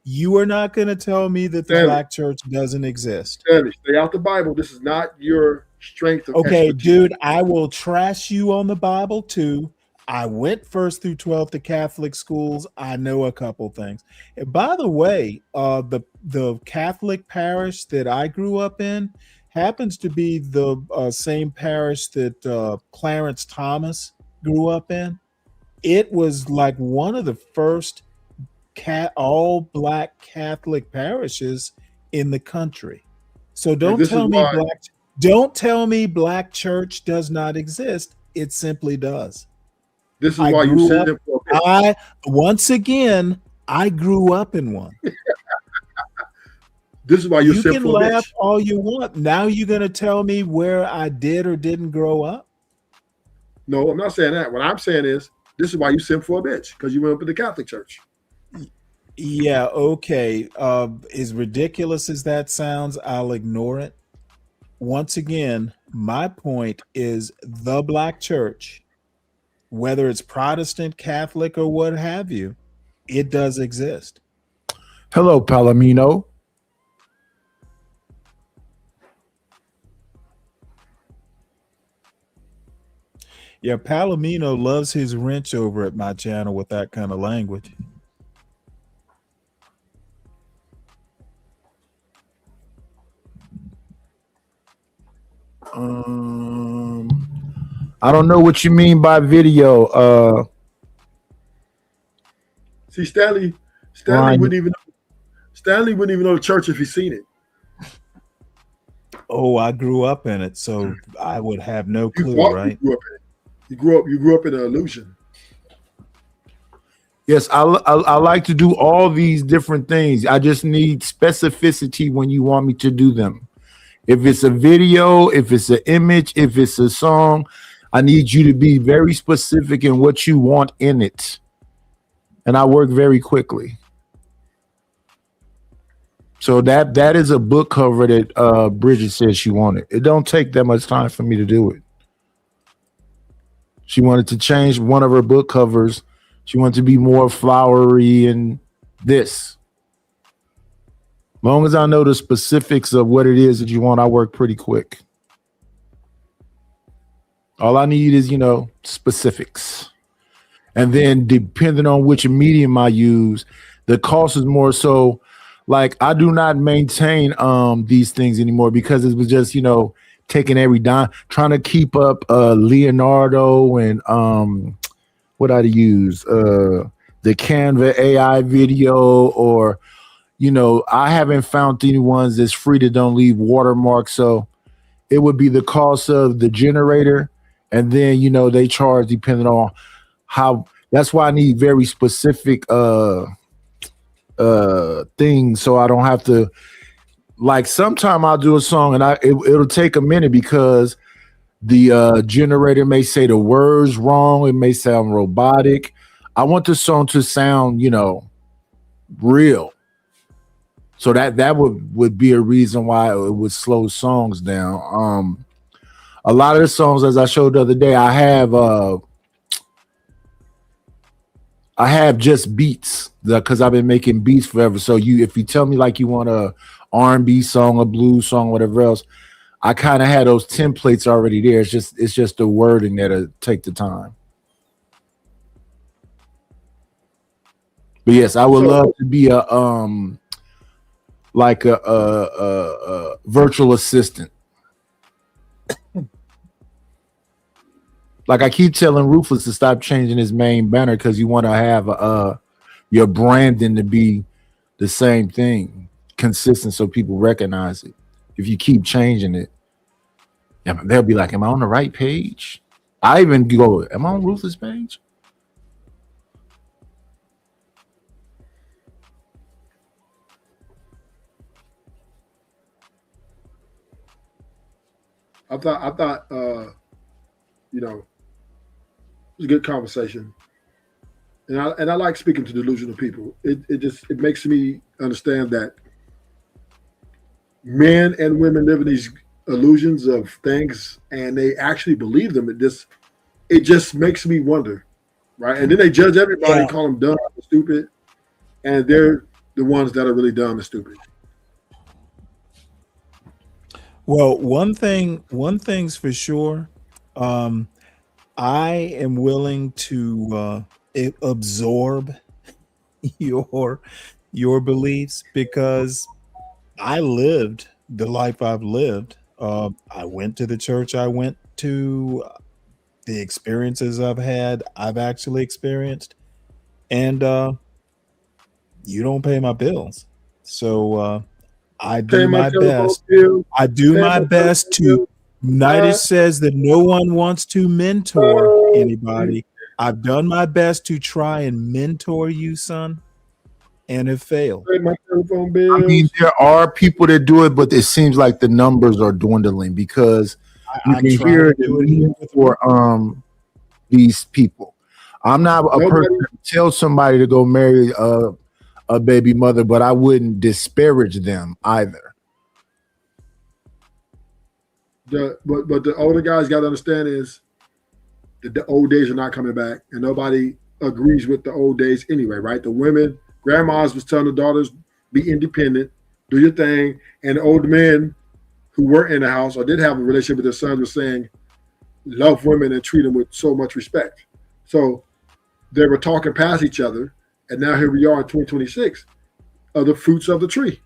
You are not going to tell me that the black church doesn't exist. Stay out the Bible. This is not your strength. Okay, dude, I will trash you on the Bible too. I went 1st through 12th to Catholic schools. I know a couple things. And by the way, the Catholic parish that I grew up in happens to be the same parish that Clarence Thomas grew up in. It was like one of the first all black Catholic parishes in the country. So don't tell me black church does not exist. It simply does. This is why you said it. Once again, I grew up in one. This is why you can laugh all you want. Now you're going to tell me where I did or didn't grow up? No, I'm not saying that. What I'm saying is this is why you simp for a bitch, because you went up in the Catholic Church. Yeah, okay. As ridiculous as that sounds, I'll ignore it. Once again, my point is the black church, whether it's Protestant, Catholic, or what have you, it does exist. Hello, Palomino. Yeah, Palomino loves his wrench over at my channel with that kind of language. I don't know what you mean by video. See, Stanley Ryan. wouldn't even know the church if he's seen it. Oh, I grew up in it, so I would have no clue, right? You grew up in an illusion. Yes, I like to do all these different things. I just need specificity when you want me to do them. If it's a video, if it's an image, if it's a song, I need you to be very specific in what you want in it. And I work very quickly. So that is a book cover that Bridget said she wanted. It don't take that much time for me to do it. She wanted to change one of her book covers. She wanted to be more flowery and this. As long as I know the specifics of what it is that you want, I work pretty quick. All I need is, specifics. And then depending on which medium I use, the cost is more so. Like, I do not maintain these things anymore because it was just, taking every dime, trying to keep up Leonardo and what I'd use, the Canva AI video, or, I haven't found any ones that's free that don't leave watermarks. So it would be the cost of the generator. And then, they charge depending on how. That's why I need very specific things, so I don't have to, like, sometime I'll do a song and it'll take a minute because the generator may say the words wrong, it may sound robotic. I want the song to sound real, so that would be a reason why it would slow songs down. A lot of the songs, as I showed the other day, I have just beats because I've been making beats forever. So if you tell me like you want a R&B song, a blues song, whatever else, I kind of had those templates already there. It's just the wording that'll take the time. But yes, I would love to be a virtual assistant. Like I keep telling Ruthless to stop changing his main banner because you want to have your branding to be the same thing, consistent, so people recognize it. If you keep changing it, they'll be like, "Am I on the right page?" I even go, "Am I on Ruthless page?" I thought it was a good conversation, and I like speaking to delusional people. It makes me understand that men and women live in these illusions of things, and they actually believe them. It just makes me wonder, right? And then they judge everybody, call them dumb and stupid, and they're the ones that are really dumb and stupid. Well, one thing's for sure. I am willing to absorb your beliefs because I lived the life I've lived. I went to the church I went to, the experiences I've actually experienced, and you don't pay my bills. So I do my best. I do my best to. United says that no one wants to mentor anybody. I've done my best to try and mentor you, son, and have failed. My telephone bill. I mean, there are people that do it, but it seems like the numbers are dwindling because you can hear the need for these people. I'm not a person to tell somebody to go marry a baby mother, but I wouldn't disparage them either. But the older guys got to understand is that the old days are not coming back, and nobody agrees with the old days anyway, right? The women, grandmas was telling the daughters, be independent, do your thing, and the old men who were in the house or did have a relationship with their sons were saying, love women and treat them with so much respect. So they were talking past each other, and now here we are in 2026 of the fruits of the tree.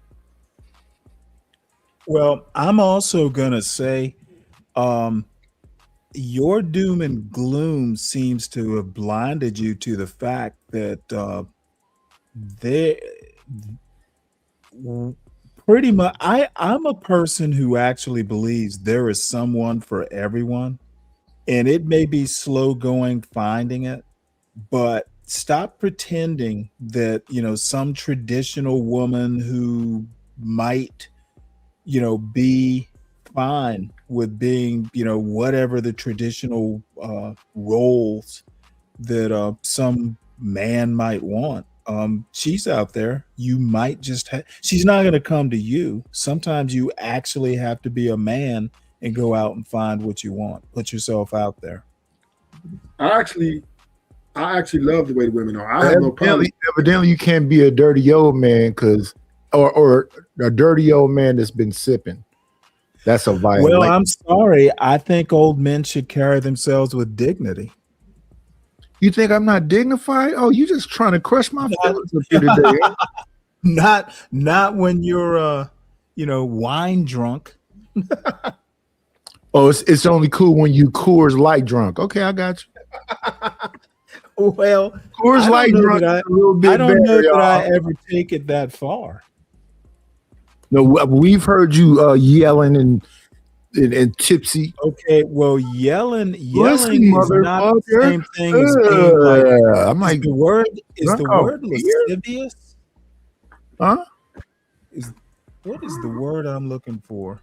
Well, I'm also going to say your doom and gloom seems to have blinded you to the fact that pretty much I'm a person who actually believes there is someone for everyone, and it may be slow going finding it, but stop pretending that, you know, some traditional woman who might, you know, be fine with being, you know, whatever the traditional roles that some man might want. She's out there. You might just she's not going to come to you. Sometimes you actually have to be a man and go out and find what you want. Put yourself out there. I actually love the way the women are. I have no problem. Evidently, you can't be a dirty old man or a dirty old man that's been sipping. That's a violation. Well, I'm sorry. I think old men should carry themselves with dignity. You think I'm not dignified? Oh, you just trying to crush my feelings up here today. Not when you're you know, wine drunk. Oh, it's only cool when you Coors Light drunk. Okay, I got you. Well, Coors Light drunk. I don't know that I ever take it that far. No, we've heard you yelling and tipsy. Okay, well, yelling is mother, not the same thing as being like. I'm like, the word lascivious? Huh? What is the word I'm looking for?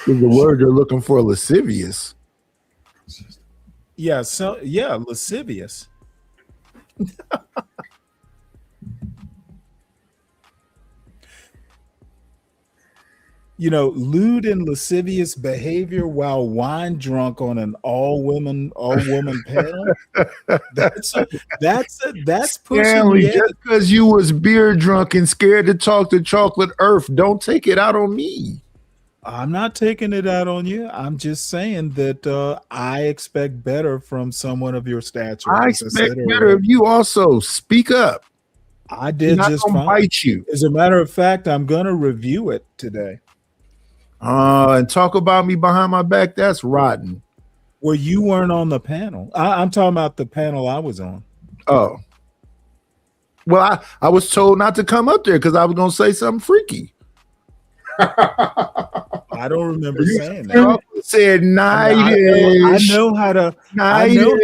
Is the word you're looking for lascivious? Yeah, lascivious. You know, lewd and lascivious behavior while wine drunk on an all woman panel. That's pushing. Stanley, just because you was beer drunk and scared to talk to Chocolate Earth, don't take it out on me. I'm not taking it out on you. I'm just saying that I expect better from someone of your stature. I expect better of you also. Speak up. I did just fine. Bite you. As a matter of fact, I'm going to review it today. And talk about me behind my back. That's rotten. Well, you weren't on the panel. I'm talking about the panel I was on. Oh. Well, I was told not to come up there because I was going to say something freaky. I don't remember saying that. Said I know how to handle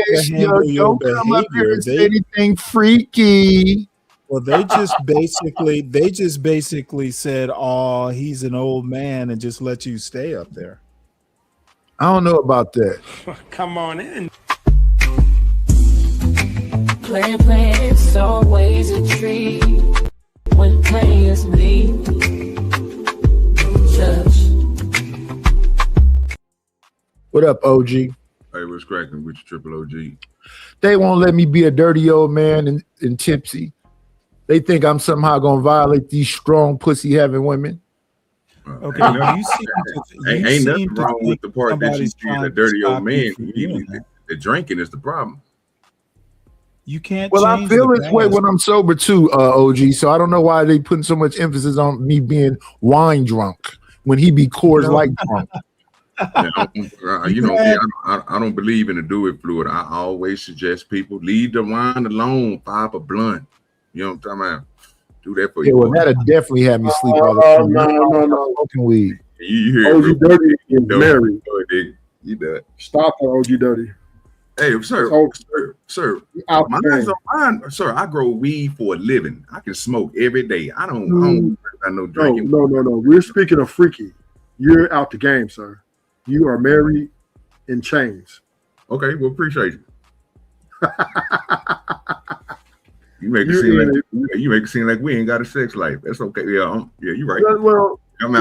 your don't come up here behavior. and say anything freaky. Well, they just basically said, "Oh, he's an old man," and just let you stay up there. I don't know about that. Come on in. Play, it's always a treat when players leave. What up, OG? Hey, what's cracking with your triple OG? They won't let me be a dirty old man and tipsy. They think I'm somehow gonna violate these strong pussy having women. Okay, ain't nothing wrong with the part that you see a dirty old man. The drinking is the problem. You can't. Well, I feel this way when I'm sober too, OG. So I don't know why they putting so much emphasis on me being wine drunk when he be Coors Light drunk. I don't believe in the do it fluid. I always suggest people leave the wine alone. Pop a blunt. You know what I'm talking about? Do that for you. Well, that'll definitely have me sleep all the time. No. Smoking weed. You hear OG Dirty is married. You done. Stop her, OG Dirty. Hey, sir, mine, sir, I grow weed for a living. I can smoke every day. I don't no drinking. No. We're speaking of freaky. You're out the game, sir. You are married in chains. Okay, well, appreciate you. You make it seem like we ain't got a sex life. That's okay. Yeah, you're right. Well, I'm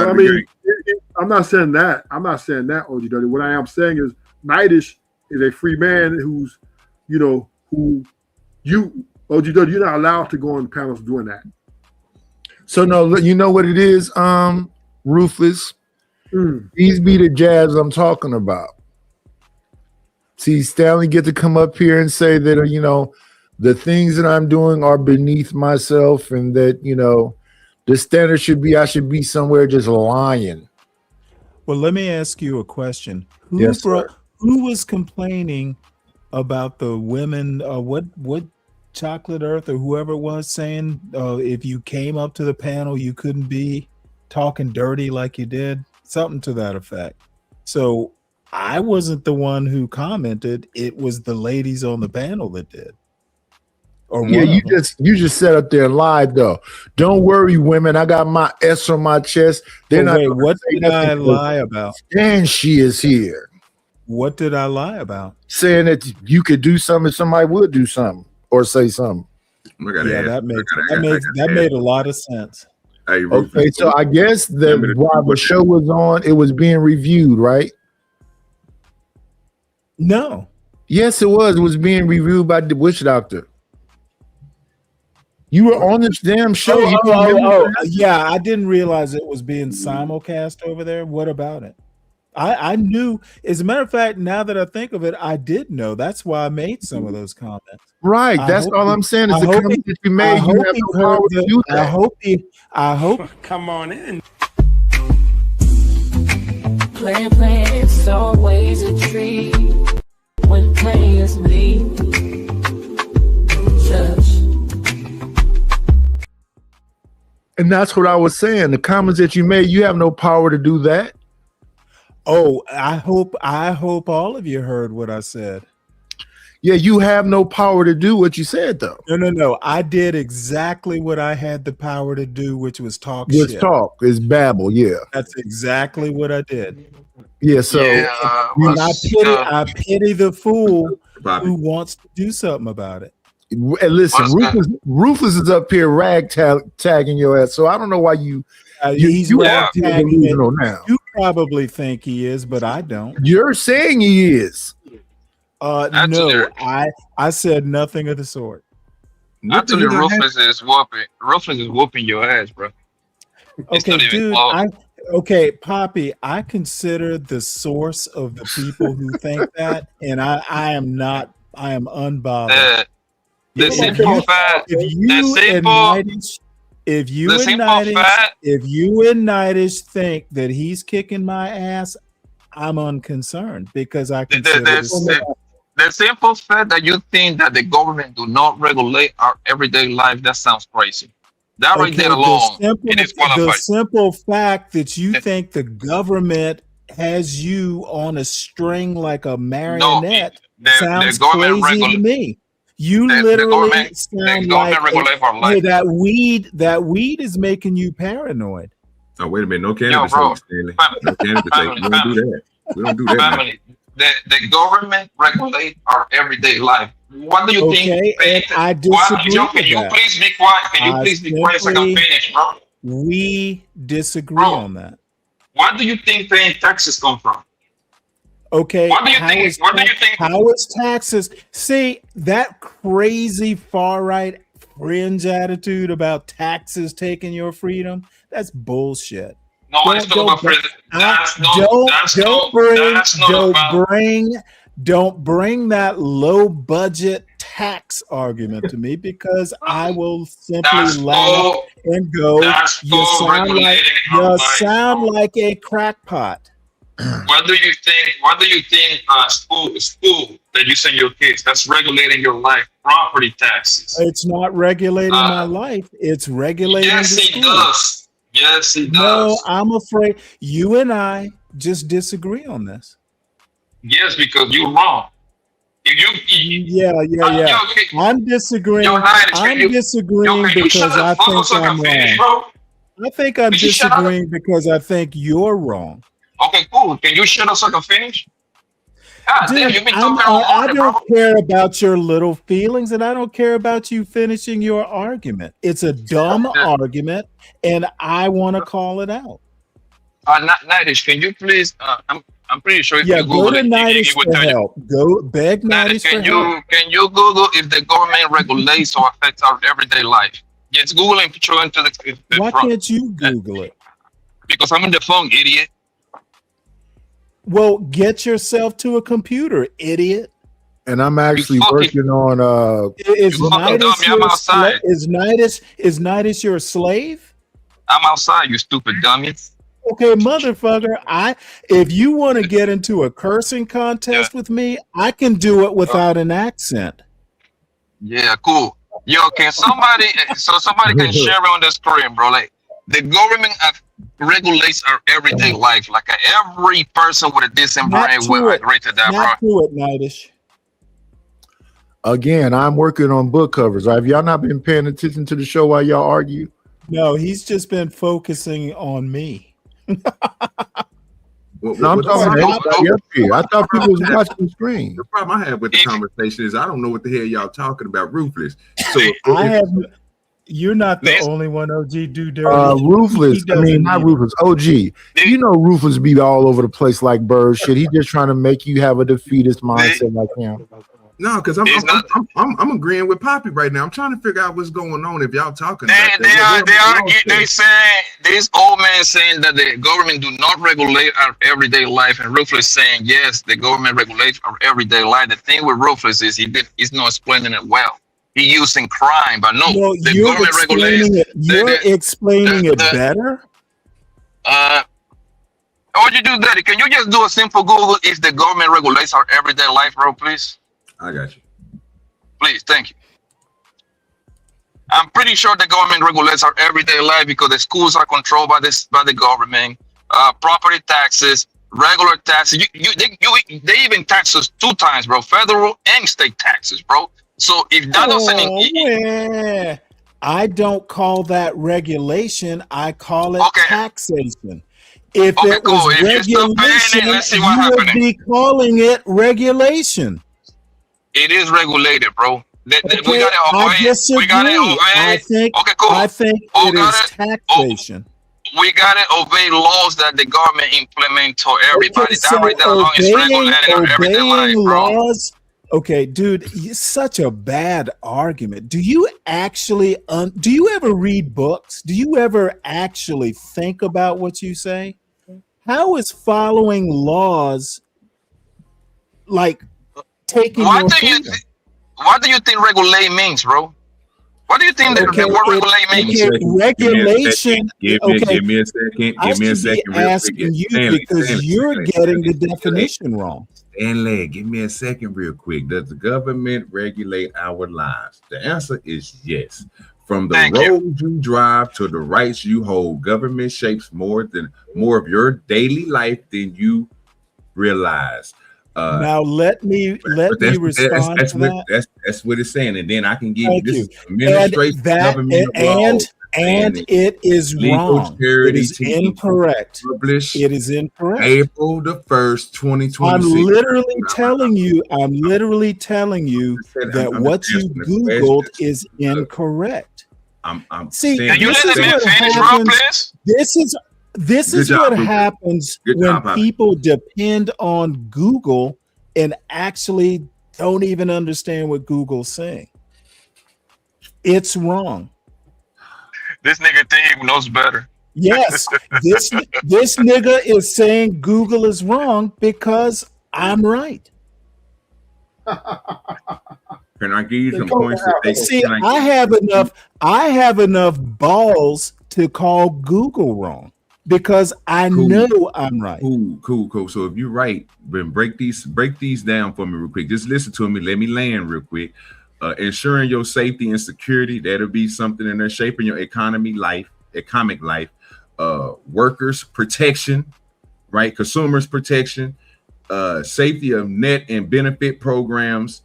not saying that. I'm not saying that, OG Dirty. What I am saying is, Nightish is a free man who's, OG Dirty, you're not allowed to go on panels doing that. So no, you know what it is, Ruthless. These be the jabs I'm talking about. See, Stanley get to come up here and say that, the things that I'm doing are beneath myself and that, the standard should be I should be somewhere just lying. Well, let me ask you a question. Yes, sir. Who was complaining about the women? What Chocolate Earth or whoever it was saying if you came up to the panel, you couldn't be talking dirty like you did, something to that effect. So I wasn't the one who commented. It was the ladies on the panel that did. Or yeah, you just sat up there and lied though. Don't worry, women. I got my S on my chest. They're not. Wait, what did I lie about? And she is here. What did I lie about? Saying that you could do something, somebody would do something or say something. Yeah, that made a lot of sense. Hey, okay, so I guess that while the show was on, it was being reviewed, right? No. Yes, it was. It was being reviewed by the witch doctor. You were on this damn show. Yeah, I didn't realize it was being simulcast over there. What about it? I knew. As a matter of fact, now that I think of it, I did know. That's why I made some of those comments. Right. That's all I'm saying is the comment that you made. You have no power to do that. I hope. Come on in. Plan, it's always a treat when players leave. And that's what I was saying. The comments that you made, you have no power to do that. Oh, I hope all of you heard what I said. Yeah, you have no power to do what you said, though. No. I did exactly what I had the power to do, which was talk shit. Talk. It's babble, yeah. That's exactly what I did. Yeah, so I pity the fool who wants to do something about it. And listen, Rufus is up here tagging your ass, so I don't know why he's delusional now. You probably think he is, but I don't. You're saying he is. No, I said nothing of the sort. Actually, Rufus is whooping your ass, bro. Okay, dude. Poppy, I consider the source of the people who think that, and I am unbothered. The simple fact, if you and Nidish think that he's kicking my ass, I'm unconcerned because I consider the simple fact that you think that the government do not regulate our everyday life, that sounds crazy. That right there alone, it is qualified. The simple fact that you think the government has you on a string like a marionette sounds crazy to me. You literally sound like that weed is making you paranoid. Oh, wait a minute. No cannabis, Stanley. No cannabis. We don't do that. We don't do that. Family, the government regulate our everyday life. What do you think? And I disagree with Can you please be quiet? Can you please be quiet so I can finish, bro? We disagree on that. What do you think paying taxes come from? Okay, what do you think? How is taxes? See, that crazy far right fringe attitude about taxes taking your freedom, that's bullshit. No, it's not about freedom. Don't bring that low budget tax argument to me because I will simply laugh and go, you sound like a crackpot. What do you think school that you send your kids, that's regulating your life, property taxes? It's not regulating my life. It's regulating the school. Does. Yes, it does. No, I'm afraid you and I just disagree on this. Yes, because you're wrong. Yeah. I'm disagreeing. Because I think I'm wrong. I think I'm disagreeing because I think you're wrong. Okay, cool. Can you shut up so I can finish? Dude, I don't care about your little feelings, and I don't care about you finishing your argument. It's a dumb argument, and I want to call it out. Nidish, can you please? I'm pretty sure if you go Google to Nidish for help. Go beg Nidish for help. Can you Google if the government regulates or affects our everyday life? Just Google and put you into the Why can't you Google it? Because I'm in the phone, idiot. Well, get yourself to a computer, idiot. And I'm actually working on Is Nidish your slave? I'm outside, you stupid dummy. Okay, motherfucker. If you want to get into a cursing contest with me, I can do it without an accent. Yeah, cool. Yo, can somebody can share on the screen, bro? Like the government regulates our everyday life. Like every person with a decent brain will agree to that, Not bro. to it, Nightish. Again, I'm working on book covers. Have y'all not been paying attention to the show while y'all argue? No, he's just been focusing on me. No, I'm talking about everybody up here. I thought people was watching the screen. The problem I have with the conversation is I don't know what the hell y'all talking about. Ruthless. So You're not the only one, OG. Do dirty. Ruthless. I mean, not Ruthless. OG. You know, Ruthless be all over the place like bird shit. He just trying to make you have a defeatist mindset like him. No, because I'm agreeing with Poppy right now. I'm trying to figure out what's going on if y'all talking. They saying this old man saying that the government do not regulate our everyday life, and Ruthless saying yes, the government regulates our everyday life. The thing with Ruthless is he's not explaining it well. He using crime, but no, the government regulates. You're explaining it better. What you do that? Can you just do a simple Google if the government regulates our everyday life, bro? Please. I got you. Please, thank you. I'm pretty sure the government regulates our everyday life because the schools are controlled by the government. Property taxes, regular taxes. They even tax us 2 times, bro. Federal and state taxes, bro. So if that doesn't, I don't call that regulation. I call it taxation. If it was regulation, you would be calling it regulation. It is regulated, bro. We got I disagree. I think it is taxation. We gotta obey laws that the government implement to everybody. That right there alone is regulating our everyday life, bro. Laws. Okay, dude, it's such a bad argument. Do you actually do you ever read books? Do you ever actually think about what you say? How is following laws like taking What do you think regulate means, bro? What do you think the word regulate means? Regulation. Give me a second. I should be asking you because you're getting the definition wrong. Stanley, give me a second real quick. Does the government regulate our lives? The answer is yes. From the roads you drive to the rights you hold, government shapes more of your daily life than you realize. Now let me respond to that. That's what it's saying, and then I can give Thank you you. this administration government and it is wrong. It is incorrect. It is incorrect. April the 1st, 2026. I'm literally telling you that what you Googled is incorrect. See, this is what happens when people depend on Google and actually don't even understand what Google's saying. It's wrong. This nigga think he knows better. Yes, this nigga is saying Google is wrong because I'm right. Can I give you some points? See, I have enough balls to call Google wrong because I know I'm right. Cool. So if you're right, then break these down for me real quick. Just listen to me. Let me land real quick. Ensuring your safety and security, that'll be something in there. Shaping your economic life, workers protection, right? Consumers protection, safety of net and benefit programs.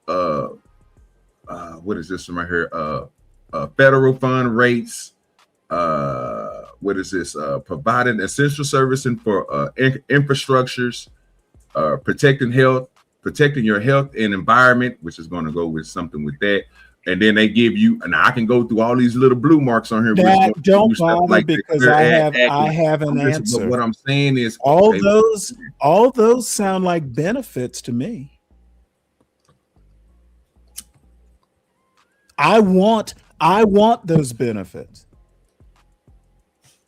What is this one right here? Federal fund rates. What is this? Providing essential servicing for infrastructures, protecting your health and environment, which is going to go with something with that. And then they give you, and I can go through all these little blue marks on here. Don't bother like because I have an answer. But what I'm saying is all those sound like benefits to me. I want those benefits.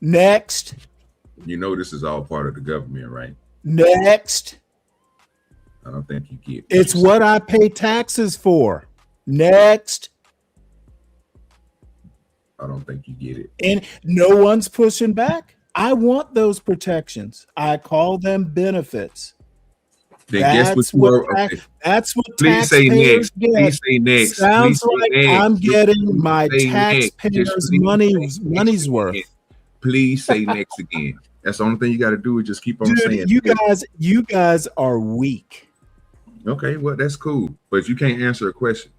Next. You know this is all part of the government, right? Next. I don't think you get it. It's what I pay taxes for. Next. I don't think you get it. And no one's pushing back. I want those protections. I call them benefits. Then guess what you are. Okay. That's what Please say next. Please say next. Sounds Please like next. I'm getting my Say next. taxpayers' Just please money's worth. Please say next again. That's the only thing you got to do is just keep on saying. You guys are weak. Okay, well that's cool, but you can't answer a question.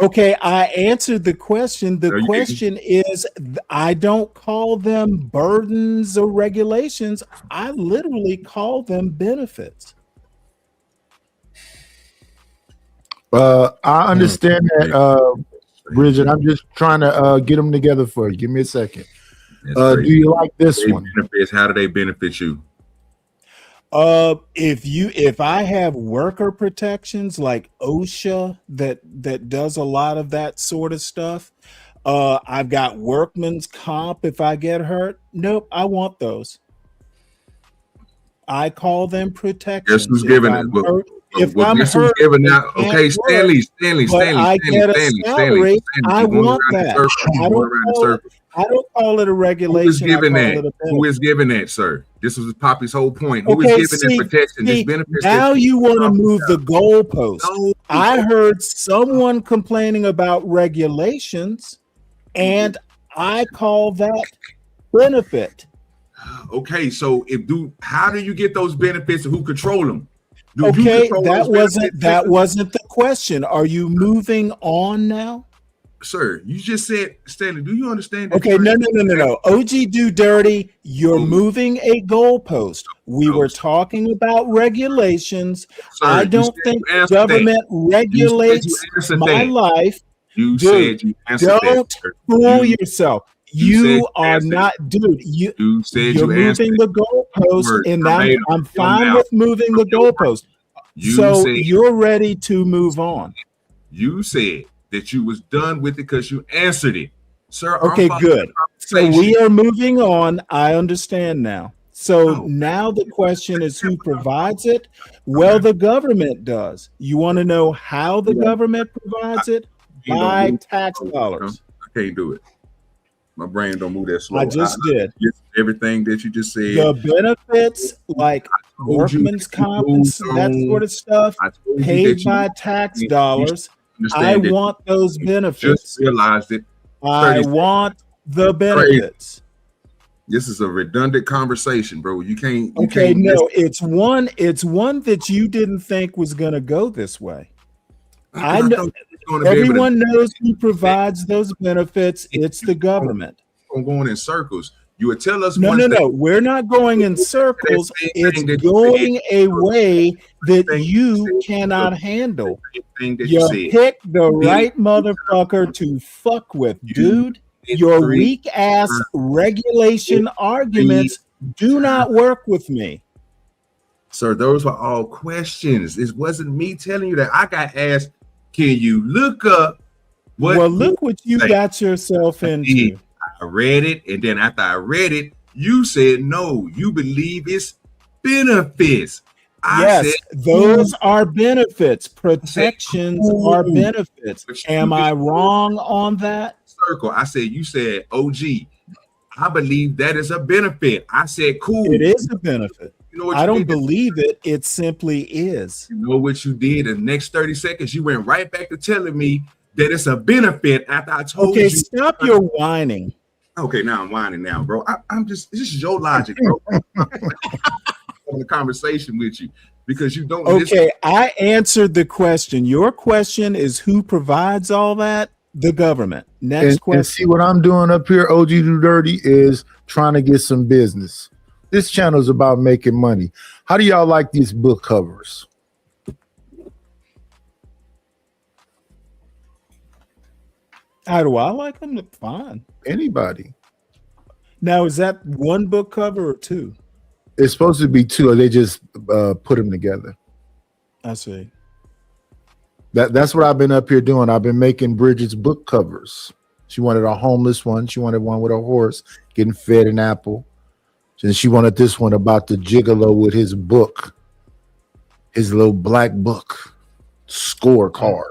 Okay, I answered the question. The question is, I don't call them burdens or regulations. I literally call them benefits. I understand that, Bridget. I'm just trying to get them together for you. Give me a second. Do you like this one? Benefits, how do they benefit you? If I have worker protections like OSHA that does a lot of that sort of stuff, I've got workman's comp if I get hurt. Nope, I want those. I call them protections. Guess who's giving it? If I'm hurt, giving out, okay, Stanley, I get a salary. I want that. I don't call it a regulation. Who is giving that? Who is giving that, sir? This was Poppy's whole point. Who is giving that protection? This benefits. Now you want to move the goalpost. No. I heard someone complaining about regulations, and I call that benefit. Okay, so how do you get those benefits and who control them? Okay, that wasn't the question. Are you moving on now? Sir, you just said, Stanley, do you understand? Okay, no. OG Do Dirty, you're moving a goalpost. We were talking about regulations. Sir, I don't think government regulates my life. You said you answered that. Don't fool yourself. You are not, dude. You're moving the goalpost, and I'm fine with moving the goalpost. So you're ready to move on. You said that you was done with it because you answered it, sir. Okay, good. So we are moving on. I understand now. So now the question is who provides it? Well, the government does. You want to know how the government provides it? By tax dollars. I can't do it. My brain don't move that slow. I just did. Everything that you just said. The benefits like workman's comp and that sort of stuff paid by tax dollars. I want those benefits. Just realized it. I want the benefits. This is a redundant conversation, bro. You can't. It's one that you didn't think was going to go this way. I know. Everyone knows who provides those benefits. It's the government. I'm going in circles. You would tell us. No. We're not going in circles. It's going a way that you cannot handle. You picked the right motherfucker to fuck with, dude. Your weak ass regulation arguments do not work with me. Sir, those were all questions. It wasn't me telling you that. I got asked, can you look up what? Well, look what you got yourself into. I read it, and then after I read it, you said no. You believe it's benefits. Yes, those are benefits. Protections are benefits. Am I wrong on that? Circle. I said you said OG. I believe that is a benefit. I said cool. It is a benefit. You know what I don't believe it. It simply is. You know what you did in the next 30 seconds? You went right back to telling me that it's a benefit after I told you. Okay, stop your whining. Okay, now I'm whining now, bro. I'm just, this is your logic, bro. I'm having a conversation with you because you don't. Okay, I answered the question. Your question is who provides all that? The government. Next question. And see what I'm doing up here, OG Do Dirty, is trying to get some business. This channel is about making money. How do y'all like these book covers? How do I like them? Fine. Anybody. Now, is that one book cover or two? It's supposed to be two, or they just put them together. I see. That's what I've been up here doing. I've been making Bridget's book covers. She wanted a homeless one. She wanted one with a horse getting fed an apple. And she wanted this one about the gigolo with his book, his little black book scorecard.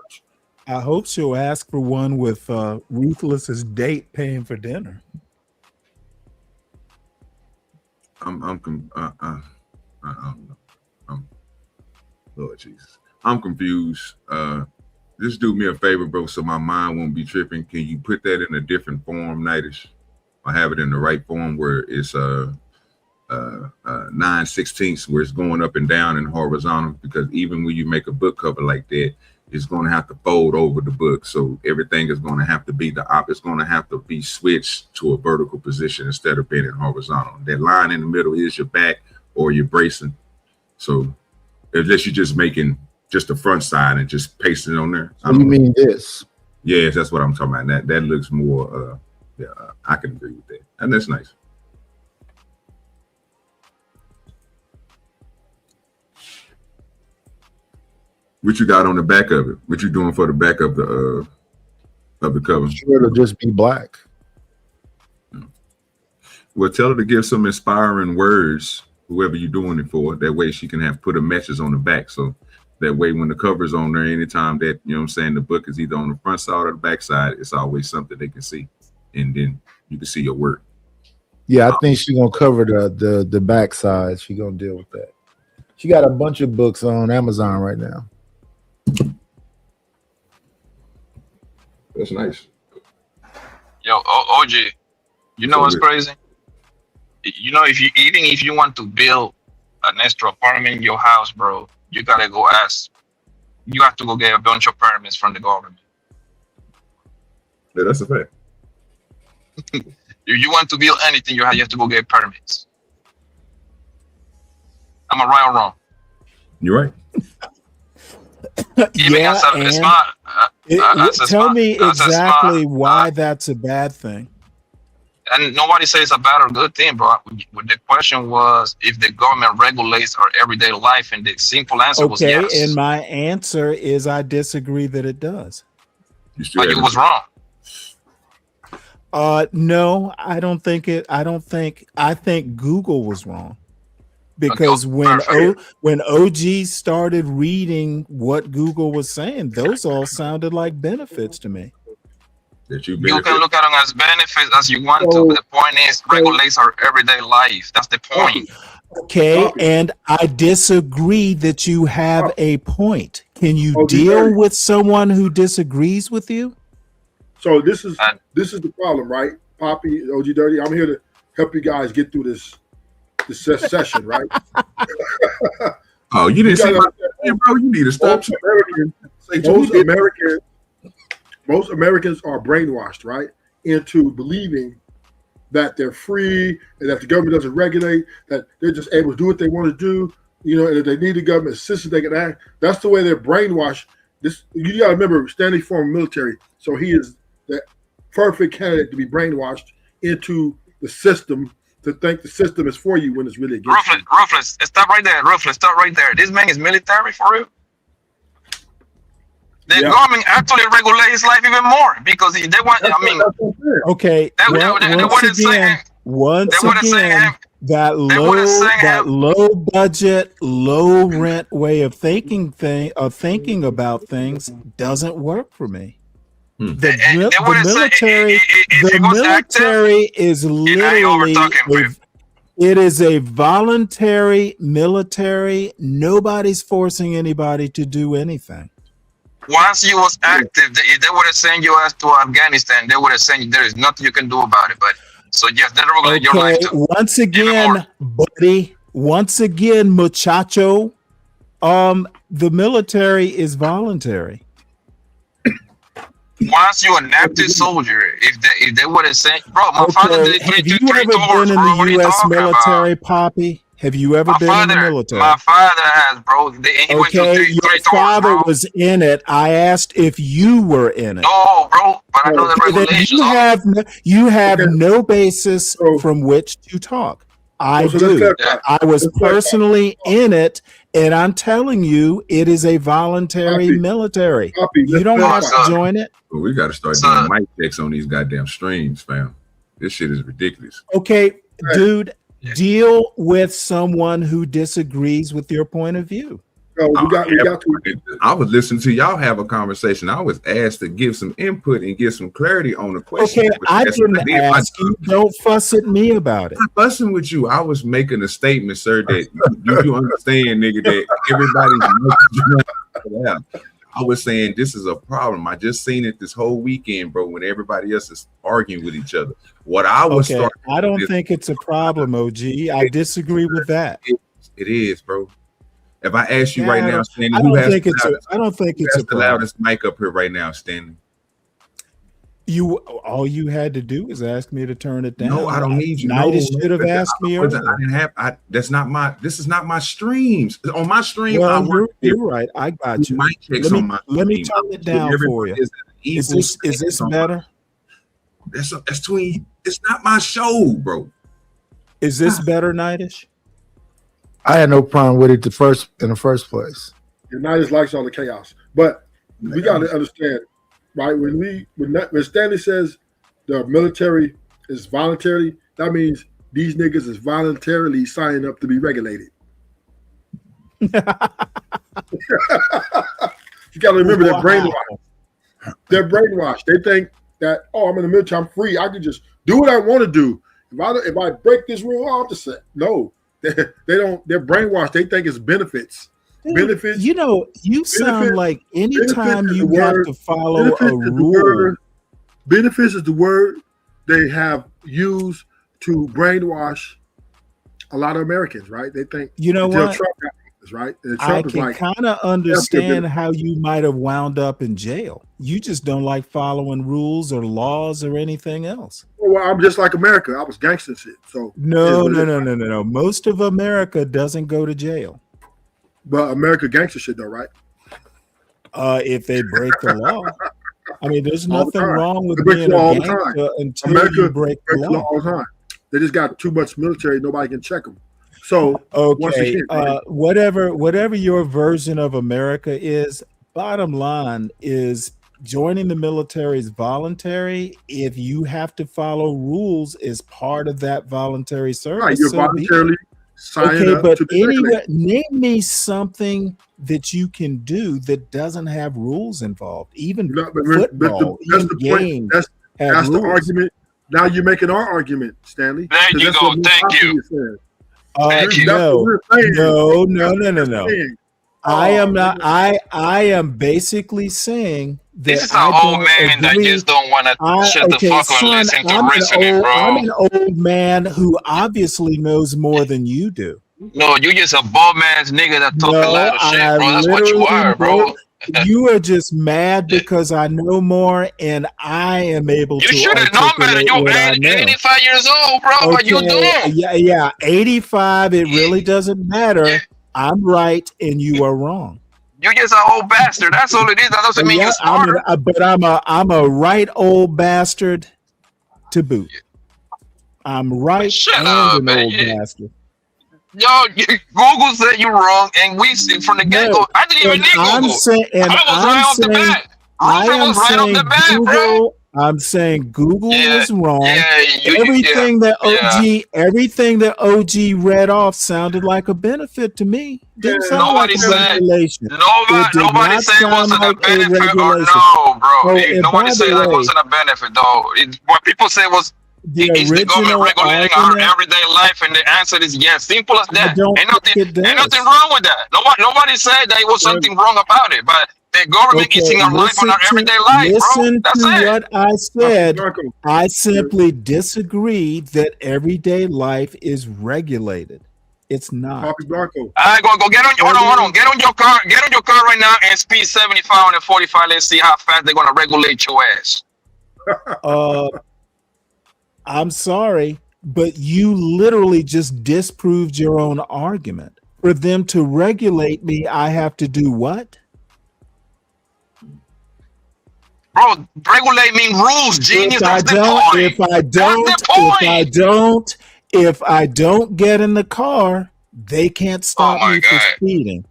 I hope she'll ask for one with Ruthless's date paying for dinner. Lord Jesus, I'm confused. Just do me a favor, bro, so my mind won't be tripping. Can you put that in a different form, Nightish? Or have it in the right form where it's 9/16, where it's going up and down and horizontal? Because even when you make a book cover like that, it's going to have to fold over the book. So everything is going to have to be it's going to have to be switched to a vertical position instead of being in horizontal. That line in the middle is your back or your bracing. So unless you're just making just the front side and just pasting it on there. So you mean this? Yes, that's what I'm talking about. That looks more, I can agree with that. And that's nice. What you got on the back of it? What you doing for the back of the cover? Sure, it'll just be black. Well, tell her to give some inspiring words, whoever you're doing it for. That way she can put a message on the back. So that way when the cover's on there, anytime that, you know what I'm saying, the book is either on the front side or the back side, it's always something they can see. And then you can see your work. Yeah, I think she's gonna cover the back side. She's gonna deal with that. She got a bunch of books on Amazon right now. That's nice. Yo, OG, you know what's crazy? You know, if you want to build an extra apartment in your house, bro, you gotta go ask. You have to go get a bunch of permits from the government. Yeah, that's a fact. If you want to build anything, you have to go get permits. Am I right or wrong? You're right. Tell me exactly why that's a bad thing. And nobody says it's a bad or good thing, bro. The question was if the government regulates our everyday life, and the simple answer was yes. And my answer is I disagree that it does. But you was wrong. No, I don't think it. I think Google was wrong. Because when OG started reading what Google was saying, those all sounded like benefits to me. You can look at them as benefits as you want to, but the point is regulates our everyday life. That's the point. Okay, and I disagree that you have a point. Can you deal with someone who disagrees with you? So this is the problem, right? Poppy, OG Dirty, I'm here to help you guys get through this session, right? Oh, you didn't say that, bro. You need to stop. Most Americans are brainwashed, right, into believing that they're free and that the government doesn't regulate, that they're just able to do what they want to do, you know, and if they need the government assistance, they can act. That's the way they're brainwashed. You got to remember, Stanley former military, so he is the perfect candidate to be brainwashed into the system, to think the system is for you when it's really against you. Ruthless, stop right there. Ruthless, stop right there. This man is military for real. The government actually regulates life even more because they want. Okay. Once again, that low budget, low rent way of thinking about things doesn't work for me. The military is literally it is a voluntary military. Nobody's forcing anybody to do anything. Once you was active, if they would have sent you to Afghanistan, they would have sent you. There is nothing you can do about it. But so yes, they're regulating your life too. Once again, buddy. Once again, muchacho. The military is voluntary. Once you're an active soldier, if they would have sent, bro, my father did have you ever been in the U.S. military, Poppy? Have you ever been in the military? My father has, bro. Your father was in it. I asked if you were in it. No, bro, but I know the regulations. You have no basis from which to talk. I do. I was personally in it, and I'm telling you, it is a voluntary military. You don't have to join it. Well, we got to start doing mic checks on these goddamn streams, fam. This shit is ridiculous. Okay, dude, deal with someone who disagrees with your point of view. So we got to. I was listening to y'all have a conversation. I was asked to give some input and get some clarity on the question. Okay, I didn't ask you. Don't fuss at me about it. I'm not fussing with you. I was making a statement, sir, that you understand, nigga, that everybody. I was saying this is a problem. I just seen it this whole weekend, bro, when everybody else is arguing with each other. What I was I don't think it's a problem, OG. I disagree with that. It is, bro. If I ask you right now, Stanley, I don't think it's a the loudest mic up here right now, Stanley. All you had to do is ask me to turn it down. No, I don't need you. Nidus should have asked me earlier. I didn't have. This is not my streams. On my stream, well, you're right. I got you. Let me turn it down for you. Is this better? That's between. It's not my show, bro. Is this better, Nidus? I had no problem with it in the first place. Nidus likes all the chaos, but we got to understand, right? When Stanley says the military is voluntary, that means these niggas is voluntarily signing up to be regulated. You got to remember they're brainwashed. They're brainwashed. They think that, oh, I'm in the military, I'm free. I can just do what I want to do. If I break this rule, I'll just say no. They don't. They're brainwashed. They think it's benefits. Benefits. You know, you sound like anytime you have to follow a rule. Benefits is the word they have used to brainwash a lot of Americans, right? They think you know what. Trump got this, right? And I can kind of understand how you might have wound up in jail. You just don't like following rules or laws or anything else. Well, I'm just like America. I was gangster shit. So no. Most of America doesn't go to jail. But America gangster shit though, right? If they break the law. I mean, there's nothing wrong with being a gangster until America you break the law. All the time. They just got too much military. Nobody can check them. So okay, whatever your version of America is, bottom line is joining the military is voluntary. If you have to follow rules as part of that voluntary service, right, you're voluntarily signing up. But anyway, name me something that you can do that doesn't have rules involved. Even football, that's the point. That's the argument. Now you're making our argument, Stanley. There you go. Thank you. Thank you. No. I am not. I am basically saying that this is an old man that just don't want to shut the fuck up and listen to reasoning, bro. I'm an old man who obviously knows more than you do. No, you just a bum ass nigga that talk a lot of shit, bro. That's what you are, bro. You are just mad because I know more and I am able to. You should have known better. You're 85 years old, bro. What you doing? Yeah. 85. It really doesn't matter. Yeah. I'm right and you are wrong. You're just an old bastard. That's all it is. That doesn't mean you're smart. But I'm a right old bastard to boot. I'm right and an old bastard. Yo, Google said you're wrong, and we see from the get-go. I didn't even need Google. I was right off the bat. I'm saying Google was wrong. Everything that OG read off sounded like a benefit to me. Nobody said it wasn't a benefit. Or no, bro. Nobody said that wasn't a benefit, though. What people say was. Is the government regulating our everyday life? And the answer is yes. Simple as that. Ain't nothing wrong with that. Nobody said that it was something wrong about it, but the government is in our life on our everyday life, bro. That's it. What I said. I simply disagree that everyday life is regulated. It's not. All right, go get on. Hold on. Get on your car. Get on your car right now and speed 75 on the 45. Let's see how fast they're gonna regulate your ass. I'm sorry, but you literally just disproved your own argument. For them to regulate me, I have to do what? Bro, regulate means rules, genius. If I don't get in the car, they can't stop me from speeding.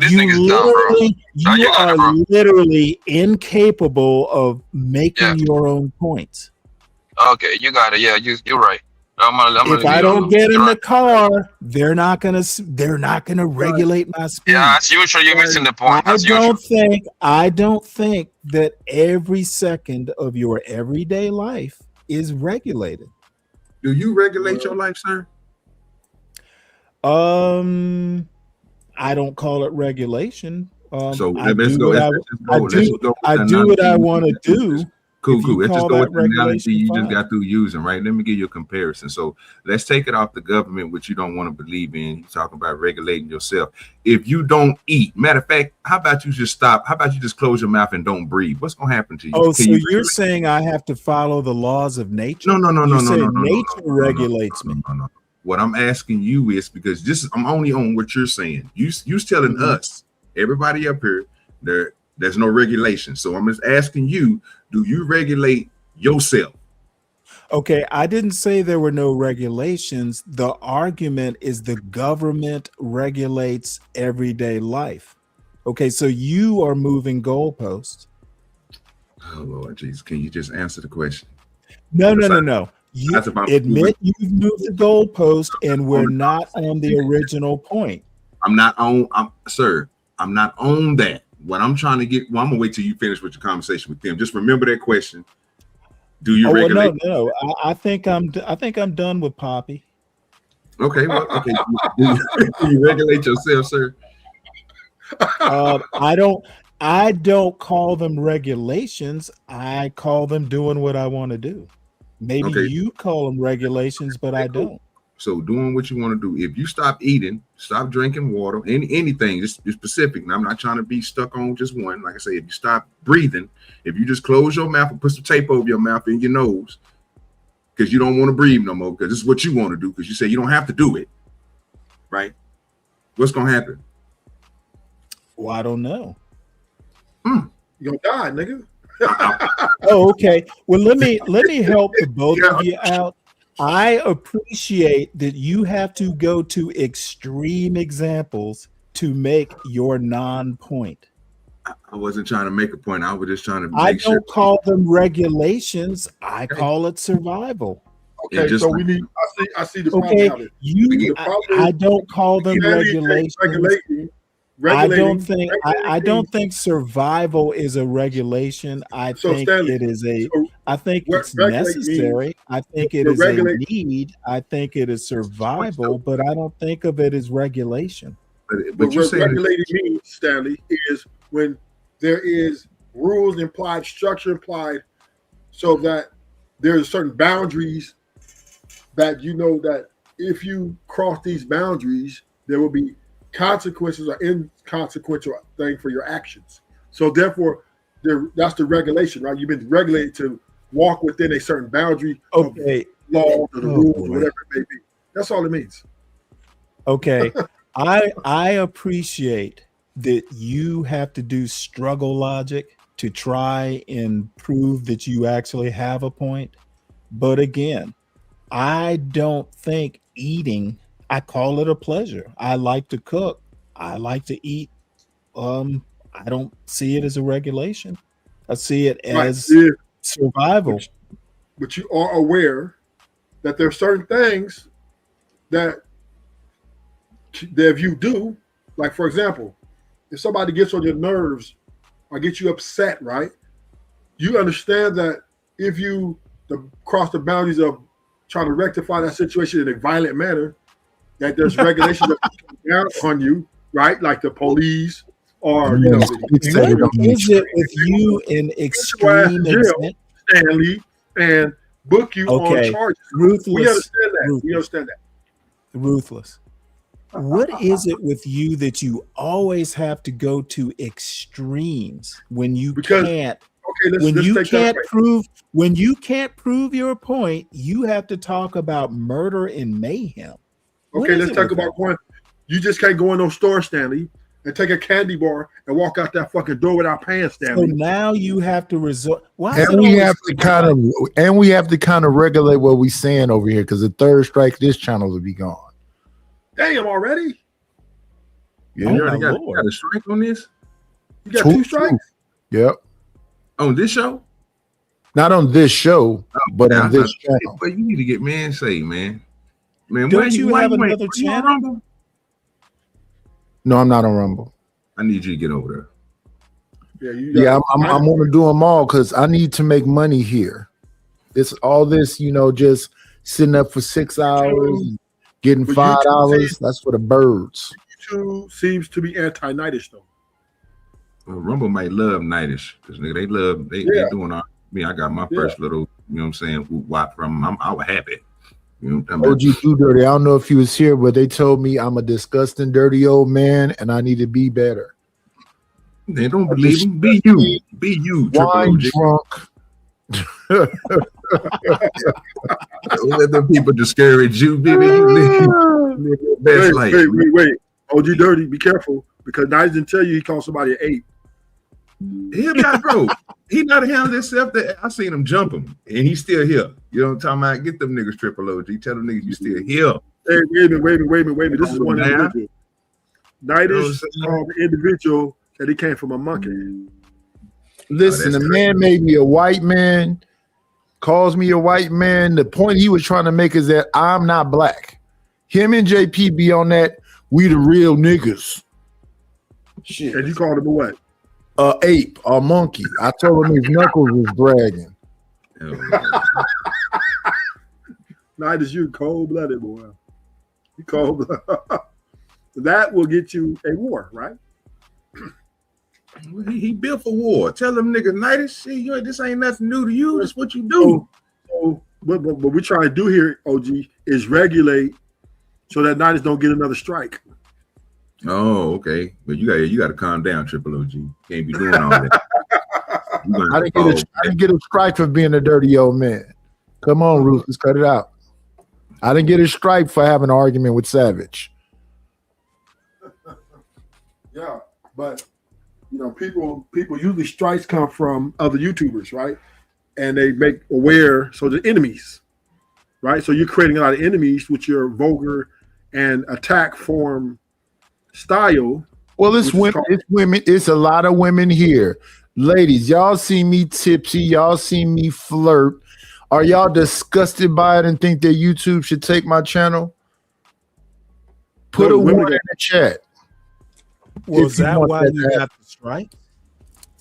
You are literally incapable of making your own points. Okay, you got it. Yeah, you're right. If I don't get in the car, they're not gonna regulate my speed. Yeah, as usual, you're missing the point. I don't think that every second of your everyday life is regulated. Do you regulate your life, sir? I don't call it regulation. So I do what I want to do. Cool. Let's just go with the analogy you just got through using, right? Let me give you a comparison. So let's take it off the government, which you don't want to believe in. You're talking about regulating yourself. If you don't eat, matter of fact, how about you just stop? How about you just close your mouth and don't breathe? What's going to happen to you? Oh, so you're saying I have to follow the laws of nature? No. Nature regulates me. No. What I'm asking you is because I'm only on what you're saying. You telling us, everybody up here, there's no regulation. So I'm just asking you, do you regulate yourself? Okay, I didn't say there were no regulations. The argument is the government regulates everyday life. Okay, so you are moving goalposts. Oh Lord Jesus, can you just answer the question? No. You admit you've moved the goalpost and we're not on the original point. I'm not on that. What I'm trying to get, I'm gonna wait till you finish with your conversation with them. Just remember that question. Do you regulate? No. I think I'm done with Poppy. Okay, well, okay. Do you regulate yourself, sir? I don't call them regulations. I call them doing what I want to do. Maybe you call them regulations, but I don't. So doing what you want to do. If you stop eating, stop drinking water, anything, just specific. And I'm not trying to be stuck on just one. Like I say, if you stop breathing, if you just close your mouth and put some tape over your mouth and your nose, because you don't want to breathe no more, because this is what you want to do, because you say you don't have to do it, right? What's gonna happen? Well, I don't know. You're gonna die, nigga. Oh, okay. Well, let me help the both of you out. I appreciate that you have to go to extreme examples to make your non-point. I wasn't trying to make a point. I was just trying to make I don't call them regulations. I call it survival. Okay, so we need. I see the problem. Okay, I don't call them regulations. I don't think survival is a regulation. I think it is I think it's necessary. I think it is a need. I think it is survival, but I don't think of it as regulation. But what regulating means, Stanley, is when there is rules implied, structure implied, so that there's certain boundaries that you know that if you cross these boundaries, there will be consequences or inconsequential thing for your actions. So therefore, that's the regulation, right? You've been regulated to walk within a certain boundary of laws or the rules, or whatever it may be. That's all it means. Okay. I appreciate that you have to do struggle logic to try and prove that you actually have a point. But again, I don't think eating, I call it a pleasure. I like to cook. I like to eat. I don't see it as a regulation. I see it as survival. But you are aware that there are certain things that if you do, like for example, if somebody gets on your nerves or gets you upset, right? You understand that if you cross the boundaries of trying to rectify that situation in a violent manner, that there's regulations that come down on you, right? Like the police or what is it with you in extreme Stanley, and book you on charges. Ruthless. We understand that. We understand that. Ruthless. What is it with you that you always have to go to extremes when you can't? When you can't prove your point, you have to talk about murder and mayhem. Okay, let's talk about one. You just can't go in no store, Stanley, and take a candy bar and walk out that fucking door without paying, Stanley. So now you have to resort. And we have to kind of regulate what we're saying over here, because the third strike, this channel will be gone. Damn, already? Yeah, you already got a strike on this? You got two strikes? Yep. On this show? Not on this show, but on this channel. But you need to get man saved, man. Man, Don't you have another channel? No, I'm not on Rumble. I need you to get over there. Yeah, I'm going to do them all because I need to make money here. It's all this, just sitting up for 6 hours, getting $5. That's for the birds. YouTube seems to be anti-Nightish though. Well, Rumble might love Nightish because nigga, they doing all. Me, I got my first little, you know what I'm saying, whop from them. I was happy. You know what I'm OG Too Dirty. I don't know if you was here, but they told me I'm a disgusting, dirty old man, and I need to be better. They don't believe him. Be you. Be you. Wine drunk. Don't let them people discourage you, baby. You live your best life. Wait. OG Dirty, be careful because Nice didn't tell you he called somebody an ape. He'll be bro. He not handle himself. That I seen him jump him, and he's still here. You know what I'm talking about? Get them niggas triple OG. Tell them niggas you still here. Hey, wait a minute. This is one individual. Nightish called the individual that he came from a monkey. Listen, the man made me a white man, calls me a white man. The point he was trying to make is that I'm not black. Him and JP be on that, we the real niggas. Shit. And you called him a what? Ape, a monkey. I told him his knuckles was bragging. Nightish, you cold-blooded, boy. You cold-blooded. That will get you a war, right? He built for war. Tell them niggas, Nightish, this ain't nothing new to you. That's what you do. So what we're trying to do here, OG, is regulate so that Nightish don't get another strike. Oh, okay. But you got to calm down, Triple OG. Can't be doing all that. I didn't get a strike for being a dirty old man. Come on, Rufus, cut it out. I didn't get a strike for having an argument with Savage. Yeah, but people usually strikes come from other YouTubers, right? And they make aware, so the enemies, right? So you're creating a lot of enemies with your vulgar and attack form style. Well, it's women. It's a lot of women here. Ladies, y'all see me tipsy. Y'all see me flirt. Are y'all disgusted by it and think that YouTube should take my channel? Put a one in the chat. Well, is that why you got the strike?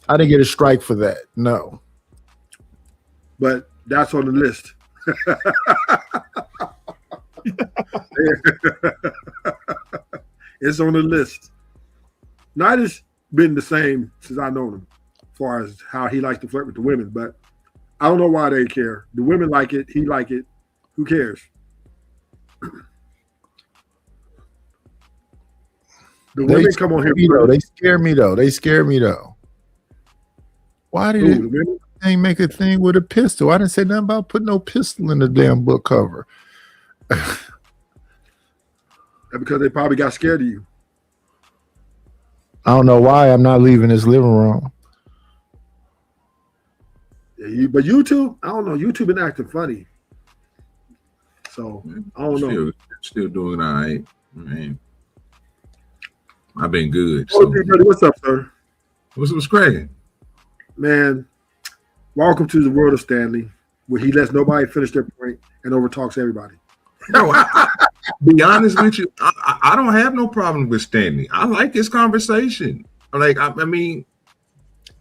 I didn't get a strike for that. No. But that's on the list. It's on the list. Nightish been the same since I known him, as far as how he likes to flirt with the women. But I don't know why they care. The women like it. He like it. Who cares? The women come on here. They scare me though. Why did they make a thing with a pistol? I didn't say nothing about putting no pistol in the damn book cover. Because they probably got scared of you. I don't know why I'm not leaving this living room. Yeah, but YouTube, I don't know. YouTube been acting funny. So I don't know. Still doing all right. Man. I've been good. So. What's up, sir? What's cracking? Man, welcome to the world of Stanley, where he lets nobody finish their point and overtalks everybody. No, be honest with you, I don't have no problem with Stanley. I like this conversation. Like, I mean,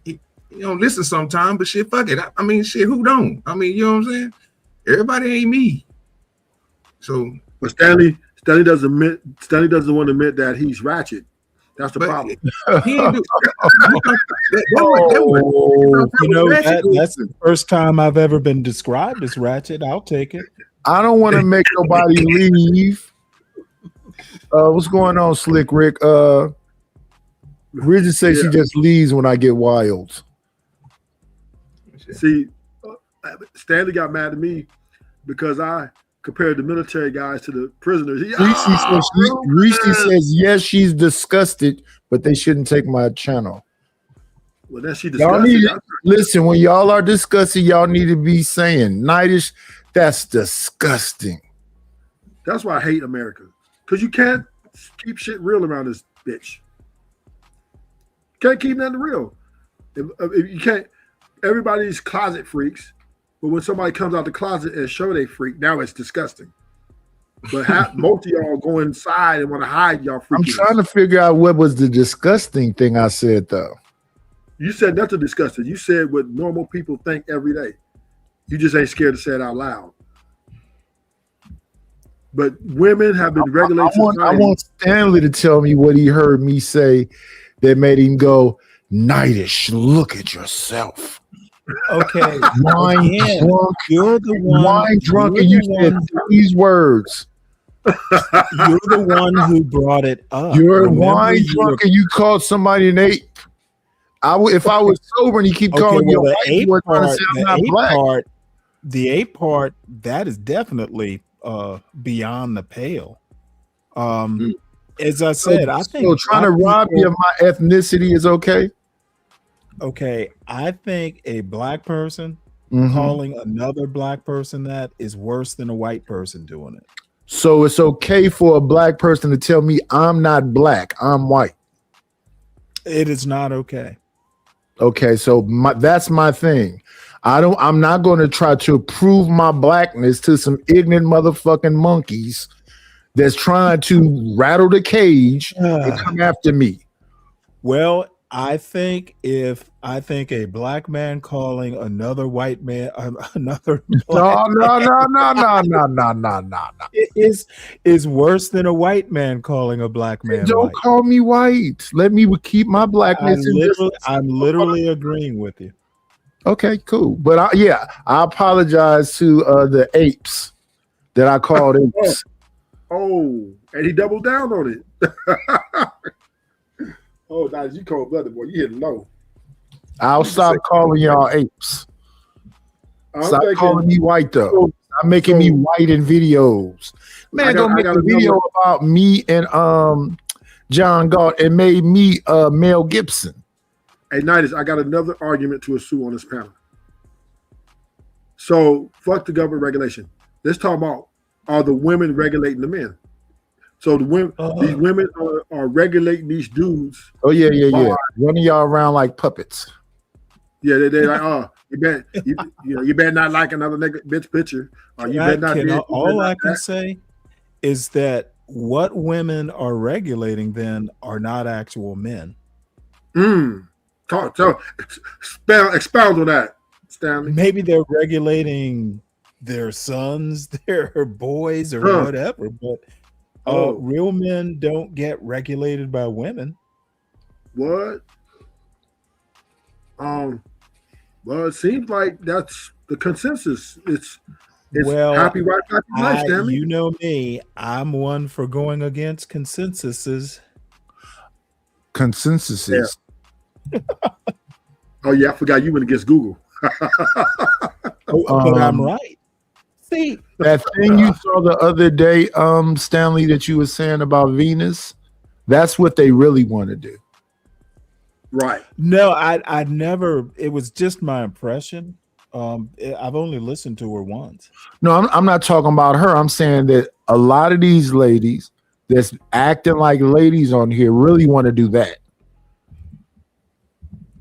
you don't listen sometime, but shit, fuck it. I mean, shit, who don't? I mean, you know what I'm saying? Everybody ain't me. So, but Stanley doesn't want to admit that he's ratchet. That's the problem. That's the first time I've ever been described as ratchet. I'll take it. I don't want to make nobody leave. What's going on, Slick Rick? Bridget says she just leaves when I get wild. See, Stanley got mad at me because I compared the military guys to the prisoners. Reese says yes, she's disgusted, but they shouldn't take my channel. Well, then she disgusted. Listen, when y'all are disgusted, y'all need to be saying, Nightish, that's disgusting. That's why I hate America. Because you can't keep shit real around this bitch. Can't keep nothing real. If you can't, everybody's closet freaks. But when somebody comes out the closet and show they freak, now it's disgusting. But most of y'all go inside and want to hide y'all freakiness. I'm trying to figure out what was the disgusting thing I said though. You said nothing disgusting. You said what normal people think every day. You just ain't scared to say it out loud. But women have been regulated. I want Stanley to tell me what he heard me say that made him go, Nightish, look at yourself. Okay. Wine drunk. You're the one. Wine drunk, and you said these words. You're the one who brought it up. You're wine drunk, and you called somebody an ape. If I was sober and you keep calling me the ape, ape part, the ape part, that is definitely beyond the pale. As I said, I think so. Trying to rob me of my ethnicity is okay. Okay, I think a black person Mm-hmm. calling another black person that is worse than a white person doing it. So it's okay for a black person to tell me I'm not black, I'm white. It is not okay. Okay, so that's my thing. I'm not going to try to prove my blackness to some ignorant motherfucking monkeys that's trying to rattle the cage and come after me. Well, I think a black man calling another white man another black no. is worse than a white man calling a black man. Don't white. call me white. Let me keep my blackness. I'm literally agreeing with you. Okay, cool. But I apologize to the apes that I called apes. Oh, and he doubled down on it. Oh, nice. You cold-blooded, boy. You hit low. I'll stop calling y'all apes. Stop calling me white, though. Stop making me white in videos. Man, don't make a video about me and John Galt and made me Mel Gibson. Hey, Nightish, I got another argument to assume on this panel. So, fuck the government regulation. Let's talk about, are the women regulating the men? So the women, these women are regulating these dudes. Oh yeah. Running y'all around like puppets. Yeah, they're like, you better not like another nigga bitch picture. Or you better not. All I can say is that what women are regulating then are not actual men. Expound on that, Stanley. Maybe they're regulating their sons, their boys, or whatever, but. Real men don't get regulated by women. What? Well, it seems like that's the consensus. It's happy wife, happy life, Stanley. You know me. I'm one for going against consensuses. Consensuses. Yeah. Oh yeah, I forgot you went against Google. But I'm right. See, that thing you saw the other day, Stanley, that you were saying about Venus, that's what they really want to do. Right. No, I never, it was just my impression. I've only listened to her once. No, I'm not talking about her. I'm saying that a lot of these ladies that's acting like ladies on here really want to do that.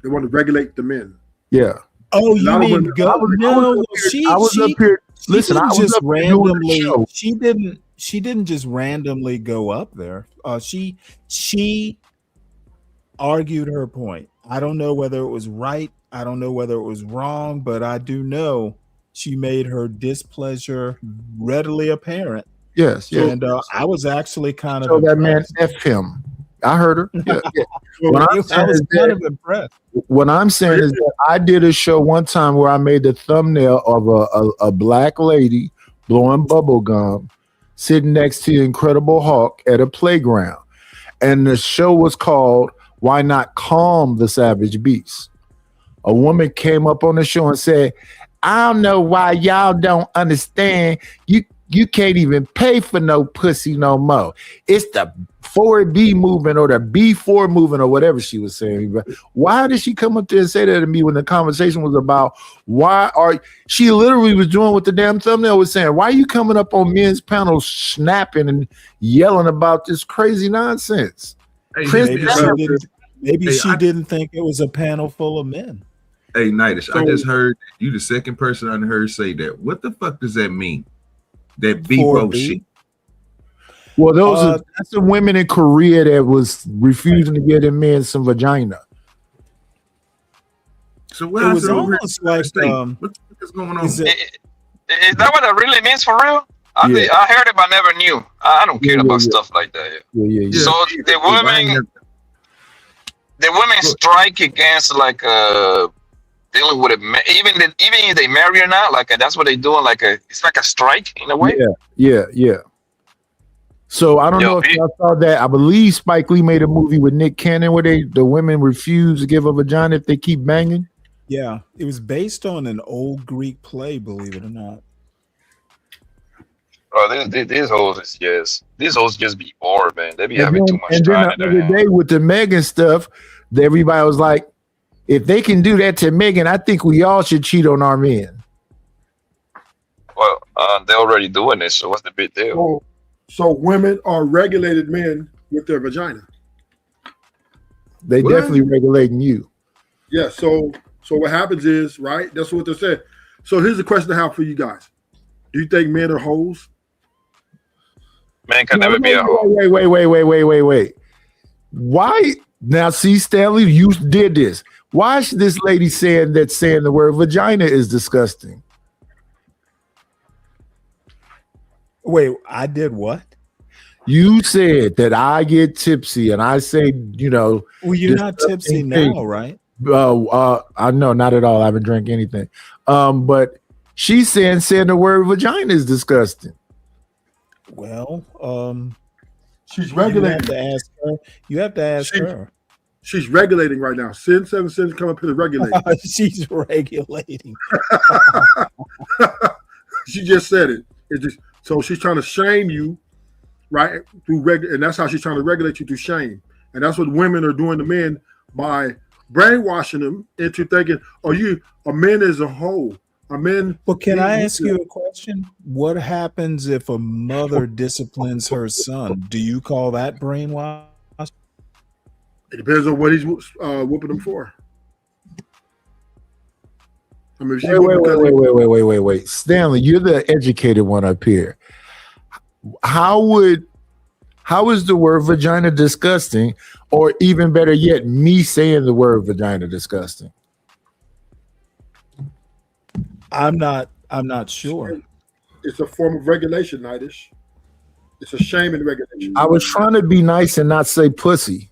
They want to regulate the men. Yeah. Oh, you mean go? No, she up here. Listen, I was just up randomly. She didn't just randomly go up there. She argued her point. I don't know whether it was right. I don't know whether it was wrong, but I do know she made her displeasure readily apparent. Yes, yes. And I was actually kind of so that man F him. I heard her. Yeah, yeah. I was kind of impressed. What I'm saying is that I did a show one time where I made the thumbnail of a black lady blowing bubble gum sitting next to the Incredible Hulk at a playground. And the show was called Why Not Calm the Savage Beast? A woman came up on the show and said, I don't know why y'all don't understand. You can't even pay for no pussy no more. It's the 4B movement or the B4 movement or whatever she was saying. But why did she come up there and say that to me when the conversation was about she literally was doing what the damn thumbnail was saying. Why are you coming up on men's panels snapping and yelling about this crazy nonsense? Maybe she didn't think it was a panel full of men. Hey, Nightish, I So- just heard you the second person I heard say that. What the fuck does that mean? That 4B? Bebo shit. Well, that's the women in Korea that was refusing to give them men some vagina. So It why was is it over almost like what the fuck is going on? is it- Is that what it really means for real? I heard it, but I never knew. I don't care about stuff like that. Yeah. So the women strike against like dealing with it, even if they marry or not. Like that's what they doing. It's like a strike in a way. Yeah. So I don't know if y'all saw that. I believe Spike Lee made a movie with Nick Cannon where the women refuse to give a vagina if they keep banging. Yeah, it was based on an old Greek play, believe it or not. Oh, these hoes these hoes just be bored, man. They be having too much And time then in the their other day with the Megan stuff, everybody was like, if they can do that to Megan, I think we all should cheat on our men. Well, they're already doing this, so what's the big deal? So women are regulated men with their vagina. They definitely regulating you. Yeah. So what happens is, right? That's what they're saying. So here's the question I have for you guys: do you think men are hoes? Man can never be a hoe. Wait. Why now? See, Stanley, you did this. Why is this lady saying the word vagina is disgusting? Wait, I did what? You said that I get tipsy, and I say, well, you're not tipsy now, right? I know, not at all. I haven't drank anything. But she's saying the word vagina is disgusting. Well, she's regulating. You have to ask her. She's regulating right now. Sin 7 sins come up here to regulate. She's regulating. She just said it. So she's trying to shame you, right? And that's how she's trying to regulate you through shame. And that's what women are doing to men by brainwashing them into thinking, a man is a hoe. A man. But can I ask you a question? What happens if a mother disciplines her son? Do you call that brainwash? It depends on what he's whooping them for. I mean, Wait. Stanley, you're the educated one up here. How is the word vagina disgusting, or even better yet, me saying the word vagina disgusting? I'm not sure. It's a form of regulation, Nightish. It's a shame in regulation. I was trying to be nice and not say pussy.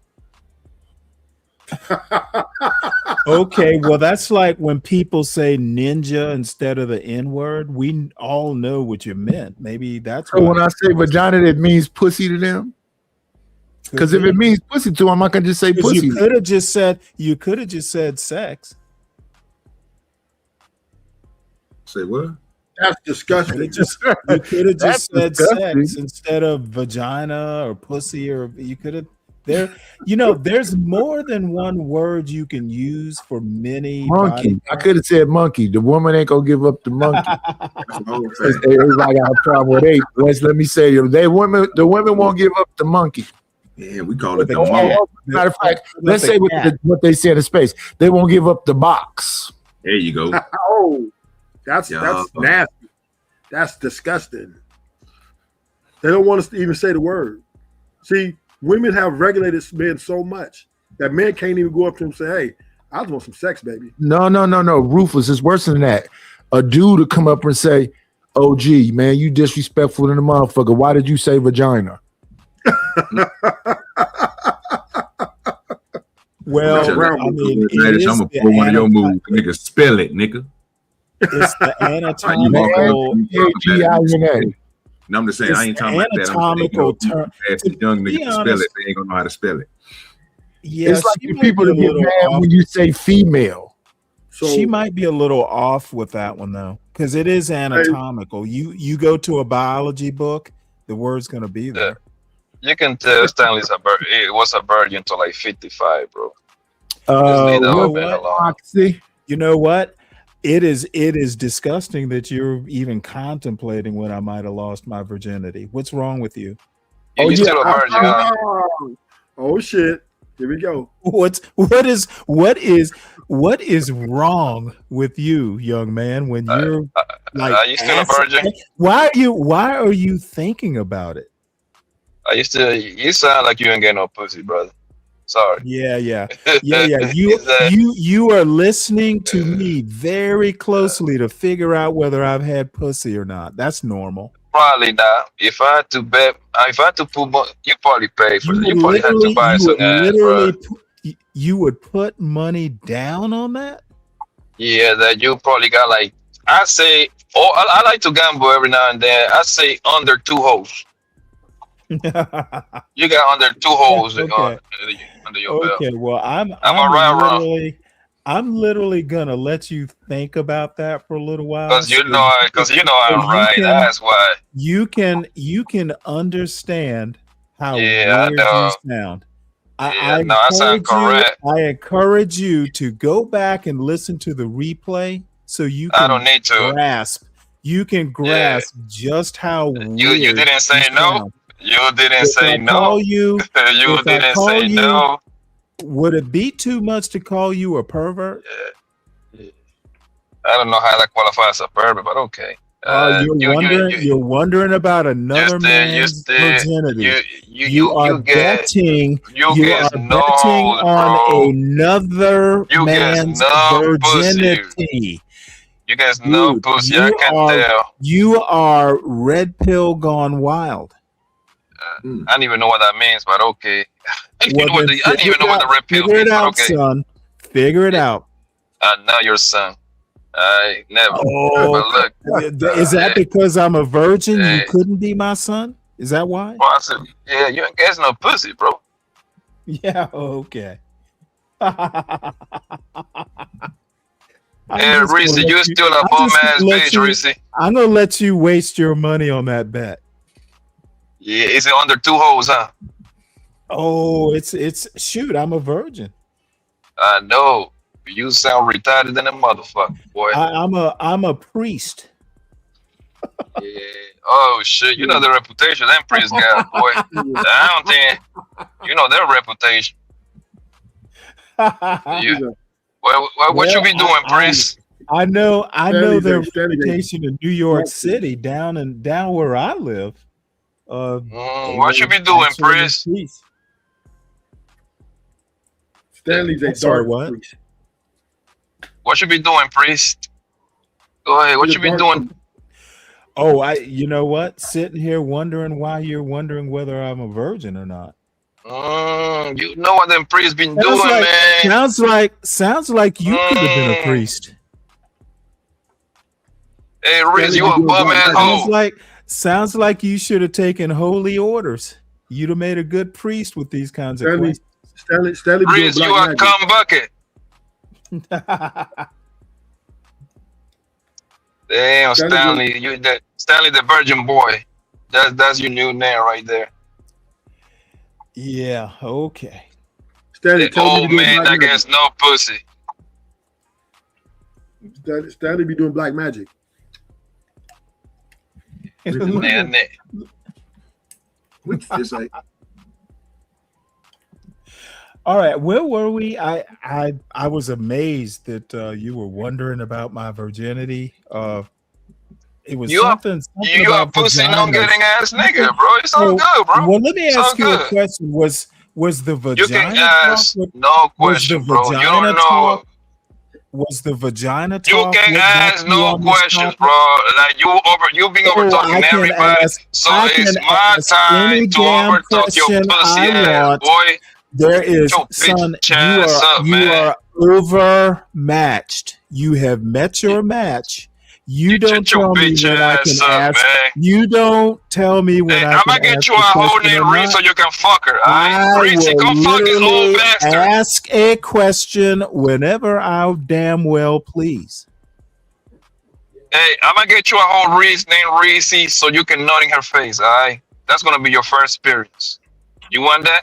Okay, well, that's like when people say ninja instead of the N-word. We all know what you meant. Maybe that's so when I say vagina, it means pussy to them. Because if it means pussy to them, I can just say pussy. You could have just said sex. Say what? That's disgusting. You could have just said sex instead of vagina or pussy, or you could have. There's more than one word you can use for many. Monkey. I could have said monkey. The woman ain't gonna give up the monkey. Everybody got a problem with eight. Let me say, the women won't give up the monkey. Yeah, we call it the monkey. Matter of fact, let's say what they say in the space. They won't give up the box. There you go. That's nasty. That's disgusting. They don't want us to even say the word. See, women have regulated men so much that men can't even go up to them and say, "Hey, I just want some sex, baby." No. Ruthless. It's worse than that. A dude to come up and say, "Oh, gee, man, you disrespectful to the motherfucker. Why did you say vagina?" Well, I'm gonna pull one of your moves, nigga. Spell it, nigga. It's the anatomical. No, I'm just saying, I ain't talking about that. Anatomical term. Ask the young nigga to spell it. They ain't gonna know how to spell it. Yeah, it's like the people that get mad when you say female. So she might be a little off with that one though, because it is anatomical. You go to a biology book, the word's gonna be there. You can tell Stanley's a bird. It was a virgin until like 55, bro. You know what? It is disgusting that you're even contemplating when I might have lost my virginity. What's wrong with you? Oh, still a virgin. Oh shit! Here we go. What is what is wrong with you, young man, when you're like? Are you still a virgin? Why are you thinking about it? You sound like you ain't getting no pussy, brother. Sorry. Yeah. You are listening to me very closely to figure out whether I've had pussy or not. That's normal. Probably not. If I had to bet, if I had to put, you probably pay for it. You probably had to buy some ass, bro. You would put money down on that? Yeah, that you probably got like, I say, I like to gamble every now and then. I say under 2 holes. You got under 2 holes under your belt. Okay, well, I'm literally gonna let you think about that for a little while. Because you know I'm right. That's why. You can understand how weird you sound. I encourage you to go back and listen to the replay so you can don't need to grasp. You can grasp just how weird you didn't say no. You didn't say no. You didn't say no. Would it be too much to call you a pervert? I don't know how that qualifies as a pervert, but okay. You're wondering about another man's virginity. You are betting on another man's virginity. You guys know pussy. I can tell. You are red pill gone wild. I don't even know what that means, but okay. I don't even know what the red pill means. Figure it out, son. Figure it out. Now your son. I never. Oh, look, is that because I'm a virgin? You couldn't be my son? Is that why? Well, I said, yeah, you ain't getting no pussy, bro. Yeah. Okay. Hey, Reese, you still a bum ass bitch, Reese. I'm gonna let you waste your money on that bet. Yeah, is it under 2 holes, huh? Oh, it's shoot. I'm a virgin. I know. You sound retarded than a motherfucker, boy. I'm a priest. Yeah. Oh shit. You know the reputation them priests got, boy. I don't think you know their reputation. What you be doing, priest? I know their reputation in New York City, down where I live. What you be doing, priest? Stanley's a dark priest. What you be doing, priest? Go ahead. What you be doing? Oh, you know what? Sitting here wondering why you're wondering whether I'm a virgin or not. You know what them priests been doing, man. Sounds like you could have been a priest. Hey, Riz, you a bum ass hoe. Sounds like you should have taken holy orders. You'd have made a good priest with these kinds of questions. Stanley, Riz, you a cum bucket. Damn, Stanley, Stanley the virgin boy. That's your new name right there. Yeah, okay. Stanley, the old man that gets no pussy. Stanley be doing black magic. Which is like. All right, where were we? I was amazed that you were wondering about my virginity. It was something you a pussy no getting ass nigga, bro. It's all good, bro. Well, let me ask you a question. Was the vagina? You can ask no question, bro. You don't know. Was the vagina talk? You can ask no questions, bro. Like you being over talking everybody. So it's my time to over talk your pussy ass, boy. There is, son, you are overmatched. You have met your match. You don't tell me when I can ask. You don't tell me when I can ask. I'm gonna get you a whole name Reese so you can fuck her. I Reese, come fuck this old bastard. Ask a question whenever I damn well please. Hey, I'm gonna get you a whole Reese named Reese so you can nut in her face. All right, that's gonna be your first experience. You want that?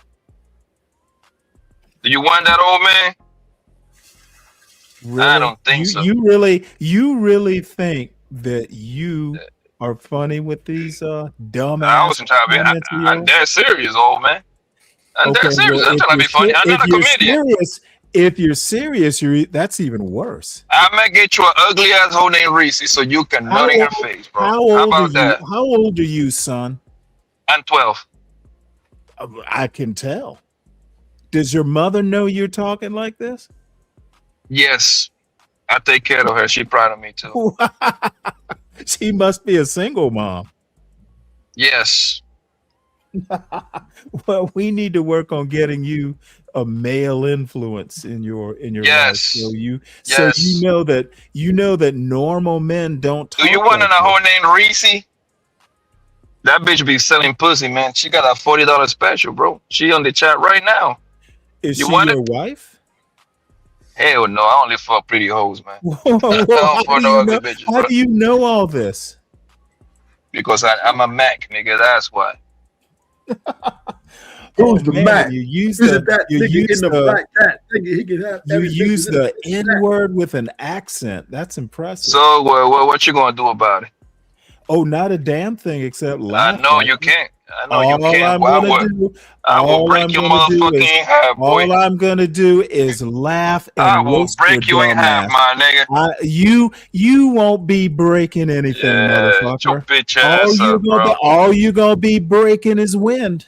Do you want that, old man? Really? I don't think so. You really think that you are funny with these dumb ass? I wasn't trying to be. I'm dead serious, old man. I'm dead serious. I'm trying to be funny. I'm not a comedian. if you're serious, that's even worse. I'm gonna get you an ugly ass hoe named Reese so you can nut in her face, bro. How about that? How old are you, son? I'm 12. I can tell. Does your mother know you're talking like this? Yes. I take care of her. She's proud of me too. She must be a single mom. Yes. Well, we need to work on getting you a male influence in your life. So you know that normal men don't talk. Do you want like a hoe named Reese? That bitch be selling pussy, man. She got a $40 special, bro. She on the chat right now. Is you she want your it? wife? Hell no, I only fuck pretty hoes, man. How do you know all this? Because I'm a Mac, nigga. That's why. Who's the Mac? You use Isn't the that you nigga use in the the black cat nigga? He can have you everything. use the N word with an accent. That's impressive. So what you gonna do about it? Oh, not a damn thing except laugh. I know you can't. I know you All can't. I'm Why gonna would do, I will all break I'm your gonna do motherfucking is, half, boy. all I'm gonna do is laugh and I will roast break you your in dumb half, ass. my nigga. You won't be breaking anything, Yeah, your motherfucker. bitch ass up, bro. All you gonna be breaking is wind.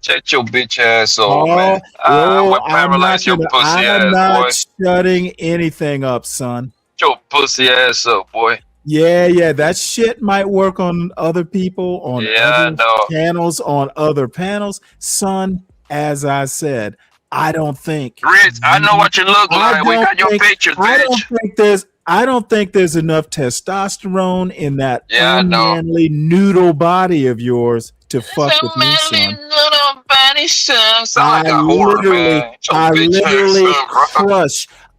Check your bitch ass off, man. I will paralyze your pussy I'm ass, not boy. shutting anything up, son. Your pussy ass up, boy. Yeah, that shit might work on other people, on other channels, on other panels. Son, as I said, I don't think. Rich, I know what you look like. We got your pictures, bitch. I don't think there's enough testosterone in that Yeah, I know. unmanly noodle body of yours to fuck with me, son. Little body sound like a whore, man. I Your bitch literally ass up, bro.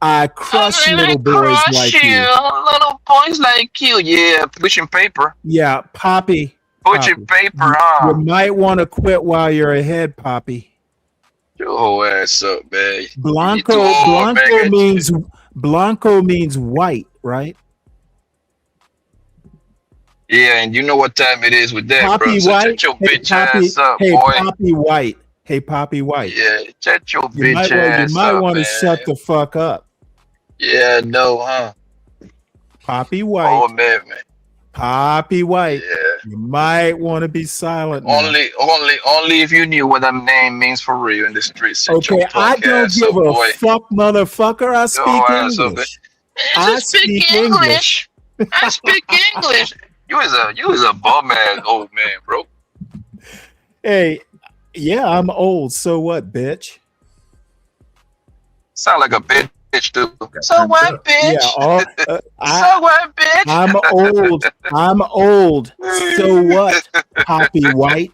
I crush little boys like you. Little boys like you. Yeah, pushing paper. Yeah, Poppy. Pushing paper, huh? You might want to quit while you're ahead, Poppy. Your whole ass up, man. Blanco means white, right? Yeah, and you know what time it is with that, Poppy bro. So White. shut your Hey, bitch Poppy, ass up, hey, boy. Poppy White. Hey, Poppy White. Yeah, shut your You bitch might, ass you might up, want to man. shut the fuck up. Yeah, no, huh? Poppy White. Oh, man. Poppy White. Yeah. You might want to be silent now. Only if you knew what that name means for real in the streets. Shut Okay, your I punk don't ass give up, a boy. fuck, motherfucker. I speak Your ass up, English. man. I speak English. I speak English. You is a bum ass old man, bro. Hey, yeah, I'm old. So what, bitch? Sound like a bitch, dude. So what, bitch? Yeah, so what, bitch? I'm old. I'm old. So what, Poppy White?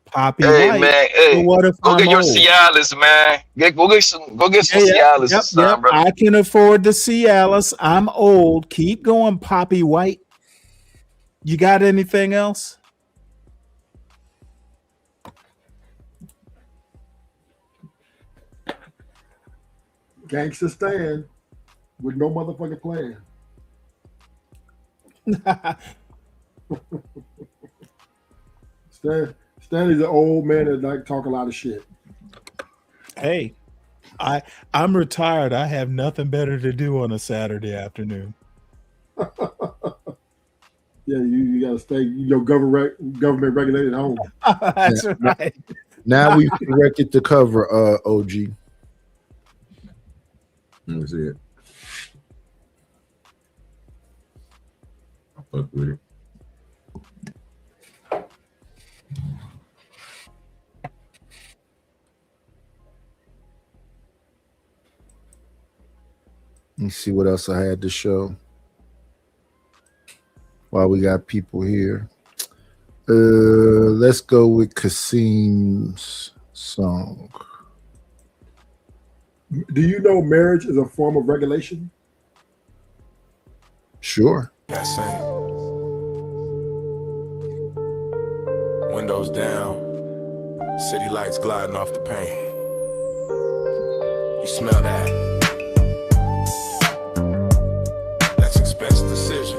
Poppy Hey White. man, hey, So what if go I'm get your old? Cialis, man. Go get some Cialis, son, bro. I can afford the Cialis. I'm old. Keep going, Poppy White. You got anything else? Gangsta Stan with no motherfucking plan. Stanley's an old man that like talk a lot of shit. Hey, I'm retired. I have nothing better to do on a Saturday afternoon. Yeah, you gotta stay, government regulated home. That's right. Now we've corrected the cover, OG. Let me see it. I'll fuck with it. Let me see what else I had to show. While we got people here. Let's go with Kasim's song. Do you know marriage is a form of regulation? Sure. That's it. Windows down, city lights gliding off the paint. You smell that? That's expense decision.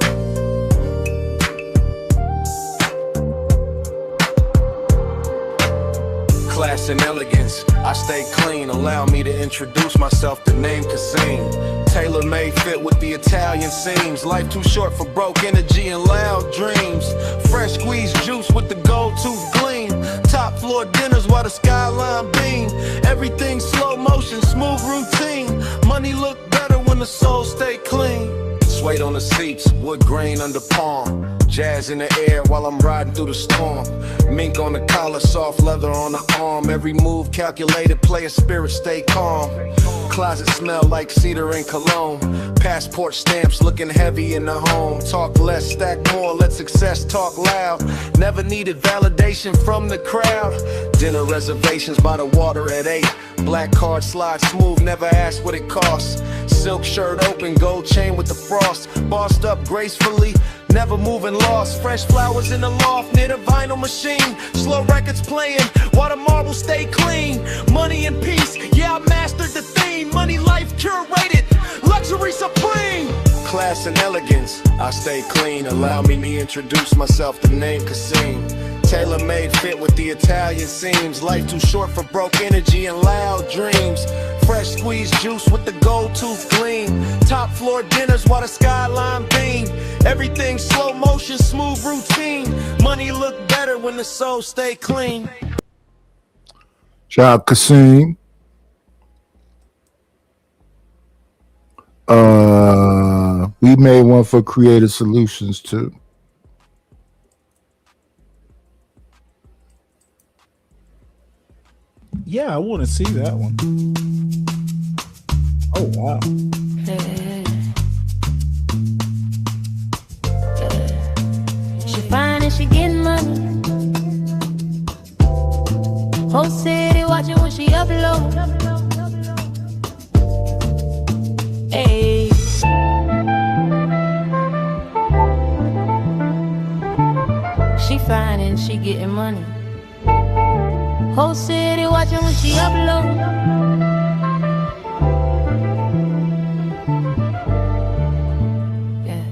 Class and elegance. I stay clean, allow me to introduce myself, the name Kasim. Tailor-made fit with the Italian seams. Life too short for broke energy and loud dreams. Fresh squeezed juice with the gold tooth gleam. Top floor dinners while the skyline beam. Everything slow motion, smooth routine. Money look better when the soul stay clean. Suede on the seats, wood grain under palm. Jazz in the air while I'm riding through the storm. Mink on the collar, soft leather on the arm. Every move calculated, play a spirit, stay calm. Closet smell like cedar and cologne. Passport stamps looking heavy in the home. Talk less, stack more, let success talk loud. Never needed validation from the crowd. Dinner reservations by the water at 8. Black card slide smooth, never ask what it costs. Silk shirt open, gold chain with the frost. Bossed up gracefully, never moving lost. Fresh flowers in the loft near the vinyl machine. Slow records playing while the marbles stay clean. Money and peace, yeah, I mastered the theme. Money, life curated, luxury supreme. Class and elegance, I stay clean. Allow me to introduce myself, the name Kasim. Tailor-made fit with the Italian seams. Life too short for broke energy and loud dreams. Fresh squeezed juice with the gold tooth gleam. Top floor dinners while the skyline beam. Everything slow motion, smooth routine. Money look better when the soul stay clean. Shout out Kasim. We made one for Creative Solutions too. Yeah, I want to see that one. Oh wow. She fine and she getting money. Whole city watching when she upload. Hey. She fine and she getting money. Whole city watching when she upload. Yeah,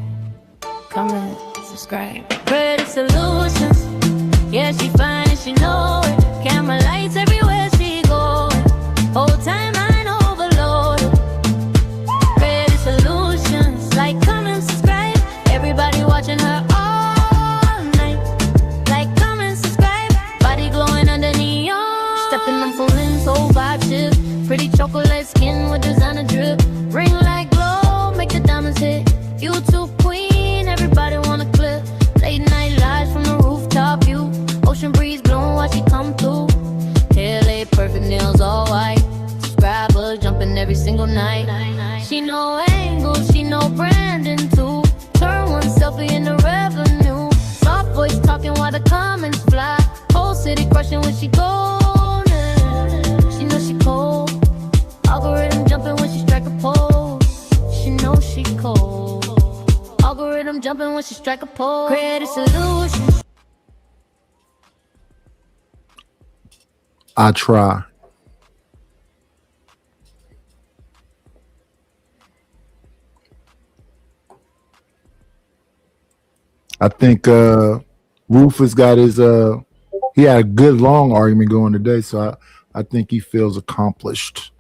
comment, subscribe. Credit Solutions. Yeah, she fine and she know it. Camera lights everywhere she go. Whole timeline overloaded. Credit Solutions. Like, comment, subscribe. Everybody watching her all night. Like, comment, subscribe. Body glowing underneath. Stepping, I'm pulling soul vibe shift. Pretty chocolate skin with designer drip. Ring like glow, make the diamonds hit. YouTube queen, everybody wanna clip. Late night live from the rooftop view. Ocean breeze blowing while she come through. Hair laid perfect, nails all white. Subscribers jumping every single night. She know angles, she know branding too. Turn one selfie into revenue. Soft voice talking while the comments fly. Whole city crushing when she goes. Algorithm jumping when she strike a pose. She knows she cold. Algorithm jumping when she strike a pose. Creative Solutions. I try. I think Rufus got his he had a good long argument going today, so I think he feels accomplished.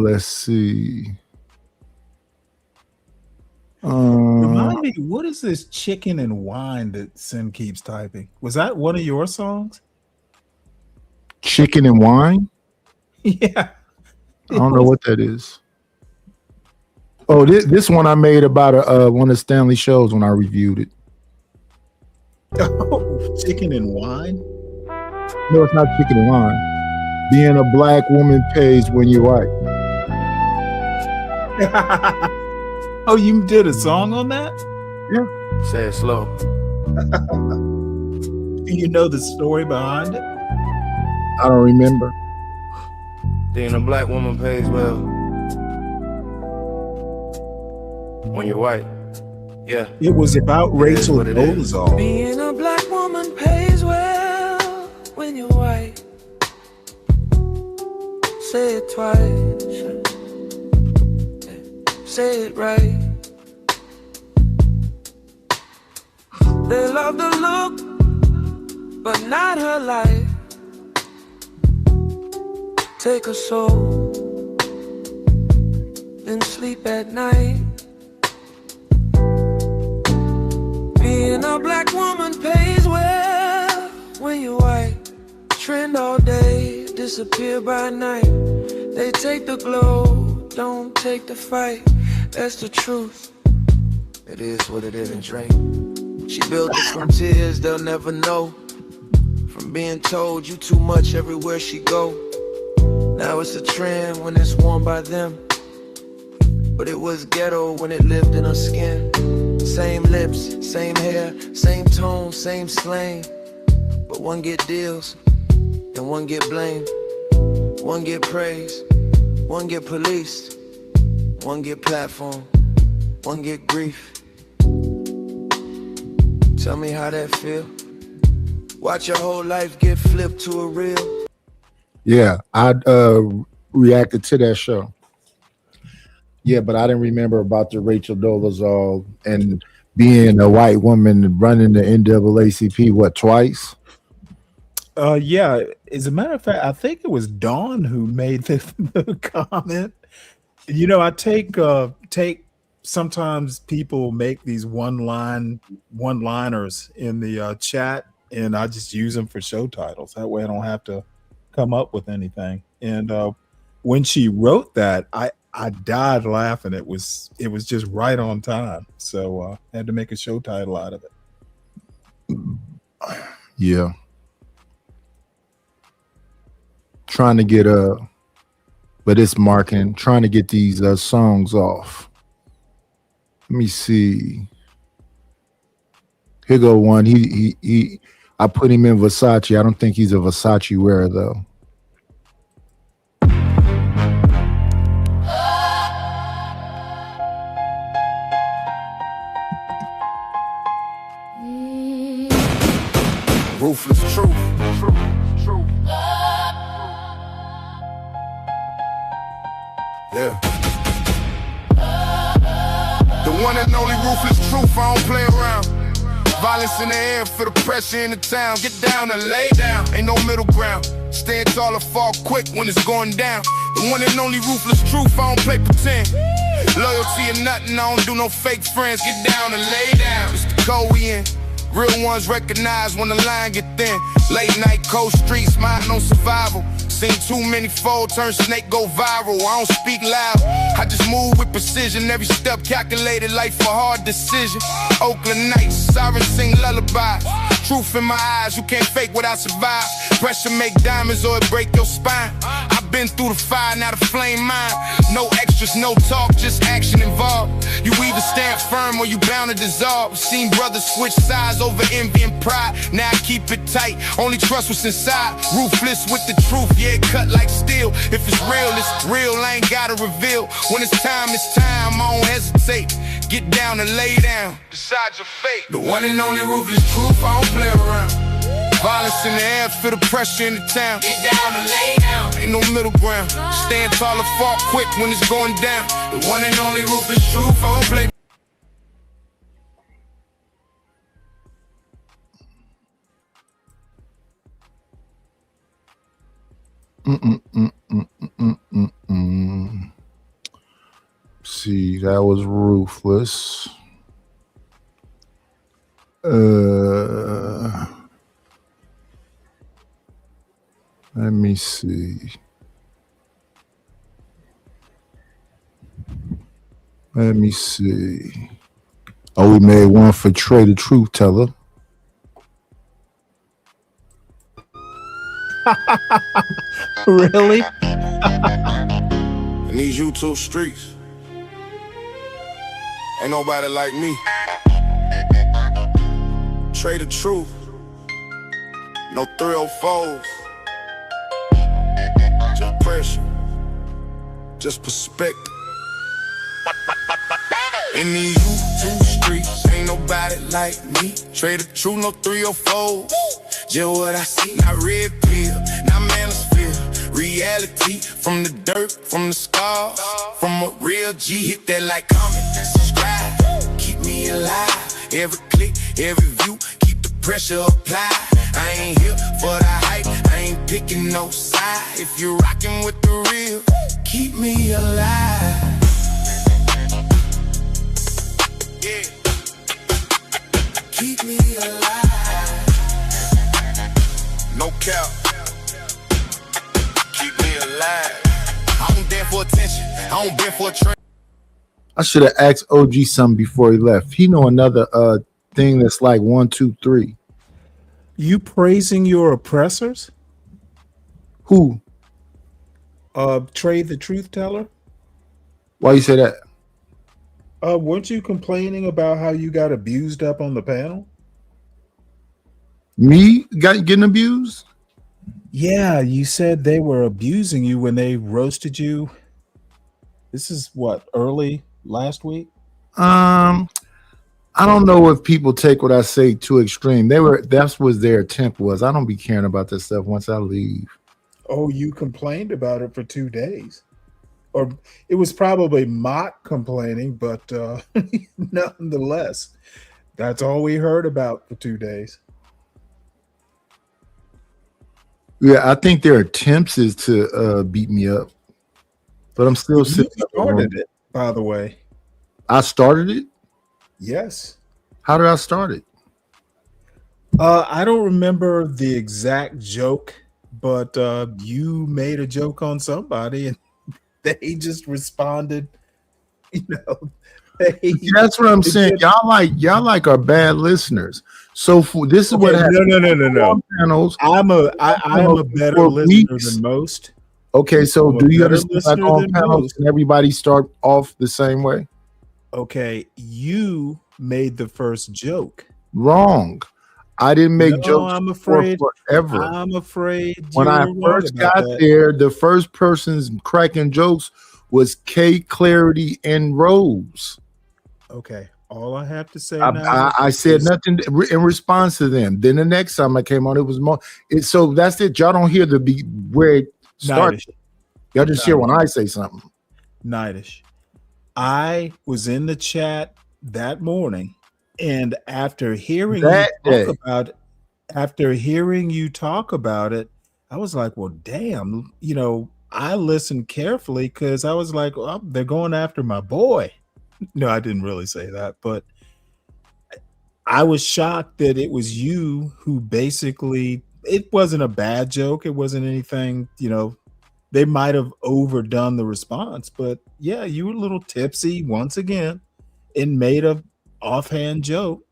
Let's see. Remind me, what is this chicken and wine that Sim keeps typing? Was that one of your songs? Chicken and wine? Yeah. I don't know what that is. Oh, this one I made about one of Stanley shows when I reviewed it. Oh, chicken and wine? No, it's not chicken and wine. Being a black woman pays when you're white. Oh, you did a song on that? Yeah. Say it slow. Do you know the story behind it? I don't remember. Being a black woman pays well when you're white. Yeah. It was about Rachel Dolezal. Being a black woman pays well when you're white. Say it twice. Say it right. They love the look, but not her life. Take her soul, then sleep at night. Being a black woman pays well when you're white. Trend all day, disappear by night. They take the glow, don't take the fight. That's the truth. It is what it is, Drake. She built it from tears they'll never know. From being told you too much everywhere she go. Now it's a trend when it's worn by them. But it was ghetto when it lived in her skin. Same lips, same hair, same tone, same slang. But one get deals, and one get blamed. One get praise, one get policed. One get platform, one get grief. Tell me how that feel. Watch your whole life get flipped to a reel. Yeah, I reacted to that show. Yeah, but I didn't remember about the Rachel Dolezal and being a white woman running the NAACP, what, twice? Yeah, as a matter of fact, I think it was Dawn who made the comment. You know, I take sometimes people make these one-liners in the chat, and I just use them for show titles. That way I don't have to come up with anything. And when she wrote that, I died laughing. It was just right on time. So I had to make a show title out of it. Yeah. Trying to get but it's marketing, trying to get these songs off. Let me see. Here go one. He I put him in Versace. I don't think he's a Versace wearer though. Ruthless truth. Yeah. The one and only ruthless truth, I don't play around. Violence in the air for the pressure in the town. Get down and lay down, ain't no middle ground. Stand tall or fall quick when it's going down. The one and only ruthless truth, I don't play pretend. Loyalty or nothing, I don't do no fake friends. Get down and lay down, it's the code we in. Real ones recognize when the line get thin. Late night, cold streets, mind on survival. Seen too many fold, turn snake, go viral. I don't speak loud, I just move with precision. Every step calculated, life a hard decision. Oakland nights, sirens sing lullabies. Truth in my eyes, you can't fake what I survive. Pressure make diamonds or it break your spine. I've been through the fire, now the flame mine. No extras, no talk, just action involved. You either stand firm or you bound to dissolve. Seen brothers switch sides over envy and pride. Now I keep it tight, only trust what's inside. Ruthless with the truth, yeah, cut like steel. If it's real, I ain't gotta reveal. When it's time, I don't hesitate. Get down and lay down, decide your fate. The one and only ruthless truth, I don't play around. Violence in the air, feel the pressure in the town. Get down and lay down, ain't no middle ground. Stand tall or fall quick when it's going down. The one and only ruthless truth, I don't play. See, that was ruthless. Let me see. Oh, we made one for Trey, the truth teller. Really? In these YouTube streets, ain't nobody like me. Trey the truth, no 304s. Just pressure, just perspective. In these YouTube streets, ain't nobody like me. Trey the truth, no 304s. Just what I see, not red pill, not manosphere. Reality from the dirt, from the scars, from a real G. Hit that like, comment, and subscribe. Keep me alive. Every click, Every view, keep the pressure applied. I ain't here for the hype, I ain't picking no side. If you're rocking with the real, keep me alive. Yeah. Keep me alive. No cap. Keep me alive. I don't there for attention. I don't been for a trend. I should have asked OG something before he left. He know another thing that's like 1, 2, 3. You praising your oppressors? Who? Trey the Truth Teller. Why you say that? Weren't you complaining about how you got abused up on the panel? Me getting abused? Yeah, you said they were abusing you when they roasted you. This is what, early last week? I don't know if people take what I say too extreme. That's what their attempt was. I don't be caring about this stuff once I leave. Oh, you complained about it for 2 days. Or it was probably mock complaining, but nonetheless, that's all we heard about for 2 days. Yeah, I think their attempts is to beat me up. But I'm still sitting. You started it, by the way. I started it? Yes. How did I start it? I don't remember the exact joke, but you made a joke on somebody and they just responded, you know. That's what I'm saying. Y'all like are bad listeners. So this is what happens. No. Panels, I'm a better listener than most. Okay, so do you understand like on panels and everybody start off the same way? Okay, you made the first joke. Wrong. I didn't make jokes. I'm afraid forever. I'm afraid when I first got there, the first persons cracking jokes was K, Clarity, and Rose. Okay, all I have to say I said nothing in response to them. Then the next time I came on, it was more. So that's it. Y'all don't hear where it started. Y'all just hear when I say something. Nightish. I was in the chat that morning, and after hearing you talk about it, I was like, well, damn, you know, I listened carefully because I was like, oh, they're going after my boy. No, I didn't really say that, but I was shocked that it was you who basically, it wasn't a bad joke. It wasn't anything, you know, they might have overdone the response, but yeah, you were a little tipsy once again and made a offhand joke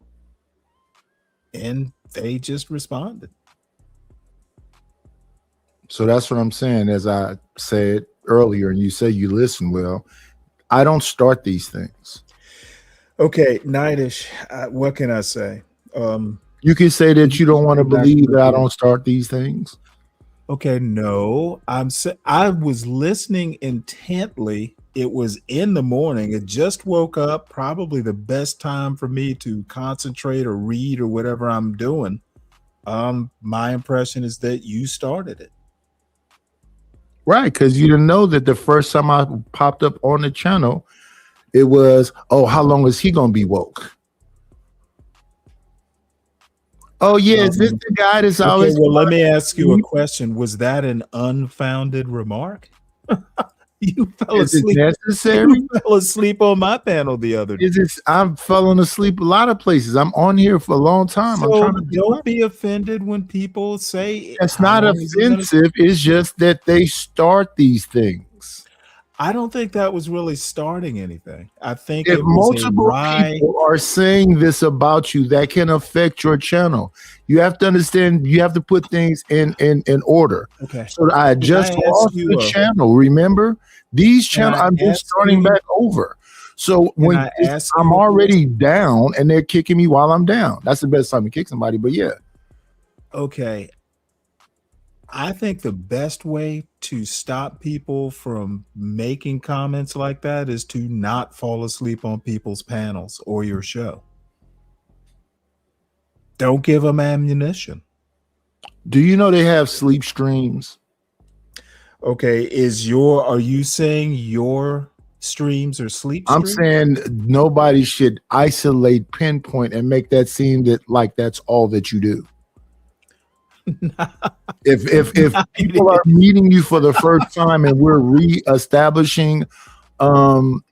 and they just responded. So that's what I'm saying. As I said earlier, and you say you listen well, I don't start these things. Okay, Nightish, what can I say? You can say that you don't want to believe that I don't start these things. Okay, no, I was listening intently. It was in the morning. It just woke up, probably the best time for me to concentrate or read or whatever I'm doing. My impression is that you started it. Right, because you didn't know that the first time I popped up on the channel, it was, oh, how long is he going to be woke? Oh, yeah, is this the guy that's always... Well, let me ask you a question. Was that an unfounded remark? You fell asleep. Is it necessary? You fell asleep on my panel the other day. I'm falling asleep a lot of places. I'm on here for a long time. So I'm trying to don't be offended when people say... It's not offensive. It's just that they start these things. I don't think that was really starting anything. I think if it was multiple people are saying this about you, that can affect your channel. You have to understand. You have to put things in order. Okay. So I just lost the channel. Remember, these channels. I'm just starting back over. So when I'm already down and they're kicking me while I'm down, that's the best time to kick somebody. But yeah. Okay. I think the best way to stop people from making comments like that is to not fall asleep on people's panels or your show. Don't give them ammunition. Do you know they have sleep streams? Okay, are you saying your streams or sleep I'm streams? saying nobody should isolate, pinpoint, and make that seem that like that's all that you do. If people are meeting you for the first time and we're reestablishing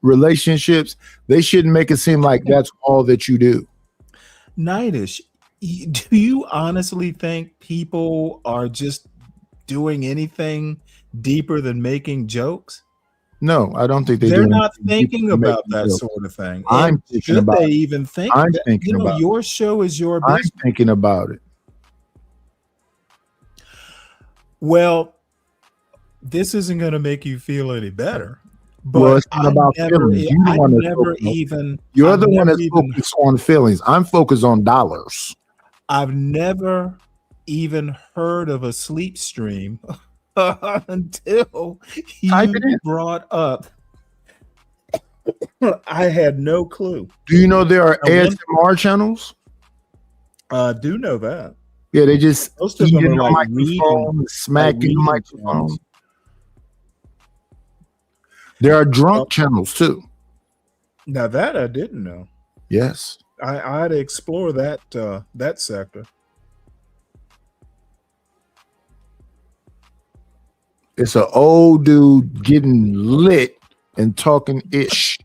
relationships, they shouldn't make it seem like that's all that you do. Nightish, do you honestly think people are just doing anything deeper than making jokes? No, I don't think They're do not anything thinking to make about that jokes. sort of thing. I'm And thinking should about they it. even think I'm that? thinking You know, about it. your show is your I'm business. thinking about it. Well, this isn't going to make you feel any better. But Well, it's not about feelings. You I've want to never focus on- even. You're I've the one never that's even- focused on feelings. I'm focused on dollars. I've never even heard of a sleep stream until Type you it in. brought up. I had no clue. Do you know there are Now, ASMR channels? Do know that. Yeah, they just Most of them eating are the like microphone, reading, smacking the reading microphone. channels. There are drunk channels too. Now that I didn't know. Yes. I'd explore that that sector. It's an old dude getting lit and talking ish.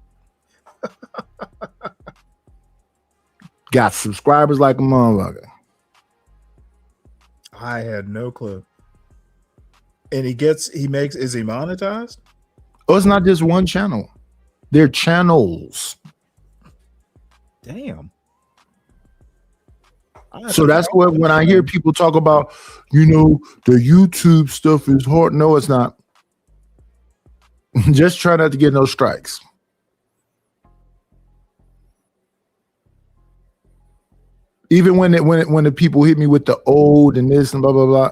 Got subscribers like a motherfucker. I had no clue. And is he monetized? Oh, it's not just one channel. They're channels. Damn. So that's what when I hear people talk about, you know, the YouTube stuff is hard. No, it's not. Just try not to get no strikes. Even when the people hit me with the old and this and blah blah blah,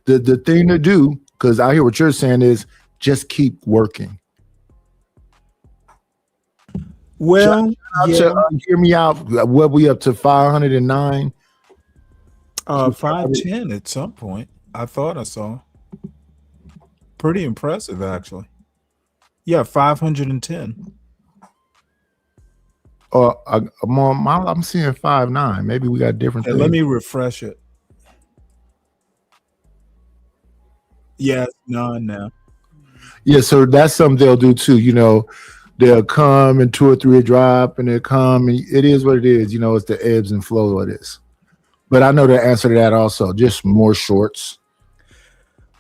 the thing to do, because I hear what you're saying, is just keep working. Well, hear me out. What we up to 509? 510 at some point. I thought I saw. Pretty impressive, actually. Yeah, 510. I'm seeing 5'9". Maybe we got different. Let me refresh it. Yeah, it's 9 now. Yeah, so that's something they'll do too. You know, they'll come and 2 or 3 will drop, and they'll come, and it is what it is. You know, it's the ebbs and flow of this. But I know the answer to that also. Just more shorts.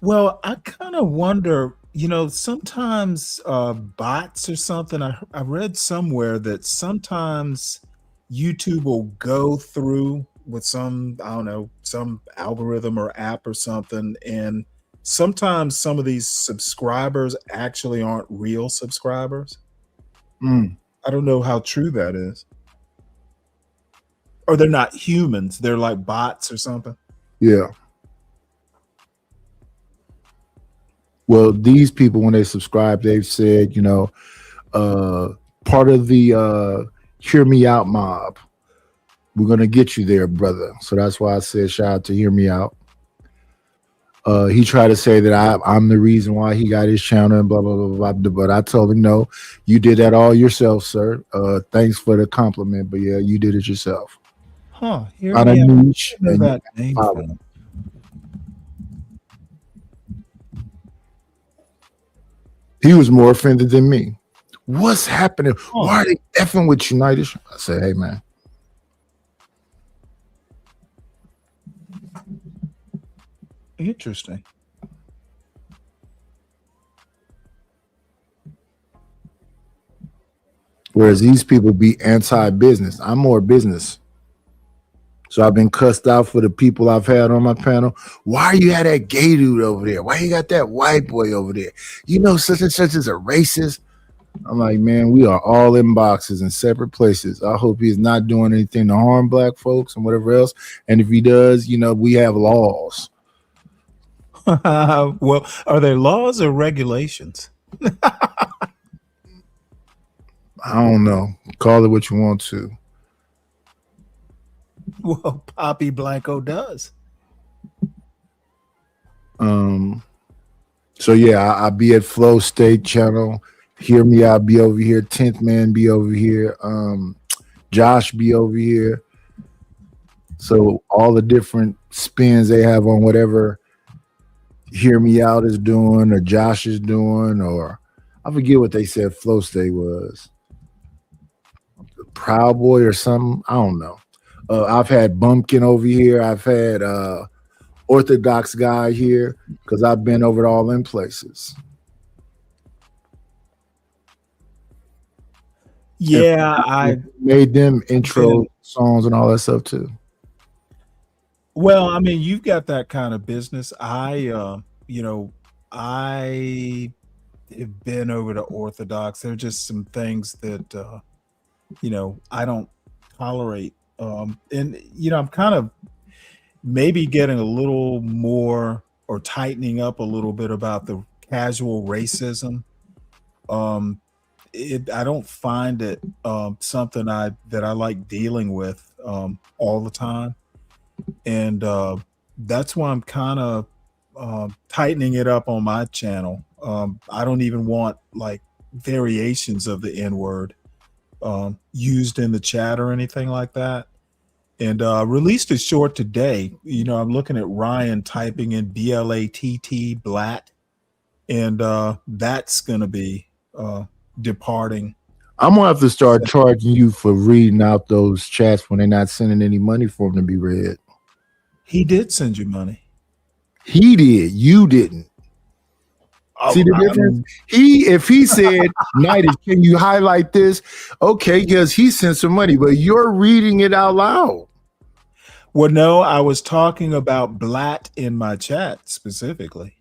Well, I kind of wonder, you know, sometimes bots or something. I read somewhere that sometimes YouTube will go through with some, I don't know, some algorithm or app or something, and sometimes some of these subscribers actually aren't real subscribers. I don't know how true that is. Or they're not humans, they're like bots or something. Yeah. Well, these people, when they subscribe, they've said, you know, part of the Hear Me Out mob, we're going to get you there, brother. So that's why I said shout out to Hear Me Out. He tried to say that I'm the reason why he got his channel and blah, blah, blah, blah. But I told him, no, you did that all yourself, sir. Thanks for the compliment. But yeah, you did it yourself. Huh. Hear Out of Me Out. niche. I know and that name. follow. He was more offended than me. What's happening? Why are they effing with you, Nightish? I said, hey, man. Interesting. Whereas these people be anti-business. I'm more business. So I've been cussed out for the people I've had on my panel. Why you had that gay dude over there? Why you got that white boy over there? You know, such and such is a racist. I'm like, man, we are all in boxes in separate places. I hope he's not doing anything to harm black folks and whatever else. And if he does, you know, we have laws. Well, are there laws or regulations? I don't know. Call it what you want to. Well, Poppy Blanco does. So yeah, I be at Flow State channel. Hear Me Out be over here. 10th Man be over here. Josh be over here. So all the different spins they have on whatever Hear Me Out is doing or Josh is doing, or I forget what they said Flow State was. Proud Boy or something. I don't know. I've had Bumpkin over here. I've had Orthodox guy here because I've been over to all them places. Yeah, I made them intro songs and all that stuff too. Well, I mean, you've got that kind of business. I have been over to Orthodox. There are just some things that I don't tolerate. And I'm kind of maybe getting a little more or tightening up a little bit about the casual racism. I don't find it something that I like dealing with all the time, and that's why I'm kind of tightening it up on my channel. I don't even want like variations of the N-word used in the chat or anything like that. And released a short today. I'm looking at Ryan typing in BLATT Blatt, and that's gonna be departing. I'm gonna have to start charging you for reading out those chats when they're not sending any money for them to be read. He did send you money. He did. You didn't. See the difference? If he said, Nighty, can you highlight this? Okay, because he sent some money, but you're reading it out loud. Well, no, I was talking about Blatt in my chat specifically.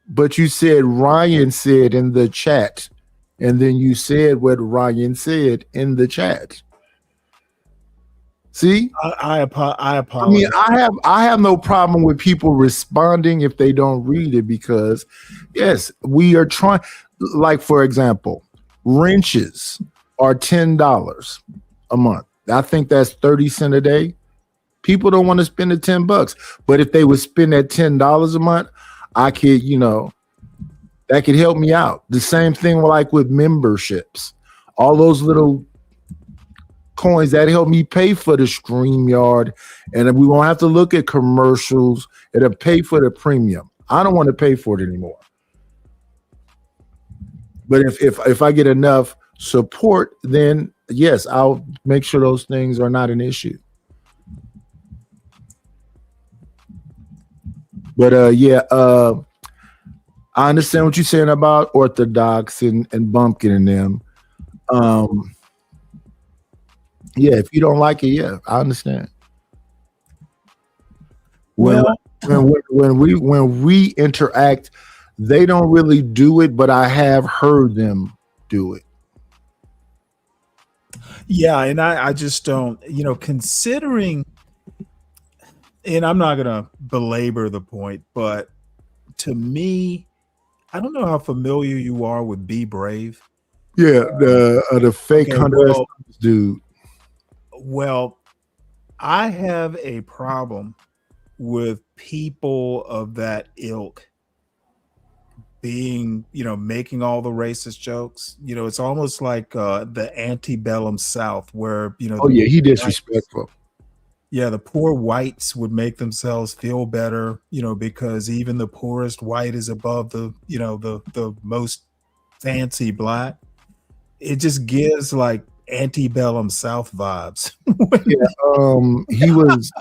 But you said Ryan said in the chat, and then you said what Ryan said in the chat. See, I apologize. I mean, I have no problem with people responding if they don't read it, because yes, we are trying. Like, for example, wrenches are $10 a month. I think that's 30 cents a day. People don't want to spend the $10, but if they would spend that $10 a month, I could, that could help me out. The same thing like with memberships, all those little coins that help me pay for the StreamYard, and we won't have to look at commercials. It'll pay for the premium. I don't want to pay for it anymore. But if I get enough support, then yes, I'll make sure those things are not an issue. But I understand what you're saying about Orthodox and Bumpkin and them. Yeah, if you don't like it, yeah, I understand. When we interact, they don't really do it, but I have heard them do it. Yeah, and I just don't, considering, and I'm not gonna belabor the point, but to me, I don't know how familiar you are with Be Brave. Yeah, the fake Hunter dude. Well, I have a problem with people of that ilk being, making all the racist jokes. It's almost like the antebellum South where, he disrespectful. Yeah, the poor whites would make themselves feel better, because even the poorest white is above the most fancy black. It just gives like antebellum South vibes. He was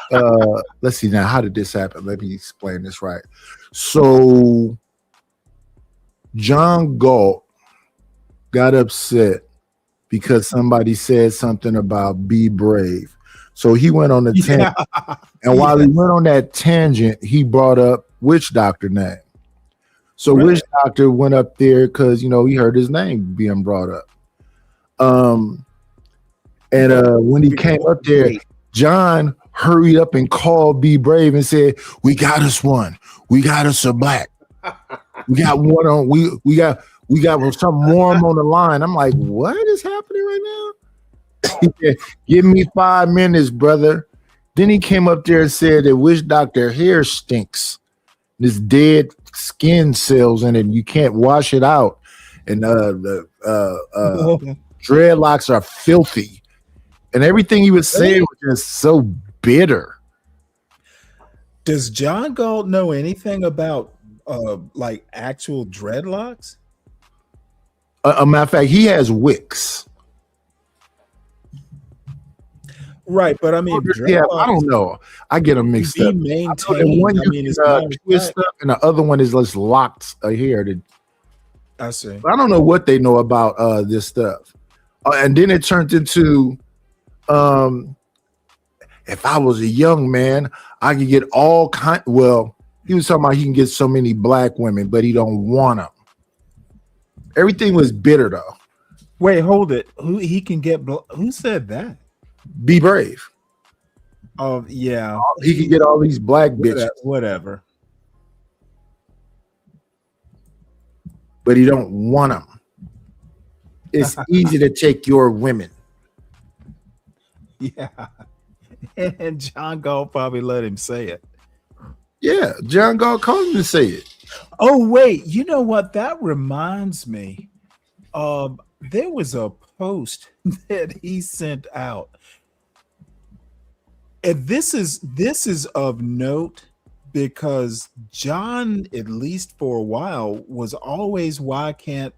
let's see now, how did this happen? Let me explain this right. So John Galt got upset because somebody said something about Be Brave. So he went on a tangent. And while he went on that tangent, he brought up Witch Doctor name. So Witch Doctor went up there because he heard his name being brought up. When he came up there, John hurried up and called Be Brave and said, "We got us one. We got us a black. We got one on. We got something warm on the line." I'm like, what is happening right now? He said, "Give me 5 minutes, brother." Then he came up there and said that Witch Doctor hair stinks. There's dead skin cells in it. You can't wash it out. and dreadlocks are filthy, and everything he was saying was just so bitter. Does John Galt know anything about like actual dreadlocks? A matter of fact, he has wicks. Right, but I mean, yeah, I don't know. I get them mixed up. Maintained, one I mean, you it's can not twist up, and the other one is just locked here. I see. I don't know what they know about this stuff. And then it turned into, if I was a young man, I could get all kind. Well, he was talking about he can get so many black women, but he don't want them. Everything was bitter though. Wait, hold it. Who he can get? Who said that? Be brave. Oh yeah, he can get all these black bitches. Whatever. But he don't want them. It's easy to take your women. Yeah, and John Galt probably let him say it. Yeah, John Galt called him to say it. Oh wait, you know what? That reminds me. There was a post that he sent out. And this is of note because John, at least for a while, was always, why can't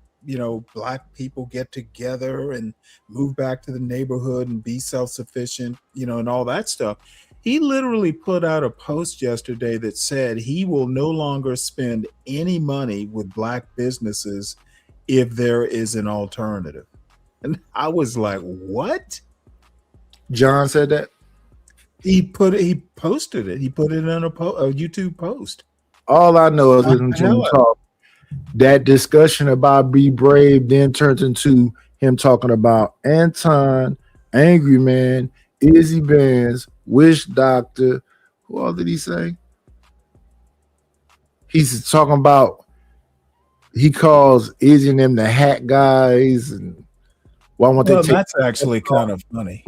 black people get together and move back to the neighborhood and be self-sufficient, and all that stuff. He literally put out a post yesterday that said he will no longer spend any money with black businesses if there is an alternative. And I was like, what? John said that? He posted it. He put it on a YouTube post. All I know is listening to him talk. That discussion about Be Brave then turns into him talking about Anton, Angry Man, Izzy Benz, Wish Doctor. Who all did he say? He's talking about, he calls Izzy and them the hat guys, and why won't they take that's actually kind of funny.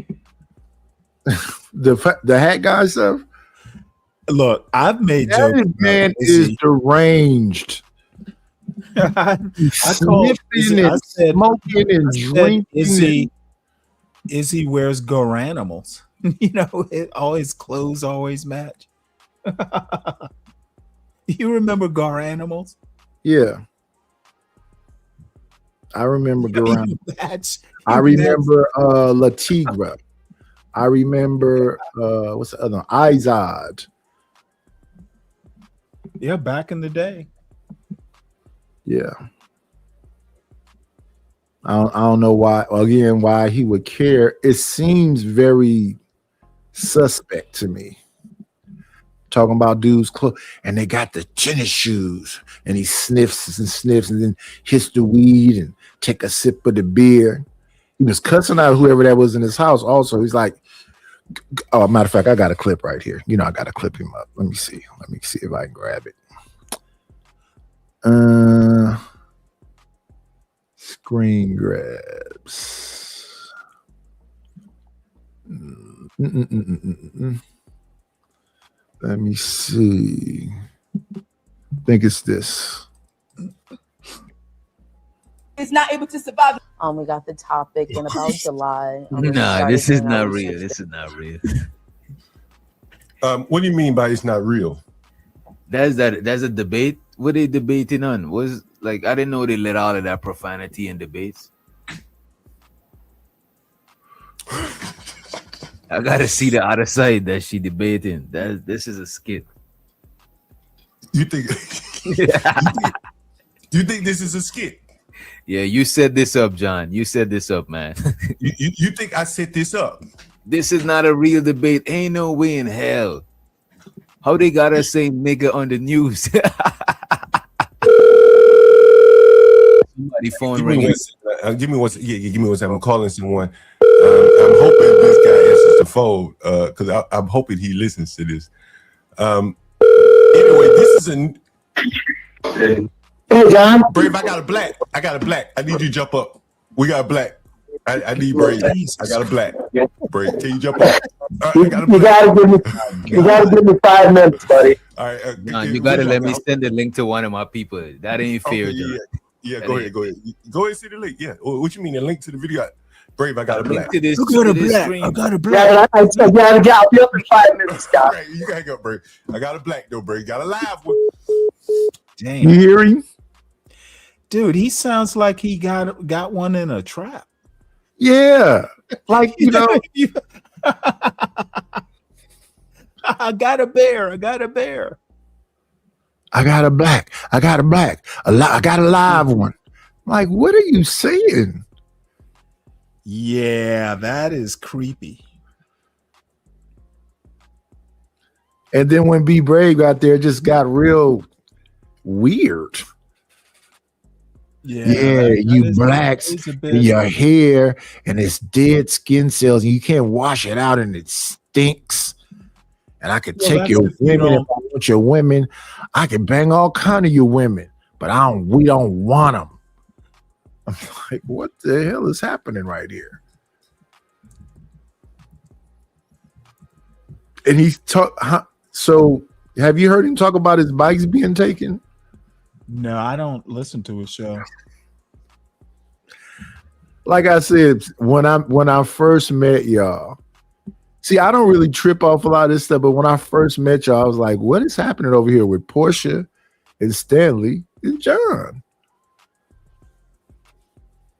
the hat guy stuff. Look, I've made jokes. That man is deranged. I called smoking and drinking. Izzy wears Garanimals. All his clothes always match. You remember Garanimals? Yeah. I remember Garanimals. I remember La Tigra. I remember what's the other one? Izod. Yeah, back in the day. Yeah. I don't know why, again, why he would care. It seems very suspect to me. Talking about dudes' clothes, and they got the tennis shoes, and he sniffs and then hits the weed and take a sip of the beer. He was cussing out whoever that was in his house. Also, he's like, oh, matter of fact, I got a clip right here. I got to clip him up. Let me see if I can grab it. Screen grabs. Let me see. I think it's this. Is not able to survive. We got the topic in about July. Nah, this is not real. This is not real. What do you mean by it's not real? That's a debate. What they debating on? Was like, I didn't know they let all of that profanity in debates. I gotta see the other side that she debating. This is a skit. You think this is a skit? Yeah, you set this up, John. You set this up, man. you think I set this up? This is not a real debate. Ain't no way in hell. How they gotta say nigga on the news? Somebody phone ringing. Give me one second. I'm calling someone. I'm hoping this guy answers the phone because I'm hoping he listens to this. Anyway, this is a. Hey, John. Brave, I got a black. I need you to jump up. We got a black. I need Brave. I got a black. Brave, can you jump up? You gotta give me 5 minutes, buddy. All right. Nah, you gotta let me send the link to one of my people. That ain't fair, okay, John. Yeah, go ahead. Go ahead, see the link. Yeah. What you mean, the link to the video? Brave, I got a black. To this, I got a to this black. screen. I got a black. I gotta get out here in 5 minutes, guys. Right, you gotta go, Brave. I got a black though, Brave. Got a live one. Damn. You hear him? Dude, he sounds like he got one in a trap. Yeah. Like, you know. I got a bear. I got a bear. I got a black. I got a black. I got a live one. Like, what are you saying? Yeah, that is creepy. And then when B Brave got there, it just got real weird. Yeah, you blacks in your hair and it's dead skin cells, and you can't wash it out, and it stinks. And I could take your women if I want your women. I can bang all kind of your women, but we don't want them. I'm like, what the hell is happening right here? And he's so have you heard him talk about his bikes being taken? No, I don't listen to his show. Like I said, when I first met y'all, see, I don't really trip off a lot of this stuff, but when I first met y'all, I was like, what is happening over here with Portia and Stanley and John?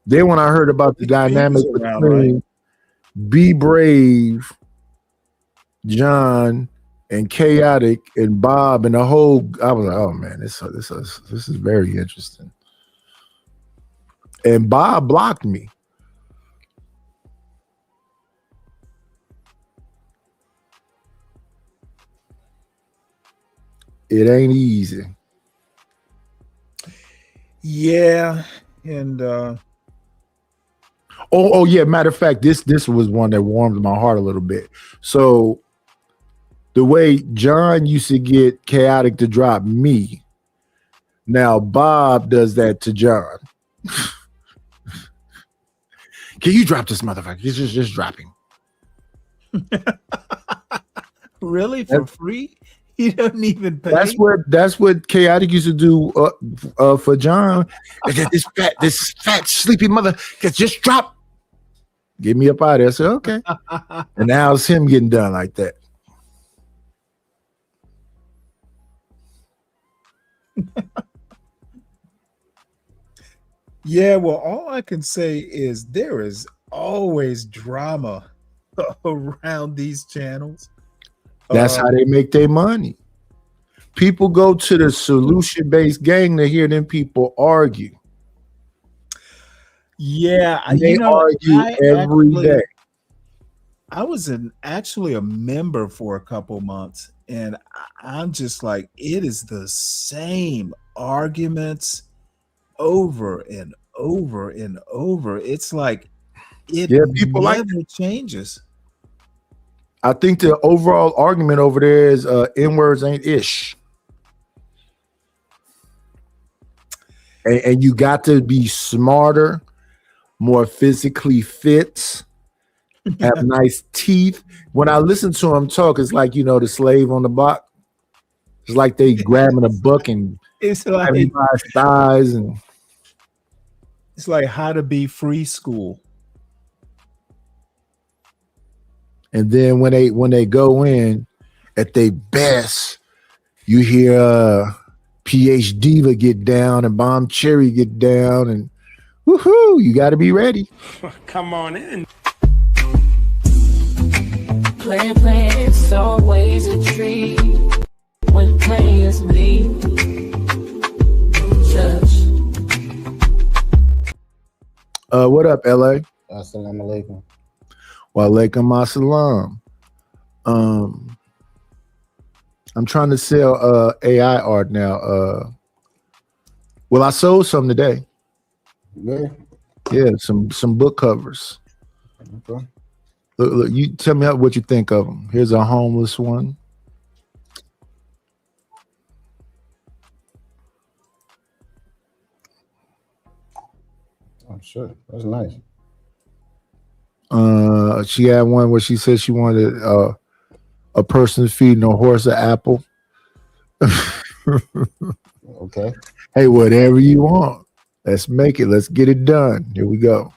Then when I heard about the dynamic between Be Brave, John, and Chaotic, and Bob, and the whole, I was like, oh man, this is very interesting. And Bob blocked me. It ain't easy. Yeah, and oh yeah. Matter of fact, this was one that warmed my heart a little bit. So the way John used to get Chaotic to drop me, now Bob does that to John. Can you drop this motherfucker? Just drop him. Really, for free? He doesn't even pay. That's what Chaotic used to do for John. This fat sleepy mother just drop. Get me up out of there. I said, okay. And now it's him getting done like that. Yeah, well, all I can say is there is always drama around these channels. That's how they make their money. People go to the solution-based gang to hear them people argue. Yeah, they argue every day. I was actually a member for a couple months, and I'm just like, it is the same arguments over and over and over. It's like it people never changes. I think the overall argument over there is N-words ain't ish. And you got to be smarter, more physically fit, have nice teeth. When I listen to them talk, it's like, you know, the slave on the block. It's like they grabbing a buck and it's like everybody's thighs, and it's like how to be free school. And then when they go in at their best, you hear PH Diva get down and Bomb Cherry get down, and woohoo, you got to be ready. Come on in. Playing, it's always a treat when players leave. What up, LA? Assalamu alaikum. Wa alaikum assalam. I'm trying to sell AI art now. Well, I sold some today. Yeah, some book covers. Okay. Look, you tell me what you think of them. Here's a homeless one. Oh, sure. That's nice. She had one where she said she wanted a person feeding a horse an apple. Okay. Hey, whatever you want. Let's make it. Let's get it done. Here we go.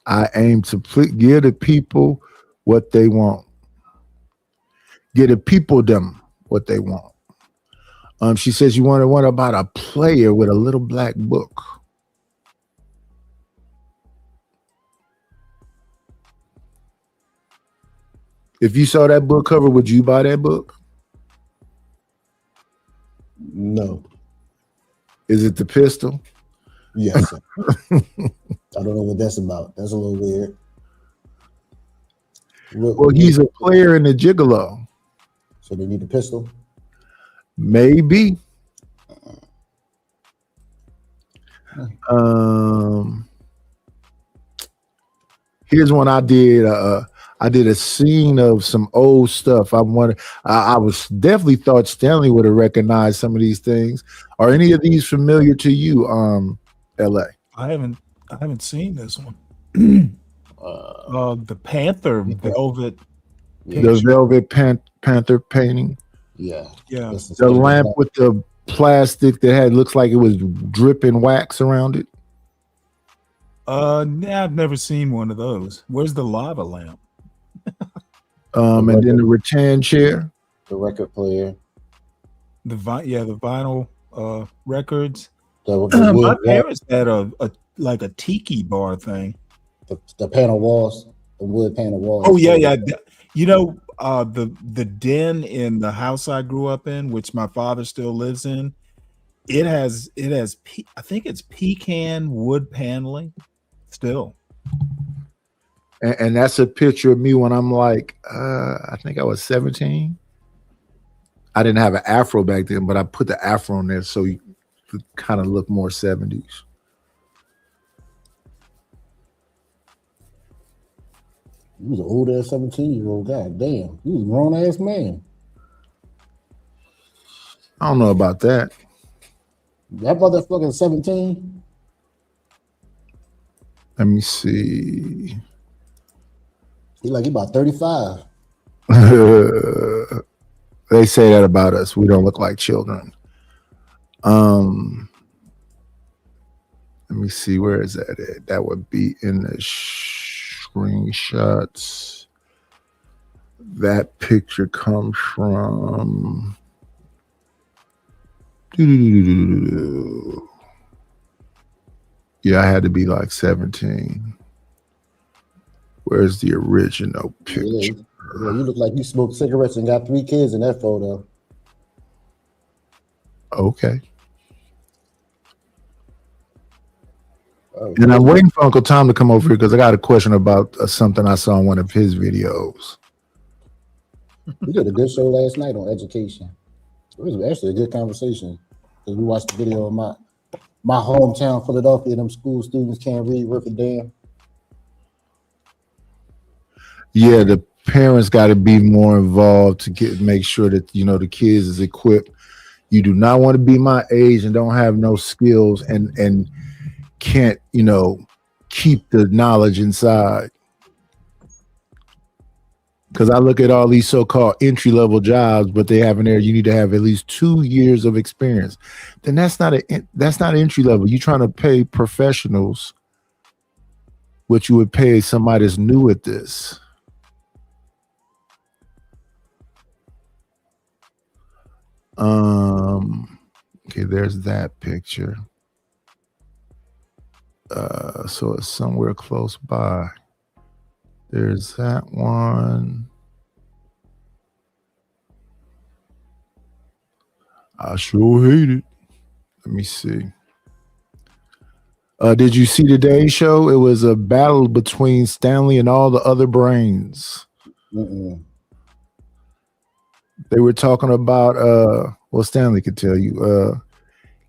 I aim to give the people what they want. Give the people them what they want. She says you want one about a player with a little black book. If you saw that book cover, would you buy that book? No. Is it the pistol? Yes. Sir. I don't know what that's about. That's a little weird. Well, he's a player in the Gigolo. So they need a pistol? Maybe. Here's one I did. I did a scene of some old stuff. I was definitely thought Stanley would have recognized some of these things. Are any of these familiar to you, LA? I haven't seen this one. The Panther velvet. The velvet panther painting. Yeah. Yeah. The lamp with the plastic that looks like it was dripping wax around it. Nah, I've never seen one of those. Where's the lava lamp? And then the rattan chair. The record player. The vinyl records. The My parents had a tiki bar thing. The panel walls, the wood panel walls. Oh yeah. You know, the den in the house I grew up in, which my father still lives in, it has I think it's pecan wood paneling still. And that's a picture of me when I'm like, I think I was 17. I didn't have an afro back then, but I put the afro on there so you could kind of look more 70s. You was an old ass 17-year-old. God damn. You was a grown ass man. I don't know about that. That motherfucking 17. Let me see. He like he about 35. They say that about us. We don't look like children. Let me see. Where is that at? That would be in the screenshots. That picture comes from. Yeah, I had to be like 17. Where's the original picture? Yeah, you look like you smoked cigarettes and got 3 kids in that photo. Okay. And I'm waiting for Uncle Tom to come over here because I got a question about something I saw in one of his videos. We did a good show last night on education. It was actually a good conversation. We watched the video of my hometown, Philadelphia. Them school students can't read worth a damn. Yeah, the parents got to be more involved to make sure that the kids is equipped. You do not want to be my age and don't have no skills and can't keep the knowledge inside. Because I look at all these so-called entry-level jobs, but they have in there you need to have at least 2 years of experience. Then that's not entry level. You're trying to pay professionals what you would pay somebody that's new at this. Okay, there's that picture. So it's somewhere close by. There's that one. I sure hate it. Let me see. Did you see today's show? It was a battle between Stanley and all the other brains. Mm-mm. They were talking about well, Stanley could tell you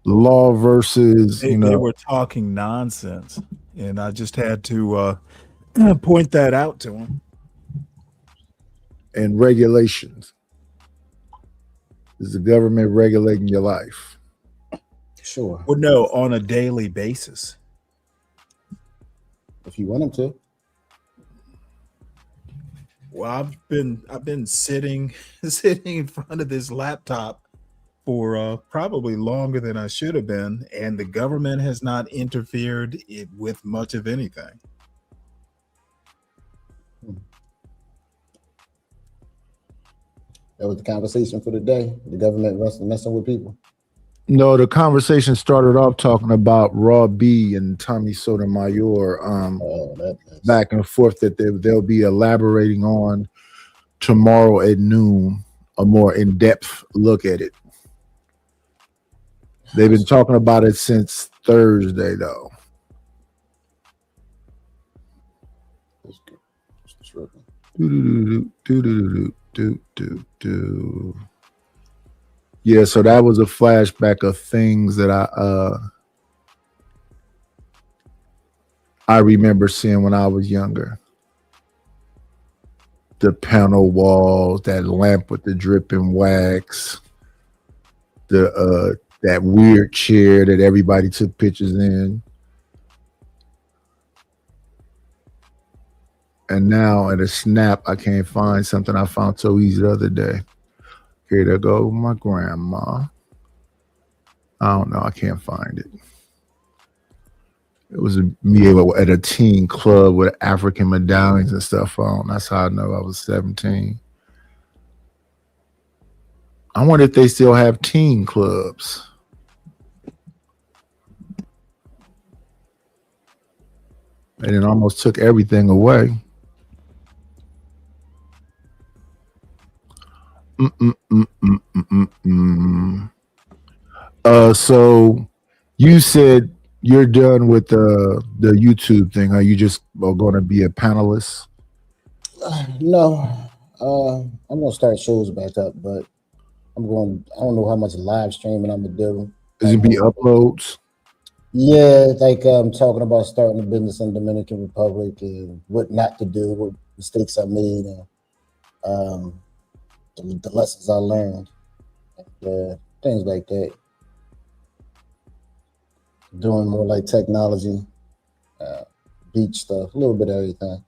law versus They were talking nonsense, and I just had to point that out to him. And regulations. Is the government regulating your life? Sure. Well, no, on a daily basis. If you want them to. Well, I've been sitting in front of this laptop for probably longer than I should have been, and the government has not interfered with much of anything. That was the conversation for the day. The government messing with people. No, the conversation started off talking about Raw B and Tommy Sotomayor back and forth that they'll be elaborating on tomorrow at noon, a more in-depth look at it. They've been talking about it since Thursday, though. Yeah, so that was a flashback of things that I remember seeing when I was younger. The panel walls, that lamp with the dripping wax, that weird chair that everybody took pictures in. And now at a snap, I can't find something I found so easy the other day. Here to go, my grandma. I don't know. I can't find it. It was me at a teen club with African medallions and stuff on. That's how I know I was 17. I wonder if they still have teen clubs. And it almost took everything away. So you said you're done with the YouTube thing. Are you just going to be a panelist? No, I'm gonna start shows back up, but I don't know how much live streaming I'm gonna do. Is it be uploads? Yeah, like talking about starting a business in Dominican Republic and what not to do, what mistakes I made, and the lessons I learned, things like that. Doing more like technology, beach stuff, a little bit of everything.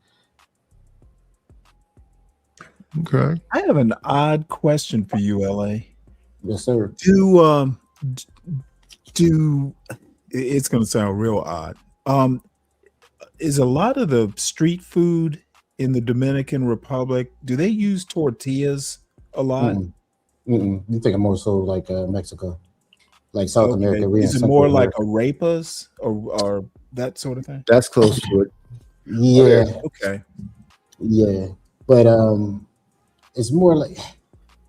Okay. I have an odd question for you, LA. Yes, sir. Do it's going to sound real odd. Is a lot of the street food in the Dominican Republic, do they use tortillas a lot? You think more so like Mexico, like South America? Is it more like arepas or that sort of thing? That's close to it. Yeah. Okay. Yeah, but it's more like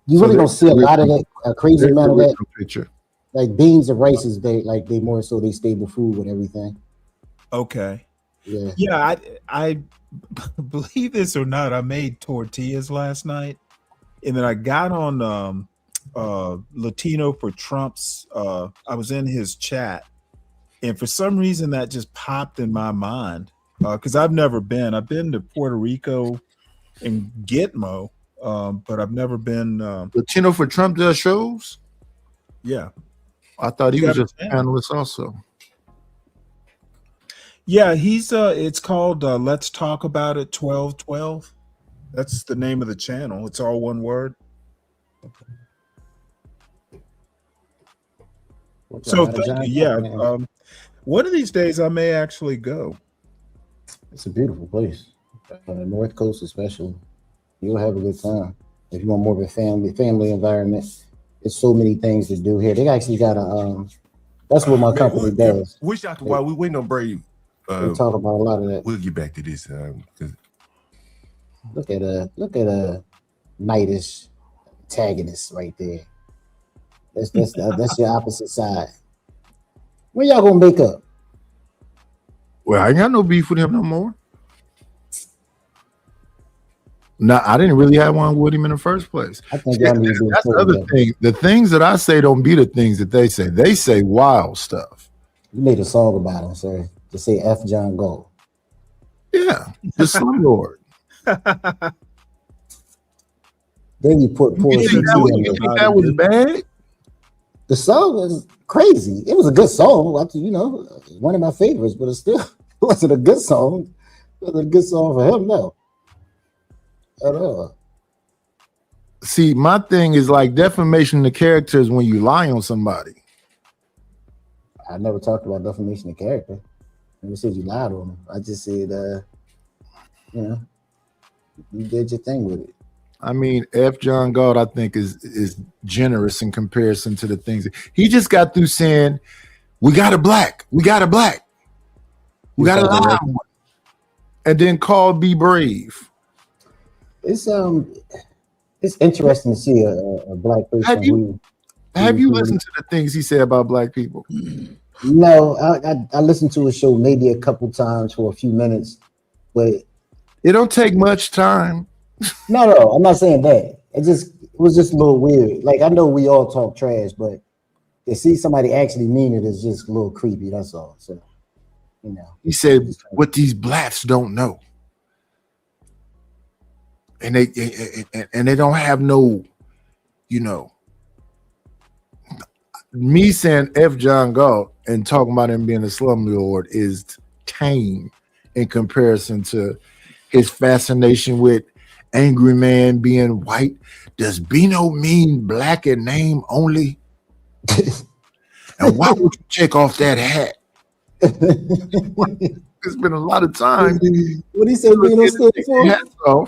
you really don't see a lot of that. A crazy amount of that. Picture. Like beans and rice is they more so they stable food with everything. Okay. Yeah. Yeah, I believe this or not, I made tortillas last night, and then I got on Latino for Trump's. I was in his chat, and for some reason that just popped in my mind because I've never been. I've been to Puerto Rico and Gitmo, but I've never been. Latino for Trump does shows? Yeah. I thought he was just a panelist also. Yeah, he's it's called Let's Talk About It 1212. That's the name of the channel. It's all one word. So one of these days I may actually go. It's a beautiful place. On the North Coast especially. You'll have a good time. If you want more of a family environment. There's so many things to do here. They actually got a that's what my company does. Wish after while we waiting on Brave. We talk about a lot of that. We'll get back to this. Look at a knightish antagonist right there. That's your opposite side. When y'all gonna make up? Well, I ain't got no beef with him no more. No, I didn't really have one with him in the first place. I think that's the other thing. The things that I say don't be the things that they say. They say wild stuff. You made a song about him, sir. To say F. John Gold. Yeah, the Slumlord. Then you put poor. You think that was bad? The song was crazy. It was a good song. One of my favorites, but it still wasn't a good song. It wasn't a good song for him, no. at all. See, my thing is like defamation of the character is when you lie on somebody. I never talked about defamation of character. I never said you lied on them. I just said, you know, you did your thing with it. I mean, F. John Galt, I think, is generous in comparison to the things he just got through saying, we got a black, we got a black, we got a live one, and then call Be Brave. It's interesting to see a black person. Have you listened to the things he said about black people? No, I listened to a show maybe a couple times for a few minutes, but it don't take much time. No, I'm not saying that. It was just a little weird. Like I know we all talk trash, but to see somebody actually mean it is just a little creepy. That's all. So, you know, he said what these blacks don't know, and they don't have no, you know. Me saying F. John Galt and talking about him being a slumlord is tame in comparison to his fascination with Angry Man being white. Does Bino mean black in name only? And why would you take off that hat? It's been a lot of time. What do you say Bino stood for?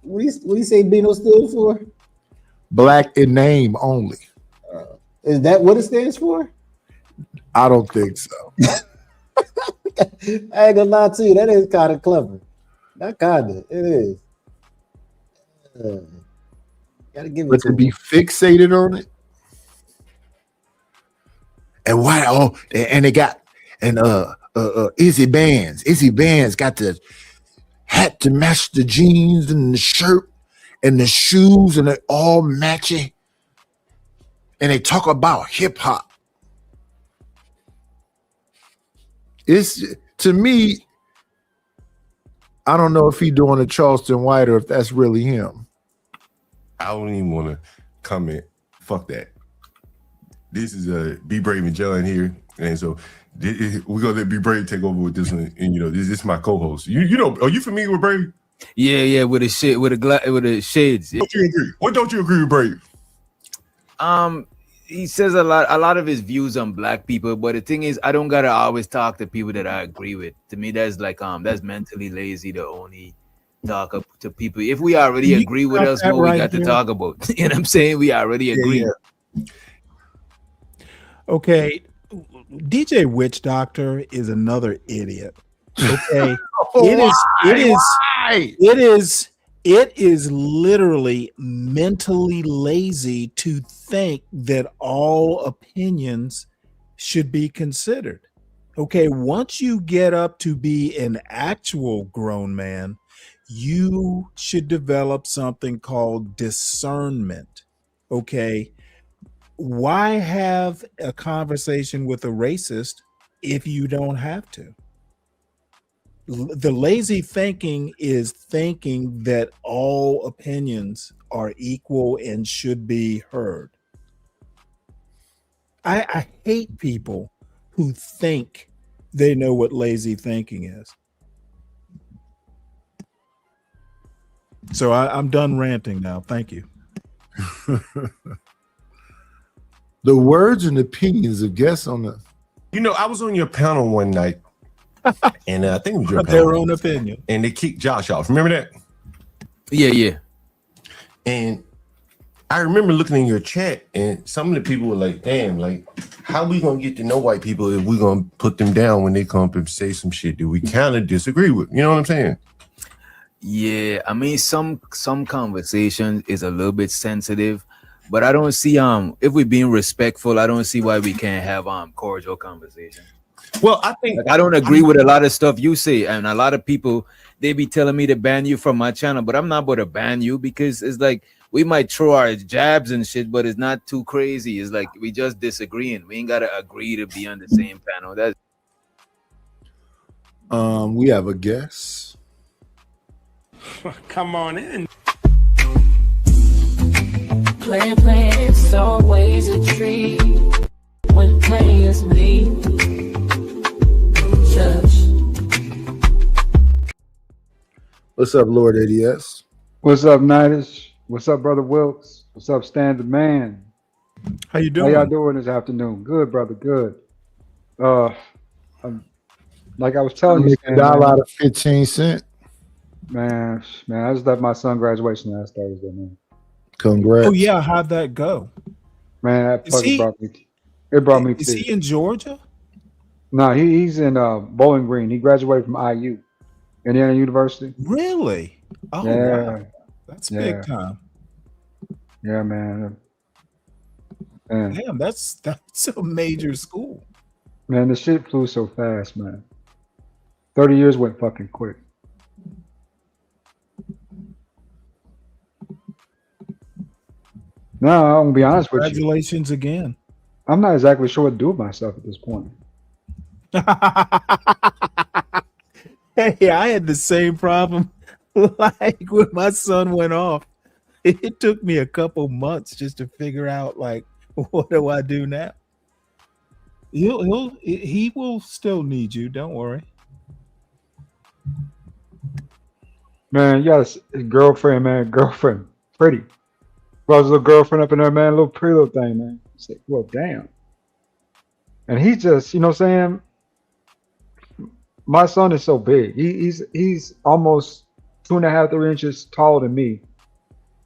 What do you say Bino stood for? Black in name only. Is that what it stands for? I don't think so. I ain't gonna lie to you. That is kind of clever. That kind of it is. Gotta give it But to be fixated on it, and why? Oh, and they got Izzy Bands got the hat to match the jeans and the shirt and the shoes, and they all matchy. And they talk about hip hop. It's to me, I don't know if he's doing a Charleston White or if that's really him. I don't even want to comment. Fuck that. This is Be Brave and John here, and so we're gonna let Be Brave take over with this one. And you know, this is my co-host. You know, are you familiar with Brave? Yeah, with the shades. Don't you agree? What don't you agree with Brave? He says a lot of his views on black people, but the thing is, I don't gotta always talk to people that I agree with. To me, that's like that's mentally lazy to only talk up to people. If we already agree with us, what we got to talk about? You know what I'm saying? We already agree. Yeah. Okay, DJ Witch Doctor is another idiot. Okay, it is literally mentally lazy to think that all opinions should be considered. Okay, once you get up to be an actual grown man, you should develop something called discernment. Okay, why have a conversation with a racist if you don't have to? The lazy thinking is thinking that all opinions are equal and should be heard. I hate people who think they know what lazy thinking is. So I'm done ranting now. Thank you. The words and opinions of guests on the. You know, I was on your panel one night, and I think it was your panel, their own opinion, and they kicked Josh off. Remember that? Yeah. And I remember looking in your chat, and some of the people were like, "Damn, like, how we gonna get to know white people if we gonna put them down when they come up and say some shit that we kind of disagree with?" You know what I'm saying? Yeah, I mean, some conversation is a little bit sensitive, but I don't see if we're being respectful, I don't see why we can't have cordial conversation. Well, I think I don't agree with a lot of stuff you say, and a lot of people they be telling me to ban you from my channel, but I'm not going to ban you because it's like we might throw our jabs and shit, but it's not too crazy. It's like we just disagreeing. We ain't gotta agree to be on the same panel. That's we have a guest. Come on in. Playing, it's always a treat when players leave. What's up, Lord ADS? What's up, Nidus? What's up, Brother Wilkes? What's up, Standard Man? How you How doing? y'all doing this afternoon? Good, brother. Good. Like I was telling you, Make Stan, a dollar man, out of 15 cents. man, I just left my son graduation last Thursday, man. Congrats. Oh yeah, how'd that go? Man, that Is fucking he- brought me. It brought me Is tears. he in Georgia? No, he's in Bowling Green. He graduated from IU, Indiana University. Really? Oh Yeah. wow. That's Yeah. big time. Yeah, man. Man, Damn, that's a major school. man, the shit flew so fast, man. 30 years went fucking quick. No, I'm gonna be honest with you. Congratulations again. I'm not exactly sure what to do with myself at this point. Hey, I had the same problem. Like when my son went off, it took me a couple months just to figure out like, what do I do now? He will still need you. Don't worry. Man, you got a girlfriend, man. Girlfriend. Pretty. Brought his little girlfriend up in there, man. Little pretty little thing, man. I said, well, damn. And he just, you know what I'm saying? My son is so big. He's almost 2.5, 3 inches taller than me.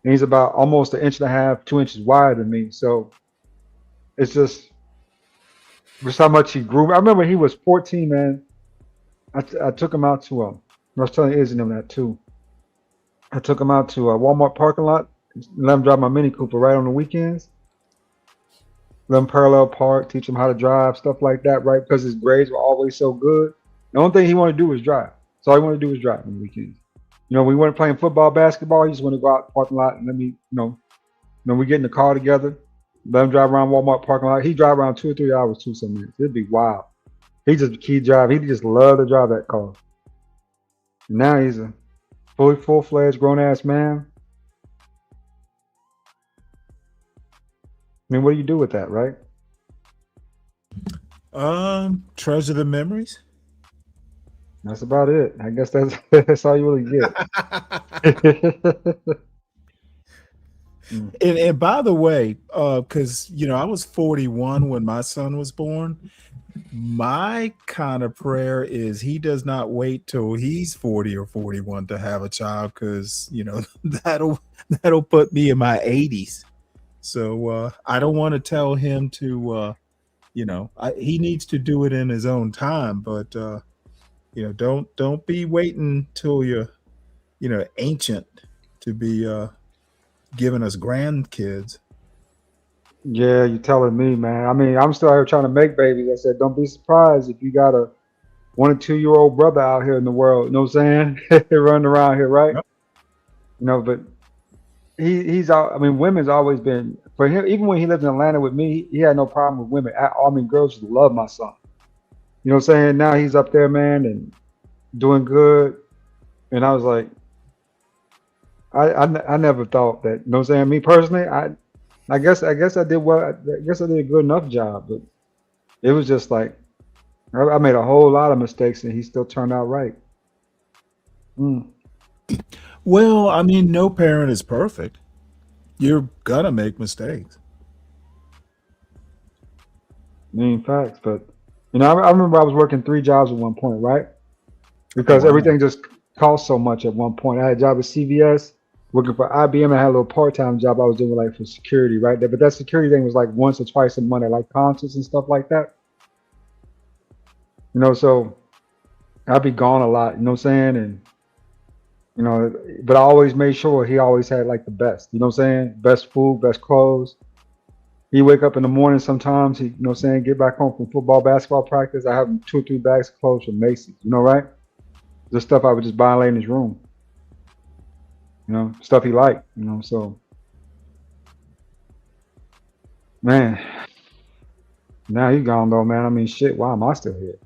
And he's about almost 1.5 inches, 2 inches wider than me. So it's just how much he grew. I remember he was 14, man. I took him out to I was telling Izzy and them that too. I took him out to a Walmart parking lot. Let him drive my Mini Cooper right on the weekends. Let him parallel park, teach him how to drive, stuff like that, right? Because his grades were always so good. The only thing he wanted to do was drive. So all he wanted to do was drive on the weekends. You know, we weren't playing football, basketball. He just wanted to go out to the parking lot and let me, we get in the car together. Let him drive around Walmart parking lot. He drive around 2 or 3 hours, 2 some minutes. It'd be wild. He just key drive. He just loved to drive that car. And now he's a full-fledged grown-ass man. I mean, what do you do with that, right? Treasure the memories. That's about it. I guess that's all you really get. And by the way, because I was 41 when my son was born. My kind of prayer is he does not wait till he's 40 or 41 to have a child, because that'll put me in my 80s. So I don't want to tell him to he needs to do it in his own time, but don't be waiting till you're ancient to be giving us grandkids. Yeah, you're telling me, man. I mean, I'm still out here trying to make babies. I said, don't be surprised if you got a 1 or 2 year old brother out here in the world. You know what I'm saying? Running around here, right? Yep. But he's out. I mean, women's always been for him. Even when he lived in Atlanta with me, he had no problem with women. I mean, girls just love my son. You know what I'm saying? Now he's up there, man, and doing good. And I was like, I never thought that. You know what I'm saying? Me personally, I guess I did well. I guess I did a good enough job, but it was just like I made a whole lot of mistakes, and he still turned out right. Well, I mean, no parent is perfect. You're gonna make mistakes. I mean, facts, but I remember I was working 3 jobs at one point, right? Because everything just cost so much at one point. I had a job at CVS, working for IBM. I had a little part-time job I was doing like for security, right there. But that security thing was like once or twice a month at like concerts and stuff like that. So I'd be gone a lot, you know what I'm saying? And but I always made sure he always had like the best, you know what I'm saying? Best food, best clothes. He wake up in the morning sometimes, he, get back home from football, basketball practice. I have 2 or 3 bags of clothes from Macy's, right? The stuff I would just buy and lay in his room. Stuff he liked, so. Man, now he gone though, man. I mean, shit, why am I still here?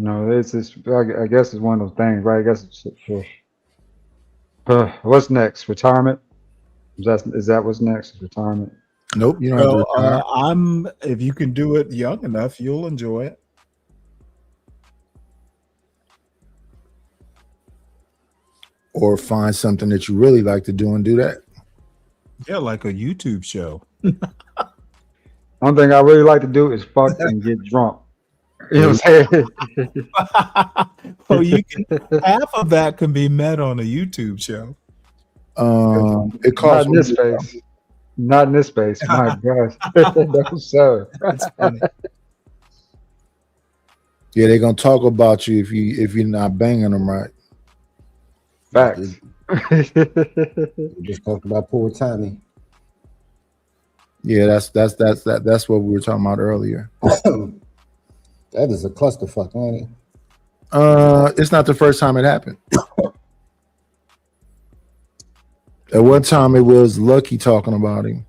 It's just, I guess it's one of those things, right? I guess it's what's next? Retirement? Is that what's next? Retirement? Nope. You don't have to retire. If you can do it young enough, you'll enjoy it. or find something that you really like to do and do that. Yeah, like a YouTube show. One thing I really like to do is fuck and get drunk. You know what I'm saying? Oh, you can half of that can be met on a YouTube show. It costs Not in this space. Not in this space. My gosh. No, sir. That's funny. Yeah, they're gonna talk about you if you're not banging them right. Facts. We just talked about poor Tommy. Yeah, that's what we were talking about earlier. That is a clusterfuck, ain't it? It's not the first time it happened. At one time, it was Lucky talking about him.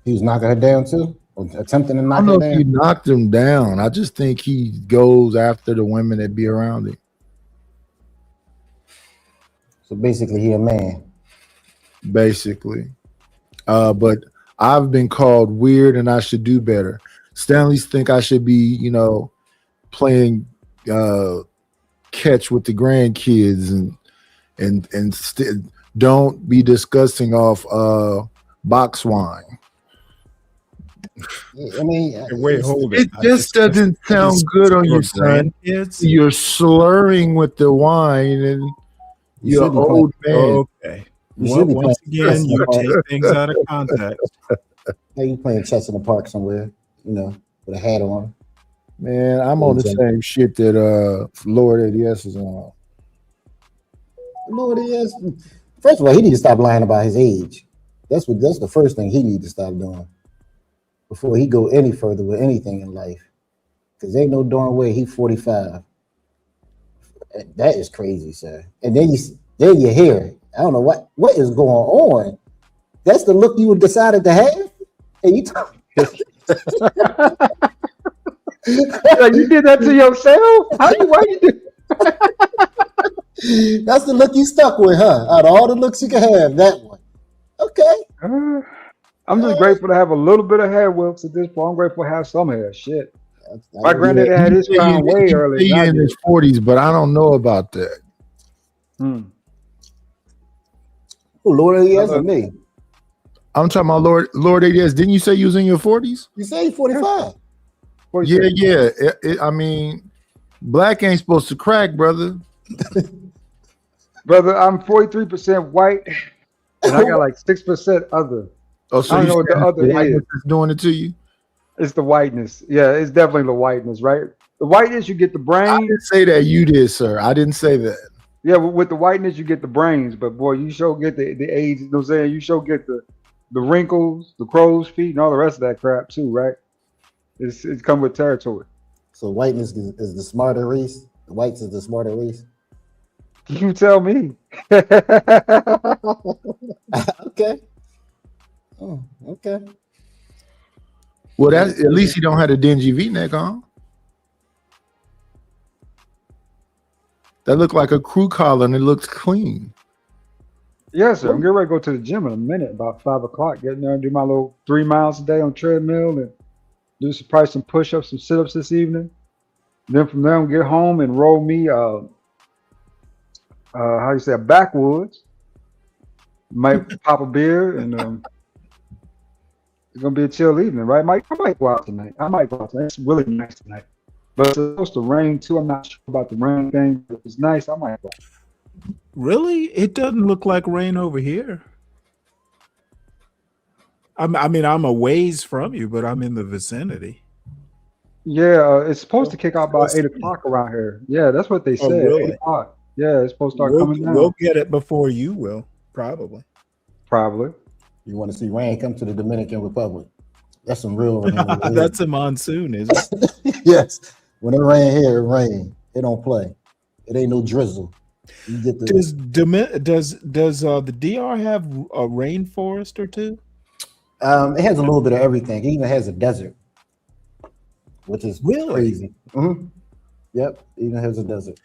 He was knocking her down too, or attempting to I knock don't her know if down. he knocked him down. I just think he goes after the women that be around him. So basically, he a man. Basically. But I've been called weird and I should do better. Stanley's think I should be, playing catch with the grandkids and don't be disgusting off box wine. I mean, Wait, hold it. It just doesn't sound good on your son. Grandkids? You're slurring with the wine and you're an old man. Okay. You Well, should be once playing again, you chess. take things out of context. Hey, you playing chess in the park somewhere, with a hat on. Man, I'm on the same shit that Lord ADS is on. Lord, yes. First of all, he need to stop lying about his age. That's the first thing he need to stop doing before he go any further with anything in life. Because ain't no darn way he 45. That is crazy, sir. And then you hear it. I don't know what is going on. That's the look you decided to have, and you talk. Like, you did that to yourself? Why you do? That's the look you stuck with, huh? Out of all the looks you can have, that one. Okay. I'm just grateful to have a little bit of hair, Wilkes, at this point. I'm grateful to have some hair. Shit. My granddad had his crown way earlier. He's in his 40s, but I don't know about that. Oh, Lord ADS or me? I'm talking about Lord ADS. Didn't you say you was in your 40s? You say 45. Yeah. I mean, black ain't supposed to crack, brother. Brother, I'm 43% white, and I got like 6% other. Oh, so I don't you know what the other whiteness is. is doing it to you? It's the whiteness. Yeah, it's definitely the whiteness, right? The whiteness, you get the brain. I didn't say that. You did, sir. I didn't say that. Yeah, with the whiteness, you get the brains, but boy, you sure get the age. You know what I'm saying? You sure get the wrinkles, the crow's feet, and all the rest of that crap too, right? It's come with territory. So whiteness is the smarter race. The whites is the smarter race. You tell me. Okay. Oh, okay. Well, that at least he don't have a dingy V-neck on. That looked like a crew collar and it looks clean. Yes, sir. I'm getting ready to go to the gym in a minute, about 5 o'clock. Getting there and do my little 3 miles a day on treadmill and do some push-ups, some sit-ups this evening. Then from there, I'll get home and roll me a backwoods. Might pop a beer and it's gonna be a chill evening, right, Mike? I might go out tonight. It's really nice tonight, but it's supposed to rain too. I'm not sure about the rain thing. But if it's nice, I might go. Really? It doesn't look like rain over here. I mean, I'm a ways from you, but I'm in the vicinity. Yeah, it's supposed to kick out by 8 o'clock around here. Yeah, that's what they said. really? 8 o'clock. Yeah, it's supposed to start We'll, coming down. we'll get it before you will, probably. Probably. You want to see rain come to the Dominican Republic? That's some real rain. That's a monsoon, is it? Yes. When it rain here, it rain. It don't play. It ain't no drizzle. You get the Does the DR have a rainforest or two? it has a little bit of everything. It even has a desert, which is Really? crazy. Mhm. Yep, it even has a desert.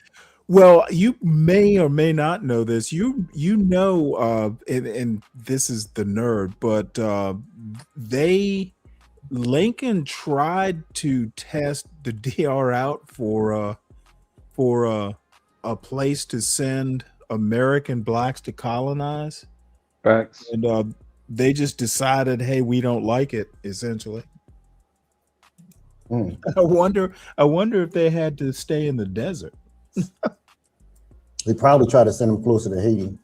Well, you may or may not know this. And this is the nerd, but Lincoln tried to test the DR out for a place to send American blacks to colonize. Facts. And they just decided, hey, we don't like it, essentially. I wonder if they had to stay in the desert. They probably try to send them closer to Haiti,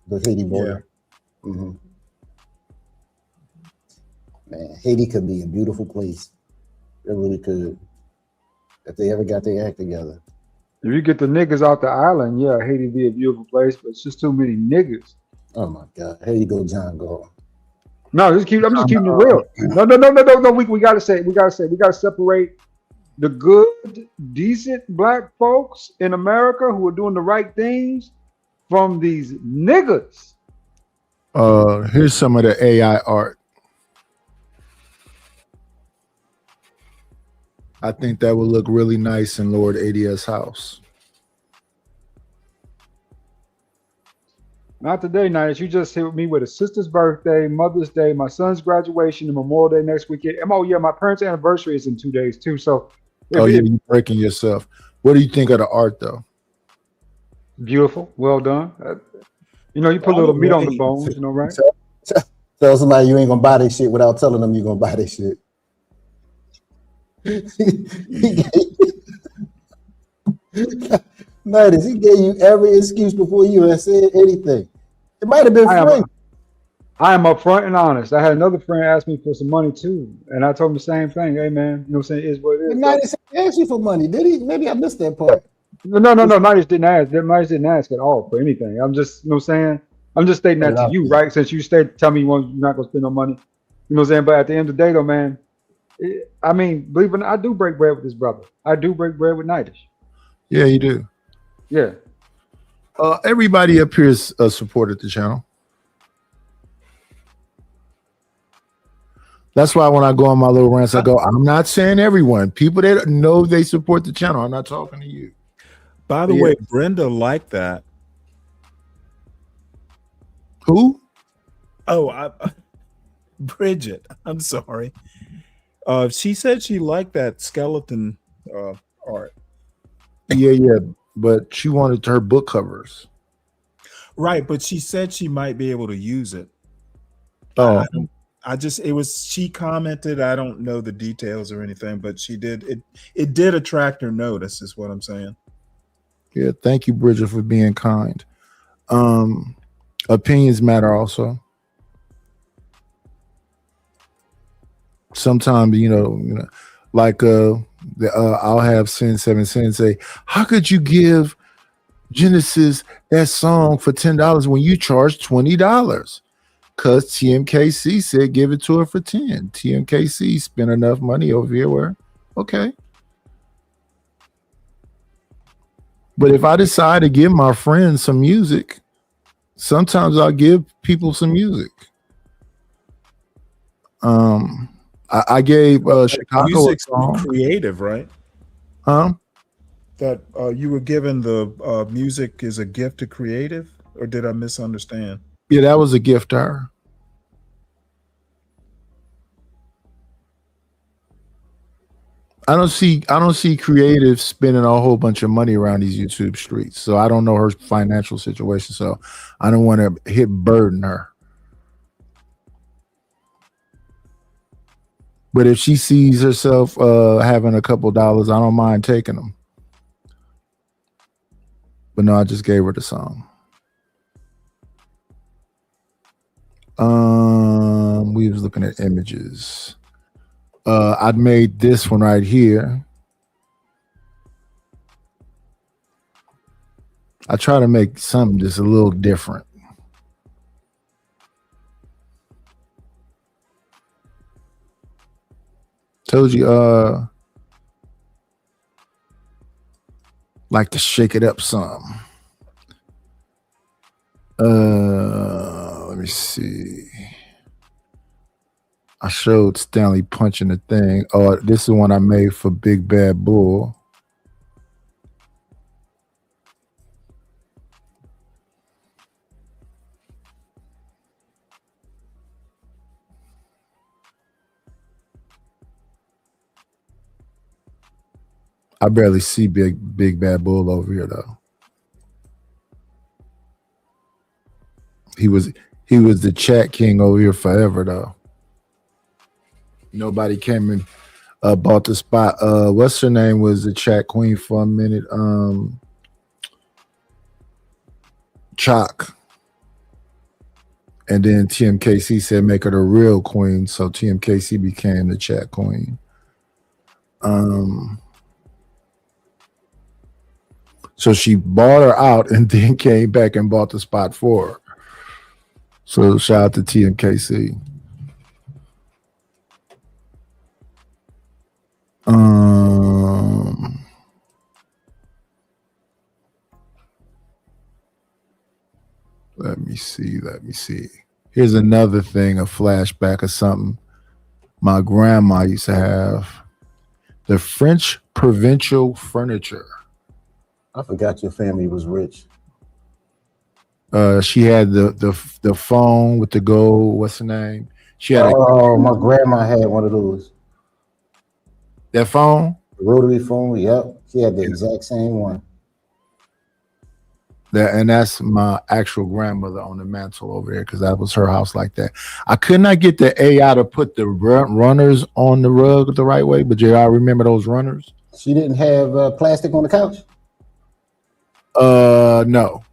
the Haiti border. Man, Haiti could be a beautiful place. It really could, if they ever got their act together. If you get the niggas out the island, yeah, Haiti be a beautiful place, but it's just too many niggas. Oh my God, here you go, John Gordon. No, I'm just keeping it real. No. We gotta separate the good, decent black folks in America who are doing the right things from these niggas. Here's some of the AI art. I think that would look really nice in Lord ADS house. Not today, Nice. You just hit me with a sister's birthday, Mother's Day, my son's graduation, and Memorial Day next weekend. Oh yeah, my parents' anniversary is in 2 days too. So Oh yeah, you're breaking yourself. What do you think of the art though? Beautiful, well done. You know, you put a little meat on the bones, you know, right? Tell somebody you ain't gonna buy this shit without telling them you're gonna buy this shit. Notice he gave you every excuse before you had said anything. It might have been free. I am upfront and honest. I had another friend ask me for some money too, and I told him the same thing. Hey man, you know what I'm saying? It is what it is. Nice asked you for money, did he? Maybe I missed that part. No. Nice didn't ask. Nice didn't ask at all for anything. I'm just, you know what I'm saying? I'm just stating that to you, right? Since you tell me you're not gonna spend no money. You know what I'm saying? But at the end of the day though, man, I mean, believe it or not, I do break bread with this brother. I do break bread with Nightish. Yeah, you do. Yeah. Everybody up here is supported the channel. That's why when I go on my little rants, I go, I'm not saying everyone. People that know they support the channel. I'm not talking to you. By the way, Brenda liked that. Who? Oh, Bridget. I'm sorry. She said she liked that skeleton art. Yeah. But she wanted her book covers. Right, but she said she might be able to use it. Oh. She commented, I don't know the details or anything, but she did, it did attract her notice, is what I'm saying. Yeah, thank you, Bridget, for being kind. Opinions matter also. Sometimes, you know, like I'll have Sin 7 Sin say, how could you give Genesis that song for $10 when you charge $20? Because TMKC said give it to her for 10. TMKC spent enough money over here where, okay. But if I decide to give my friends some music, sometimes I'll give people some music. I gave Chicago music's a song. Creative, right? Huh? That you were given the music as a gift to creative, or did I misunderstand? Yeah, that was a gift to her. I don't see creative spending a whole bunch of money around these YouTube streets. So I don't know her financial situation. So I don't want to burden her. But if she sees herself having a couple dollars, I don't mind taking them. But no, I just gave her the song. We was looking at images. I'd made this one right here. I try to make something just a little different. Told you, like to shake it up some. Let me see. I showed Stanley punching the thing. Oh, this is one I made for Big Bad Bull. I barely see Big Bad Bull over here though. He was the chat king over here forever though. Nobody came and bought the spot. What's her name was the chat queen for a minute? Chalk. And then TMKC said make her the real queen, so TMKC became the chat queen. So she bought her out and then came back and bought the spot for her. So shout out to TMKC. Let me see. Here's another thing, a flashback of something my grandma used to have. The French provincial furniture. I forgot your family was rich. She had the phone with the gold. What's the name? She had my grandma had one of those. That phone? The rotary phone. Yep, she had the exact same one. And that's my actual grandmother on the mantle over there because that was her house like that. I could not get the AI to put the runners on the rug the right way, but y'all remember those runners? She didn't have plastic on the couch? No.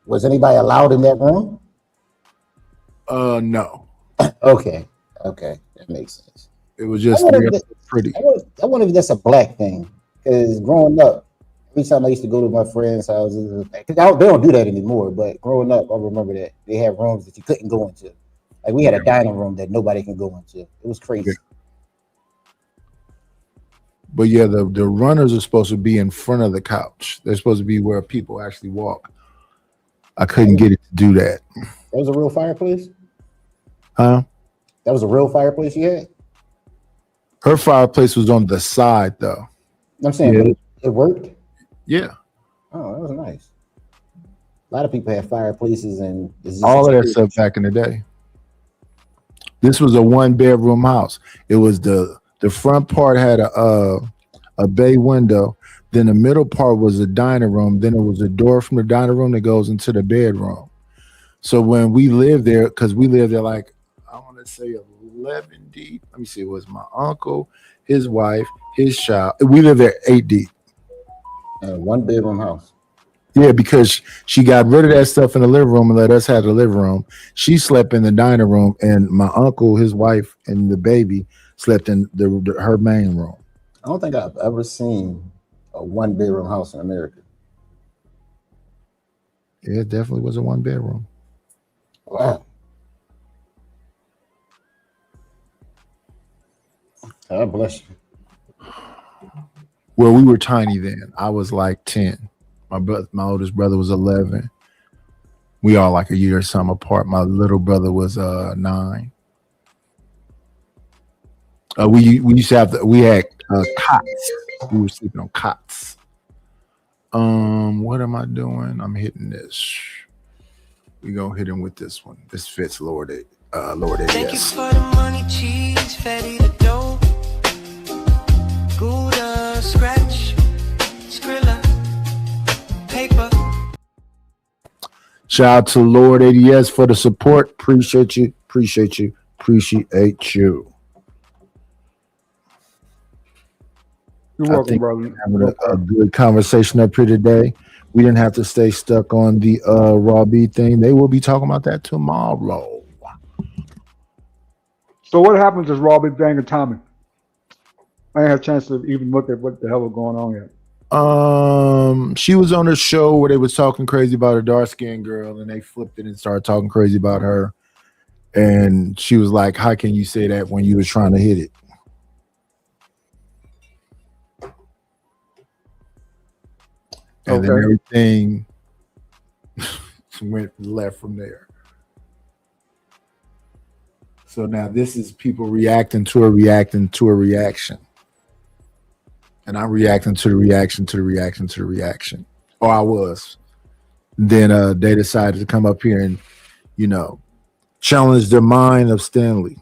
Was anybody allowed in that room? No. Okay, that makes sense. It was just pretty. I wonder if that's a black thing because growing up, every time I used to go to my friends' houses, they don't do that anymore. But growing up, I remember that they had rooms that you couldn't go into. Like we had a dining room that nobody can go into. It was crazy. But yeah, the runners are supposed to be in front of the couch. They're supposed to be where people actually walk. I couldn't get it to do that. That was a real fireplace? Huh? That was a real fireplace you had? Her fireplace was on the side though. I'm saying it worked? Yeah. Oh, that was nice. A lot of people have fireplaces and all of that stuff back in the day. This was a 1-bedroom house. It was the front part had a bay window. Then the middle part was a dining room. Then there was a door from the dining room that goes into the bedroom. So when we lived there, because we lived there like, I want to say 11 deep. Let me see. It was my uncle, his wife, his child. We lived there 8 deep. 1-bedroom house. Yeah, because she got rid of that stuff in the living room and let us have the living room. She slept in the dining room, and my uncle, his wife, and the baby slept in her main room. I don't think I've ever seen a 1-bedroom house in America. Yeah, it definitely was a 1-bedroom. Wow. God bless you. Well, we were tiny then. I was like 10. My oldest brother was 11. We all like a year or something apart. My little brother was 9. We used to have we had cots. We were sleeping on cots. What am I doing? I'm hitting this. We gonna hit him with this one. This fits Lord A. Thank you for the money, cheese, fatty the dough, Gouda, scratch, Skrilla, paper. Shout out to Lord ADS for the support. Appreciate you. Appreciate you. You're welcome, brother. Having a good conversation up here today. We didn't have to stay stuck on the Raw B thing. They will be talking about that tomorrow. So what happens is Robbie Bang and Tommy? I didn't have a chance to even look at what the hell was going on yet. She was on a show where they was talking crazy about a dark-skinned girl, and they flipped it and started talking crazy about her. And she was like, "How can you say that when you was trying to hit it?" And then everything went left from there. So now this is people reacting to a reaction. And I'm reacting to the reaction. Or I was. Then they decided to come up here and, challenge the mind of Stanley.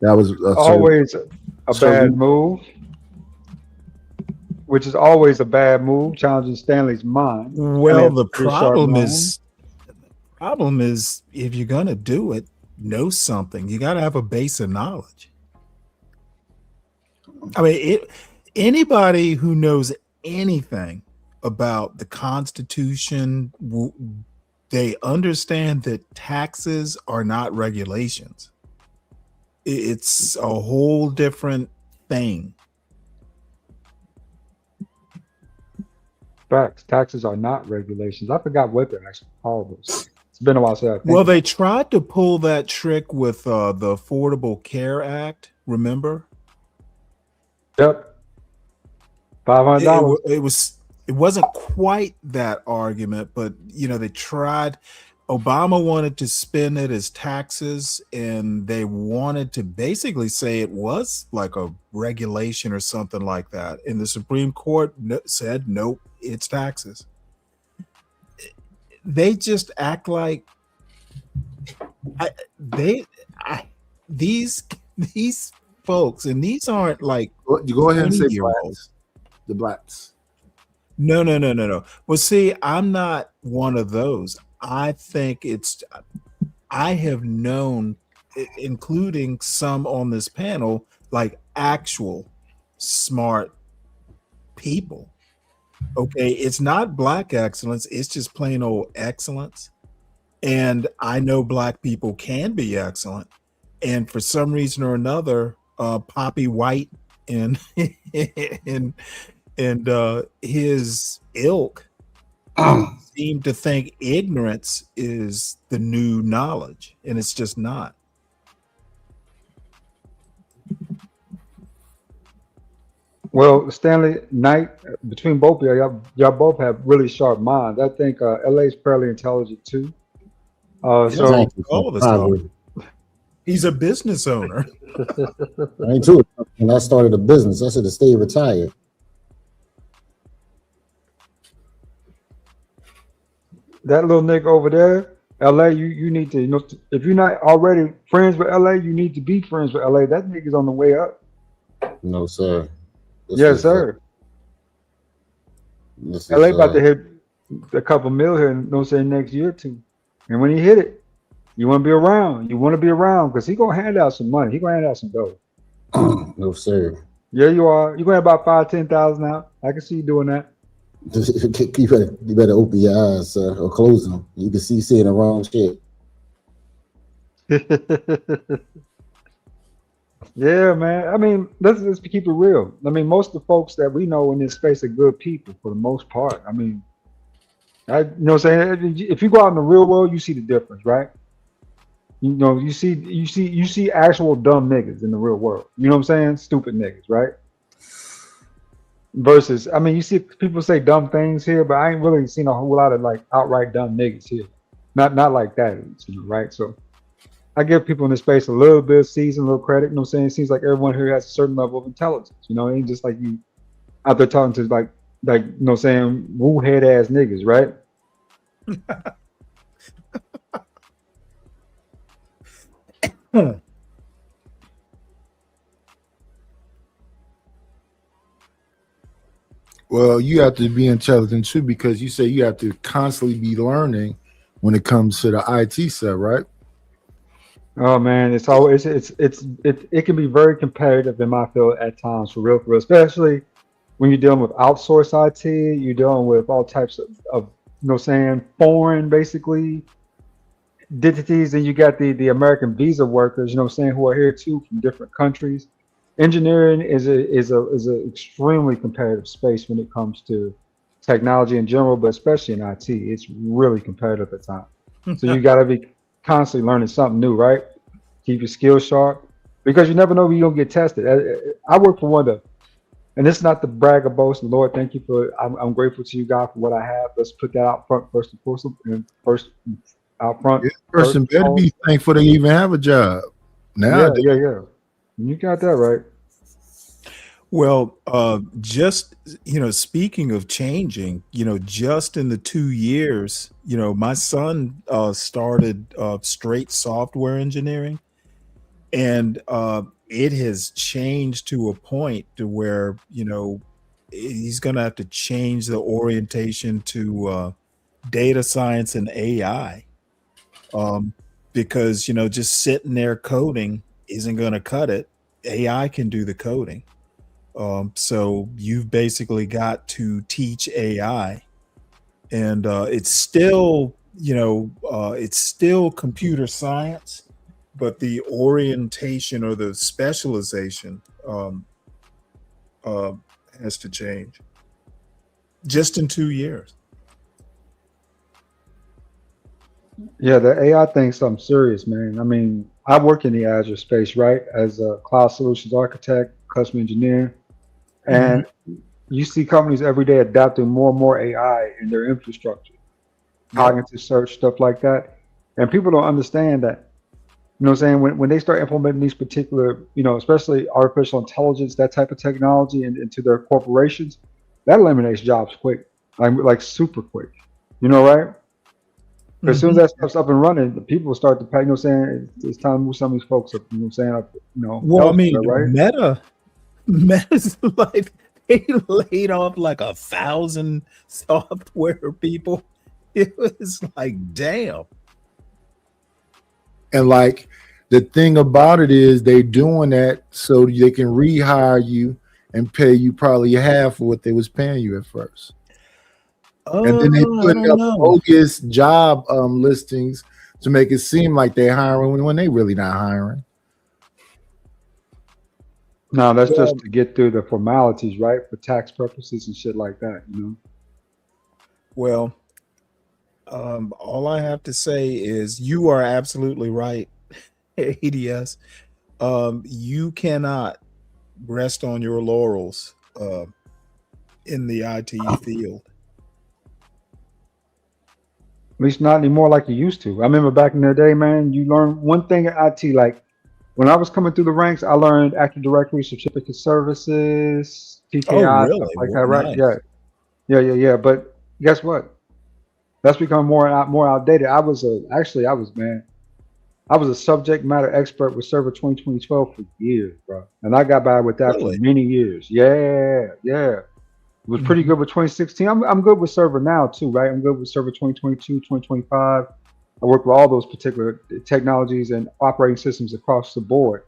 That was always a bad move. which is always a bad move, challenging Stanley's mind. Well, the Pretty sharp problem is if you're gonna do it, know something. You got to have a base of knowledge. I mean, anybody who knows anything about the Constitution, they understand that taxes are not regulations. It's a whole different thing. Facts. Taxes are not regulations. I forgot what they're actually called. It's been a while since I think. Well, they tried to pull that trick with the Affordable Care Act. Remember? Yep. $500. It wasn't quite that argument, but they tried. Obama wanted to spend it as taxes, and they wanted to basically say it was like a regulation or something like that. And the Supreme Court said, nope, it's taxes. They just act like these folks, and these aren't like you go ahead and say blacks. The blacks. No. Well, see, I'm not one of those. I think I have known, including some on this panel, like actual smart people. Okay, it's not black excellence, it's just plain old excellence. And I know black people can be excellent. And for some reason or another, Poppy White and his ilk seem to think ignorance is the new knowledge, and it's just not. Well, Stanley, Knight, between both of y'all both have really sharp minds. I think LA is fairly intelligent too. So He's a business owner. I ain't too. When I started a business, I should have stayed retired. that little nigga over there, LA, you need to, if you're not already friends with LA, you need to be friends with LA. That nigga's on the way up. No, sir. Yes, sir. LA about to hit a couple mil here, next year or two. And when he hit it, you want to be around. You want to be around because he gonna hand out some money. He gonna hand out some dough. No, sir. Yeah, you are. You're going to have about 5,000-10,000 out. I can see you doing that. You better open your eyes, sir, or close them. You can see saying the wrong shit. Yeah, man. I mean, let's keep it real. I mean, most of the folks that we know in this space are good people for the most part. I mean, what I'm saying? If you go out in the real world, you see the difference, right? You see actual dumb niggas in the real world. You know what I'm saying? Stupid niggas, right? Versus, I mean, you see people say dumb things here, but I ain't really seen a whole lot of like outright dumb niggas here. Not like that, right? So I give people in this space a little bit of season, a little credit. You know what I'm saying? It seems like everyone here has a certain level of intelligence. It ain't just like you out there talking to like woo head ass niggas, right? Well, you have to be intelligent too, because you say you have to constantly be learning when it comes to the IT stuff, right? Oh man, it can be very competitive in my field at times, for real, especially when you're dealing with outsourced IT. You're dealing with all types of foreign basically entities, and you got the American visa workers, who are here too from different countries. Engineering is a extremely competitive space when it comes to technology in general, but especially in IT. It's really competitive at times. So you got to be constantly learning something new, right? Keep your skills sharp, because you never know when you're gonna get tested. I work for one of the, and it's not to brag or boast. Lord, thank you for. I'm grateful to you, God, for what I have. Let's put that out front first and foremost, and first out front. This person better be thankful they even have a job. Now, yeah. You got that right. Well, just, speaking of changing, just in the 2 years, my son started straight software engineering, and it has changed to a point to where, he's going to have to change the orientation to data science and AI, because just sitting there coding isn't going to cut it. AI can do the coding. So you've basically got to teach AI, and it's still it's still computer science, but the orientation or the specialization has to change just in 2 years. Yeah, the AI thing's something serious, man. I mean, I work in the Azure space, right? As a cloud solutions architect, custom engineer, and you see companies every day adapting more and more AI in their infrastructure, cognitive search, stuff like that. And people don't understand that, you know what I'm saying? When they start implementing these particular, especially artificial intelligence, that type of technology into their corporations, that eliminates jobs quick, like super quick, right? As soon as that stuff's up and running, the people will start to pay. It's time to move some of these folks up. Well, I mean, right? Meta's like they laid off like 1,000 software people. It was like, damn. And like the thing about it is they doing that so they can rehire you and pay you probably half of what they was paying you at first. And then they put up bogus job listings to make it seem like they're hiring when they really not hiring. No, that's just to get through the formalities, right? For tax purposes and shit like that, Well, all I have to say is you are absolutely right, ADS. You cannot rest on your laurels in the IT field. At least not anymore like you used to. I remember back in the day, man, you learn one thing at IT. Like when I was coming through the ranks, I learned Active Directory, certificate services, TKI, really? stuff like that, right? Nice. Yeah. But guess what? That's become more outdated. I was a subject matter expert with Server 2012 for years, bro. And I got by with that for many years. Yeah. It was pretty good with 2016. I'm good with Server now too, right? I'm good with Server 2022, 2025. I work with all those particular technologies and operating systems across the board.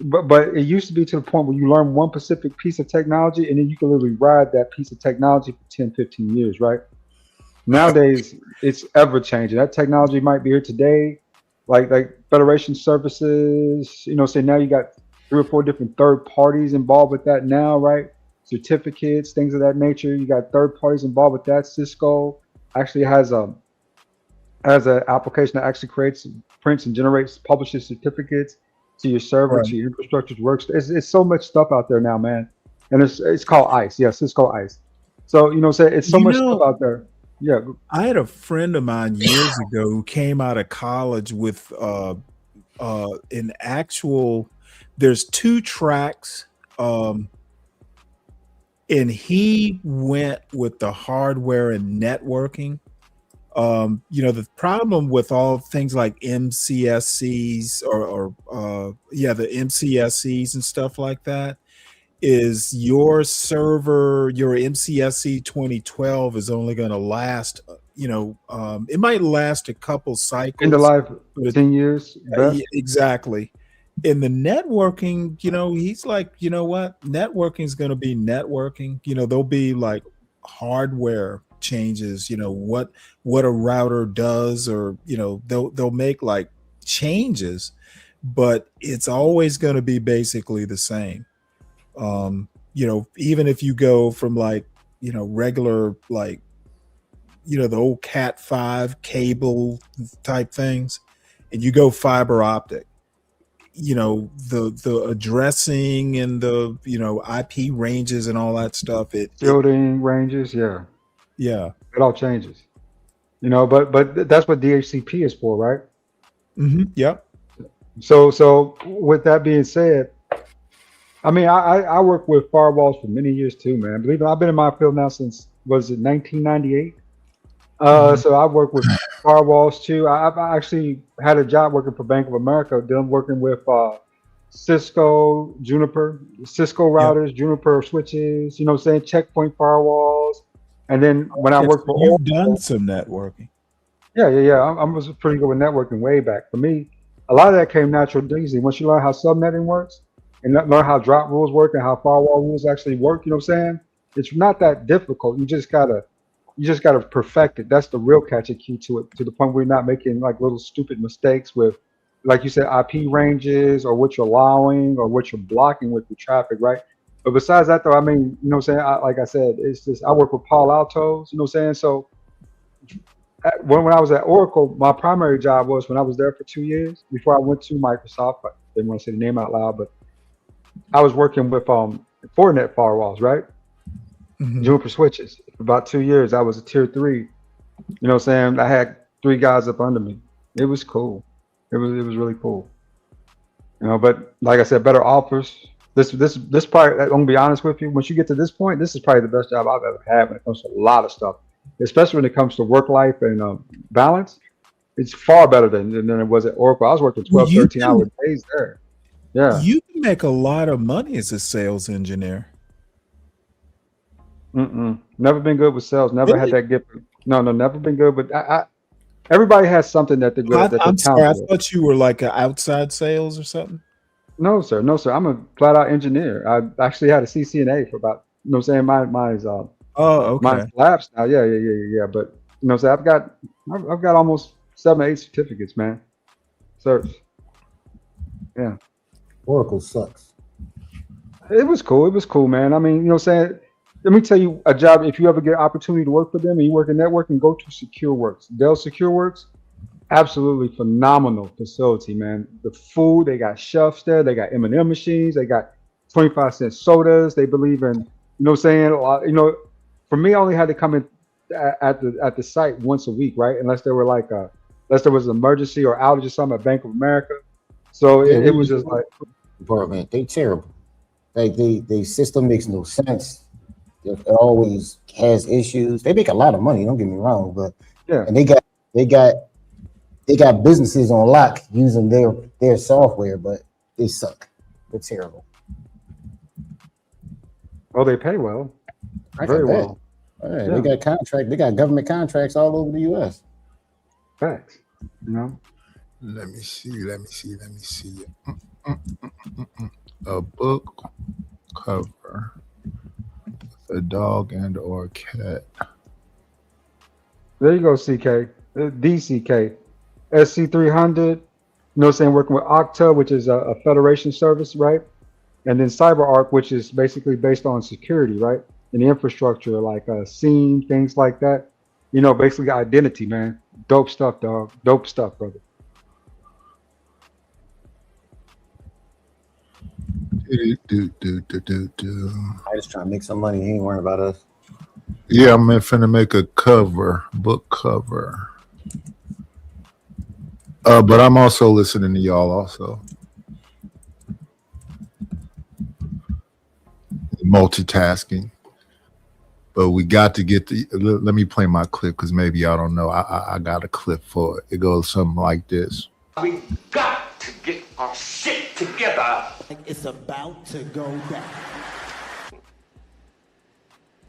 But it used to be to the point where you learn one specific piece of technology and then you can literally ride that piece of technology for 10, 15 years, right? Nowadays, it's ever changing. That technology might be here today, like Federation services, say now you got 3 or 4 different third parties involved with that now, right? Certificates, things of that nature. You got third parties involved with that. Cisco actually has an application that actually prints and generates, publishes certificates to your server, to your infrastructure, works. It's so much stuff out there now, man. And it's called ICE. Yeah, Cisco ICE. So, it's so much stuff out there. Yeah. I had a friend of mine years ago who came out of college with an actual, there's 2 tracks, and he went with the hardware and networking. The problem with all things like MCSCs or the MCSCs and stuff like that is your server, your MCSC 2012 is only going to last, it might last a couple cycles. In the life, 10 years. Exactly. In the networking, he's like, you know what? Networking is going to be networking. There'll be like hardware changes, what a router does, or, they'll make like changes, but it's always going to be basically the same. Even if you go from like, regular, like, the old Cat5 cable type things, and you go fiber optic, the addressing and the, IP ranges and all that stuff. Building ranges. Yeah. It all changes, but that's what DHCP is for, right? Yep. So with that being said, I mean, I work with firewalls for many years too, man. Believe it, I've been in my field now since, 1998? So I've worked with firewalls too. I've actually had a job working for Bank of America, working with Cisco, Juniper, Cisco routers, Juniper switches, you know what I'm saying, checkpoint firewalls. And then when I worked for you've done some networking. Yeah. I was pretty good with networking way back. For me, a lot of that came natural and easy. Once you learn how subnetting works and learn how drop rules work and how firewall rules actually work, you know what I'm saying? It's not that difficult. You just gotta perfect it. That's the real catchy key to it, to the point where you're not making like little stupid mistakes with, like you said, IP ranges or what you're allowing or what you're blocking with your traffic, right? But besides that, though, I mean, you know what I'm saying? Like I said, it's just, I work with Palo Altos, you know what I'm saying? So when I was at Oracle, my primary job was, when I was there for 2 years, before I went to Microsoft, I didn't want to say the name out loud, but I was working with Fortinet firewalls, right? Juniper switches. For about 2 years, I was a tier 3. You know what I'm saying? I had 3 guys up under me. It was cool. It was really cool. You know, but like I said, better offers. This part, I'm gonna be honest with you. Once you get to this point, this is probably the best job I've ever had when it comes to a lot of stuff, especially when it comes to work life and balance. It's far better than it was at Oracle. I was working 12, 13-hour days there. Yeah. You can make a lot of money as a sales engineer. Never been good with sales. Never had that gift. No, never been good. But everybody has something that they're good at. I'm sorry, I thought you were like an outside sales or something. No, sir. I'm a flat out engineer. I actually had a CCNA for about, you know what I'm saying? Mine's mine's lapsed now. Yeah. But you know what I'm saying? I've got almost 7 or 8 certificates, man. Certs. Yeah. Oracle sucks. It was cool, man. I mean, you know what I'm saying? Let me tell you a job, if you ever get an opportunity to work for them and you work in networking, go to SecureWorks. Dell SecureWorks, absolutely phenomenal facility, man. The food, they got shelves there, they got M&M machines, they got 25-cent sodas. They believe in, you know what I'm saying? You know, for me, I only had to come in at the site once a week, right? Unless there were unless there was an emergency or outage or something at Bank of America. So it was just like, department, they terrible. Like they system makes no sense. It always has issues. They make a lot of money, don't get me wrong, but and they got businesses on lock using their software, but they suck. They're terrible. Oh, they pay well. Very well. Yeah. They got government contracts all over the US. Facts. You know? Let me see. A book cover. A dog and or cat. There you go, CK. DCK. SC300. You know what I'm saying? Working with Okta, which is a federation service, right? And then CyberArk, which is basically based on security, right? And the infrastructure, like SIEM, things like that. You know, basically identity, man. Dope stuff, dog. Dope stuff, brother. I just trying to make some money. He ain't worrying about us. Yeah, I'm finna make a book cover. But I'm also listening to y'all also. Multitasking. But we got to get let me play my clip because maybe y'all don't know. I got a clip for it. It goes something like this. We got to get our shit together. It's about to go down.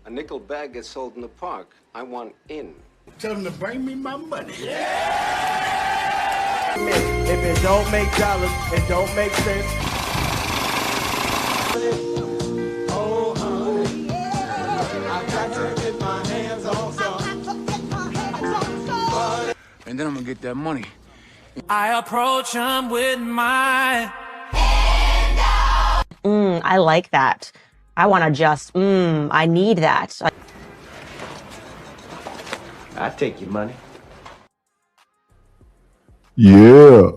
A nickel bag gets sold in the park. I want in. Tell them to bring me my money. If it don't make dollars, it don't make sense. Oh, honey, I got to get my hands on some. And then I'm gonna get that money. I approach him with my I like that. I want to just, I need that. I take your money. Yeah.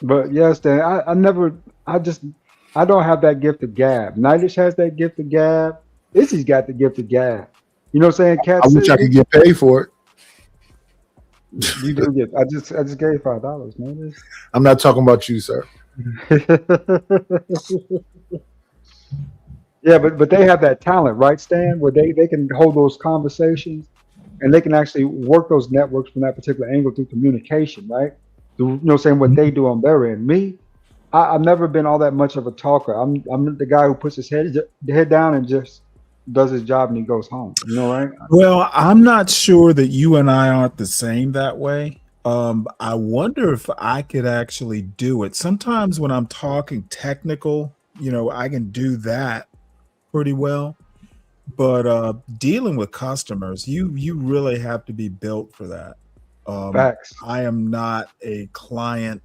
But yes, Dan, I don't have that gift of gab. Nidish has that gift of gab. Izzy's got the gift of gab. You know what I'm saying? Cat I wish I could get paid for it. You do get. I just gave $5, man. I'm not talking about you, sir. Yeah, but they have that talent, right, Stan? Where they can hold those conversations and they can actually work those networks from that particular angle through communication, right? Through, you know, saying what they do on their end. Me, I've never been all that much of a talker. I'm the guy who puts his head down and just does his job and he goes home. You know, right? Well, I'm not sure that you and I aren't the same that way. I wonder if I could actually do it. Sometimes when I'm talking technical, you know, I can do that pretty well. But dealing with customers, you really have to be built for that. Facts. I am not a client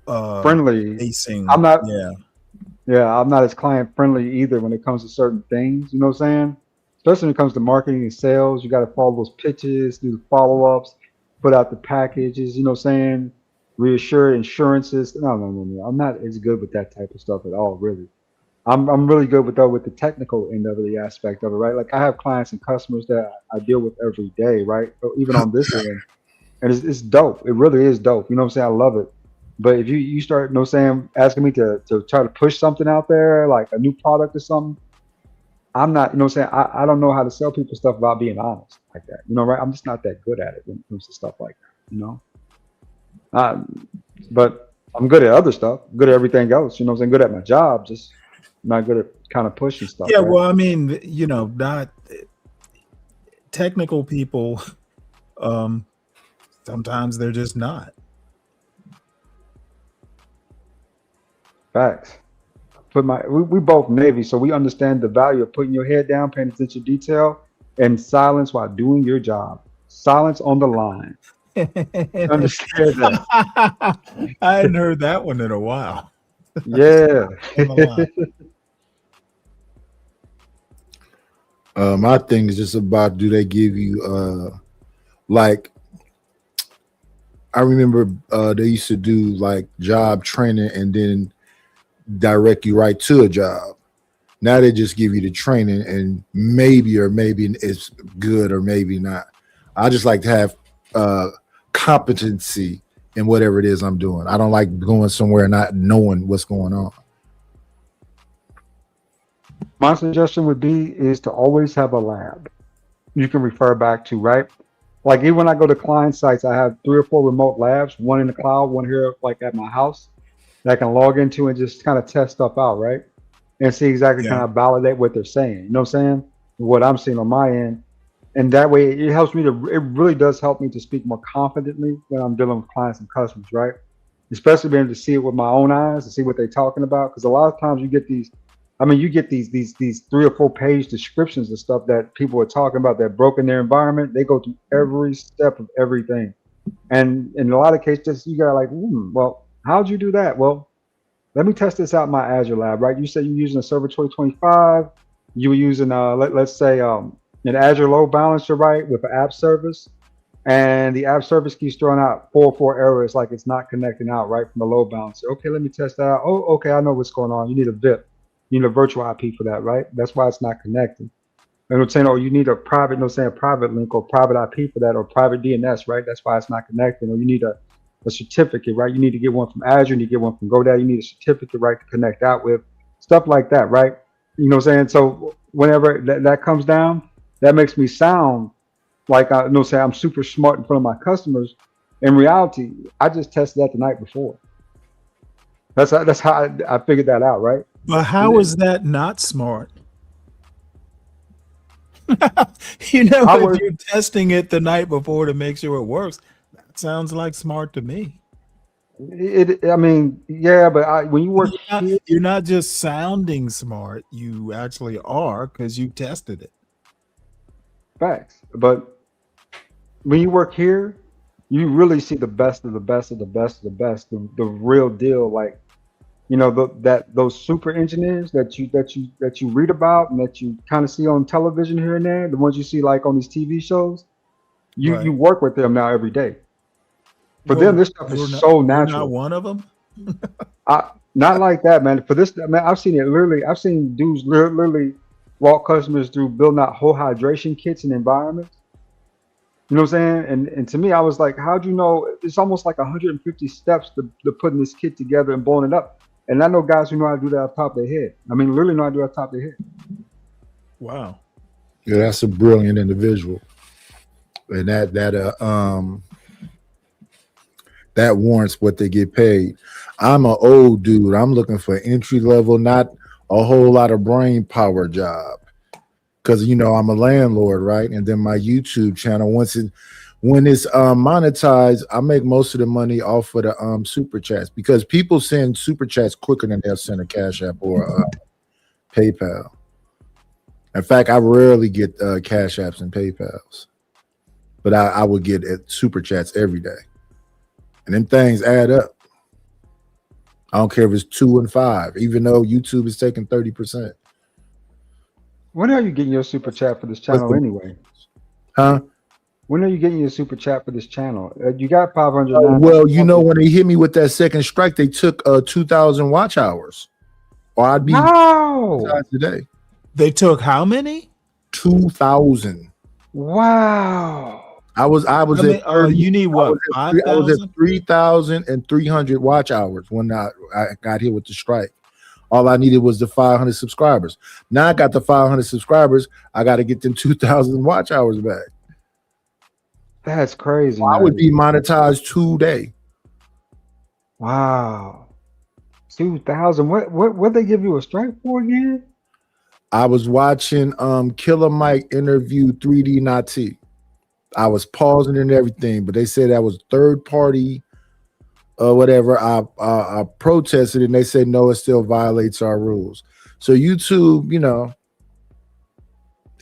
Friendly. facing. I'm not. Yeah. I'm not as client friendly either when it comes to certain things. You know what I'm saying? Especially when it comes to marketing and sales, you got to follow those pitches, do the follow ups, put out the packages. You know what I'm saying? Reassure insurances. No. I'm not as good with that type of stuff at all, really. I'm really good with the technical end of the aspect of it, right? Like I have clients and customers that I deal with every day, right? Even on this end, and it's dope. It really is dope. You know what I'm saying? I love it. But if you start, you know what I'm saying, asking me to try to push something out there, like a new product or something, I'm not, you know what I'm saying? I don't know how to sell people stuff without being honest like that. You know, right? I'm just not that good at it when it comes to stuff like that, you know? But I'm good at other stuff, good at everything else, you know what I'm saying? Good at my job, just not good at kind of pushing stuff. Yeah, right? well, I mean, you know, not technical people, sometimes they're just not. Facts. We both Navy, so we understand the value of putting your head down, paying attention to detail, and silence while doing your job. Silence on the line. Understand that. I hadn't heard that one in a while. Yeah. My thing is just about, do they give you like, I remember they used to do like job training and then direct you right to a job. Now they just give you the training and maybe it's good or maybe not. I just like to have competency in whatever it is I'm doing. I don't like going somewhere and not knowing what's going on. My suggestion would be is to always have a lab you can refer back to, right? Like even when I go to client sites, I have 3 or 4 remote labs, one in the cloud, one here like at my house that I can log into and just kind of test stuff out, right? And see exactly kind of validate what they're saying. You know what I'm saying? What I'm seeing on my end. And that way it helps me it really does help me to speak more confidently when I'm dealing with clients and customers, right? Especially being able to see it with my own eyes and see what they're talking about. Because a lot of times you get these 3 or 4 page descriptions of stuff that people are talking about that broke in their environment. They go through every step of everything. And in a lot of cases, you got like, well, how'd you do that? Well, let me test this out in my Azure lab, right? You said you're using a Server 2025. You were using, let's say, an Azure load balancer, right, with an app service. And the app service keeps throwing out 404 errors, like it's not connecting out right from the load balancer. Okay, let me test that out. Oh, okay, I know what's going on. You need a VIP. You need a virtual IP for that, right? That's why it's not connecting. And I'm saying, oh, you need a private, private link or private IP for that, or private DNS, right? That's why it's not connecting. Or you need a certificate, right? You need to get one from Azure, you need to get one from GoDaddy, you need a certificate, right, to connect out with, stuff like that, right? You know what I'm saying? So whenever that comes down, that makes me sound like I'm super smart in front of my customers. In reality, I just tested that the night before. That's how I figured that out, right? But how is that not smart? You know, if you're testing it the night before to make sure it works, that sounds like smart to me. I mean, yeah, but when you work, you're not just sounding smart. You actually are, because you tested it. Facts. But when you work here, you really see the best of the best of the best of the best, the real deal. Like, you know, those super engineers that you read about and that you kind of see on television here and there, the ones you see like on these TV shows, you work with them now every day. For them, this stuff is so natural. You're not one of them. Not like that, man. For this, man, I've seen it literally. I've seen dudes literally walk customers through building out whole hydration kits and environments. You know what I'm saying? And to me, I was like, how'd you know? It's almost like 150 steps to putting this kit together and blowing it up. And I know guys who know how to do that off the top of their head. I mean, literally know how to do it off the top of their head. Wow. Yeah, that's a brilliant individual, and that warrants what they get paid. I'm an old dude. I'm looking for entry level, not a whole lot of brain power job. Because I'm a landlord, right? And then my YouTube channel, when it's monetized, I make most of the money off of the super chats because people send super chats quicker than they'll send a Cash App or PayPal. In fact, I rarely get Cash Apps and PayPals, but I would get super chats every day, and them things add up. I don't care if it's 2 and 5, even though YouTube is taking 30%. When are you getting your super chat for this channel anyway? Huh? When are you getting your super chat for this channel? You got 500. Well, when they hit me with that second strike, they took 2,000 watch hours, or I'd be today. They took how many? 2,000. Wow. I was at 30, you need what? I was at 3,300 watch hours when I got hit with the strike. All I needed was the 500 subscribers. Now I got the 500 subscribers. I got to get them 2,000 watch hours back. That's crazy. I would be monetized today. Wow. 2,000. What they give you a strike for again? I was watching Killer Mike interview 3D Nati. I was pausing and everything, but they said that was third party whatever. I protested and they said no, it still violates our rules. So YouTube,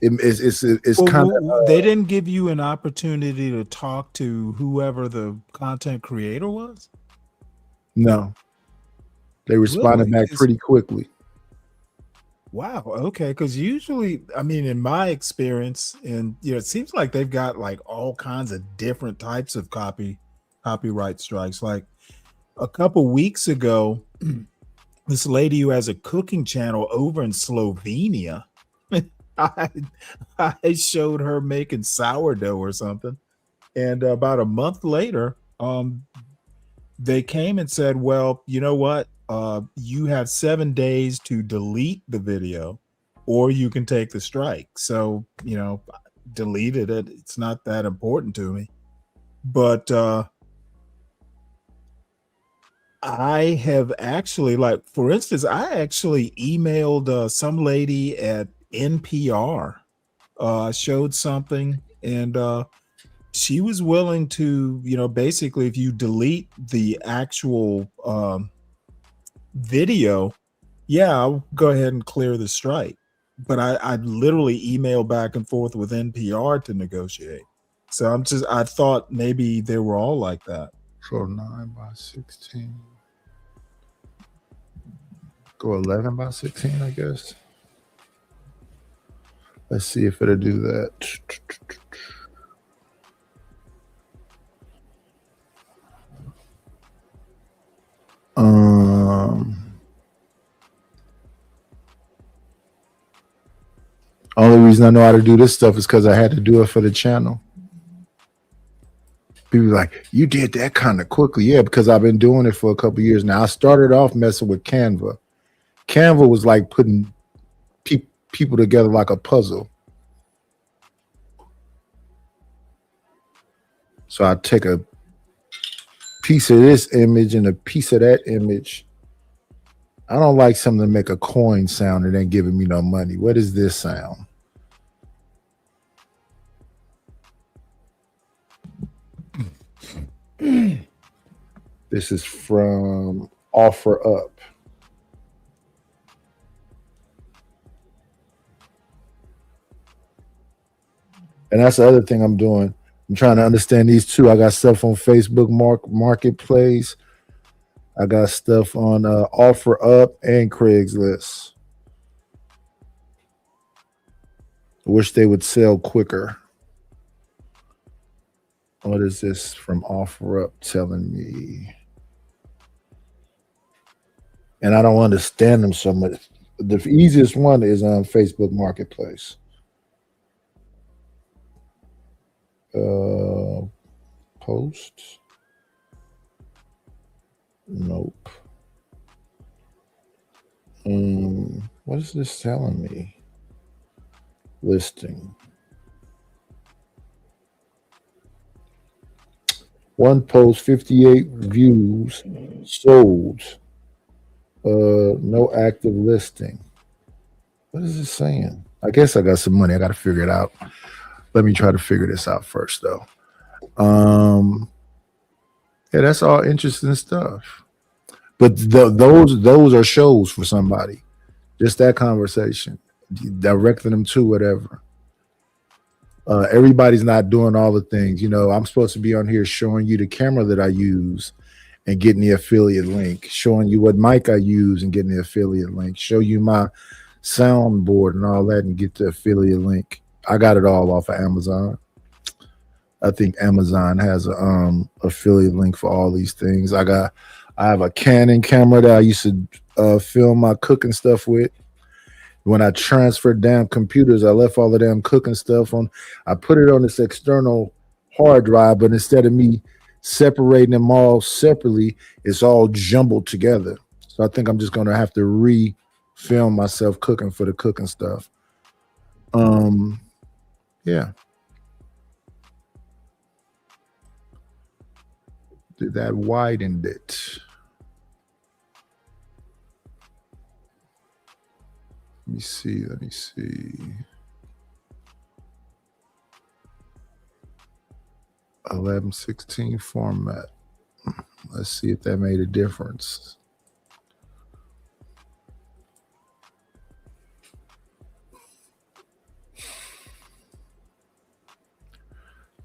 it's kind of they didn't give you an opportunity to talk to whoever the content creator was. No, they responded back pretty quickly. Wow. Okay. Because usually, I mean, in my experience, and it seems like they've got like all kinds of different types of copyright strikes. Like a couple weeks ago, this lady who has a cooking channel over in Slovenia, I showed her making sourdough or something, and about a month later, they came and said, "Well, you know what? You have 7 days to delete the video, or you can take the strike." So, deleted it. It's not that important to me. But I have actually, like, for instance, I actually emailed some lady at NPR, showed something, and she was willing to, basically, if you delete the actual video, I'll go ahead and clear the strike. But I literally emailed back and forth with NPR to negotiate. So I thought maybe they were all like that. So 9 by 16. Go 11 by 16, I guess. Let's see if it'll do that. Only reason I know how to do this stuff is because I had to do it for the channel. People are like, you did that kind of quickly. Yeah, because I've been doing it for a couple of years now. I started off messing with Canva. Canva was like putting people together like a puzzle. So I take a piece of this image and a piece of that image. I don't like something to make a coin sound and then giving me no money. What is this sound? This is from OfferUp. And that's the other thing I'm doing. I'm trying to understand these two. I got stuff on Facebook Marketplace. I got stuff on OfferUp and Craigslist. I wish they would sell quicker. What is this from OfferUp telling me? And I don't understand them so much. The easiest one is on Facebook Marketplace. Posts. Nope. What is this telling me? listing. One post, 58 views, sold. No active listing. What is it saying? I guess I got some money. I got to figure it out. Let me try to figure this out first, though. Yeah, that's all interesting stuff. But those are shows for somebody. Just that conversation, directing them to whatever. Everybody's not doing all the things. You know, I'm supposed to be on here showing you the camera that I use and getting the affiliate link, showing you what mic I use and getting the affiliate link, show you my soundboard and all that and get the affiliate link. I got it all off of Amazon. I think Amazon has a affiliate link for all these things. I have a Canon camera that I used to film my cooking stuff with. When I transferred damn computers, I left all the damn cooking stuff on. I put it on this external hard drive, but instead of me separating them all separately, it's all jumbled together. So I think I'm just gonna have to re-film myself cooking for the cooking stuff. Yeah. That widened it. Let me see. 11:16 format. Let's see if that made a difference.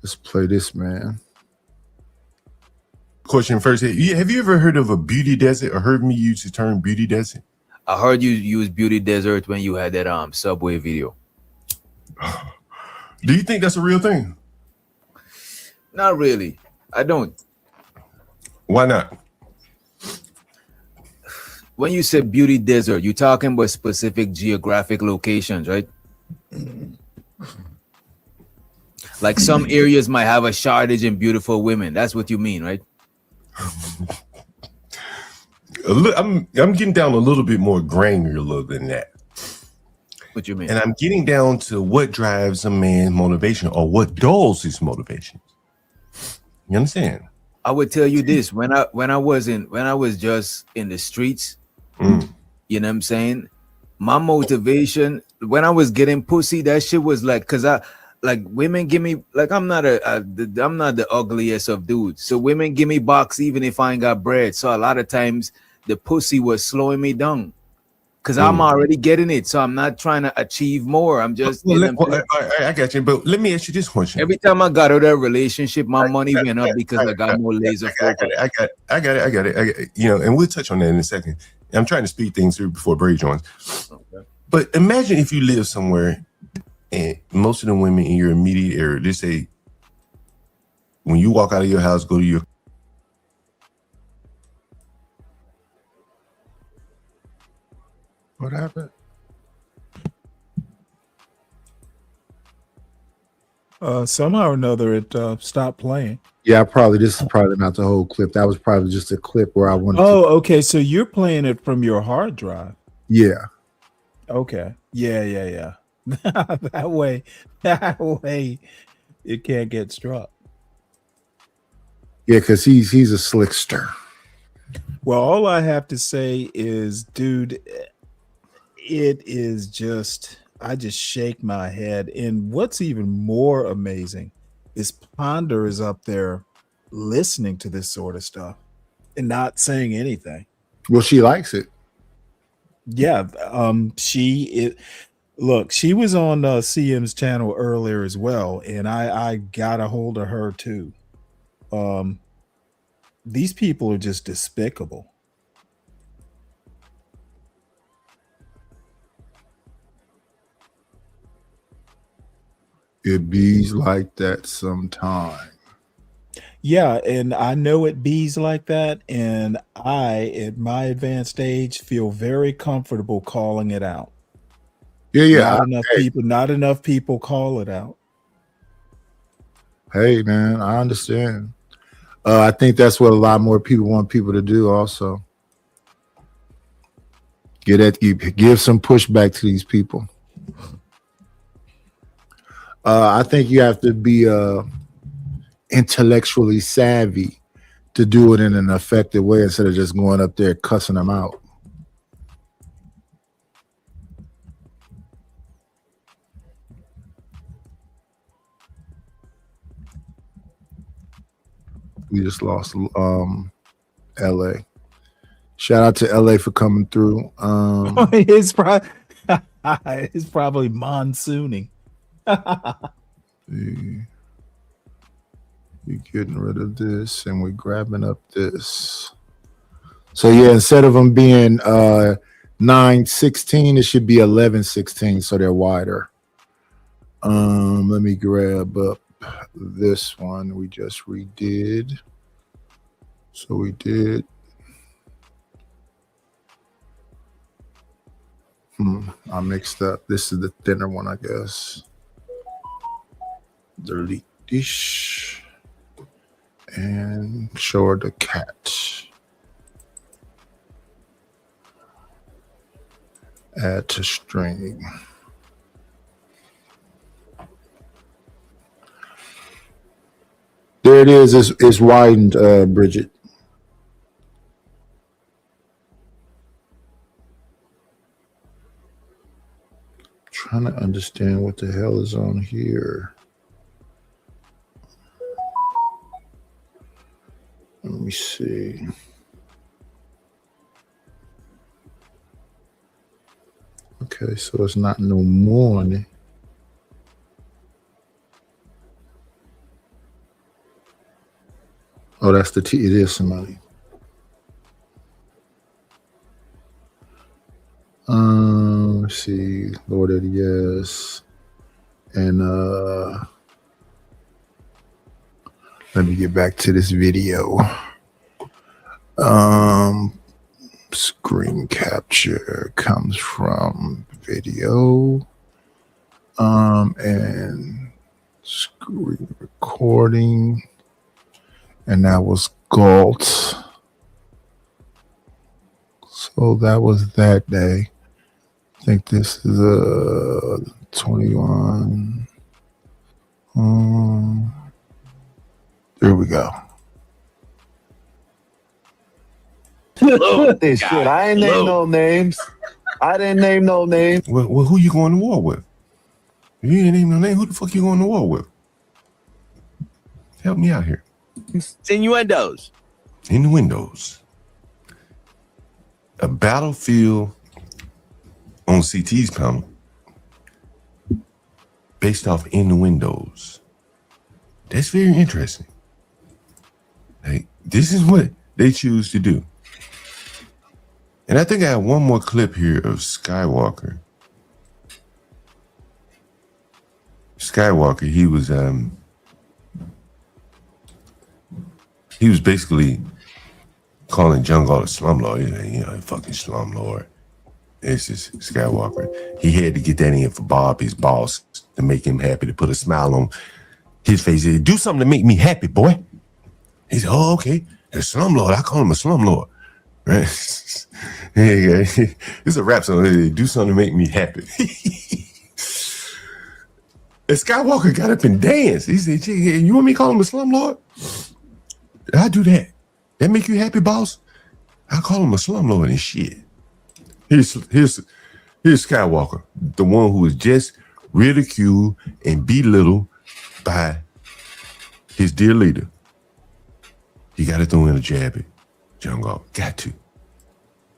Let's play this, man. Question first. Have you ever heard of a beauty desert or heard me use the term beauty desert? I heard you use beauty desert when you had that Subway video. Do you think that's a real thing? Not really. I don't. Why not? When you say beauty desert, you're talking about specific geographic locations, right? Like some areas might have a shortage in beautiful women. That's what you mean, right? I'm getting down a little bit more granular than that. What you mean? And I'm getting down to what drives a man's motivation or what dulls his motivation. You understand? I would tell you this: when I was just in the streets, you know what I'm saying? My motivation when I was getting pussy, that shit was like, cause women give me like I'm not the ugliest of dudes, so women give me box even if I ain't got bread. So a lot of times the pussy was slowing me down because I'm already getting it, so I'm not trying to achieve more. I'm just I got you, but let me ask you this question. Every time I got out of that relationship, my money went up because I got more laser focus. I got it. You know, and we'll touch on that in a second. I'm trying to speed things through before Bray joins. Okay. But imagine if you live somewhere and most of the women in your immediate area, they say, when you walk out of your house, go to your What happened? Somehow or another, it stopped playing. Yeah, this is probably not the whole clip. That was probably just a clip where I wanted okay. So you're playing it from your hard drive. Yeah. Okay. Yeah. that way it can't get struck. Yeah, because he's a slickster. Well, all I have to say is, dude, it is just, I just shake my head. And what's even more amazing is Ponder is up there listening to this sort of stuff and not saying anything. Well, she likes it. Yeah. Look, she was on CM's channel earlier as well, and I got a hold of her too. These people are just despicable. It bees like that sometime. Yeah, and I know it bees like that, and I, at my advanced age, feel very comfortable calling it out. Yeah. Not enough people call it out. Hey, man, I understand. I think that's what a lot more people want people to do also. Give some pushback to these people. I think you have to be intellectually savvy to do it in an effective way instead of just going up there cussing them out. We just lost LA. Shout out to LA for coming through. It's probably monsooning. We're getting rid of this and we're grabbing up this. So yeah, instead of them being 916, it should be 1116, so they're wider. Let me grab up this one we just redid. So we did. I mixed up. This is the thinner one, I guess. Delete this and show her the cat. Add to string. There it is. It's widened, Bridget. Trying to understand what the hell is on here. Let me see. Okay, so it's not no morning. Oh, that's the T. It is somebody. Let's see. Loaded, yes. And let me get back to this video. Screen capture comes from video. And screen recording. And that was Galt. So that was that day. I think this is 21. There we go. This shit. I ain't name no names. I didn't name no names. Well, who you going to war with? You ain't name no name. Who the fuck you going to war with? Help me out here. Innuendos. Innuendos. A battlefield on CT's panel based off innuendos. That's very interesting. Like, this is what they choose to do. And I think I have one more clip here of Skywalker. Skywalker, he was basically calling Jungle a slumlord. You know, fucking slumlord. It's just Skywalker. He had to get that in for Bob, his boss, to make him happy, to put a smile on his face. He said, do something to make me happy, boy. He said, oh, okay. A slumlord. I call him a slumlord. Right? It's a rap song. Do something to make me happy. And Skywalker got up and danced. He said, you want me to call him a slumlord? I do that. That make you happy, boss? I call him a slumlord and shit. Here's Skywalker, the one who was just ridiculed and belittled by his dear leader. He got to throw in a jab at Jungle. Got to.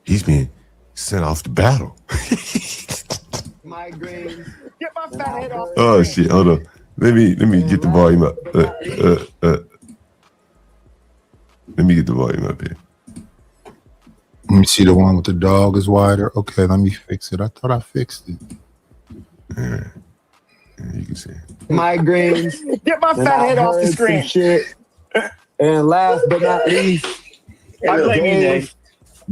He's been sent off to battle. Migraine. Get my fat head off. Oh shit! Hold on. Let me get the volume up. Let me get the volume up here. Let me see the one with the dog is wider. Okay, let me fix it. I thought I fixed it. Yeah, you can see it. Migraines. Get my fat head off the screen. Shit. And last but not least, I blame you, Dave.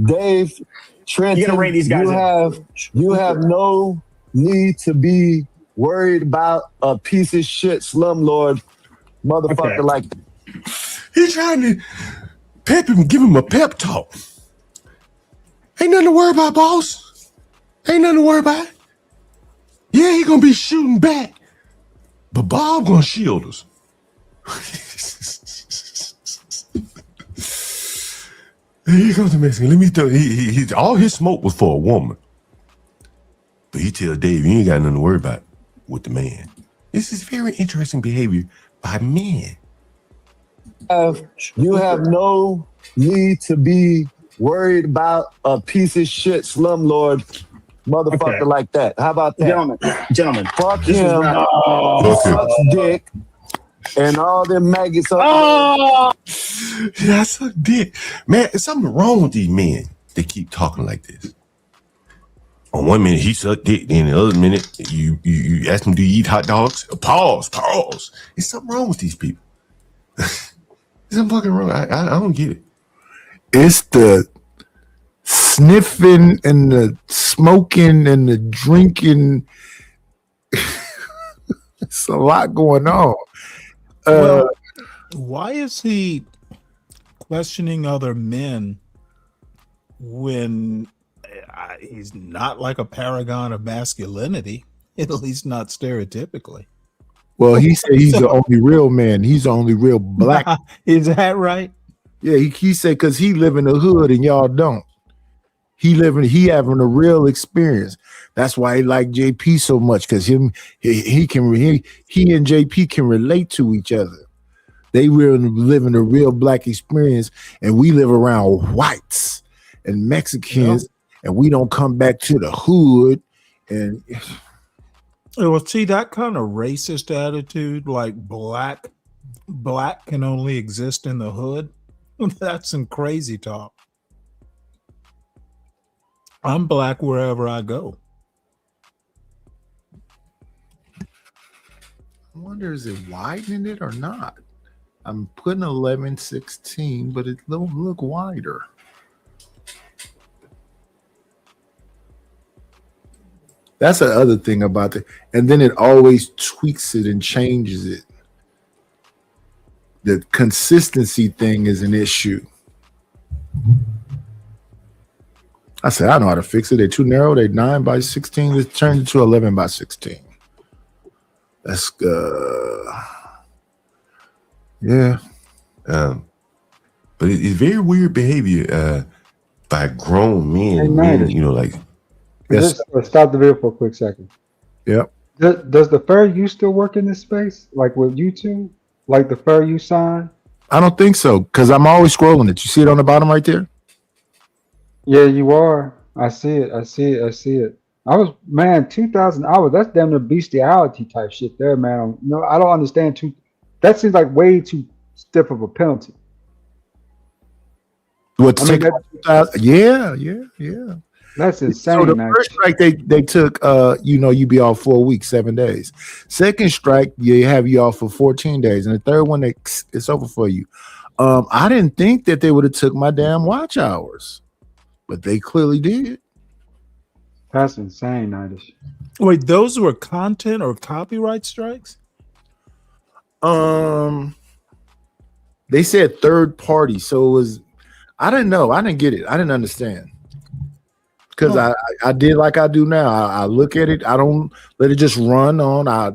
Dave Trenton, You gotta rein these guys in. you have no need to be worried about a piece of shit slumlord motherfucker like He's trying to pep him, give him a pep talk. Ain't nothing to worry about, boss. Ain't nothing to worry about. Yeah, he gonna be shooting back. But Bob gonna shield us. Here comes the Mexican. Let me tell you, he all his smoke was for a woman. But he tell Dave, you ain't got nothing to worry about with the man. This is very interesting behavior by men. You have no need to be worried about a piece of shit slumlord motherfucker like that. How about that? Gentlemen, fuck this is him. not- He sucks dick and all them maggots. Yeah, I suck dick. Man, there's something wrong with these men. They keep talking like this. On one minute he sucked dick, then the other minute you ask him, do you eat hot dogs? Pause. There's something wrong with these people. There's something fucking wrong. I don't get it. It's the sniffing and the smoking and the drinking. It's a lot going on. Well, why is he questioning other men when he's not like a paragon of masculinity, at least not stereotypically? Well, he said he's the only real man. He's the only real black. Is that right? Yeah, he said because he live in the hood and y'all don't. He having a real experience. That's why he like JP so much, because he and JP can relate to each other. They really live in a real black experience, and we live around whites and Mexicans, and we don't come back to the hood. And well, see, that kind of racist attitude, like black can only exist in the hood. That's some crazy talk. I'm black wherever I go. I wonder, is it widening it or not? I'm putting 11:16, but it don't look wider. That's the other thing about it. And then it always tweaks it and changes it. The consistency thing is an issue. I said, I know how to fix it. They're too narrow. They're 9:16. It's turned into 11:16. That's yeah. But it's very weird behavior by grown men. Hey, Men, you know, like yes. Stop the video for a quick second. Yep. Does the Fair You still work in this space? Like with YouTube? Like the Fair You sign? I don't think so, because I'm always scrolling it. You see it on the bottom right there? Yeah, you are. I see it. I was, man, 2,000 hours. That's damn near bestiality type shit there, man. No, I don't understand. That seems like way too stiff of a penalty. What? I mean, Yeah. That's insane. So the man. first strike they took, you be off 4 weeks, 7 days. Second strike, you have you off for 14 days, and the third one, it's over for you. I didn't think that they would have took my damn watch hours, but they clearly did. That's insane, Nidish. Wait, those were content or copyright strikes? They said third party, so it was. I didn't know. I didn't get it. I didn't understand. Because I did like I do now. I look at it. I don't let it just run on. I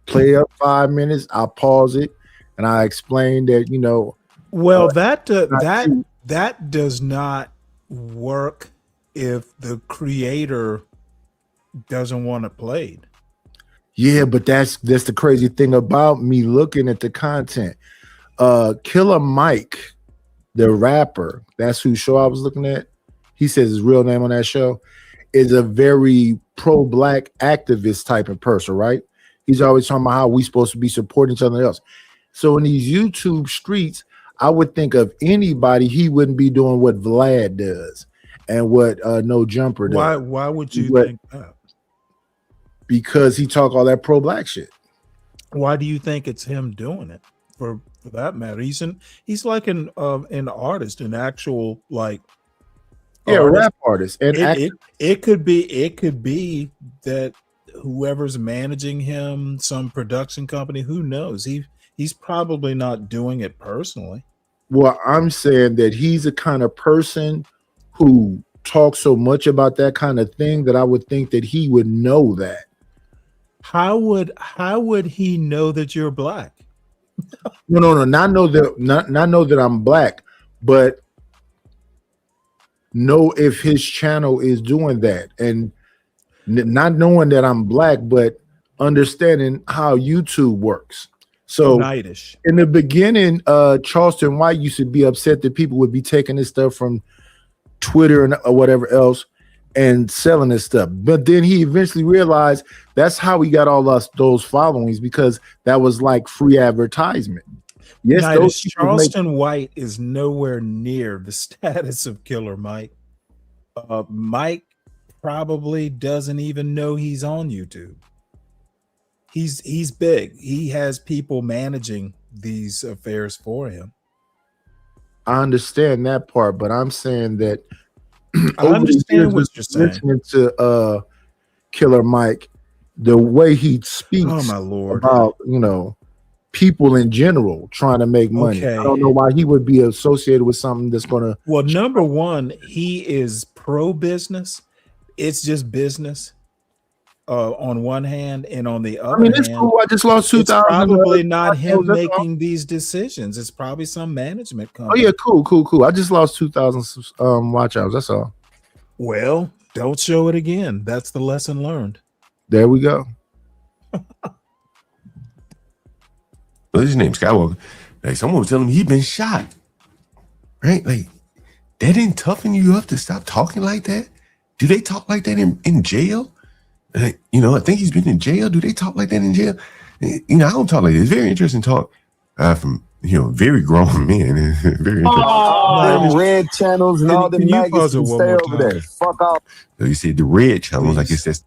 play up 5 minutes. I pause it, and I explain that Well, that does not work if the creator doesn't want it played. Yeah, but that's the crazy thing about me looking at the content. Killer Mike, the rapper, that's whose show I was looking at. He says his real name on that show, is a very pro-black activist type of person, right? He's always talking about how we supposed to be supporting each other else. So in these YouTube streets, I would think of anybody, he wouldn't be doing what Vlad does and what No Jumper does. Why would you think that? Because he talk all that pro-black shit. Why do you think it's him doing it? For that matter, he's like an artist, an actual like. Yeah, a rap artist. And it could be that whoever's managing him, some production company, who knows? He's probably not doing it personally. Well, I'm saying that he's a kind of person who talks so much about that kind of thing that I would think that he would know that. How would he know that you're black? No. Not know that I'm black, but know if his channel is doing that, and not knowing that I'm black, but understanding how YouTube works. So Nightish. in the beginning, Charleston White used to be upset that people would be taking this stuff from Twitter and or whatever else and selling this stuff. But then he eventually realized that's how he got all those followings, because that was like free advertisement. Yes, those Nightish, people make- Charleston White is nowhere near the status of Killer Mike. Mike probably doesn't even know he's on YouTube. He's big. He has people managing these affairs for him. I understand that part, but I'm saying that I understand what you're saying. Listening to Killer Mike, the way he speaks Oh my Lord. about, people in general trying to make money. Okay. I don't know why he would be associated with something that's gonna. Well, number one, he is pro-business. It's just business. On one hand, and on the other it's hand, cool. I just lost it's 2,000. probably not him That's all. making these decisions. It's probably some management Oh company. yeah, cool. I just lost 2,000 watch hours. That's all. Well, don't show it again. That's the lesson learned. There we go. What's his name? Skywalker. Like someone was telling him he'd been shot. Right? Like that didn't toughen you up to stop talking like that? Do they talk like that in jail? I think he's been in jail. Do they talk like that in jail? I don't talk like this. It's very interesting talk from very grown men. Very interesting. All them red channels and all them Can you maggots pause it can one stay more over time? there. Fuck off. So you said the red channels, I guess that's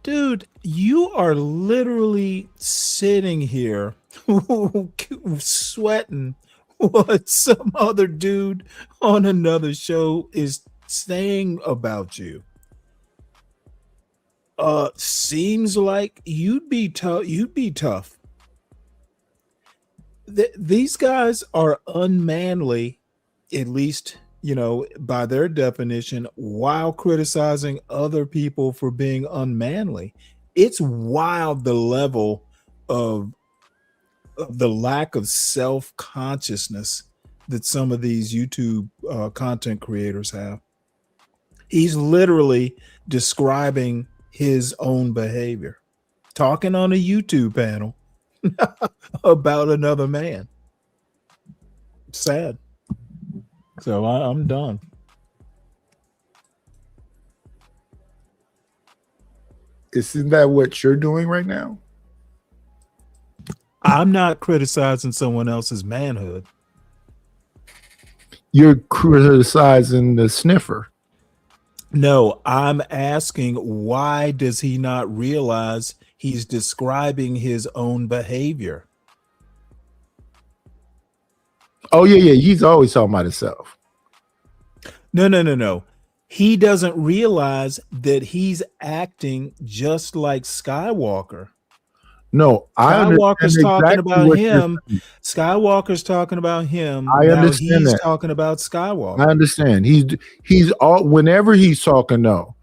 Dude, you are literally sitting here sweating what some other dude on another show is saying about you. Seems like you'd be tough. These guys are unmanly, at least by their definition, while criticizing other people for being unmanly. It's wild the level of the lack of self-consciousness that some of these YouTube content creators have. He's literally describing his own behavior, talking on a YouTube panel about another man. Sad. So I'm done. Isn't that what you're doing right now? I'm not criticizing someone else's manhood. You're criticizing the sniffer. No, I'm asking, why does he not realize he's describing his own behavior? Oh yeah. He's always talking about himself. No. He doesn't realize that he's acting just like Skywalker. No, Skywalker's talking about him. saying. Skywalker's talking about him. I Now understand he's that. talking about Skywalker. I understand. He's all whenever he's talking, no,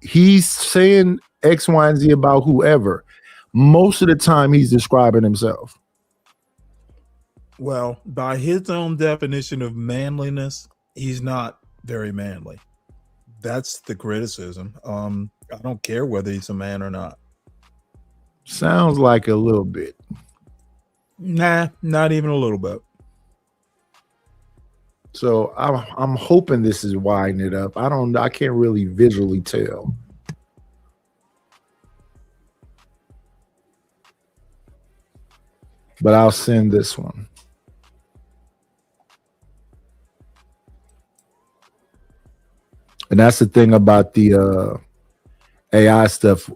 he's saying X, Y, and Z about whoever. Most of the time, he's describing himself. Well, by his own definition of manliness, he's not very manly. That's the criticism. I don't care whether he's a man or not. Sounds like a little bit. Nah, not even a little bit. So I'm hoping this is widening it up. I can't really visually tell. But I'll send this one. And that's the thing about the AI stuff.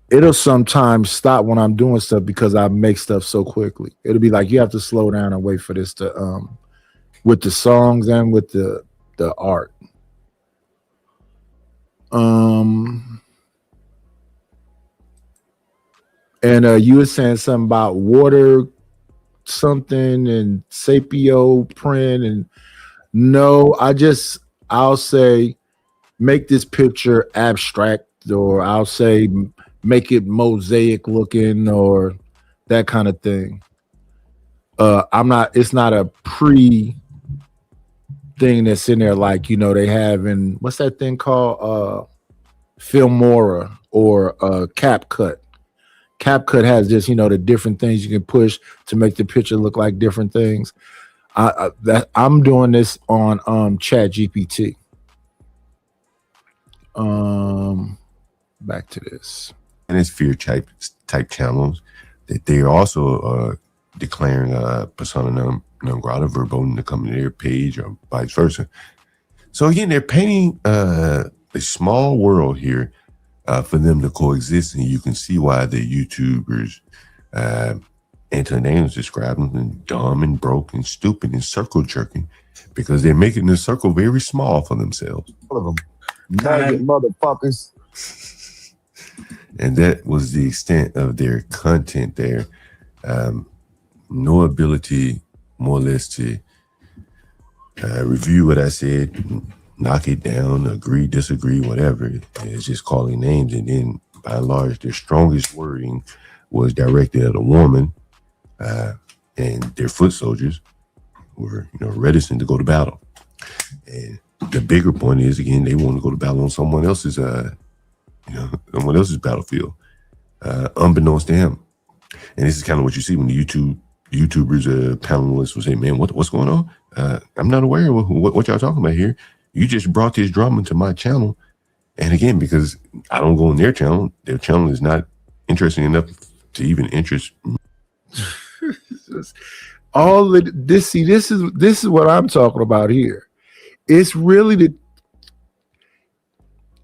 It'll sometimes stop when I'm doing stuff because I make stuff so quickly. It'll be like you have to slow down and wait for this to with the songs and with the art. And you were saying something about water something and Sapio print, and no, I'll say make this picture abstract, or I'll say make it mosaic looking or that kind of thing. It's not a pre thing that's in there like, you know, they have in, what's that thing called? Filmora or CapCut. CapCut has this, you know, the different things you can push to make the picture look like different things. I'm doing this on ChatGPT. Back to this. And it's fear type channels that they're also declaring persona non grata verboten to come to their page or vice versa. So again, they're painting a small world here for them to coexist, and you can see why the YouTubers, Anthony Daniels described them as dumb and broke and stupid and circle jerking because they're making the circle very small for themselves. All of them. Maggot motherfuckers. And that was the extent of their content there. No ability, more or less, to review what I said, knock it down, agree, disagree, whatever. It's just calling names. And then, by and large, their strongest wording was directed at a woman, and their foot soldiers were, you know, reticent to go to battle. And the bigger point is, again, they want to go to battle on someone else's, someone else's battlefield, unbeknownst to him. And this is kind of what you see when the YouTubers, panelists will say, "Man, what's going on? I'm not aware of what y'all talking about here. You just brought this drama to my channel." And again, because I don't go on their channel is not interesting enough to even interest me. All of this, see, this is what I'm talking about here. It's really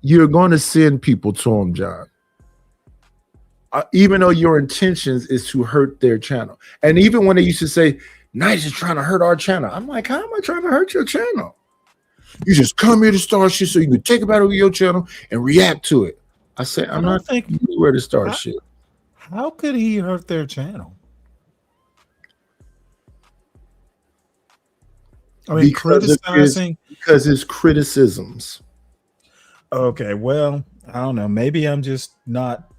you're going to send people to them, John. Even though your intentions is to hurt their channel. And even when they used to say, Nice is trying to hurt our channel. I'm like, how am I trying to hurt your channel? You just come here to start shit so you can take it out of your channel and react to it. I said, I'm not thinking anywhere to start shit. How could he hurt their channel? I mean, criticizing because it's criticisms. Okay, well, I don't know. Maybe I'm just not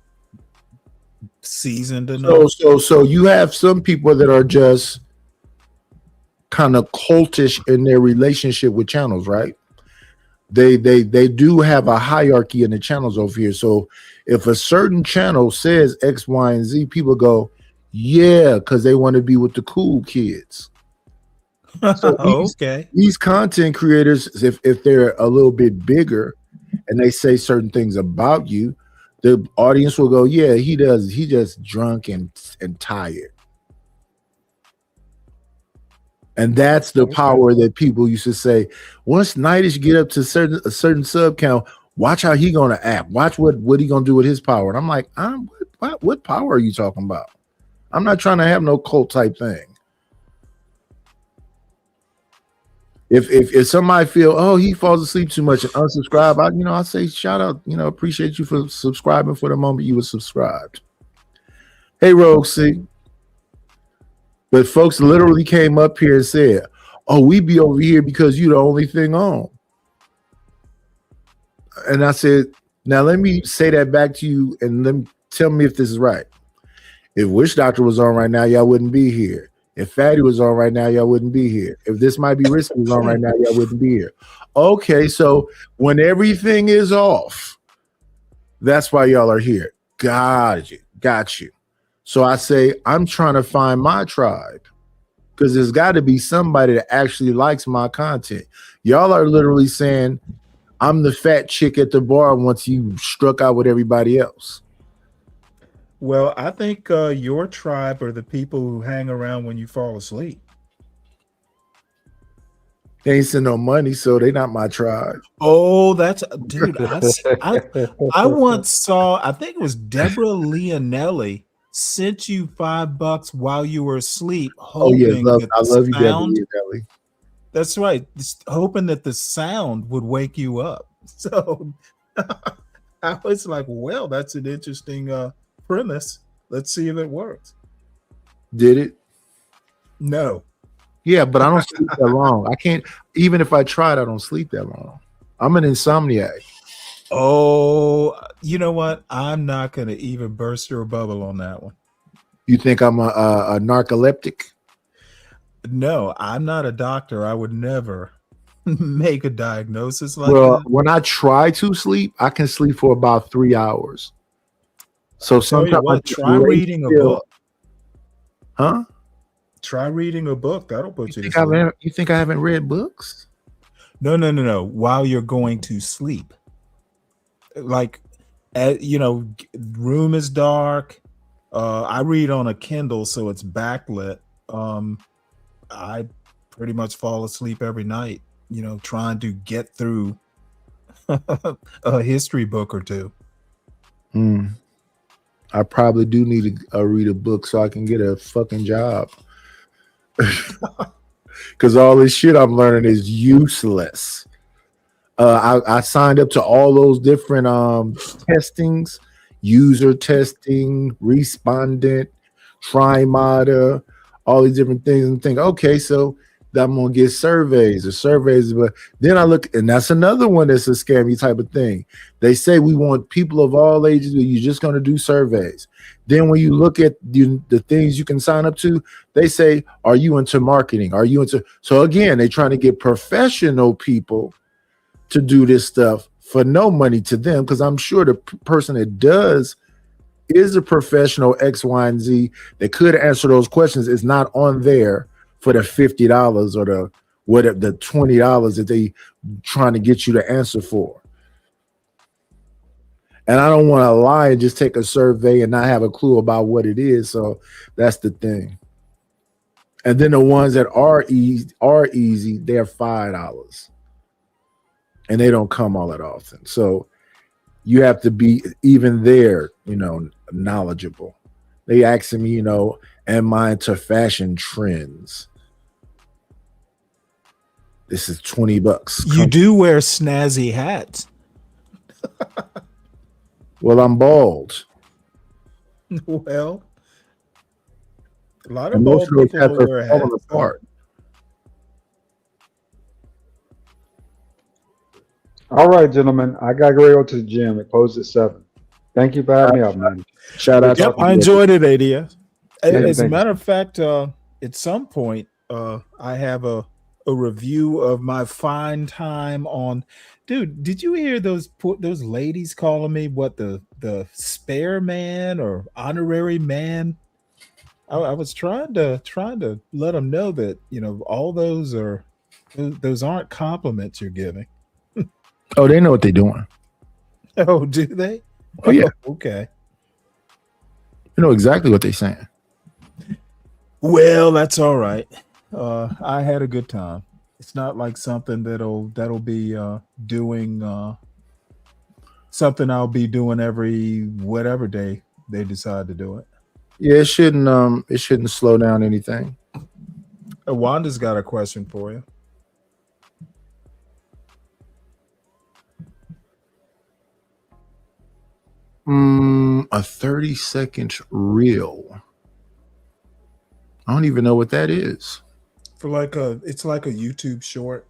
seasoned enough. So you have some people that are just kind of cultish in their relationship with channels, right? They do have a hierarchy in the channels over here. So if a certain channel says X, Y, and Z, people go, yeah, because they want to be with the cool kids. So these content creators, if they're a little bit bigger and they say certain things about you, the audience will go, yeah, he does. He just drunk and tired. And that's the power that people used to say. Once Nightish get up to a certain sub count, watch how he gonna act. Watch what he gonna do with his power. And I'm like, what power are you talking about? I'm not trying to have no cult type thing. If somebody feel, oh, he falls asleep too much and unsubscribe, I say shout out, appreciate you for subscribing for the moment you were subscribed. Hey, Rogue C. But folks literally came up here and said, oh, we be over here because you the only thing on. And I said, now let me say that back to you and tell me if this is right. If Witch Doctor was on right now, y'all wouldn't be here. If Fatty was on right now, y'all wouldn't be here. If This Might Be Risky was on right now, y'all wouldn't be here. Okay, so when everything is off, that's why y'all are here. Got you. So I say, I'm trying to find my tribe because there's got to be somebody that actually likes my content. Y'all are literally saying, I'm the fat chick at the bar once you struck out with everybody else. Well, I think your tribe are the people who hang around when you fall asleep. They ain't send no money, so they not my tribe. Oh, that's dude. I once saw, I think it was Deborah Leonelli sent you $5 while you were asleep. Oh yeah, I love you, Deborah Leonelli. That's right. Just hoping that the sound would wake you up. So I was like, well, that's an interesting premise. Let's see if it works. Did it? No. Yeah, but I don't sleep that long. I can't, even if I tried, I don't sleep that long. I'm an insomniac. Oh, you know what? I'm not going to even burst your bubble on that one. You think I'm a narcoleptic? No, I'm not a doctor. I would never make a diagnosis like Well, that. when I try to sleep, I can sleep for about 3 hours. So Tell you sometimes what, try reading a book. Huh? Try reading a book. That'll put you to Think I sleep. haven't- you think I haven't read books? No. While you're going to sleep, like, room is dark. I read on a Kindle, so it's backlit. I pretty much fall asleep every night, trying to get through a history book or two. I probably do need to read a book so I can get a fucking job. Because all this shit I'm learning is useless. I signed up to all those different testings, user testing, respondent, Trimata, all these different things, and think, okay, so I'm gonna get surveys, but then I look, and that's another one that's a scammy type of thing. They say we want people of all ages, but you're just gonna do surveys. Then when you look at the things you can sign up to, they say, are you into marketing? Are you into? So again, they're trying to get professional people to do this stuff for no money to them, because I'm sure the person that does is a professional X, Y, and Z that could answer those questions is not on there for the $50 or the $20 that they trying to get you to answer for. And I don't want to lie and just take a survey and not have a clue about what it is. So that's the thing. And then the ones that are easy, they're $5. And they don't come all that often. So you have to be even there, knowledgeable. They asking me, am I into fashion trends? This is $20. You do wear snazzy hats. Well, I'm bald. Well, a lot of And bald most of those people hats will are wear falling hats. apart. All right, gentlemen. I gotta go to the gym. It closes at 7. Thank you for having me up, man. Shout out Yep, to I enjoyed it, ADS. Thank you, As a thank you. matter of fact, at some point, I have a review of my fine time on. Dude, did you hear those ladies calling me what the spare man or honorary man? I was trying to let them know that all those aren't compliments you're giving. Oh, they know what they're doing. Oh, do they? Oh, yeah. Okay. You know exactly what they're saying. Well, that's all right. I had a good time. It's not like something that'll be doing something I'll be doing every whatever day they decide to do it. Yeah, it shouldn't slow down anything. Wanda's got a question for you. A 30-second reel. I don't even know what that is. It's like a YouTube short.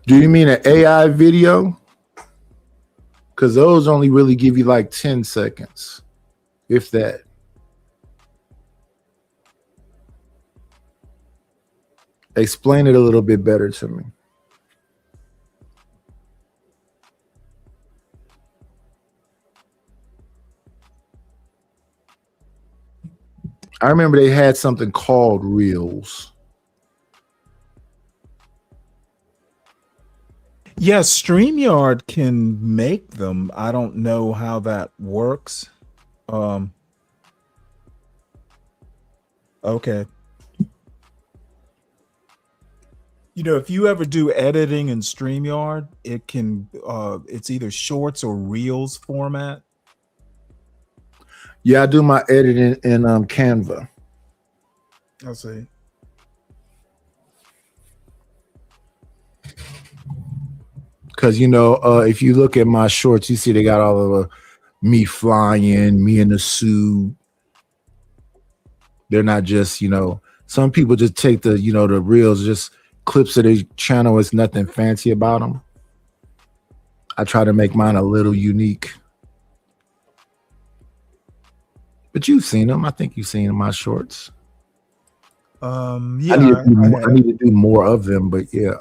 Do you mean an AI video? Because those only really give you like 10 seconds, if that. Explain it a little bit better to me. I remember they had something called Reels. Yes, StreamYard can make them. I don't know how that works. Okay. If you ever do editing in StreamYard, it can it's either shorts or reels format. Yeah, I do my editing in Canva. I'll see. Because if you look at my shorts, you see they got all of me flying, me in the suit. They're not just, some people just take the, the reels, just clips of the channel is nothing fancy about them. I try to make mine a little unique. But you've seen them. I think you've seen my shorts. Yeah, I need to do more of them, but yeah.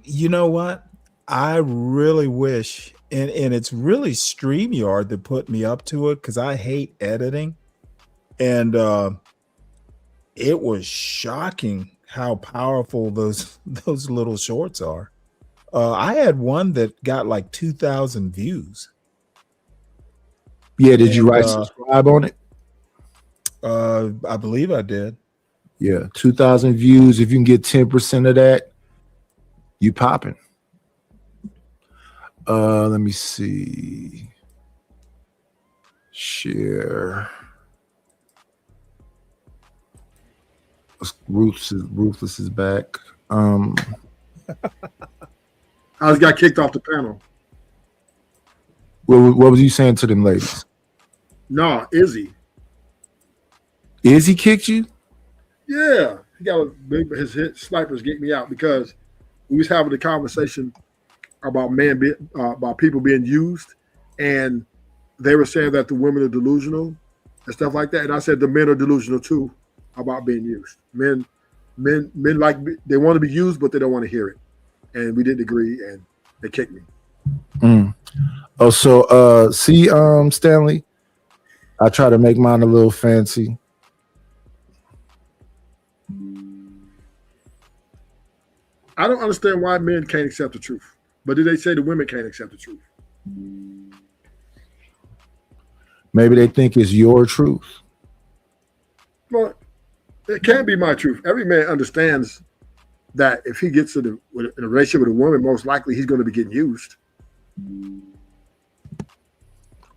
You know what? I really wish, and it's really StreamYard that put me up to it because I hate editing. And it was shocking how powerful those little shorts are. I had one that got like 2,000 views. Yeah, did you write subscribe on it? I believe I did. Yeah, 2,000 views. If you can get 10% of that, you popping. Let me see. Share. Ruthless is back. I just got kicked off the panel. What was you saying to them ladies? No, Izzy. Izzy kicked you? Yeah, he got his snipers get me out because we was having a conversation about about people being used, and they were saying that the women are delusional and stuff like that. And I said the men are delusional too about being used. Men like they want to be used, but they don't want to hear it. And we didn't agree, and they kicked me. Oh, so see, Stanley, I try to make mine a little fancy. I don't understand why men can't accept the truth, but did they say the women can't accept the truth? Maybe they think it's your truth. Well, it can't be my truth. Every man understands that if he gets in a relationship with a woman, most likely he's going to be getting used.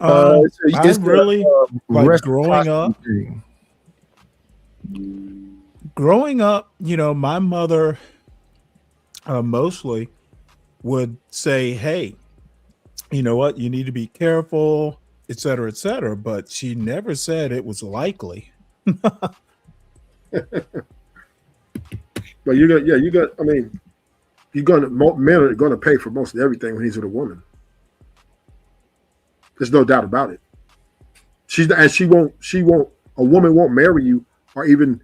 I really like growing up, you know, my mother mostly would say, hey, you know what, you need to be careful, et cetera, but she never said it was likely. But men are going to pay for most of everything when he's with a woman. There's no doubt about it. A woman won't marry you or even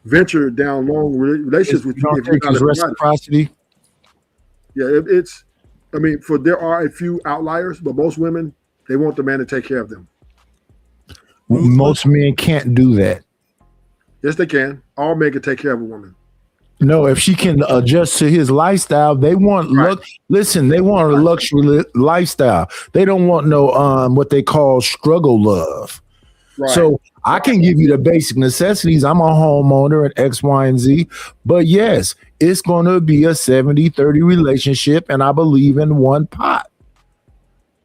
venture down long relationships with you. Reciprocity. Yeah, there are a few outliers, but most women, they want the man to take care of them. Most men can't do that. Yes, they can. All men can take care of a woman. No, if she can adjust to his lifestyle, they want they want a luxury lifestyle. They don't want no what they call struggle love. Right. So I can give you the basic necessities. I'm a homeowner at X, Y, and Z. But yes, it's going to be a 70-30 relationship, and I believe in one pot.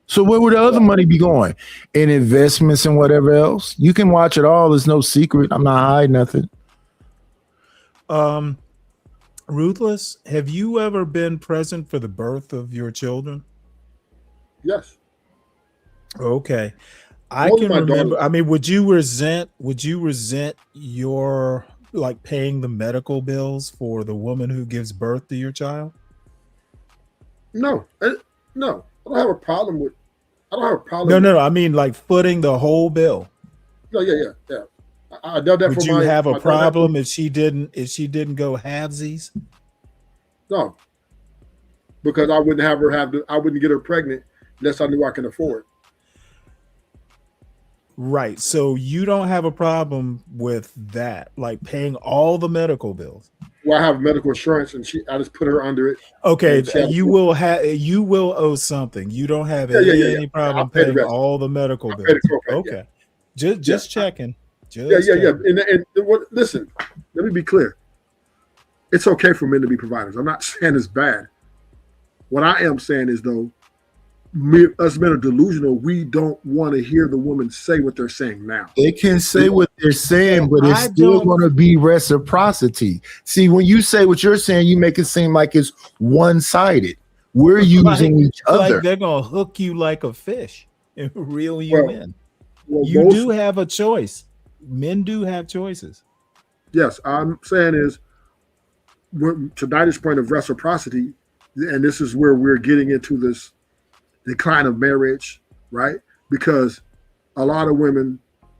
So where would the other money be going? In investments and whatever else? You can watch it all. There's no secret. I'm not hiding nothing. Ruthless, have you ever been present for the birth of your children? Yes. Okay. I can remember. I mean, would you resent your like paying the medical bills for the woman who gives birth to your child? No. No. I don't have a problem with. No. I mean, like footing the whole bill. No, yeah. I done that. Would you have a problem if she didn't go halvesies? No, because I wouldn't have her I wouldn't get her pregnant unless I knew I can afford. Right. So you don't have a problem with that, like paying all the medical bills. Well, I have medical insurance, and I just put her under it. Okay, you will owe something. You don't have any problem paying all the medical bills. Okay, just checking. Yeah. And listen, let me be clear. It's okay for men to be providers. I'm not saying it's bad. What I am saying is, though, us men are delusional. We don't want to hear the woman say what they're saying now. They can say what they're saying, but it's still going to be reciprocity. See, when you say what you're saying, you make it seem like it's one-sided. We're using each other. Like they're going to hook you like a fish and reel you in. You do have a choice. Men do have choices. Yes, I'm saying is to Nadia's point of reciprocity, and this is where we're getting into this decline of marriage, right? Because a lot of women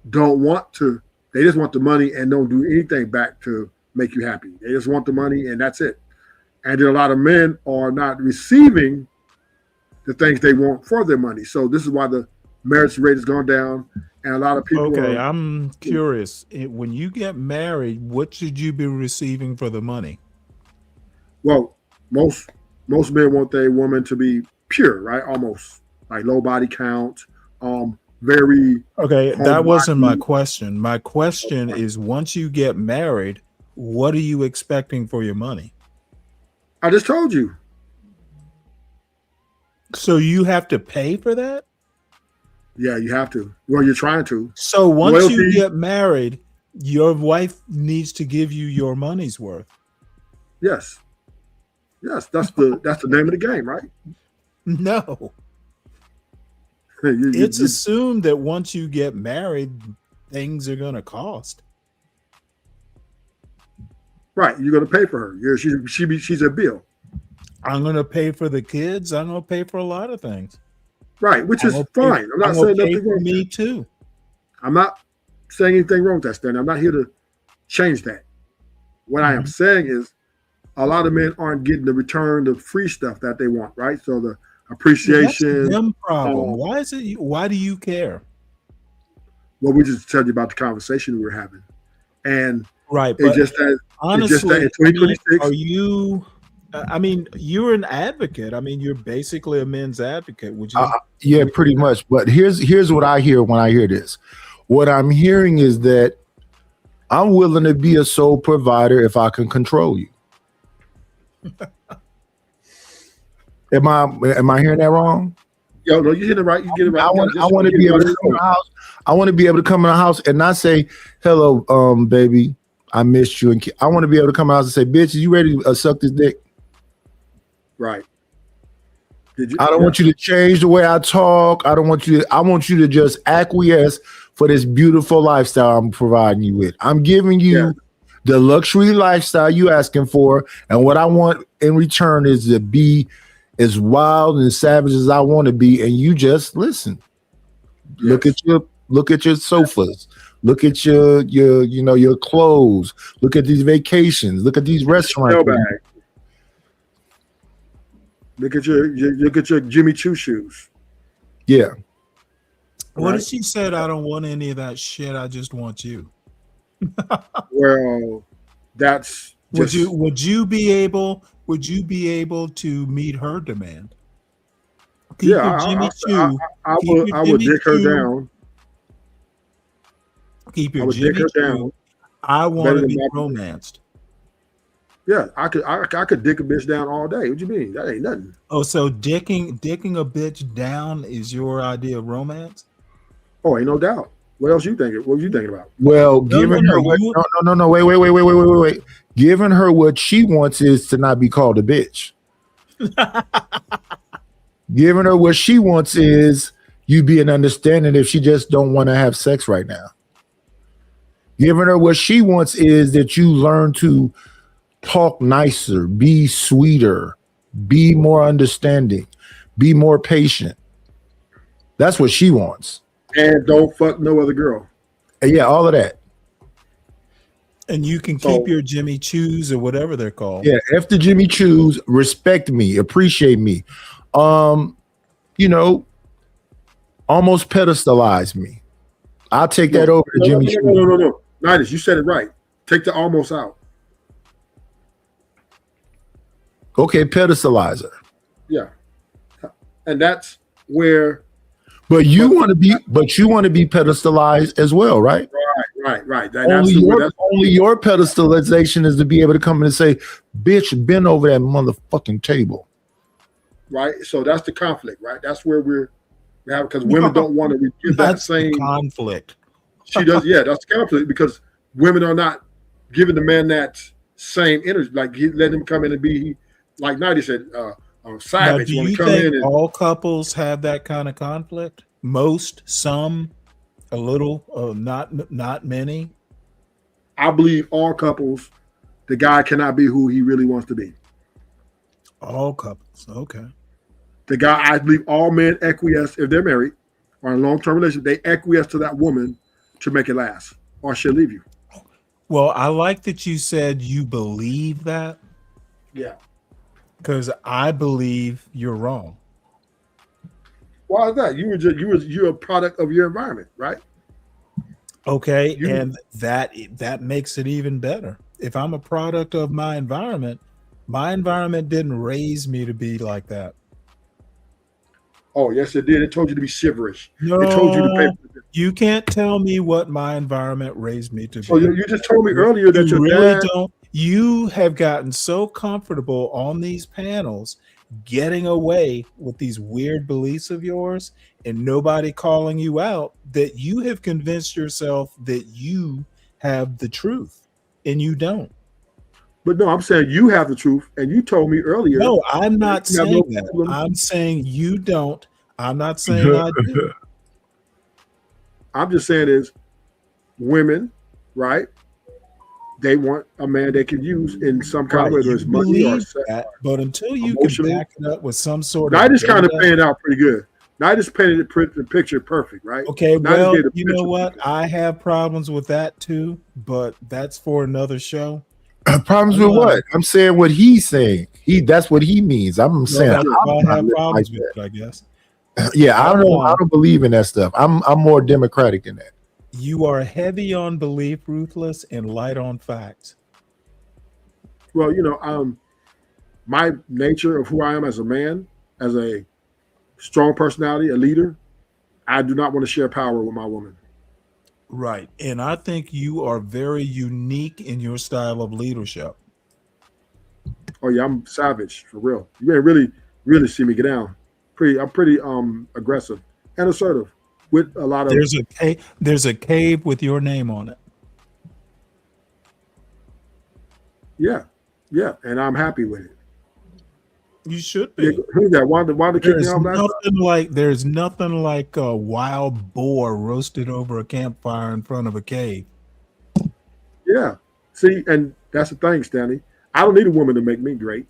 don't want to, they just want the money and don't do anything back to make you happy. They just want the money and that's it. And then a lot of men are not receiving the things they want for their money. So this is why the marriage rate has gone down. And a lot of people Okay, I'm curious. When you get married, what should you be receiving for the money? Well, most men want their woman to be pure, right? Almost like low body count, very Okay, that home wasn't my body. question. My question is, once you get married, what are you expecting for your money? I just told you. So you have to pay for that? Yeah, you have to. Well, you're trying to. So once you Loyalty. get married, your wife needs to give you your money's worth. Yes. Yes, that's the name of the game, right? No. You- It's you- assumed that once you get married, things are going to cost. right. You're gonna pay for her. She's a bill. I'm going to pay for the kids. I'm going to pay for a lot of things. Right, which I'm is gonna pay- fine. I'm not gonna saying pay nothing for wrong. me too. I'm not saying anything wrong with that, Stan. I'm not here to change that. What I am saying is a lot of men aren't getting the return, the free stuff that they want, right? So the appreciation. That's them problem. um, Why is it? Why do you care? Well, we just tell you about the conversation we were having. And Right, it but just that honestly, in 2026. are you? I mean, you're an advocate. I mean, you're basically a men's advocate. Would you? Yeah, pretty much. But here's what I hear when I hear this. What I'm hearing is that I'm willing to be a sole provider if I can control you. Am I hearing that wrong? Yo, no, you get it right. You get it right. I want to be able to come in the house. I want to be able to come in the house and not say, "Hello, baby, I missed you." And I want to be able to come out and say, "Bitch, you ready to suck this dick?" Right. I don't want you to change the way I talk. I want you to just acquiesce for this beautiful lifestyle I'm providing you with. I'm giving you the luxury lifestyle you asking for, and what I want in return is to be as wild and savage as I want to be, and you just listen. Look at your sofas. Look at your clothes. Look at these vacations. Look at these restaurants. Look at your Jimmy Choo shoes. Yeah. What if she said, "I don't want any of that shit. I just want you"? Well, that's Would just, you be able to meet her demand? Keep your Jimmy Choo. I keep would your I would Jimmy dick her Choo- down. Keep I your would dick Jimmy her Choo. down. I want better to than be my- romanced. Yeah, I could dick a bitch down all day. What you mean? That ain't nothing. Oh, so dicking a bitch down is your idea of romance? Oh, ain't no doubt. What else you thinking? What was you thinking about? Well, No, giving no, her no, what, you- no, wait. Giving her what she wants is to not be called a bitch. Giving her what she wants is you being understanding if she just don't want to have sex right now. Giving her what she wants is that you learn to talk nicer, be sweeter, be more understanding, be more patient. That's what she wants. And don't fuck no other girl. And yeah, all of that. And you can So- keep your Jimmy Choos or whatever they're called. Yeah, after Jimmy Choos, respect me, appreciate me. Almost pedestalize me. I'll take that over to Jimmy Choo. No. Nidus, you said it right. Take the almost out. Okay, pedestalize her. Yeah. And that's where But you want to be pedestalized as well, right? right. Only your pedestalization is to be able to come in and say, "Bitch, bend over that motherfucking table." right. So that's the conflict, right? That's where we're having, because women don't want to give that That's the same conflict. She does, yeah. That's the conflict because women are not giving the man that same energy. Like let him come in and be like Nadi said, Now, savage. do Want you to come in think and all couples have that kind of conflict? Most, some, a little, not many. I believe all couples the guy cannot be who he really wants to be. All couples. Okay. The guy, I believe all men acquiesce if they're married or in a long-term relationship, they acquiesce to that woman to make it last, or she'll leave you. Well, I like that you said you believe that, Yeah. because I believe you're wrong. Why is that? You're a product of your environment, right? Okay, and that makes it even better. If I'm a product of my environment didn't raise me to be like that. Oh, yes, it did. It told you to be shiverish. No, It told you to pay. you can't tell me what my environment raised me to be. So you just told me earlier that You your really dad. don't. You have gotten so comfortable on these panels, getting away with these weird beliefs of yours, and nobody calling you out, that you have convinced yourself that you have the truth, and you don't. But no, I'm saying you have the truth, and you told me earlier. No, I'm not you have saying no that. problem. I'm saying you don't. I'm not saying I do. I'm just saying is women, right? They want a man they can use in some kind of way, Right, whether you it's money or believe sex. that, but until you emotional. can back it up with some sort of Night is kind of data. paying out pretty good. Night is painted the picture perfect, right? Okay, Night is well, getting the you know picture what? I have problems with that too, but that's for another show. Problems with what? I'm saying what he's saying. That's what he means. I'm saying That's why I'm I have not problems like with that. it, I guess. Yeah, I don't believe in that stuff. I'm more democratic than that. You are heavy on belief, ruthless, and light on facts. Well, my nature of who I am as a man, as a strong personality, a leader, I do not want to share power with my woman. Right. And I think you are very unique in your style of leadership. Oh yeah, I'm savage for real. You ain't really see me get down. I'm pretty aggressive and assertive with a lot of. There's a cave with your name on it. Yeah, and I'm happy with it. You should Yeah, be. who's that? Wanda kicked me There's off last time? there's nothing like a wild boar roasted over a campfire in front of a cave. Yeah. See, and that's the thing, Stanley. I don't need a woman to make me great.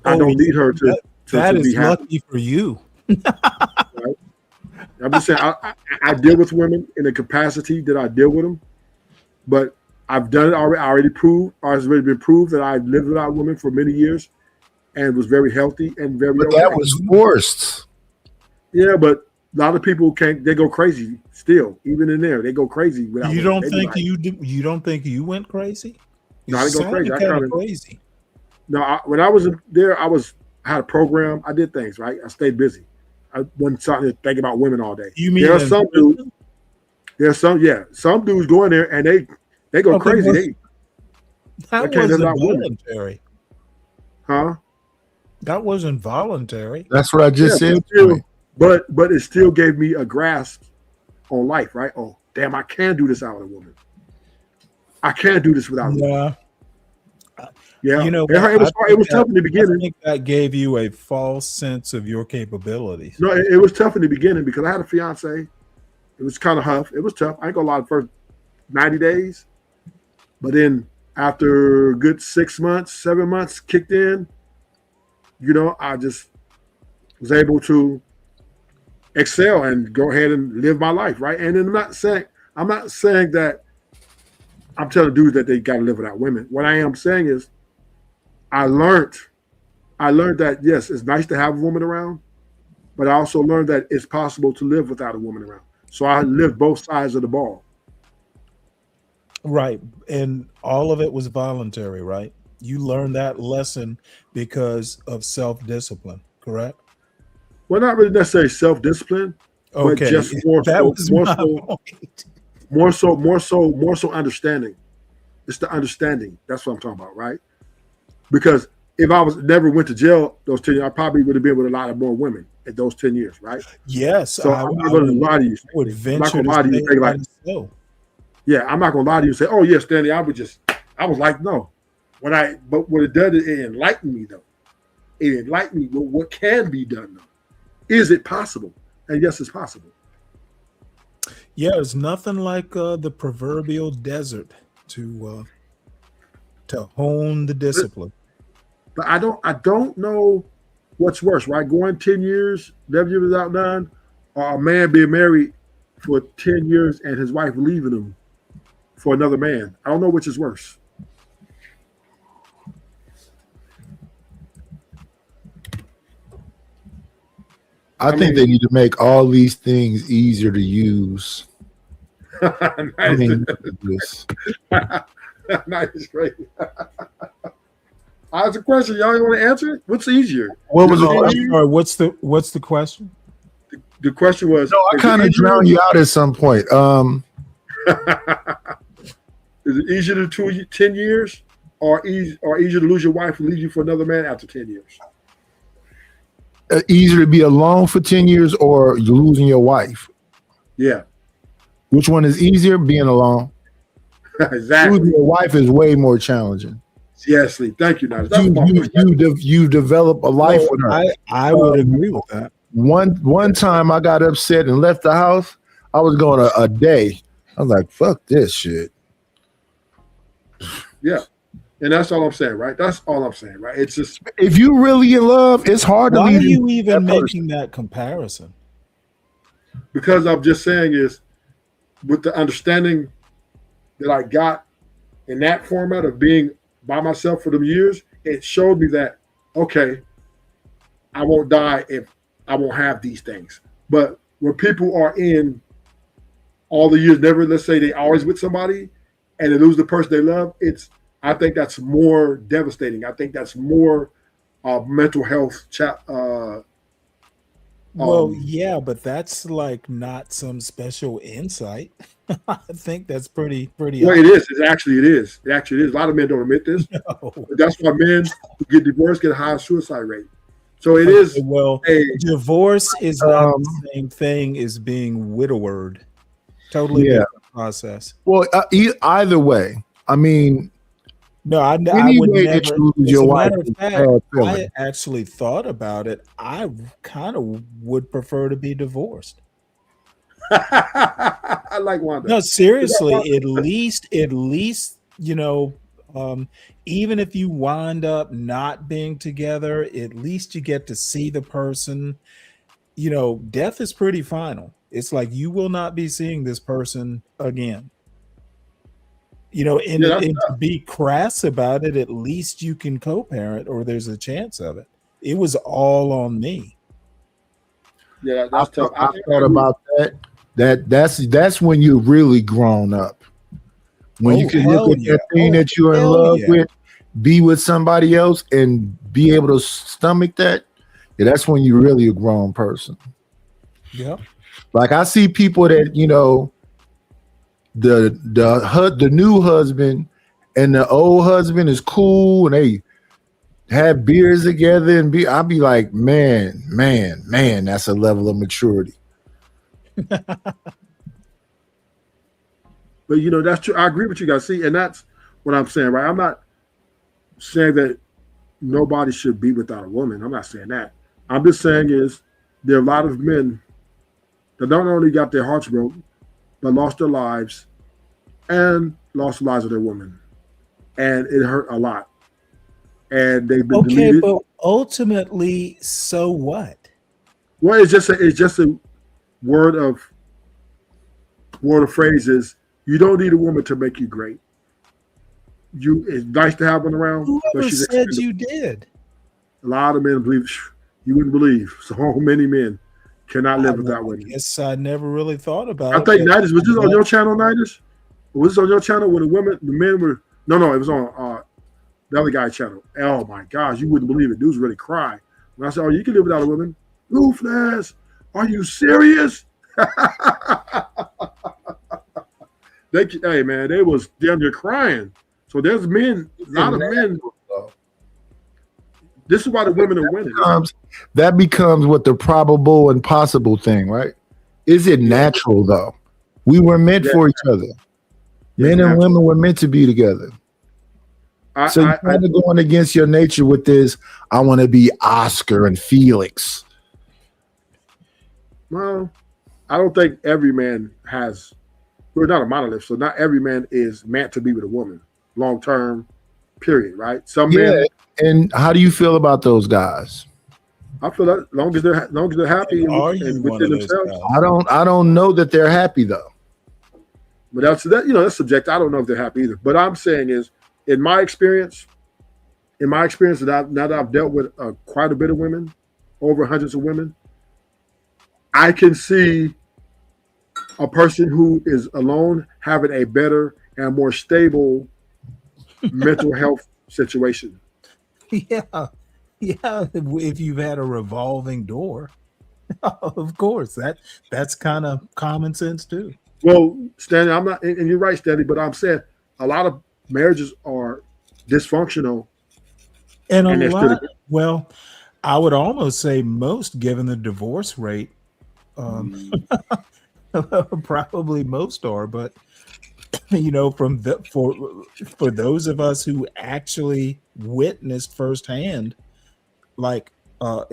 I don't need her to That be is happy. lucky for you. Right? I'm just saying, I deal with women in the capacity that I deal with them, but I've done it already. I already proved, or it's already been proved that I've lived without women for many years and was very healthy and very. But that was forced. Yeah, but a lot of people can't. They go crazy still, even in there. They go crazy without. You women. don't They be think you don't think you went crazy? No, I didn't go crazy. I kind kinda- of crazy. No, when I was there, I had a program. I did things right. I stayed busy. I wasn't starting to think about women all day. You mean there are in some dudes? There's some dudes go in there and they go Okay, crazy. That I can't live wasn't without women. voluntary. Huh? That wasn't voluntary. That's what I just Yeah, said. but it still gave me a grasp on life, right? Oh, damn, I can do this without a woman. I can't do this without a woman. Yeah. You know, it was tough in the beginning. I think that gave you a false sense of your capabilities. No, it was tough in the beginning because I had a fiance. It was kind of tough. It was tough. I ain't gonna lie, the first 90 days. But then after a good 6 months, 7 months kicked in, I just was able to excel and go ahead and live my life, right? And then I'm not saying that I'm telling dudes that they gotta live without women. What I am saying is I learned that yes, it's nice to have a woman around, but I also learned that it's possible to live without a woman around. So I lived both sides of the ball. Right. And all of it was voluntary, right? You learned that lesson because of self-discipline, correct? Well, not really necessarily self-discipline, but Okay. just more so understanding. It's the understanding. That's what I'm talking about, right? Because if I was never went to jail those 10 years, I probably would have been with a lot of more women in those 10 years, right? Yes. So I'm not going to lie to you. Would I'm not venture going to lie to you. say And say like, that is so. yeah, I'm not going to lie to you and say, oh yes, Stanley, I was like, no. But what it did, it enlightened me though. It enlightened me what can be done though. Is it possible? And yes, it's possible. Yeah, it's nothing like the proverbial desert to to hone the discipline. But I don't know what's worse, right? Going 10 years, 11 years without none, or a man being married for 10 years and his wife leaving him for another man. I don't know which is worse. I think they need to make all these things easier to use. I mean, nice, great. That's a question. Y'all want to answer it? What's easier? What was the I'm question? sorry, what's the question? The question was. No, I kind of drowned you out at some point. Is it easier to 10 years, or easier to lose your wife and leave you for another man after 10 years? Easier to be alone for 10 years or losing your wife? Yeah. Which one is easier? Being alone. Exactly. Losing your wife is way more challenging. Yes, Lee. Thank you. Now You develop a life with her. I would agree with that. One time I got upset and left the house. I was going a day. I was like, fuck this shit. Yeah. And that's all I'm saying, right? That's all I'm saying, right? It's just, if you really in love, it's hard to Why leave are you even that person. making that comparison? because I'm just saying is with the understanding that I got in that format of being by myself for them years, it showed me that, okay, I won't die if I won't have these things. But when people are in all the years, never, let's say they always with somebody and they lose the person they love, I think that's more devastating. I think that's more mental health well, yeah, but that's like not some special insight. I think that's pretty. Well, it is. It actually is. It actually is. A lot of men don't admit this. No. But that's why men who get divorced get a higher suicide rate. So it is. Well, divorce is not the same thing as being widowered. Totally different process. Well, either way, I mean, no, I any would way never. that you lose As your a wife matter of is a fact, bad I feeling. actually thought about it. I kind of would prefer to be divorced. I like Wanda. No, seriously, at least, you know, even if you wind up not being together, at least you get to see the person. You know, death is pretty final. It's like you will not be seeing this person again. You know, and to be crass about it, at least you can co-parent, or there's a chance of it. It was all on me. Yeah, that's tough. I thought about that. That's when you're really grown up. When you can look at that thing that you're in love with, be with somebody else, and be able to stomach that. Yeah, that's when you're really a grown person. Yeah. Like I see people that, you know, the new husband and the old husband is cool and they have beers together and I'll be like, man, that's a level of maturity. But you know, that's true. I agree with you guys. See, and that's what I'm saying, right? I'm not saying that nobody should be without a woman. I'm not saying that. I'm just saying is there are a lot of men that not only got their hearts broken, but lost their lives and lost the lives of their women. And it hurt a lot. And they've been deleted. But ultimately, so what? Well, it's just a word of phrases. You don't need a woman to make you great. It's nice to have one around. Whoever but she's said expendable. you did? A lot of men believe, you wouldn't believe. So many men cannot live without women. Yes, I never really thought about I it. think Nidus, was this on your channel, Nidus? Was this on your channel where the men were? No, it was on the other guy's channel. Oh my gosh, you wouldn't believe it. Dudes really cry. When I said, "Oh, you can live without a woman," Ruthless, are you serious? Hey man, they was damn near crying. So there's men, a lot of men. This is why the women are winning. That becomes what the probable and possible thing, right? Is it natural though? We were meant for each other. Men and women were meant to be together. So you're kind of going against your nature with this. I want to be Oscar and Felix. Well, I don't think every man has. We're not a monolith, so not every man is meant to be with a woman long term Period. Right? Some Yeah. men. And how do you feel about those guys? I feel like as long as they're happy Are you and one within of those themselves. guys? I don't know that they're happy though. But that's subjective. I don't know if they're happy either. But I'm saying is, in my experience, now that I've dealt with quite a bit of women, over hundreds of women, I can see a person who is alone having a better and more stable mental health situation. Yeah. If you've had a revolving door, of course, that's kind of common sense too. Well, Stanley, I'm not, and you're right, Stanley, but I'm saying a lot of marriages are dysfunctional. And a they're lot, still- well, I would almost say most, given the divorce rate, probably most are, but from for those of us who actually witnessed firsthand, like I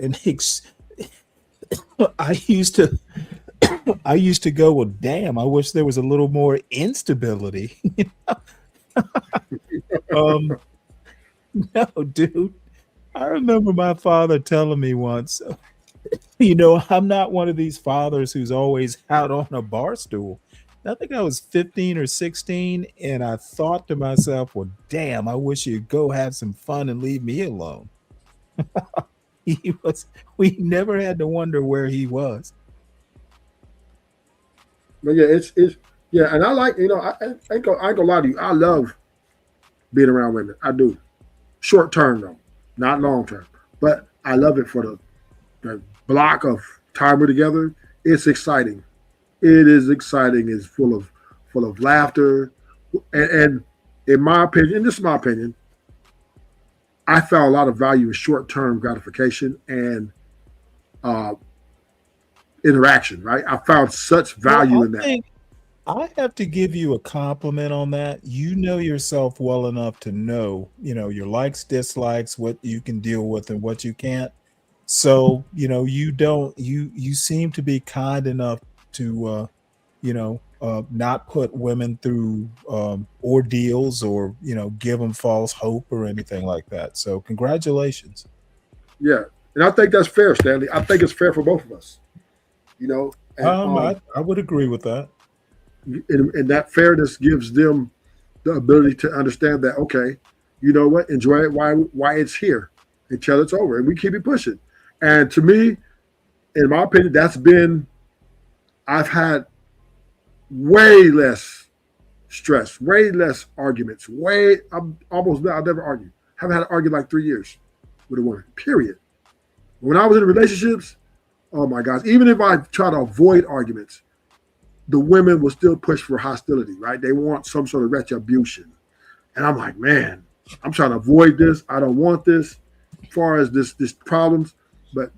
used to go, well, damn, I wish there was a little more instability. No, dude. I remember my father telling me once, I'm not one of these fathers who's always out on a bar stool. I think I was 15 or 16, and I thought to myself, well, damn, I wish you'd go have some fun and leave me alone. We never had to wonder where he was. But yeah, it's and I like, I ain't gonna lie to you. I love being around women. I do. Short term though, not long term. But I love it for the block of time we're together. It's exciting. It is exciting. It's full of laughter. And in my opinion, and this is my opinion, I found a lot of value in short-term gratification and interaction, right? I found such value in that. I have to give you a compliment on that. You know yourself well enough to know, your likes, dislikes, what you can deal with and what you can't. So, you seem to be kind enough to, not put women through ordeals or, give them false hope or anything like that. So congratulations. Yeah. And I think that's fair, Stanley. I think it's fair for both of us, and, I would agree with that. And that fairness gives them the ability to understand that, okay, you know what, enjoy it why it's here until it's over, and we keep it pushing. And to me, in my opinion, I've had way less stress, way less arguments, I'll never argue. Haven't had to argue like 3 years with a woman, period. When I was in relationships, oh my gosh, even if I try to avoid arguments, the women will still push for hostility, right? They want some sort of retribution. And I'm like, man, I'm trying to avoid this. I don't want this as far as this problems, but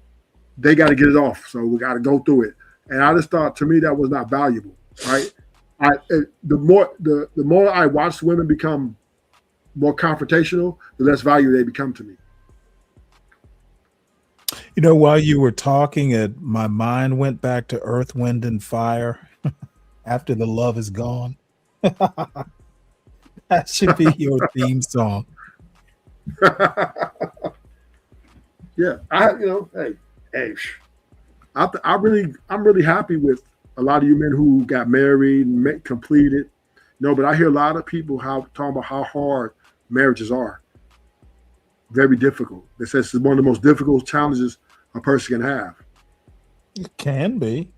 they got to get it off. So we got to go through it. And I just thought, to me, that was not valuable, right? The more I watch women become more confrontational, the less value they become to me. While you were talking, my mind went back to Earth, Wind, and Fire. After the love is gone. That should be your theme song. Yeah, I'm really happy with a lot of you men who got married and completed. But I hear a lot of people talking about how hard marriages are. Very difficult. They say it's one of the most difficult challenges a person can have. It can be.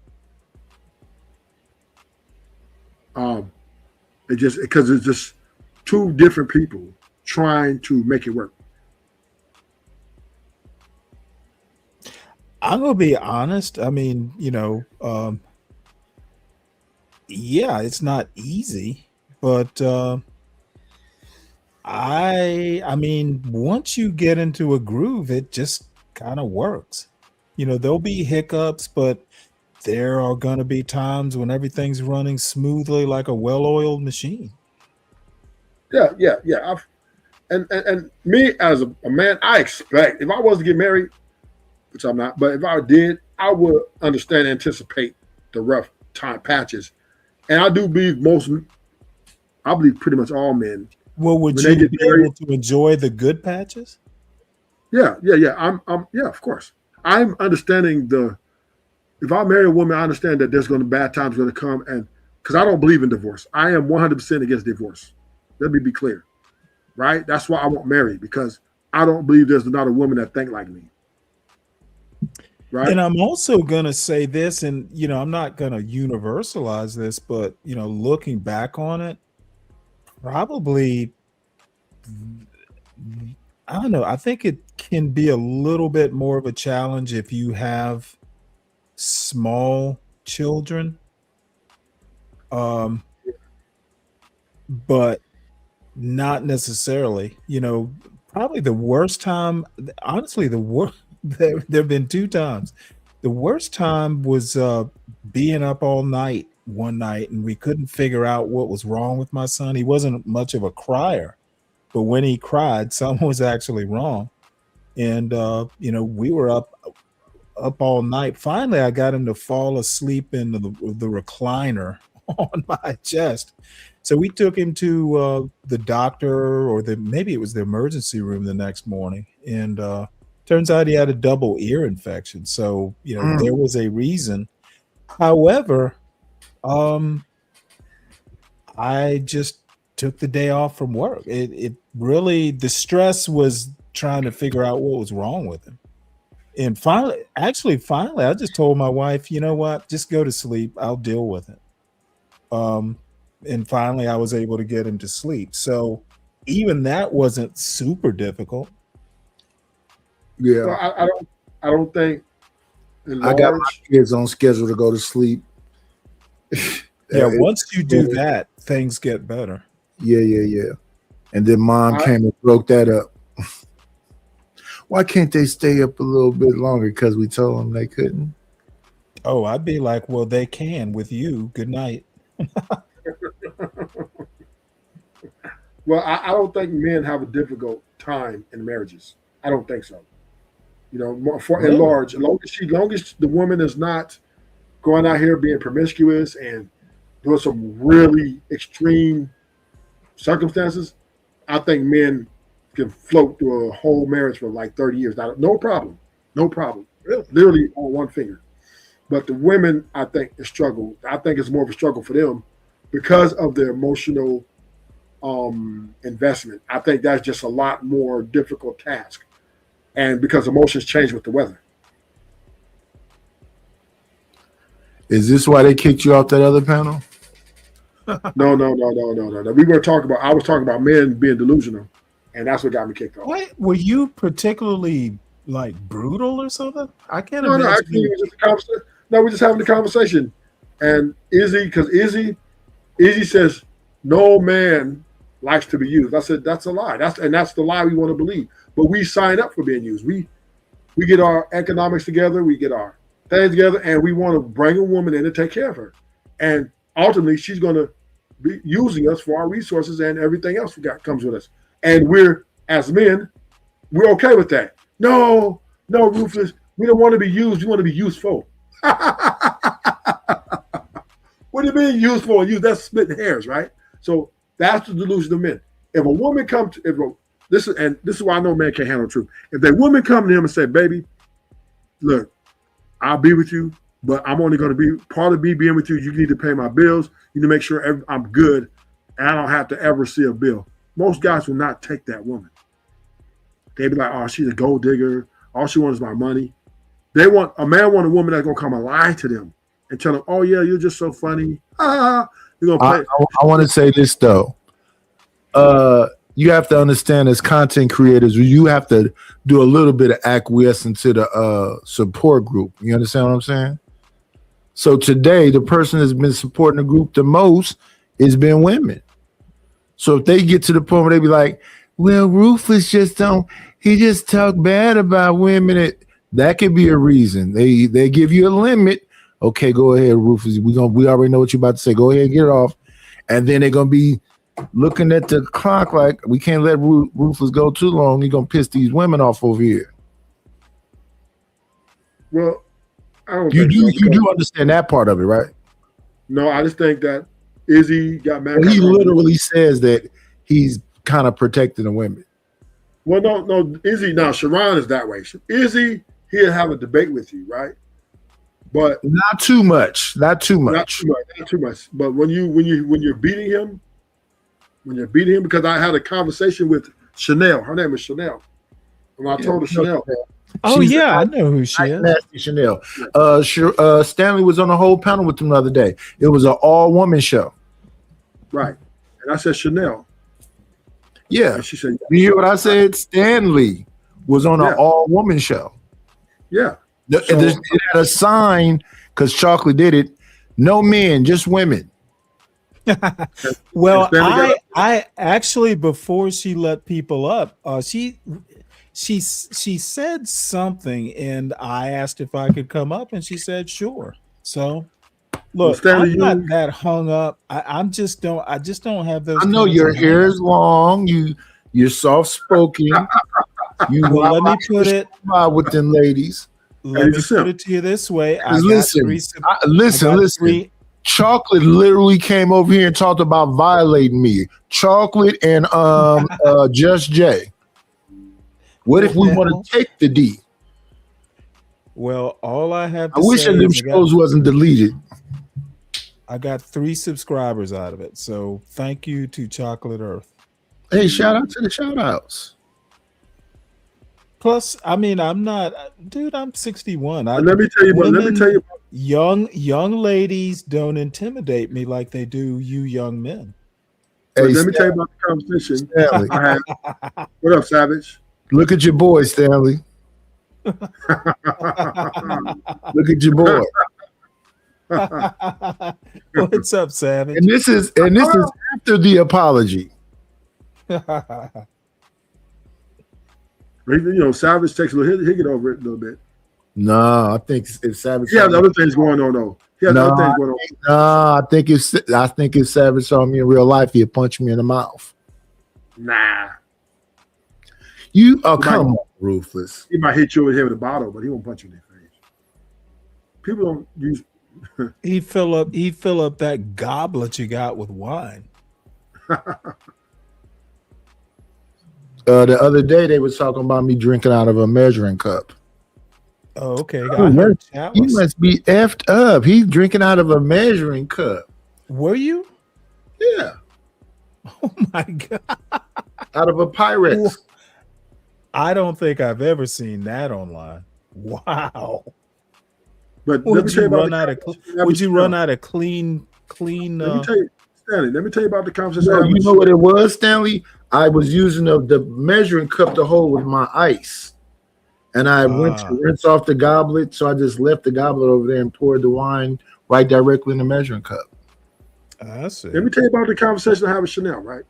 Because it's just two different people trying to make it work. I'm gonna be honest. I mean, it's not easy, but I mean, once you get into a groove, it just kind of works. There'll be hiccups, but there are going to be times when everything's running smoothly like a well-oiled machine. Yeah. And me as a man, I expect, if I was to get married, which I'm not, but if I did, I would understand and anticipate the rough time patches. And I believe pretty much all men Well, would When they you get be married- able to enjoy the good patches? Yeah. I'm yeah, of course. I'm understanding if I marry a woman, I understand that there's going to bad times going to come, and because I don't believe in divorce, I am 100% against divorce. Let me be clear, right? That's why I won't marry, because I don't believe there's another woman that think like me. Right. And I'm also going to say this, and I'm not going to universalize this, but looking back on it, probably, I don't know. I think it can be a little bit more of a challenge if you have small children. But not necessarily. Probably the worst time, honestly, there have been 2 times. The worst time was being up all night one night, and we couldn't figure out what was wrong with my son. He wasn't much of a crier, but when he cried, something was actually wrong. And we were up all night. Finally, I got him to fall asleep in the recliner on my chest. So we took him to the doctor, or maybe it was the emergency room the next morning, and turns out he had a double ear infection. So there was a reason. However, I just took the day off from work. It really, the stress was trying to figure out what was wrong with him. And finally, I just told my wife, you know what, just go to sleep. I'll deal with it. And finally I was able to get him to sleep. So even that wasn't super difficult. Yeah. So I don't think. I got my kids on schedule to go to sleep. Yeah, once you do that, things get better. Yeah. And then mom came and broke that up. Why can't they stay up a little bit longer? Because we told them they couldn't. Oh, I'd be like, well, they can with you. Good night. Well, I don't think men have a difficult time in marriages. I don't think so. At large, as long as the woman is not going out here being promiscuous and doing some really extreme circumstances, I think men can float through a whole marriage for like 30 years. Now, no problem. Really? Literally on one finger. But the women, I think, struggle. I think it's more of a struggle for them because of their emotional investment. I think that's just a lot more difficult task. And because emotions change with the weather. Is this why they kicked you off that other panel? No. I was talking about men being delusional, and that's what got me kicked off. What? Were you particularly like brutal or something? I can't No, imagine. actually, it was just a conversation. No, we're just having a conversation. And Izzy says no man likes to be used. I said that's a lie. That's the lie we want to believe. But we sign up for being used. We get our economics together, we get our things together, and we want to bring a woman in to take care of her. And ultimately, she's going to be using us for our resources and everything else comes with us. And we're, as men, we're okay with that. No, Rufus, we don't want to be used. We want to be useful. What do you mean useful and used? That's splitting hairs, right? So that's the delusion of men. If a woman comes to, this is why I know men can't handle the truth. If that woman come to him and say, baby, look, I'll be with you, but I'm only going to be part of me being with you. You need to pay my bills. You need to make sure I'm good and I don't have to ever see a bill. Most guys will not take that woman. They'd be like, oh, she's a gold digger. All she wants is my money. A man want a woman that's going to come and lie to them and tell them, oh, yeah, you're just so funny. You're going to play. I want to say this, though. You have to understand, as content creators, you have to do a little bit of acquiescence to the support group. You understand what I'm saying? So today, the person that's been supporting the group the most has been women. So if they get to the point where they be like, well, Rufus just talk bad about women. That could be a reason. They give you a limit. Okay, go ahead, Rufus. We already know what you're about to say. Go ahead and get it off. And then they're gonna be looking at the clock like, we can't let Rufus go too long. He's gonna piss these women off over here. Well, I don't You think so. do you do understand that part of it, right? No, I just think that Izzy got mad. Well, he literally says that he's kind of protecting the women. Well, no, Izzy. Now, Sharon is that way. Izzy, he'll have a debate with you, right? But not too much. Not too much. But when you're beating him, because I had a conversation with Chanel. Her name is Chanel. And I told her Chanel. Oh yeah, I know who she is. Nasty Chanel. Stanley was on a whole panel with them the other day. It was an all-woman show. Right. And I said, Chanel. Yeah. And she said, you hear what I said? Stanley was on an all-woman show. Yeah. It had a sign, because Chocolate did it, no men, just women. Well, I actually, before she let people up, she said something, and I asked if I could come up, and she said sure. So look, Stanley, I'm not that hung up. I just don't have those. I know your hair is long. You're soft spoken. Well, let me put it with them ladies. Let me put it to you this way. Listen. Chocolate literally came over here and talked about violating me. Chocolate and Just Jay. What if we want to take the D? Well, all I have to I wish say them is shows wasn't deleted. I got 3 subscribers out of it. So thank you to Chocolate Earth. Hey, shout out to the shout outs. Plus, I mean, I'm 61. Let me tell you. Young ladies don't intimidate me like they do you young men. Hey, let me tell you about the conversation I had. What up, Savage? Look at your boy, Stanley. Look at your boy. What's up, Savage? And this is after the apology. Savage takes a little. He'll get over it a little bit. No, I think if Savage. He has other things going on though. I think if Savage saw me in real life, he'd punch me in the mouth. Nah. Come on, Ruthless. He might hit you over the head with a bottle, but he won't punch you in the face. People don't use. He fill up that goblet you got with wine. The other day they was talking about me drinking out of a measuring cup. Oh, okay. He must be effed up. He's drinking out of a measuring cup. Were you? Yeah. Oh my God. Out of a Pyrex. I don't think I've ever seen that online. Wow. But would you run out of clean? Let me tell you, Stanley. Let me tell you about the conversation. No, you know what it was, Stanley? I was using the measuring cup to hold with my ice, and I went to rinse off the goblet, so I just left the goblet over there and poured the wine right directly in the measuring cup. I see. Let me tell you about the conversation I had with Chanel, right?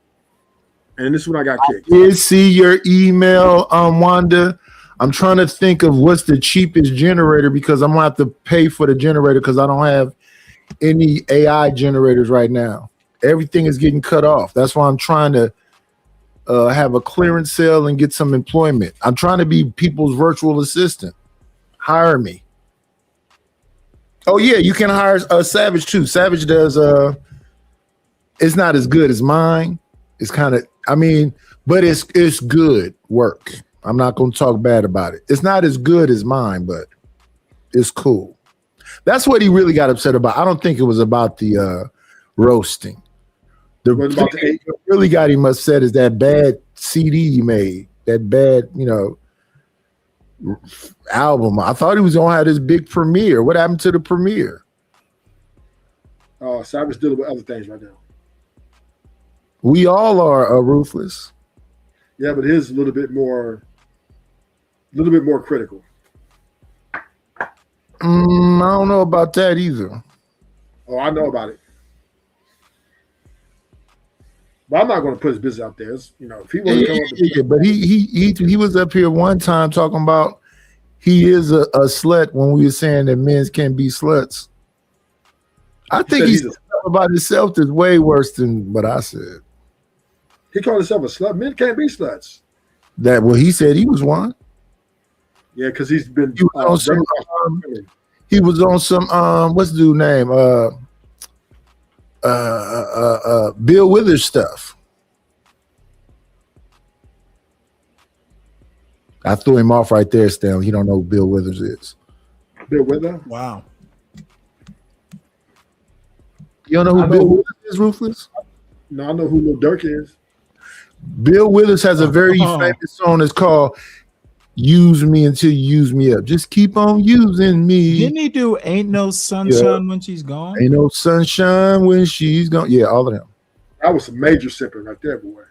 And this is when I got kicked. I did see your email, Wanda. I'm trying to think of what's the cheapest generator, because I'm gonna have to pay for the generator because I don't have any AI generators right now. Everything is getting cut off. That's why I'm trying to have a clearance sale and get some employment. I'm trying to be people's virtual assistant. Hire me. Oh yeah, you can hire Savage too. Savage does. It's not as good as mine. It's kind of. But it's good work. I'm not going to talk bad about it. It's not as good as mine, but it's cool. That's what he really got upset about. I don't think it was about the roasting. The thing that really got him upset is that bad CD you made, that bad, album. I thought he was going to have this big premiere. What happened to the premiere? Savage dealing with other things right now. We all are Ruthless. Yeah, but his a little bit more critical. I don't know about that either. Oh, I know about it. But I'm not going to put his business out there. If he wants to come up with but he was up here one time talking about he is a slut when we were saying that men can't be sluts. I think he said about himself that's way worse than what I said. He called himself a slut. Men can't be sluts. He said he was one. Yeah, because he's been. He was on some. What's the dude's name? Bill Withers stuff. I threw him off right there, Stanley. He don't know who Bill Withers is. Bill Withers? Wow. You don't know who Bill Withers is, Ruthless? No, I know who Lil Durk is. Bill Withers has a very famous song that's called "Use Me Until You Use Me Up." Just keep on using me. Didn't he do "Ain't No Sunshine When She's Gone"? Ain't no sunshine when she's gone. Yeah, all of them. That was some major sipping right there, boy.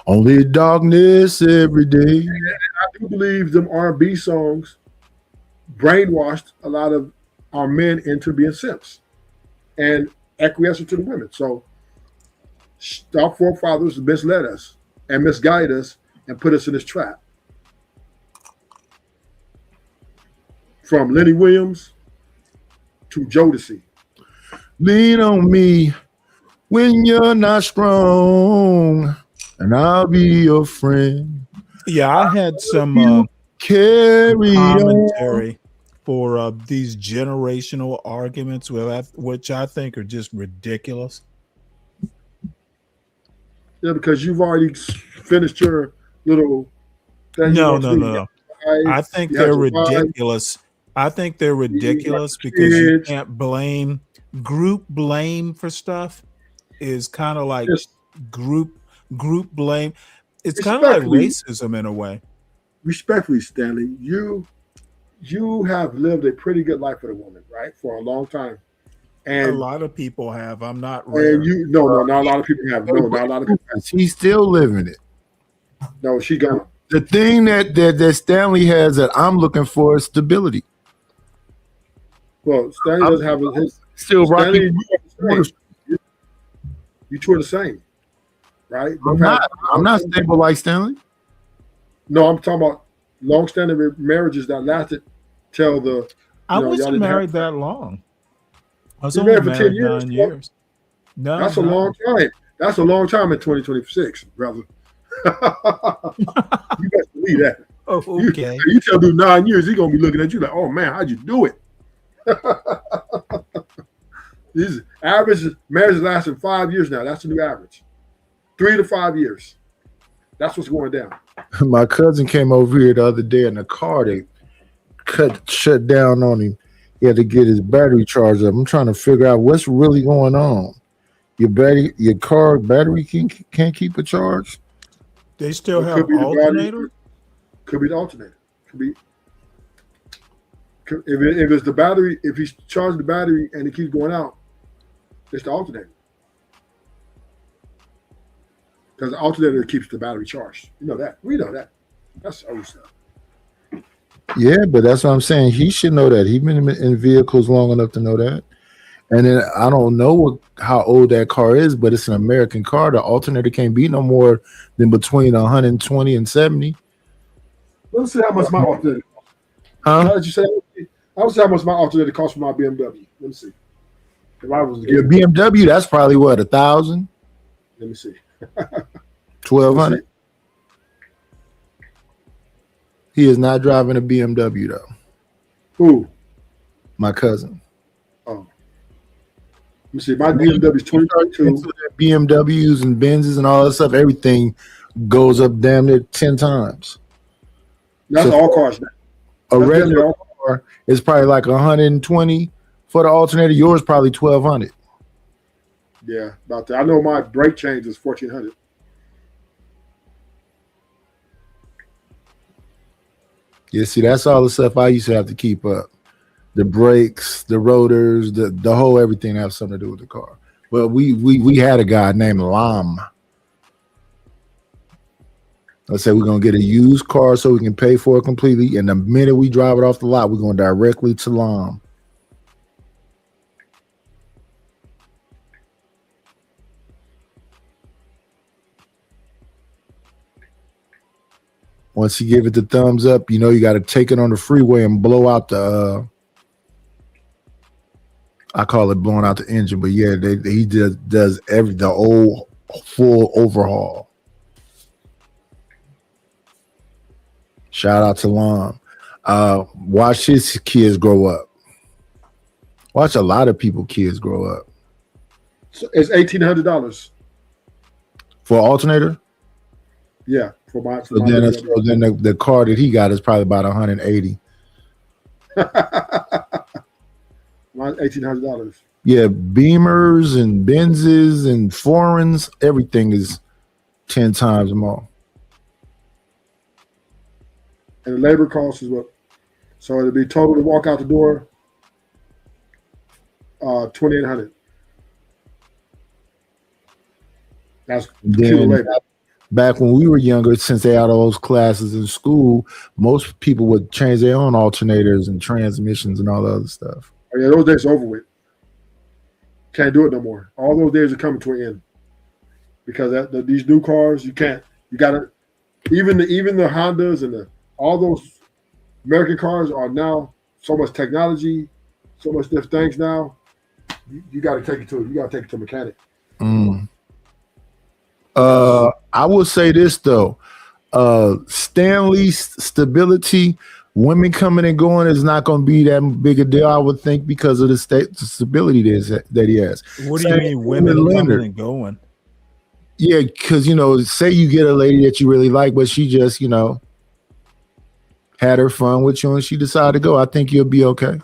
Only darkness every day. And I do believe them R&B songs brainwashed a lot of our men into being simps and acquiescing to the women. So our forefathers misled us and misguided us and put us in this trap. From Lenny Williams to Jodeci. Lean on me when you're not strong, and I'll be your friend. Yeah, I had some carry commentary for these generational arguments, which I think are just ridiculous. Yeah, because you've already finished your little thing. No. I think they're ridiculous. I think they're ridiculous because you can't blame group blame for stuff. Is kind of like group blame. It's kind of like racism in a way. Respectfully, Stanley, you have lived a pretty good life with a woman, right, for a long time. And a lot of people have. I'm not rare. And not a lot of people have. No, not a lot of people have. He's still living it. No, she gone. The thing that Stanley has that I'm looking for is stability. Well, Stanley doesn't have his still Stanley, rocking. You two are the same, right? I'm not stable like Stanley. No, I'm talking about long-standing marriages that lasted till the. I wasn't married that long. I was You only married for married 10 years, 9 years. No, That's a long time. That's a long time in 2026, brother. You best believe that. Oh, okay. You tell dude 9 years, he's gonna be looking at you like, oh man, how'd you do it? These average marriage is lasting 5 years now. That's the new average. 3 to 5 years. That's what's going down. My cousin came over here the other day in the car. They shut down on him. He had to get his battery charged up. I'm trying to figure out what's really going on. Your car battery can't keep a charge. They still It have could be the alternator. Could be the alternator. Could be. If it's the battery, if he's charged the battery and it keeps going out, it's the alternator. Because the alternator keeps the battery charged. You know that. We know that. That's old stuff. Yeah, but that's what I'm saying. He should know that. He's been in vehicles long enough to know that. And then I don't know how old that car is, but it's an American car. The alternator can't be no more than between 120 and 70. Let's see how much my alternator costs. Huh? How did you say? I would say how much my alternator costs for my BMW. Let me see. If I was to Your get BMW, that's probably what, 1,000? let me see. 1,200? He is not driving a BMW though. Who? My cousin. Oh. Let me see. My BMW is 2022. BMWs and Benzes and all that stuff, everything goes up damn near 10 times. That's So all cars now. A That's regular definitely all car is probably like 120 for the alternator. Yours probably 1,200. Yeah, about that. I know my brake change is 1,400. Yeah, see, that's all the stuff I used to have to keep up. The brakes, the rotors, the whole everything have something to do with the car. Well, we had a guy named Lam. I said we're gonna get a used car so we can pay for it completely. And the minute we drive it off the lot, we're going directly to Lam. Once you give it the thumbs up, you know you got to take it on the freeway and blow out the. I call it blowing out the engine, but yeah, he just does the old full overhaul. Shout out to Lon. Watch his kids grow up. Watch a lot of people kids grow up. So it's $1,800. For alternator? Yeah, For my, So then, the car that he got is probably about 180. Mine's $1,800. Yeah, Beamers and Benzes and foreigns, everything is 10 times more. And the labor cost is what? So it'll be total to walk out the door, $2,800. That's pure Then labor. back when we were younger, since they had all those classes in school, most people would change their own alternators and transmissions and all the other stuff. Oh, yeah, those days are over with. Can't do it no more. All those days are coming to an end because these new cars, you can't. You gotta. Even the Hondas and all those American cars are now so much technology, so much different things now. You got to take it to. You got to take it to a mechanic. I will say this though, Stanley's stability, women coming and going is not going to be that big a deal, I would think, because of the stability that he has. What do you mean women coming and going? Yeah, because say you get a lady that you really like, but she just had her fun with you and she decided to go. I think you'll be okay.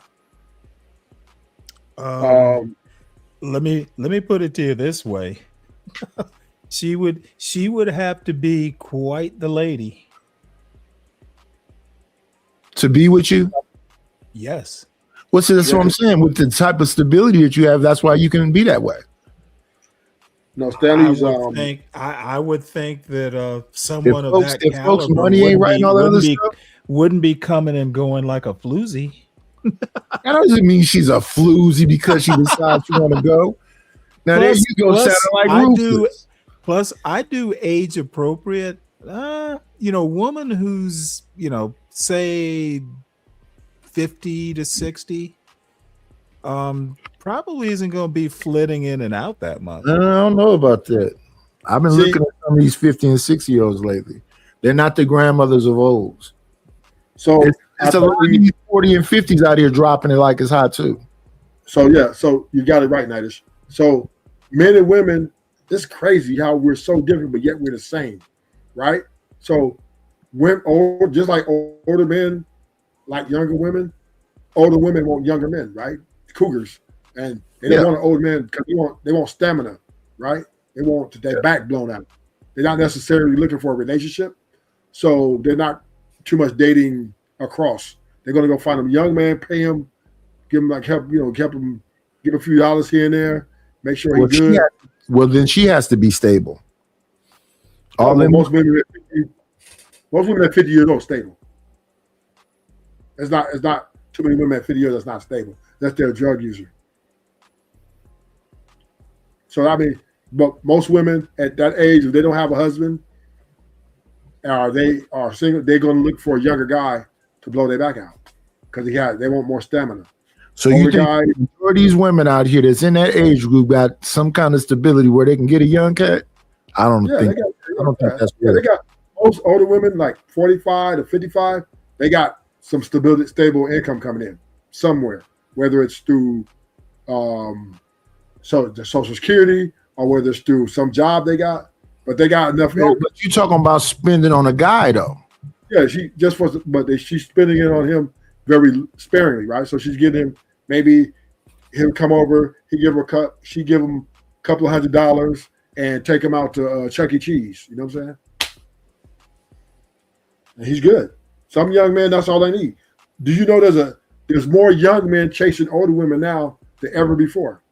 Let me put it to you this way. She would have to be quite the lady to be with you. Yes. Well, see, that's what I'm saying. With the type of stability that you have, that's why you can be that way. No, Stanley's. I would think that someone of that if caliber folks money ain't right and all that other stuff, wouldn't be coming and going like a floozy. That doesn't mean she's a floozy because she decides she want to go. Now there you go, sounding like Rufus. Plus, I do age appropriate. Woman who's say 50 to 60, probably isn't going to be flitting in and out that much. I don't know about that. I've been looking at some of these 50 and 60-year-olds lately. They're not the grandmothers of old. So it's a lot of these 40 and 50s out here dropping it like it's hot too. So yeah, so you got it right, Nidish. So men and women, it's crazy how we're so different, but yet we're the same, right? So women, just like older men like younger women, older women want younger men, right? Cougars, and they don't want an old man because they want stamina, right? They want their back blown out. They're not necessarily looking for a relationship, so they're not too much dating across. They're gonna go find a young man, pay him, give him help him, give a few dollars here and there, make sure he's good. Then she has to be stable. Most women at 50 years old stable. It's not too many women at 50 years that's not stable. That's their drug user. So but most women at that age, if they don't have a husband, or they are single, they're going to look for a younger guy to blow their back out because they want more stamina. So you think these women out here that's in that age group got some kind of stability where they can get a young cat? I don't think that's real. They got most older women like 45 to 55. They got some stable income coming in somewhere, whether it's through the Social Security or whether it's through some job they got. But they got enough. No, but you talking about spending on a guy though? Yeah, she's spending it on him very sparingly, right? So she's getting him. Maybe he'll come over, he give her a cut, she give him a couple of $100 and take him out to Chuck E. Cheese. You know what I'm saying? And he's good. Some young men, that's all they need. Do you know there's more young men chasing older women now than ever before?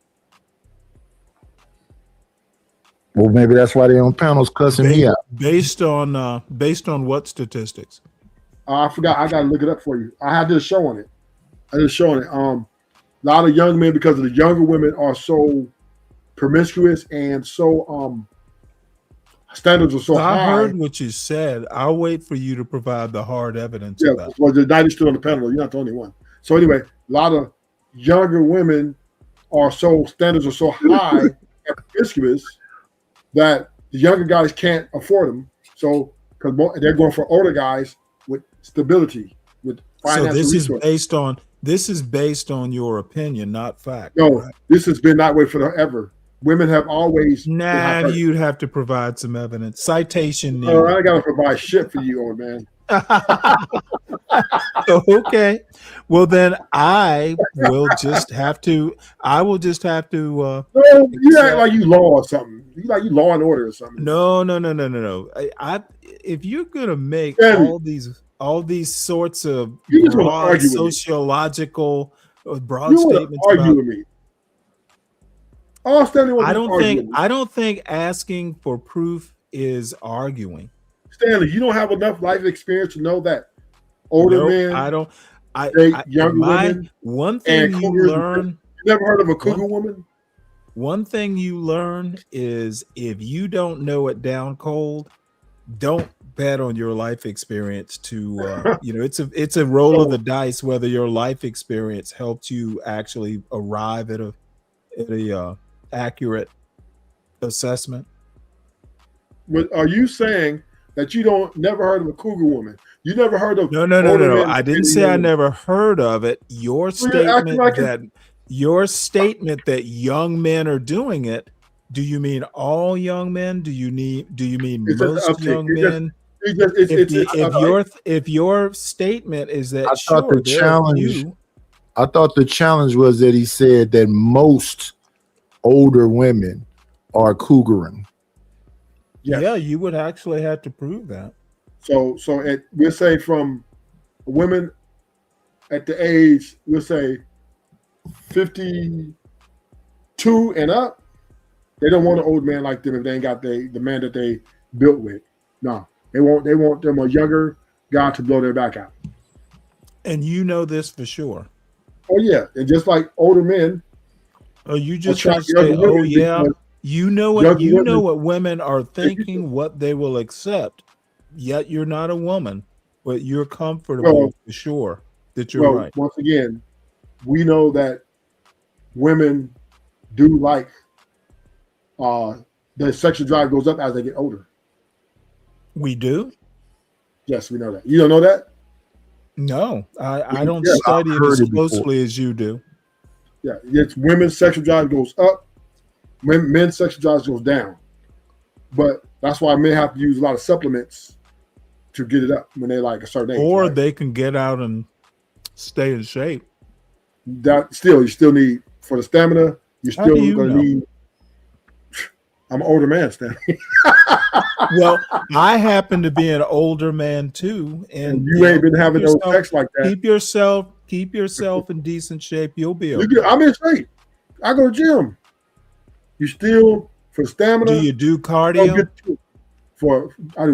Well, maybe that's why they're on panels cussing me out. Based on what statistics? I forgot. I got to look it up for you. I did a show on it. A lot of young men, because of the younger women are so promiscuous and so standards are so high. I heard what you said. I'll wait for you to provide the hard evidence. Yeah, well, the 90 still on the panel. You're not the only one. So anyway, a lot of younger women standards are so high and promiscuous that the younger guys can't afford them. So because they're going for older guys with stability, with financial resources. This is based on your opinion, not fact. No, right? This has been that way forever. women have always. Nah, you'd have to provide some evidence. Citation. Oh, I gotta provide shit for you, old man. Okay. Well, then I will just have to. No, you act like you law or something. You like you law and order or something. No. I if you're gonna make all these sorts of You just wanna broad argue with me. sociological broad You want to statements argue about, with me? All Stanley wants I to don't argue think with me. I don't think asking for proof is arguing. Stanley, you don't have enough life experience to know that older Nope, men I don't. date younger women. One thing and you cougars. learn. You never heard of a cougar woman? One thing you learn is if you don't know it down cold, don't bet on your life experience to it's a roll of the dice whether your life experience helped you actually arrive at a accurate assessment. Are you saying that you never heard of a cougar woman? You never heard of No. older men I didn't dating say I younger never heard of it. Your you're acting statement that young men are doing it. Do you mean all young men? Do you mean It's just most uptick. young It's just- men? It's If your statement is that I thought the there are challenge. few, I thought the challenge was that he said that most older women are cougaring. yeah, you would actually have to prove that. So we'll say from women at the age, we'll say 52 and up, they don't want an old man like them if they ain't got the man that they built with. No, they want them a younger guy to blow their back out. And you know this for sure. Oh yeah, and just like older men. Oh, you just attract gonna say, younger oh women yeah, because you know what women are thinking, what they will accept. Yet you're not a woman, but you're comfortable for sure that you're right. Once again, we know that women do like their sexual drive goes up as they get older. We do? Yes, we know that. You don't know that? No, I don't Yeah, study I've it heard as it before. closely as you do. Yeah, it's women's sexual drive goes up, men's sexual drive goes down. But that's why men have to use a lot of supplements to get it up when they're like a certain age. Or right? they can get out and stay in shape. That you still need for the stamina. You're How do still you going to know? need. I'm an older man, Stanley. Well, I happen to be an older man too, and you ain't been having no sex like that. Keep yourself in decent shape. You'll be okay. I'm in shape. I go to the gym. You still for stamina. Do you do I cardio? do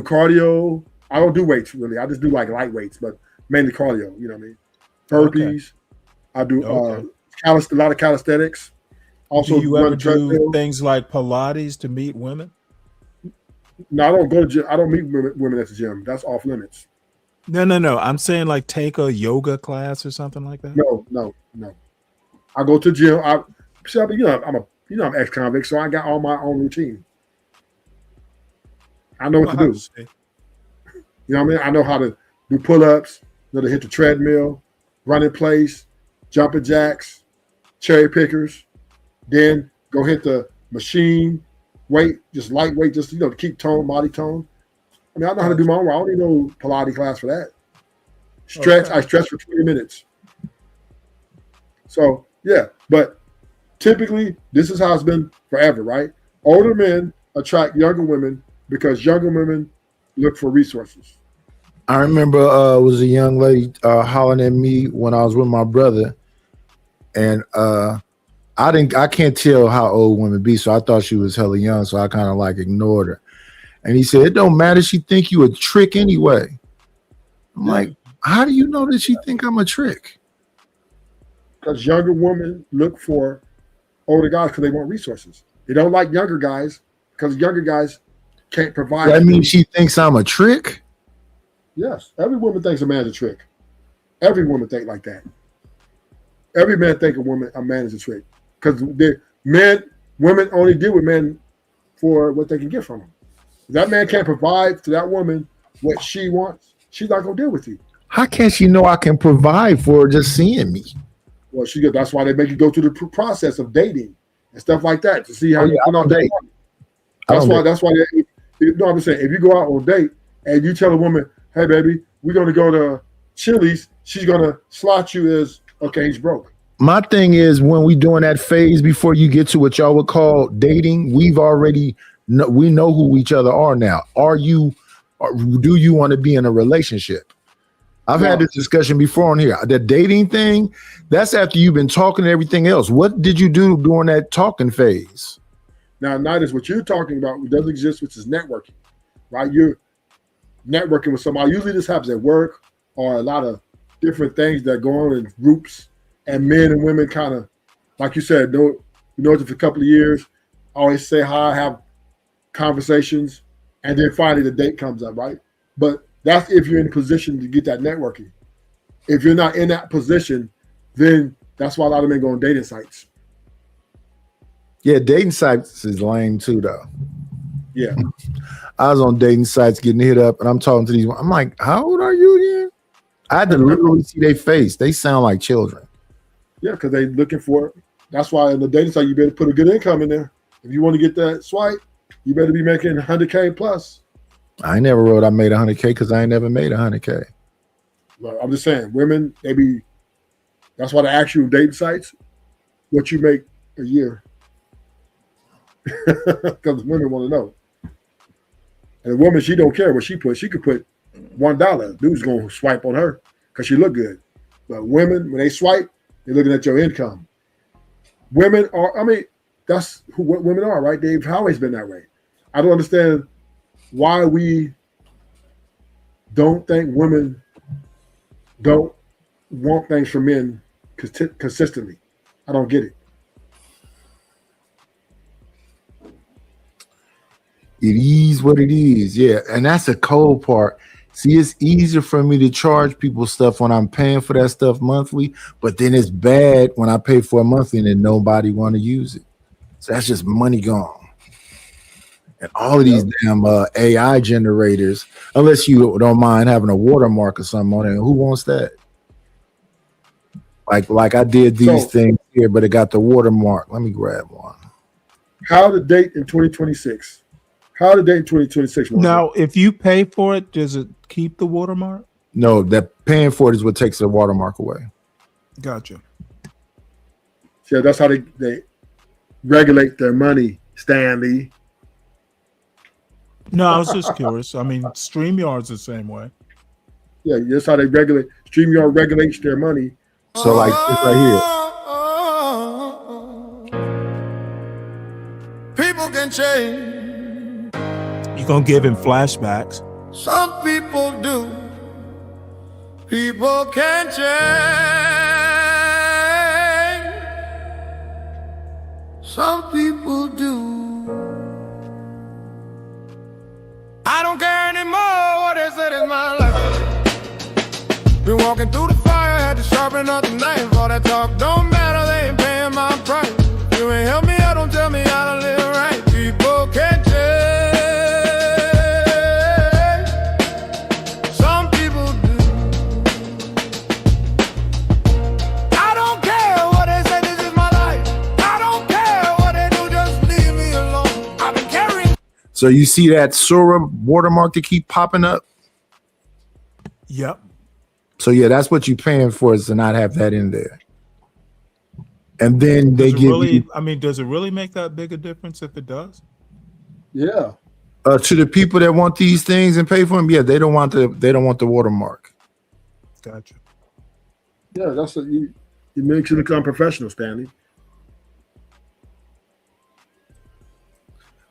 cardio. I don't do weights really. I just do like light weights, but mainly cardio. You know what I mean? Burpees. I do a lot of calisthenics. Also, Do you run ever do treadmill. things like Pilates to meet women? No, I don't go to gym. I don't meet women at the gym. That's off limits. No. I'm saying like take a yoga class or something like that. No. I go to the gym. I'm ex-convict, so I got all my own routine. I know what to do. You know what I mean? I know how to do pull-ups, know to hit the treadmill, run in place, jumping jacks, cherry pickers, then go hit the machine, weight, just lightweight, just to keep body tone. I mean, I know how to do my own. I don't need no Pilates class for that. Stretch, I stretch for 20 minutes. So yeah, but typically this is how it's been forever, right? Older men attract younger women because younger women look for resources. I remember was a young lady hollering at me when I was with my brother, and I can't tell how old women be, so I thought she was hella young, so I kind of like ignored her. And he said, "It don't matter. She think you a trick anyway." I'm like, "How do you know that she think I'm a trick?" Because younger women look for older guys because they want resources. They don't like younger guys because younger guys can't provide. That means she thinks I'm a trick? Yes, every woman thinks a man's a trick. Every woman think like that. Every man think a man is a trick because women only deal with men for what they can get from them. If that man can't provide to that woman what she wants, she's not gonna deal with you. How can she know I can provide for her just seeing me? Well, that's why they make you go through the process of dating and stuff like that to see how you put on date. that. That's why. You know what I'm saying? If you go out on a date and you tell a woman, "Hey, baby, we're gonna go to Chili's," she's gonna slot you as, "Okay, he's broke." My thing is, when we doing that phase before you get to what y'all would call dating, we've already we know who each other are now. Do you want to be in a relationship? I've had this discussion before on here. The dating thing, that's after you've been talking and everything else. What did you do during that talking phase? Now, is what you're talking about does exist, which is networking, right? You're networking with somebody. Usually this happens at work or a lot of different things that go on in groups, and men and women kind of, like you said, know each other for a couple of years, always say hi, have conversations, and then finally the date comes up, right? But that's if you're in a position to get that networking. If you're not in that position, then that's why a lot of men go on dating sites. Yeah, dating sites is lame too, though. Yeah. I was on dating sites getting hit up, and I'm talking to these. I'm like, how old are you again? I had to literally see their face. They sound like children. Yeah, because they're looking for it. That's why in the dating site, you better put a good income in there. If you want to get that swipe, you better be making 100K plus. I never wrote I made 100K because I ain't never made 100K. Well, I'm just saying, women, that's why they ask you dating sites what you make a year. Because women want to know. And a woman, she don't care what she put. She could put $1. Dude's going to swipe on her because she look good. But women, when they swipe, they're looking at your income. Women are, that's what women are, right? They've always been that way. I don't understand why we don't think women don't want things from men consistently. I don't get it. It is what it is, yeah. And that's the cold part. See, it's easier for me to charge people stuff when I'm paying for that stuff monthly, but then it's bad when I pay for a monthly and then nobody want to use it. So that's just money gone. And all of these damn AI generators, unless you don't mind having a watermark or something on it, who wants that? Like I did these things here, but it got the watermark. Let me grab one. How to date in 2026. How to date in 2026. Now, if you pay for it, does it keep the watermark? No, that paying for it is what takes the watermark away. Gotcha. Yeah, that's how they regulate their money, Stanley. No, I was just curious. I mean, StreamYard's the same way. Yeah, that's how they regulate. StreamYard regulates their money. So like this right here. People can change. You're going to give him flashbacks. Some people do. People can change. Some people do. I don't care anymore what they said is my life. Been walking through the fire, had to sharpen up the knife. All that talk don't matter, they ain't paying my price. You ain't help me out, don't tell me how to live right. People can change. Some people do. I don't care what they say, this is my life. I don't care what they do, just leave me alone. I've been carrying. So you see that Sora watermark that keep popping up? Yep. So yeah, that's what you're paying for, is to not have that in there. And then they give you. I mean, does it really make that big a difference if it does? Yeah. To the people that want these things and pay for them, yeah, they don't want the watermark. Gotcha. Yeah, that's what it makes you look unprofessional, Stanley.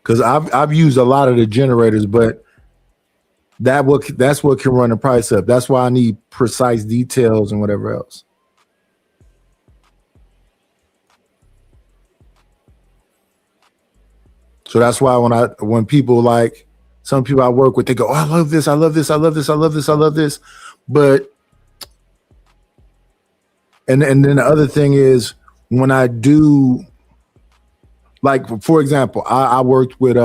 Because I've used a lot of the generators, but that's what can run the price up. That's why I need precise details and whatever else. So that's why when people like some people I work with, they go, oh, I love this, I love this, I love this, I love this, I love this. But and then the other thing is when I do, like for example, I worked with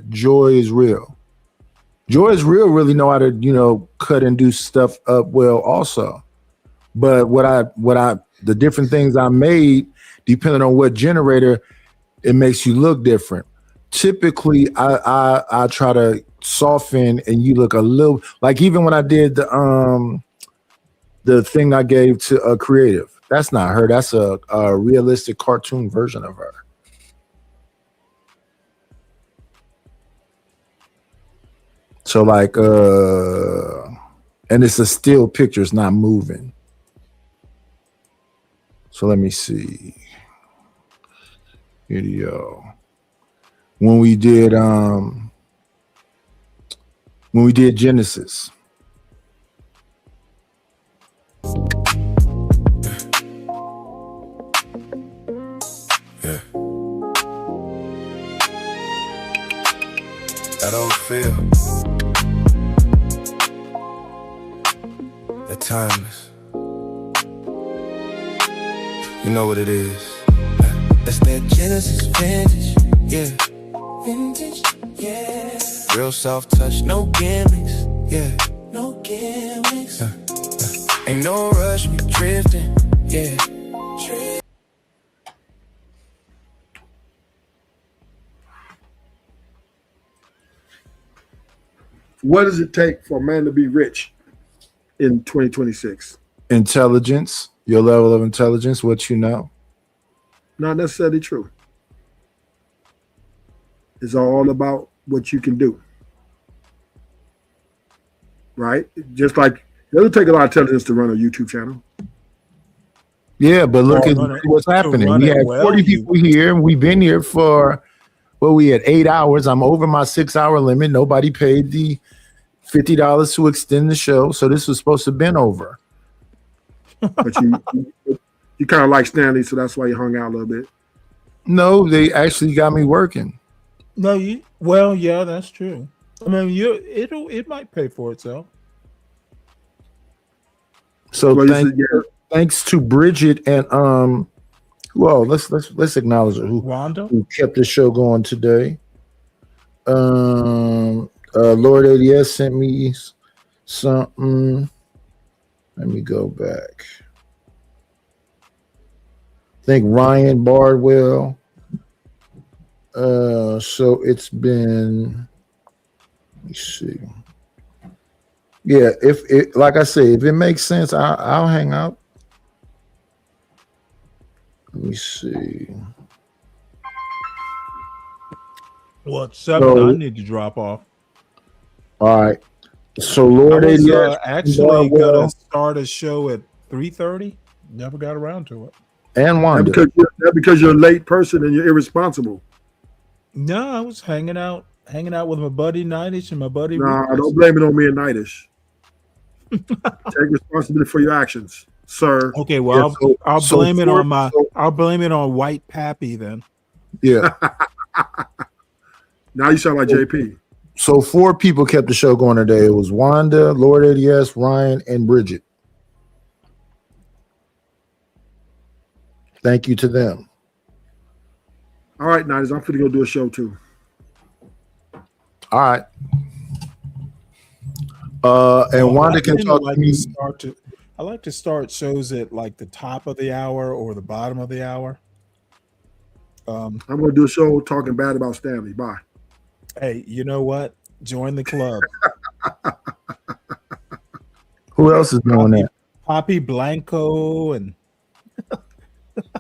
Joy is Real. Joy is Real really know how to, cut and do stuff up well also. But the different things I made, depending on what generator, it makes you look different. Typically, I try to soften and you look a little like even when I did the thing I gave to a creative. That's not her. That's a realistic cartoon version of her. So like and it's a still picture, it's not moving. So let me see. Video. When we did Genesis. Yeah. I don't feel the timeless. You know what it is. That's that Genesis vintage, yeah. Vintage, yeah. Real soft touch, no gimmicks, yeah. No gimmicks. Ain't no rush, we drifting, yeah. What does it take for a man to be rich in 2026? Intelligence, your level of intelligence, what you know. Not necessarily true. It's all about what you can do. Right? Just like it doesn't take a lot of intelligence to run a YouTube channel. Yeah, but look at what's happening. We had 40 people here, and we've been here for we had 8 hours. I'm over my 6-hour limit. Nobody paid the $50 to extend the show, so this was supposed to have been over. But you kind of like Stanley, so that's why you hung out a little bit. No, they actually got me working. No, yeah, that's true. I mean, it might pay for itself. So thanks to Bridget and well, let's acknowledge her who kept the show going today. Lord ADS sent me something. Let me go back. I think Ryan Bardwell. So it's been, let me see. Yeah, if it, like I say, if it makes sense, I'll hang out. Let me see. Well, at 7, I need to drop off. All right. So Lord I was, ADS actually gonna start a show at 3:30. Never got around to it. And Wanda. That's because you're a late person and you're irresponsible. No, I was hanging out with my buddy Nightish and my buddy. No, don't blame it on me and Nightish. Take responsibility for your actions, sir. Okay, well, I'll blame it on White Pappy then. Yeah. Now you sound like JP. So 4 people kept the show going today. It was Wanda, Lord ADS, Ryan, and Bridget. Thank you to them. All right, Nightish, I'm going to go do a show too. All right. And Wanda can talk to me. I like to start shows at like the top of the hour or the bottom of the hour. I'm going to do a show talking bad about Stanley. Bye. Hey, you know what? Join the club. Who else is doing that? Poppy Blanco and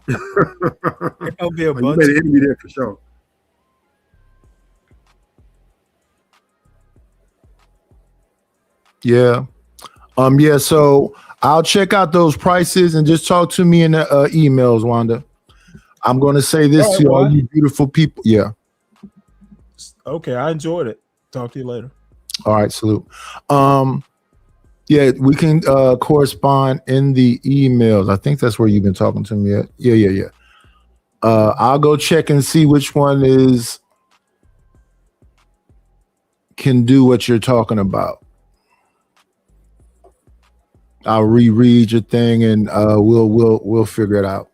there'll be a bunch. You made an enemy there for sure. Yeah. Yeah, so I'll check out those prices and just talk to me in the emails, Wanda. I'm going to say this to all you beautiful people. Yeah. Okay, I enjoyed it. Talk to you later. All right, salute. Yeah, we can correspond in the emails. I think that's where you've been talking to me at. Yeah. I'll go check and see which one can do what you're talking about. I'll reread your thing and we'll figure it out.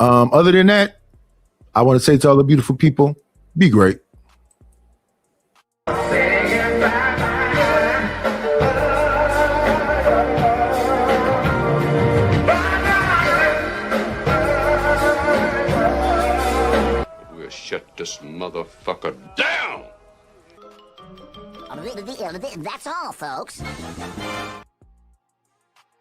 Other than that, I want to say to all the beautiful people, be great. shut this motherfucker down! That's all, folks.